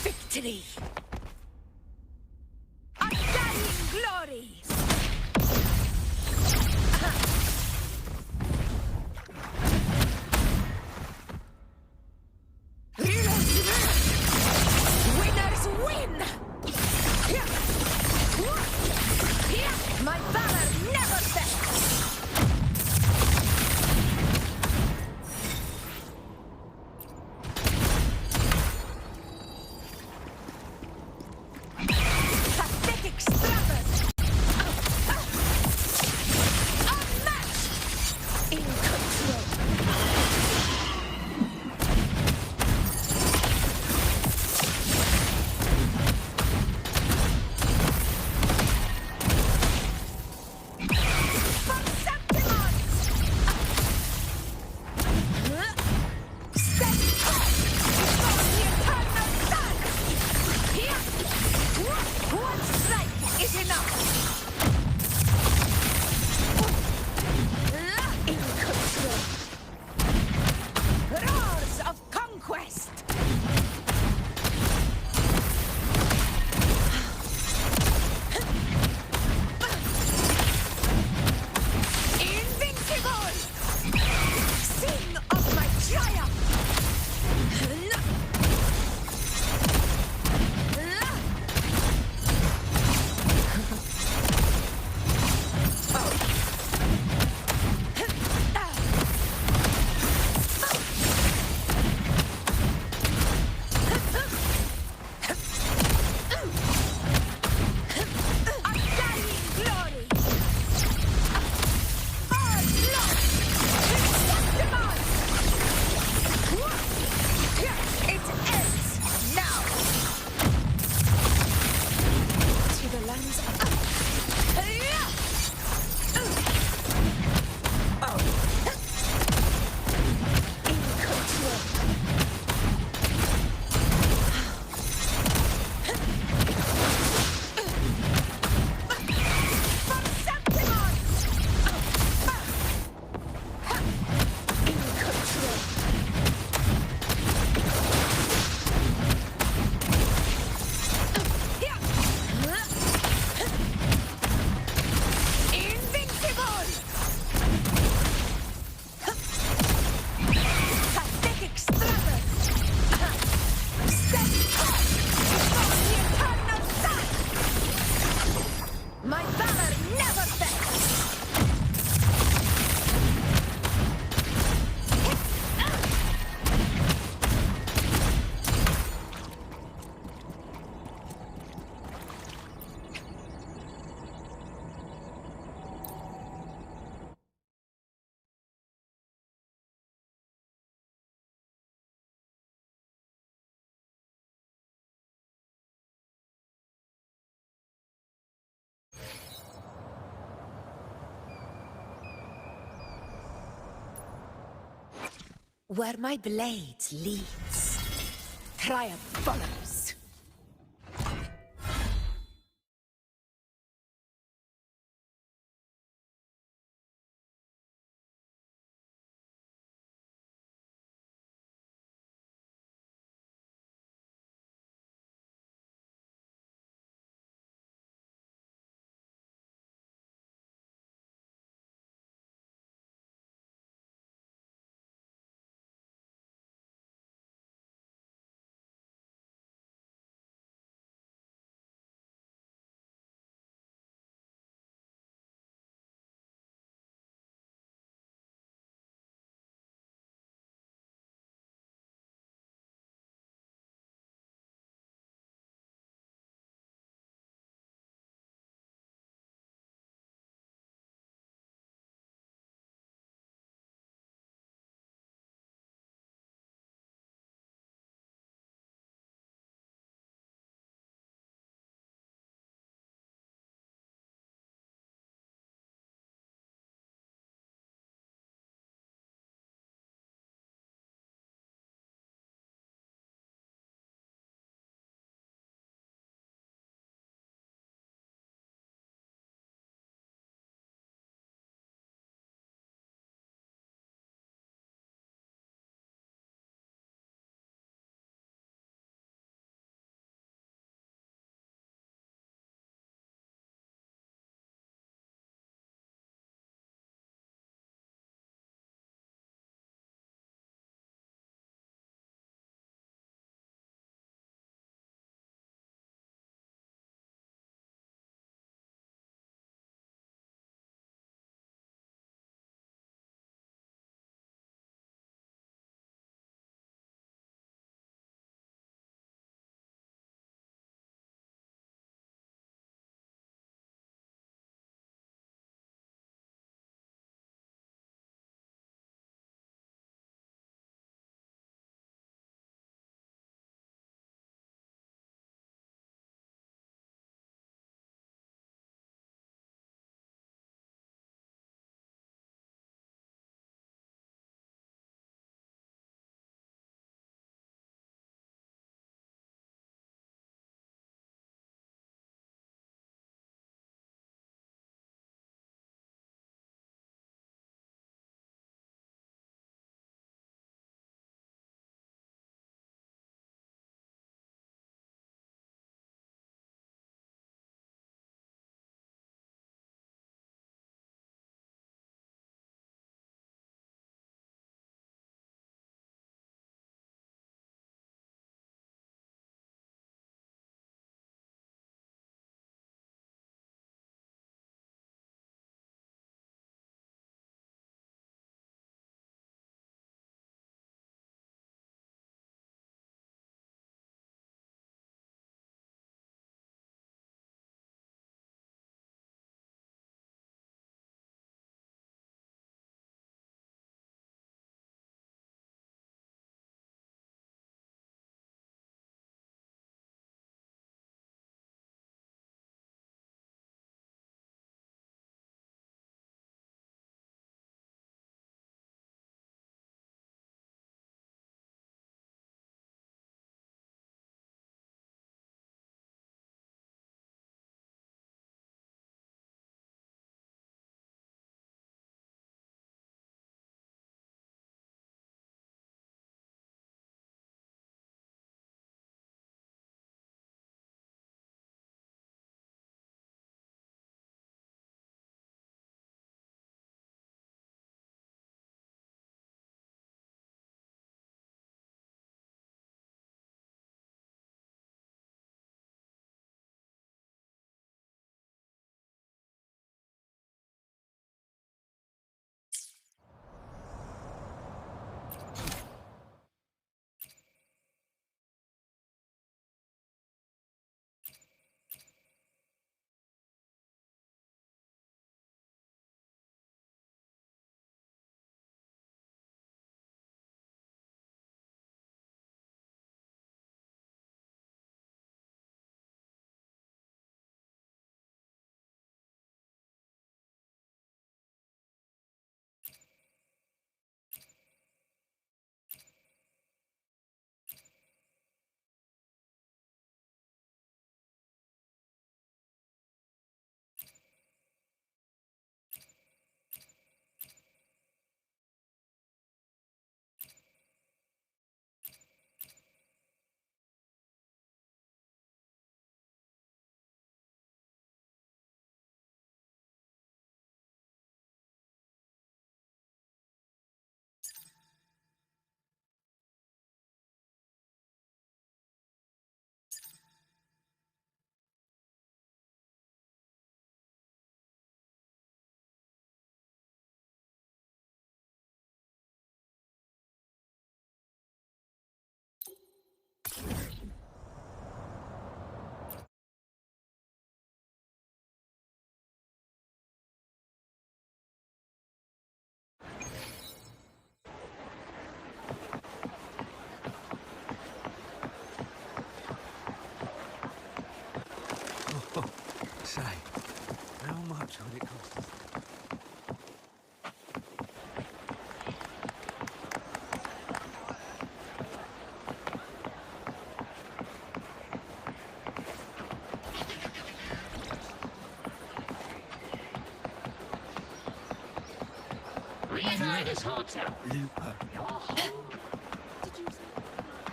Victory! Undying glory! Winners win! My valor never fails! Where my blade leads, triumph follows.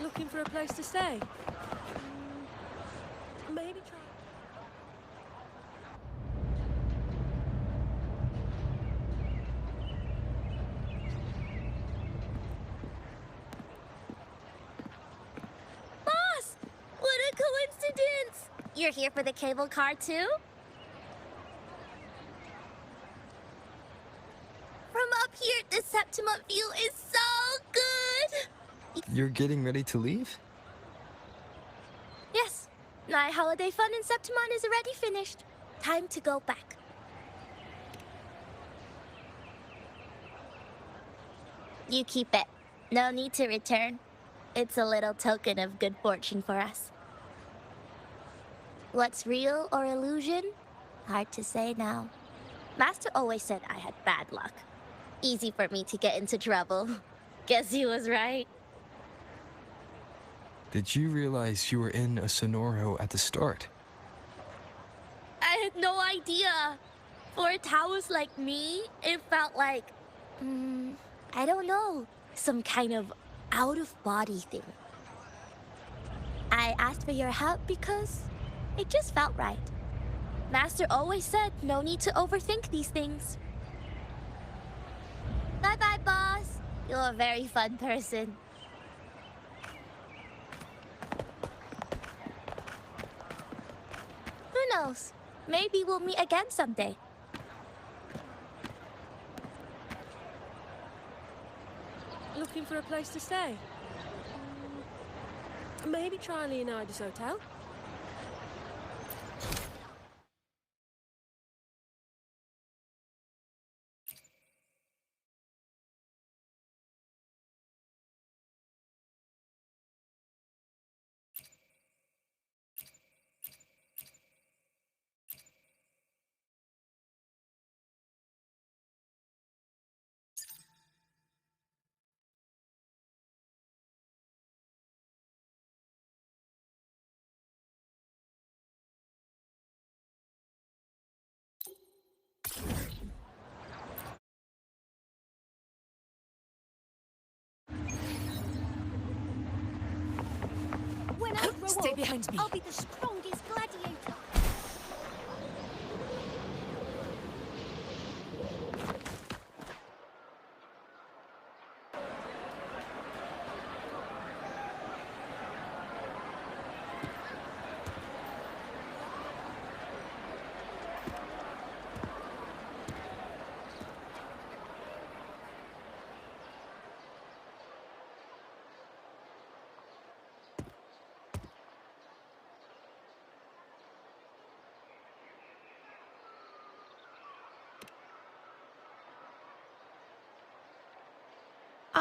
Looking for a place to stay? Maybe try... Boss! What a coincidence! You're here for the cable car too? From up here, the Septimont view is so good! You're getting ready to leave? Yes, my holiday fun in Septimont is already finished. Time to go back. You keep it. No need to return. It's a little token of good fortune for us. What's real or illusion? Hard to say now. Master always said I had bad luck. Easy for me to get into trouble. Guess he was right. Did you realize you were in a Sonoro at the start? I had no idea. For a Taoist like me, it felt like... I don't know. Some kind of out-of-body thing. I asked for your help because it just felt right. Master always said no need to overthink these things. Bye-bye, boss. You're a very fun person. Who knows? Maybe we'll meet again someday. Looking for a place to stay? Maybe try Leonardo's hotel? When I grow Stay up, behind me. I'll be the strongest gladiator.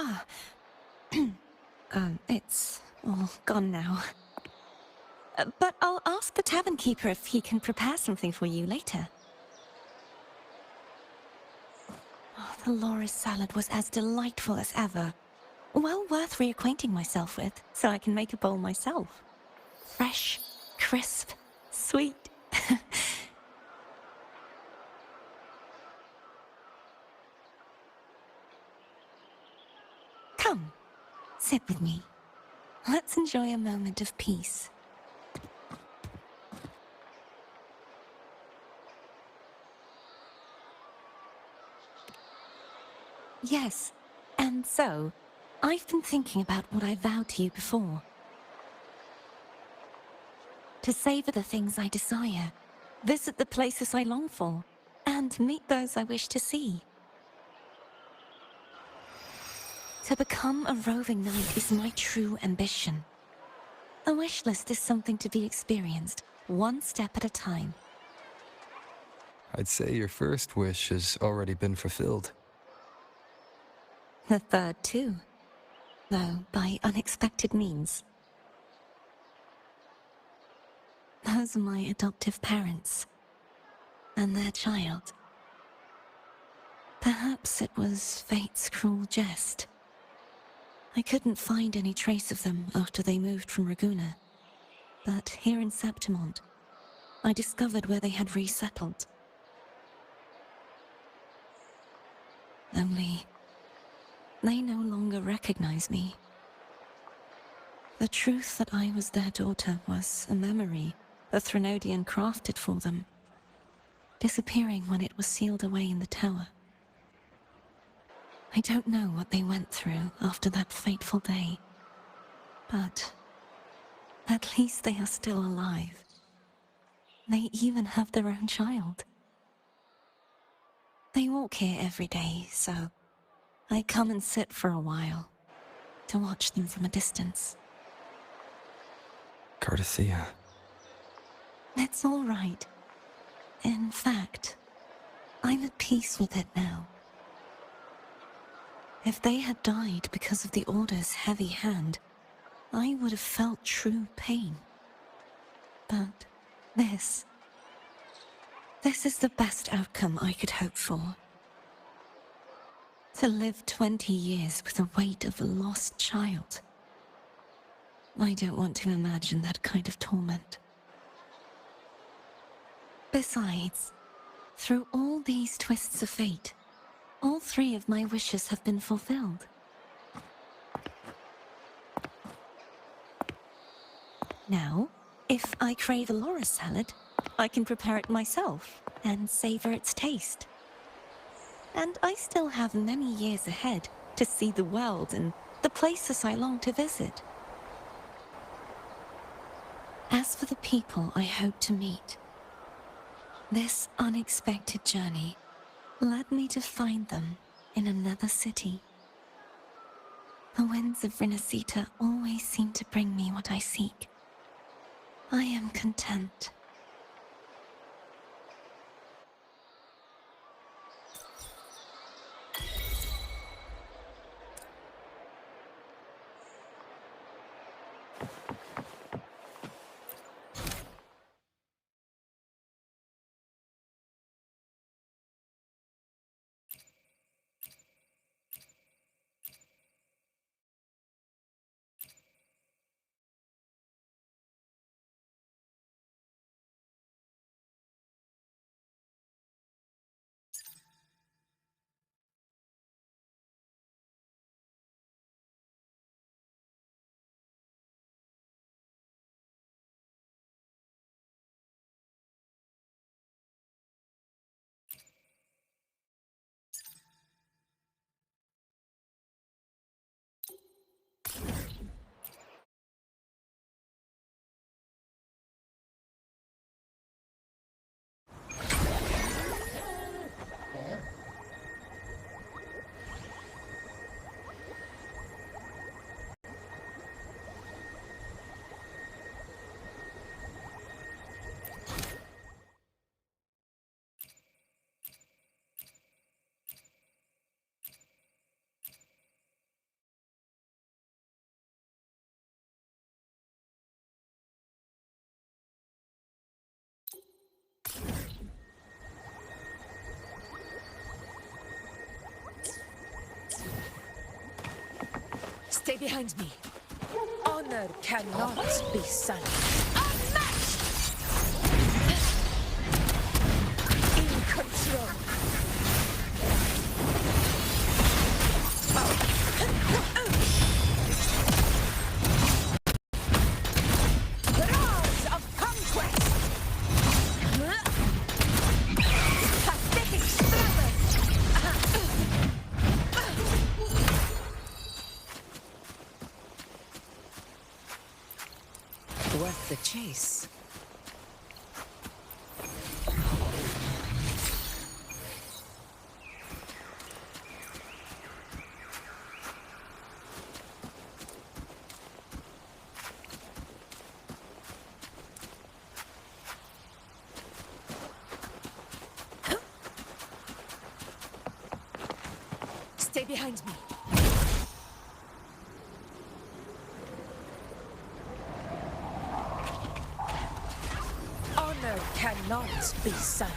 Ah. It's all gone now. But I'll ask the tavern keeper if he can prepare something for you later. Oh, the Loris salad was as delightful as ever. Well worth reacquainting myself with, so I can make a bowl myself. Fresh, crisp, sweet. Come, sit with me. Let's enjoy a moment of peace. Yes, and so, I've been thinking about what I vowed to you before. To savor the things I desire, visit the places I long for, and meet those I wish to see. To become a roving knight is my true ambition. A wish list is something to be experienced, one step at a time. I'd say your first wish has already been fulfilled. The third too, though by unexpected means. Those are my adoptive parents, and their child. Perhaps it was fate's cruel jest. I couldn't find any trace of them after they moved from Ragusa, but here in Septimont, I discovered where they had resettled. Only, they no longer recognize me. The truth that I was their daughter was a memory the Threnodian crafted for them, disappearing when it was sealed away in the tower. I don't know what they went through after that fateful day, but at least they are still alive. They even have their own child. They walk here every day, so I come and sit for a while to watch them from a distance. Cardathea. It's all right. In fact, I'm at peace with it now. If they had died because of the Order's heavy hand, I would have felt true pain. But this is the best outcome I could hope for. To live 20 years with the weight of a lost child. I don't want to imagine that kind of torment. Besides, through all these twists of fate, all 3 of my wishes have been fulfilled. Now, if I crave a Laura salad, I can prepare it myself and savor its taste. And I still have many years ahead to see the world and the places I long to visit. As for the people I hope to meet, this unexpected journey led me to find them in another city. The winds of Resonator always seem to bring me what I seek. I am content. Stay behind me. Honor cannot be sullied. In control. Roars of conquest. Pathetic struggle. Worth the chase. Stay behind me. Honor cannot be sullied.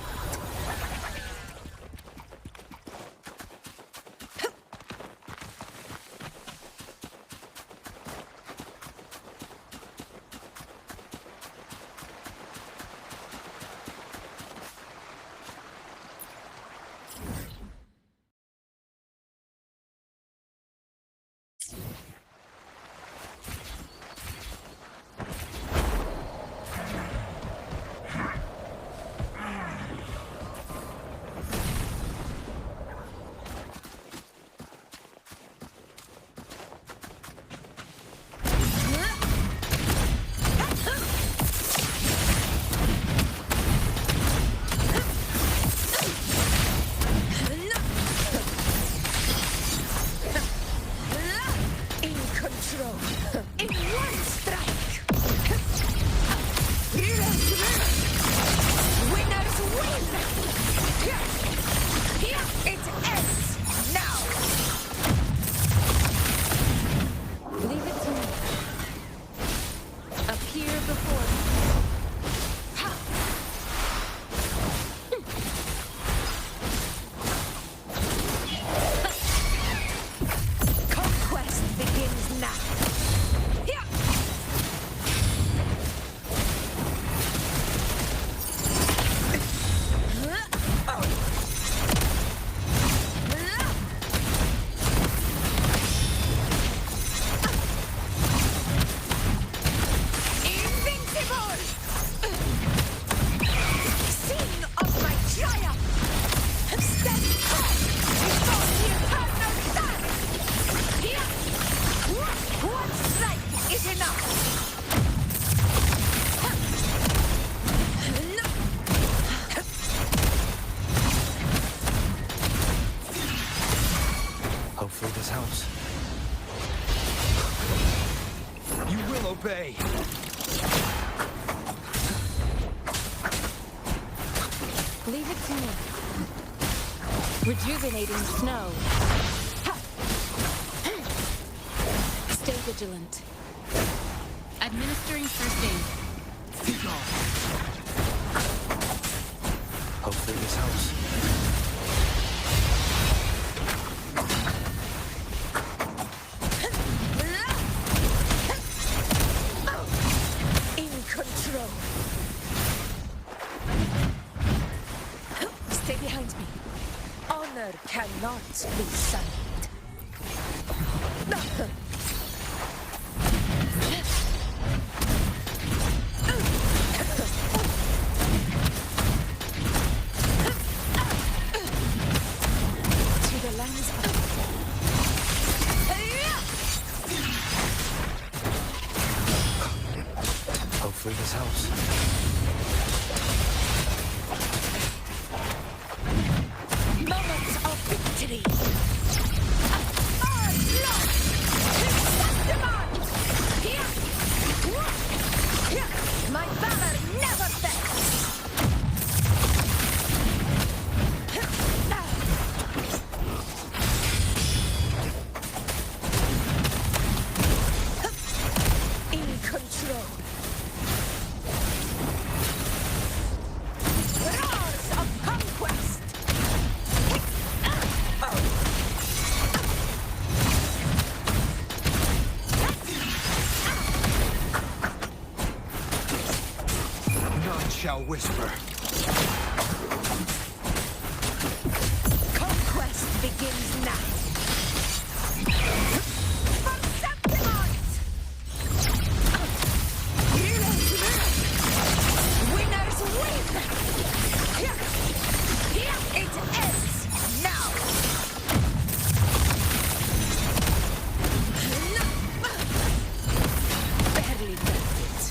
appear before me. Conquest begins now. Hopefully this helps. You will obey! Leave it to me. Rejuvenating snow. Stay vigilant. Administering first aid. Hopefully this helps. In control. Stay behind me. Honor cannot be sullied. To the lands of... Hopefully this helps. Moments of victory. Our blood to Septimont! My valor never fails. In control. Roars of conquest. None shall whisper. Conquest begins now. For Septimont! Winners win! It ends now! Barely left it.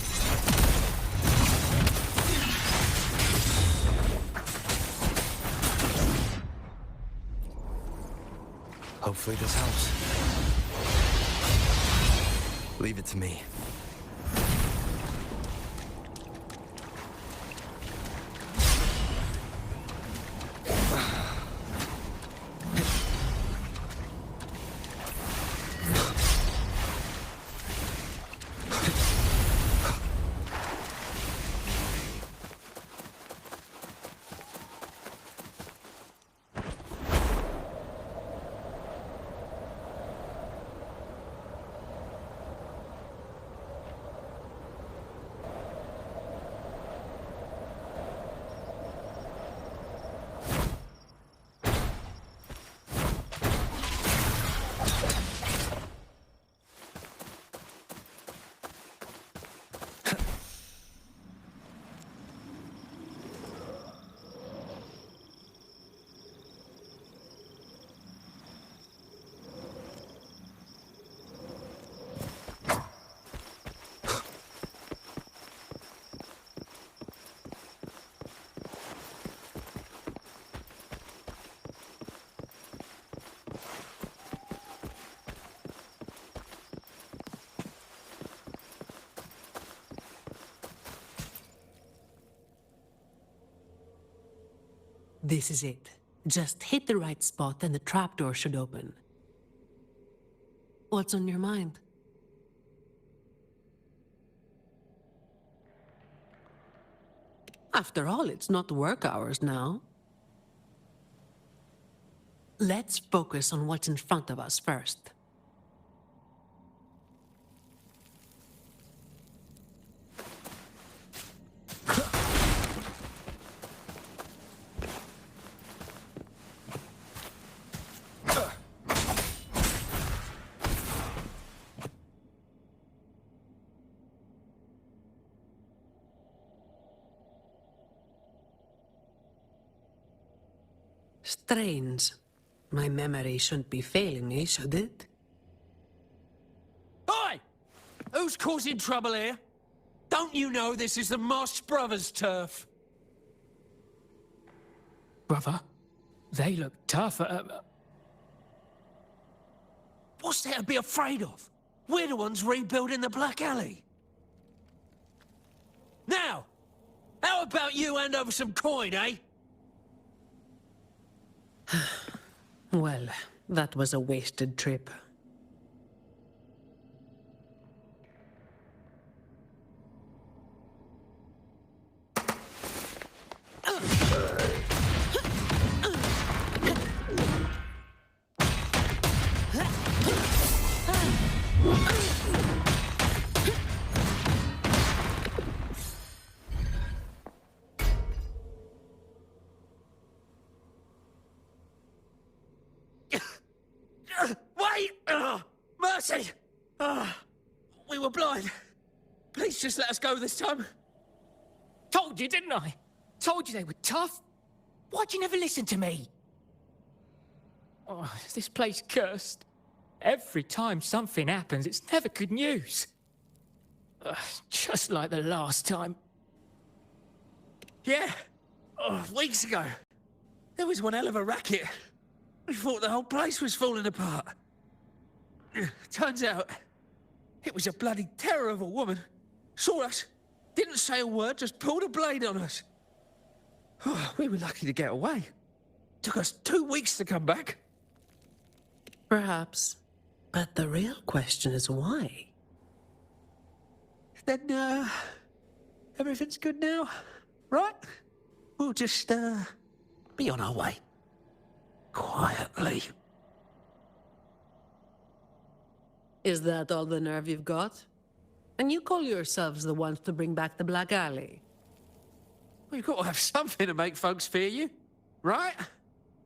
Hopefully this helps. Leave it to me. This is it. Just hit the right spot and the trapdoor should open. What's on your mind? After all, it's not work hours now. Let's focus on what's in front of us first. Strange. My memory shouldn't be failing me, should it? Oi! Who's causing trouble here? Don't you know this is the Moss Brothers' turf? Brother, they look tough. What's there to be afraid of? We're the ones rebuilding the Black Alley. Now, how about you hand over some coin, eh? Well, that was a wasted trip. Wait! Mercy! We were blind. Please just let us go this time. Told you, didn't I? Told you they were tough. Why'd you never listen to me? Oh, this place cursed. Every time something happens, it's never good news. Just like the last time. Yeah. Weeks ago. There was one hell of a racket. We thought the whole place was falling apart. Turns out, it was a bloody terror of a woman. Saw us, didn't say a word, just pulled a blade on us. We were lucky to get away. Took us 2 weeks to come back. Perhaps. But the real question is why? Then, everything's good now, right? We'll just, be on our way. Quietly. Is that all the nerve you've got? And you call yourselves the ones to bring back the Black Alley? Well, you've got to have something to make folks fear you, right?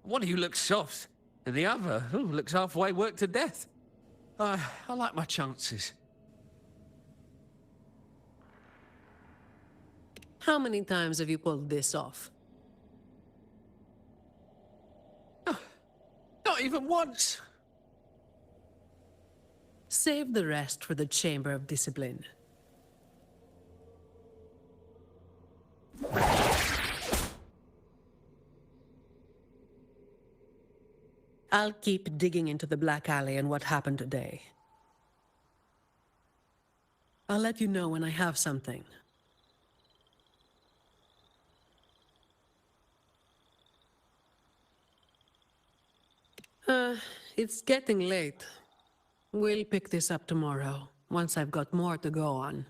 One of you looks soft, and the other looks halfway worked to death. I like my chances. How many times have you pulled this off? Not even once. Save the rest for the Chamber of Discipline. I'll keep digging into the Black Alley and what happened today. I'll let you know when I have something. It's getting late. We'll pick this up tomorrow, once I've got more to go on.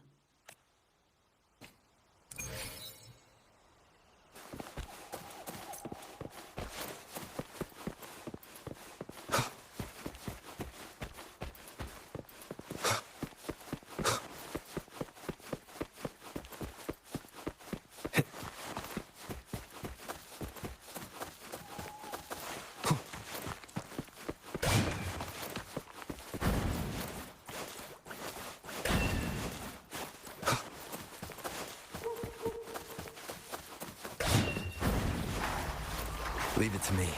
Leave it to me.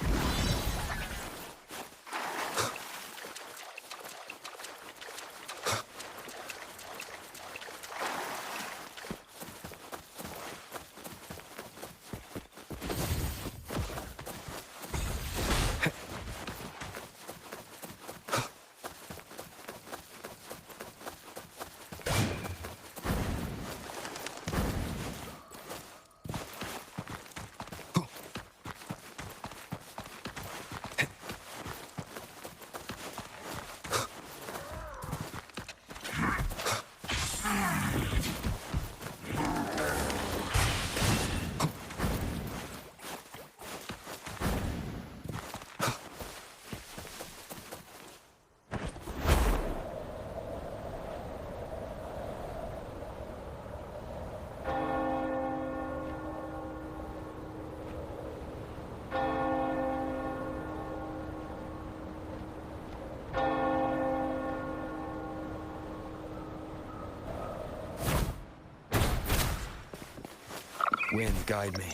wind guide me.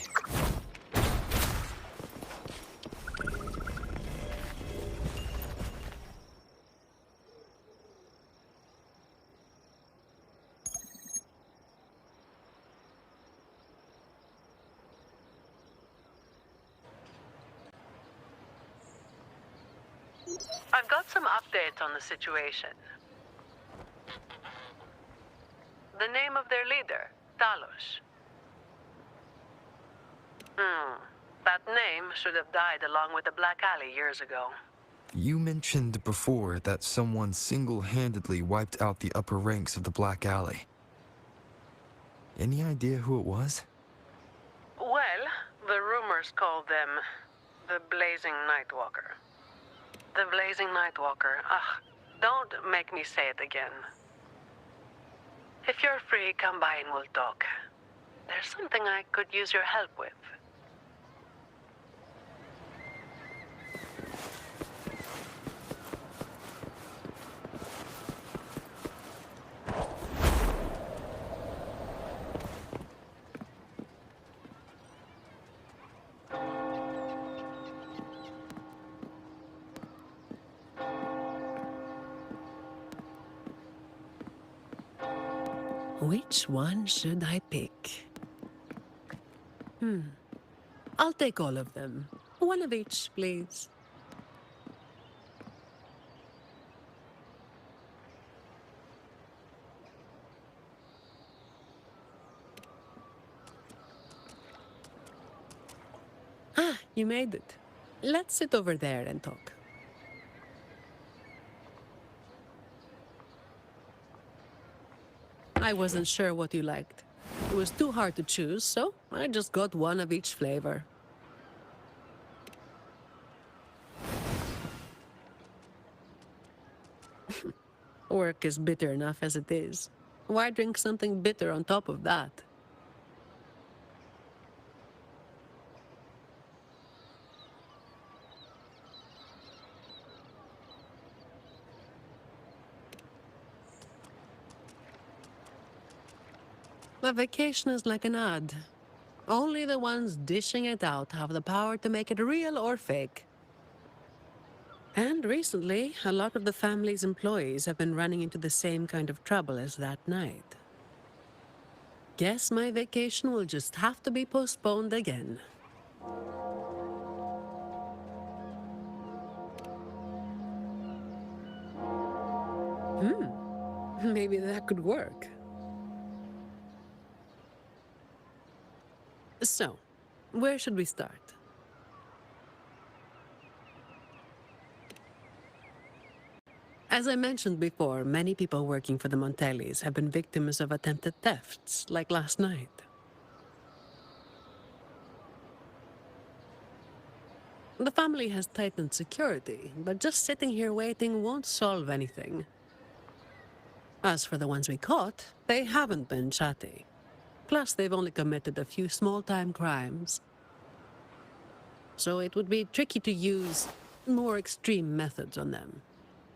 I've got some updates on the situation. The name of their leader, Talos. That name should have died along with the Black Alley years ago. You mentioned before that someone single-handedly wiped out the upper ranks of the Black Alley. Any idea who it was? Well, the rumors call them the Blazing Nightwalker. The Blazing Nightwalker. Don't make me say it again. If you're free, come by and we'll talk. There's something I could use your help with. Which one should I pick? I'll take all of them. One of each, please. You made it. Let's sit over there and talk. I wasn't sure what you liked. It was too hard to choose, so I just got one of each flavor. Work is bitter enough as it is. Why drink something bitter on top of that? A vacation is like an ad. Only the ones dishing it out have the power to make it real or fake. And recently, a lot of the family's employees have been running into the same kind of trouble as that night. Guess my vacation will just have to be postponed again. Maybe that could work. So, where should we start? As I mentioned before, many people working for the Montellis have been victims of attempted thefts, like last night. The family has tightened security, but just sitting here waiting won't solve anything. As for the ones we caught, they haven't been chatty. Plus, they've only committed a few small-time crimes. So it would be tricky to use more extreme methods on them.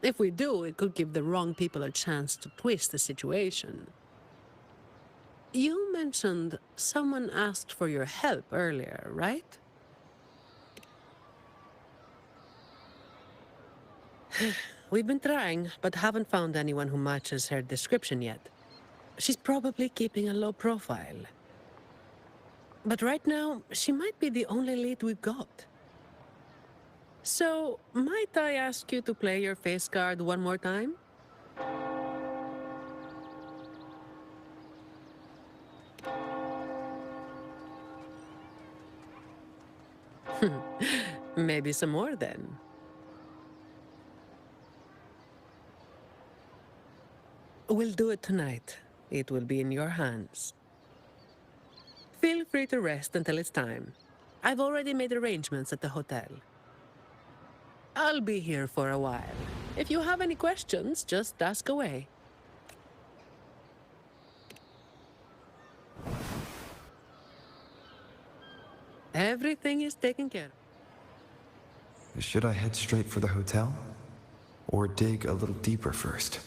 If we do, it could give the wrong people a chance to twist the situation. You mentioned someone asked for your help earlier, right? We've been trying, but haven't found anyone who matches her description yet. She's probably keeping a low profile. But right now, she might be the only lead we've got. So, might I ask you to play your face card one more time? Maybe some more then. We'll do it tonight. It will be in your hands. Feel free to rest until it's time. I've already made arrangements at the hotel. I'll be here for a while. If you have any questions, just ask away. Everything is taken care of. Should I head straight for the hotel? Or dig a little deeper first?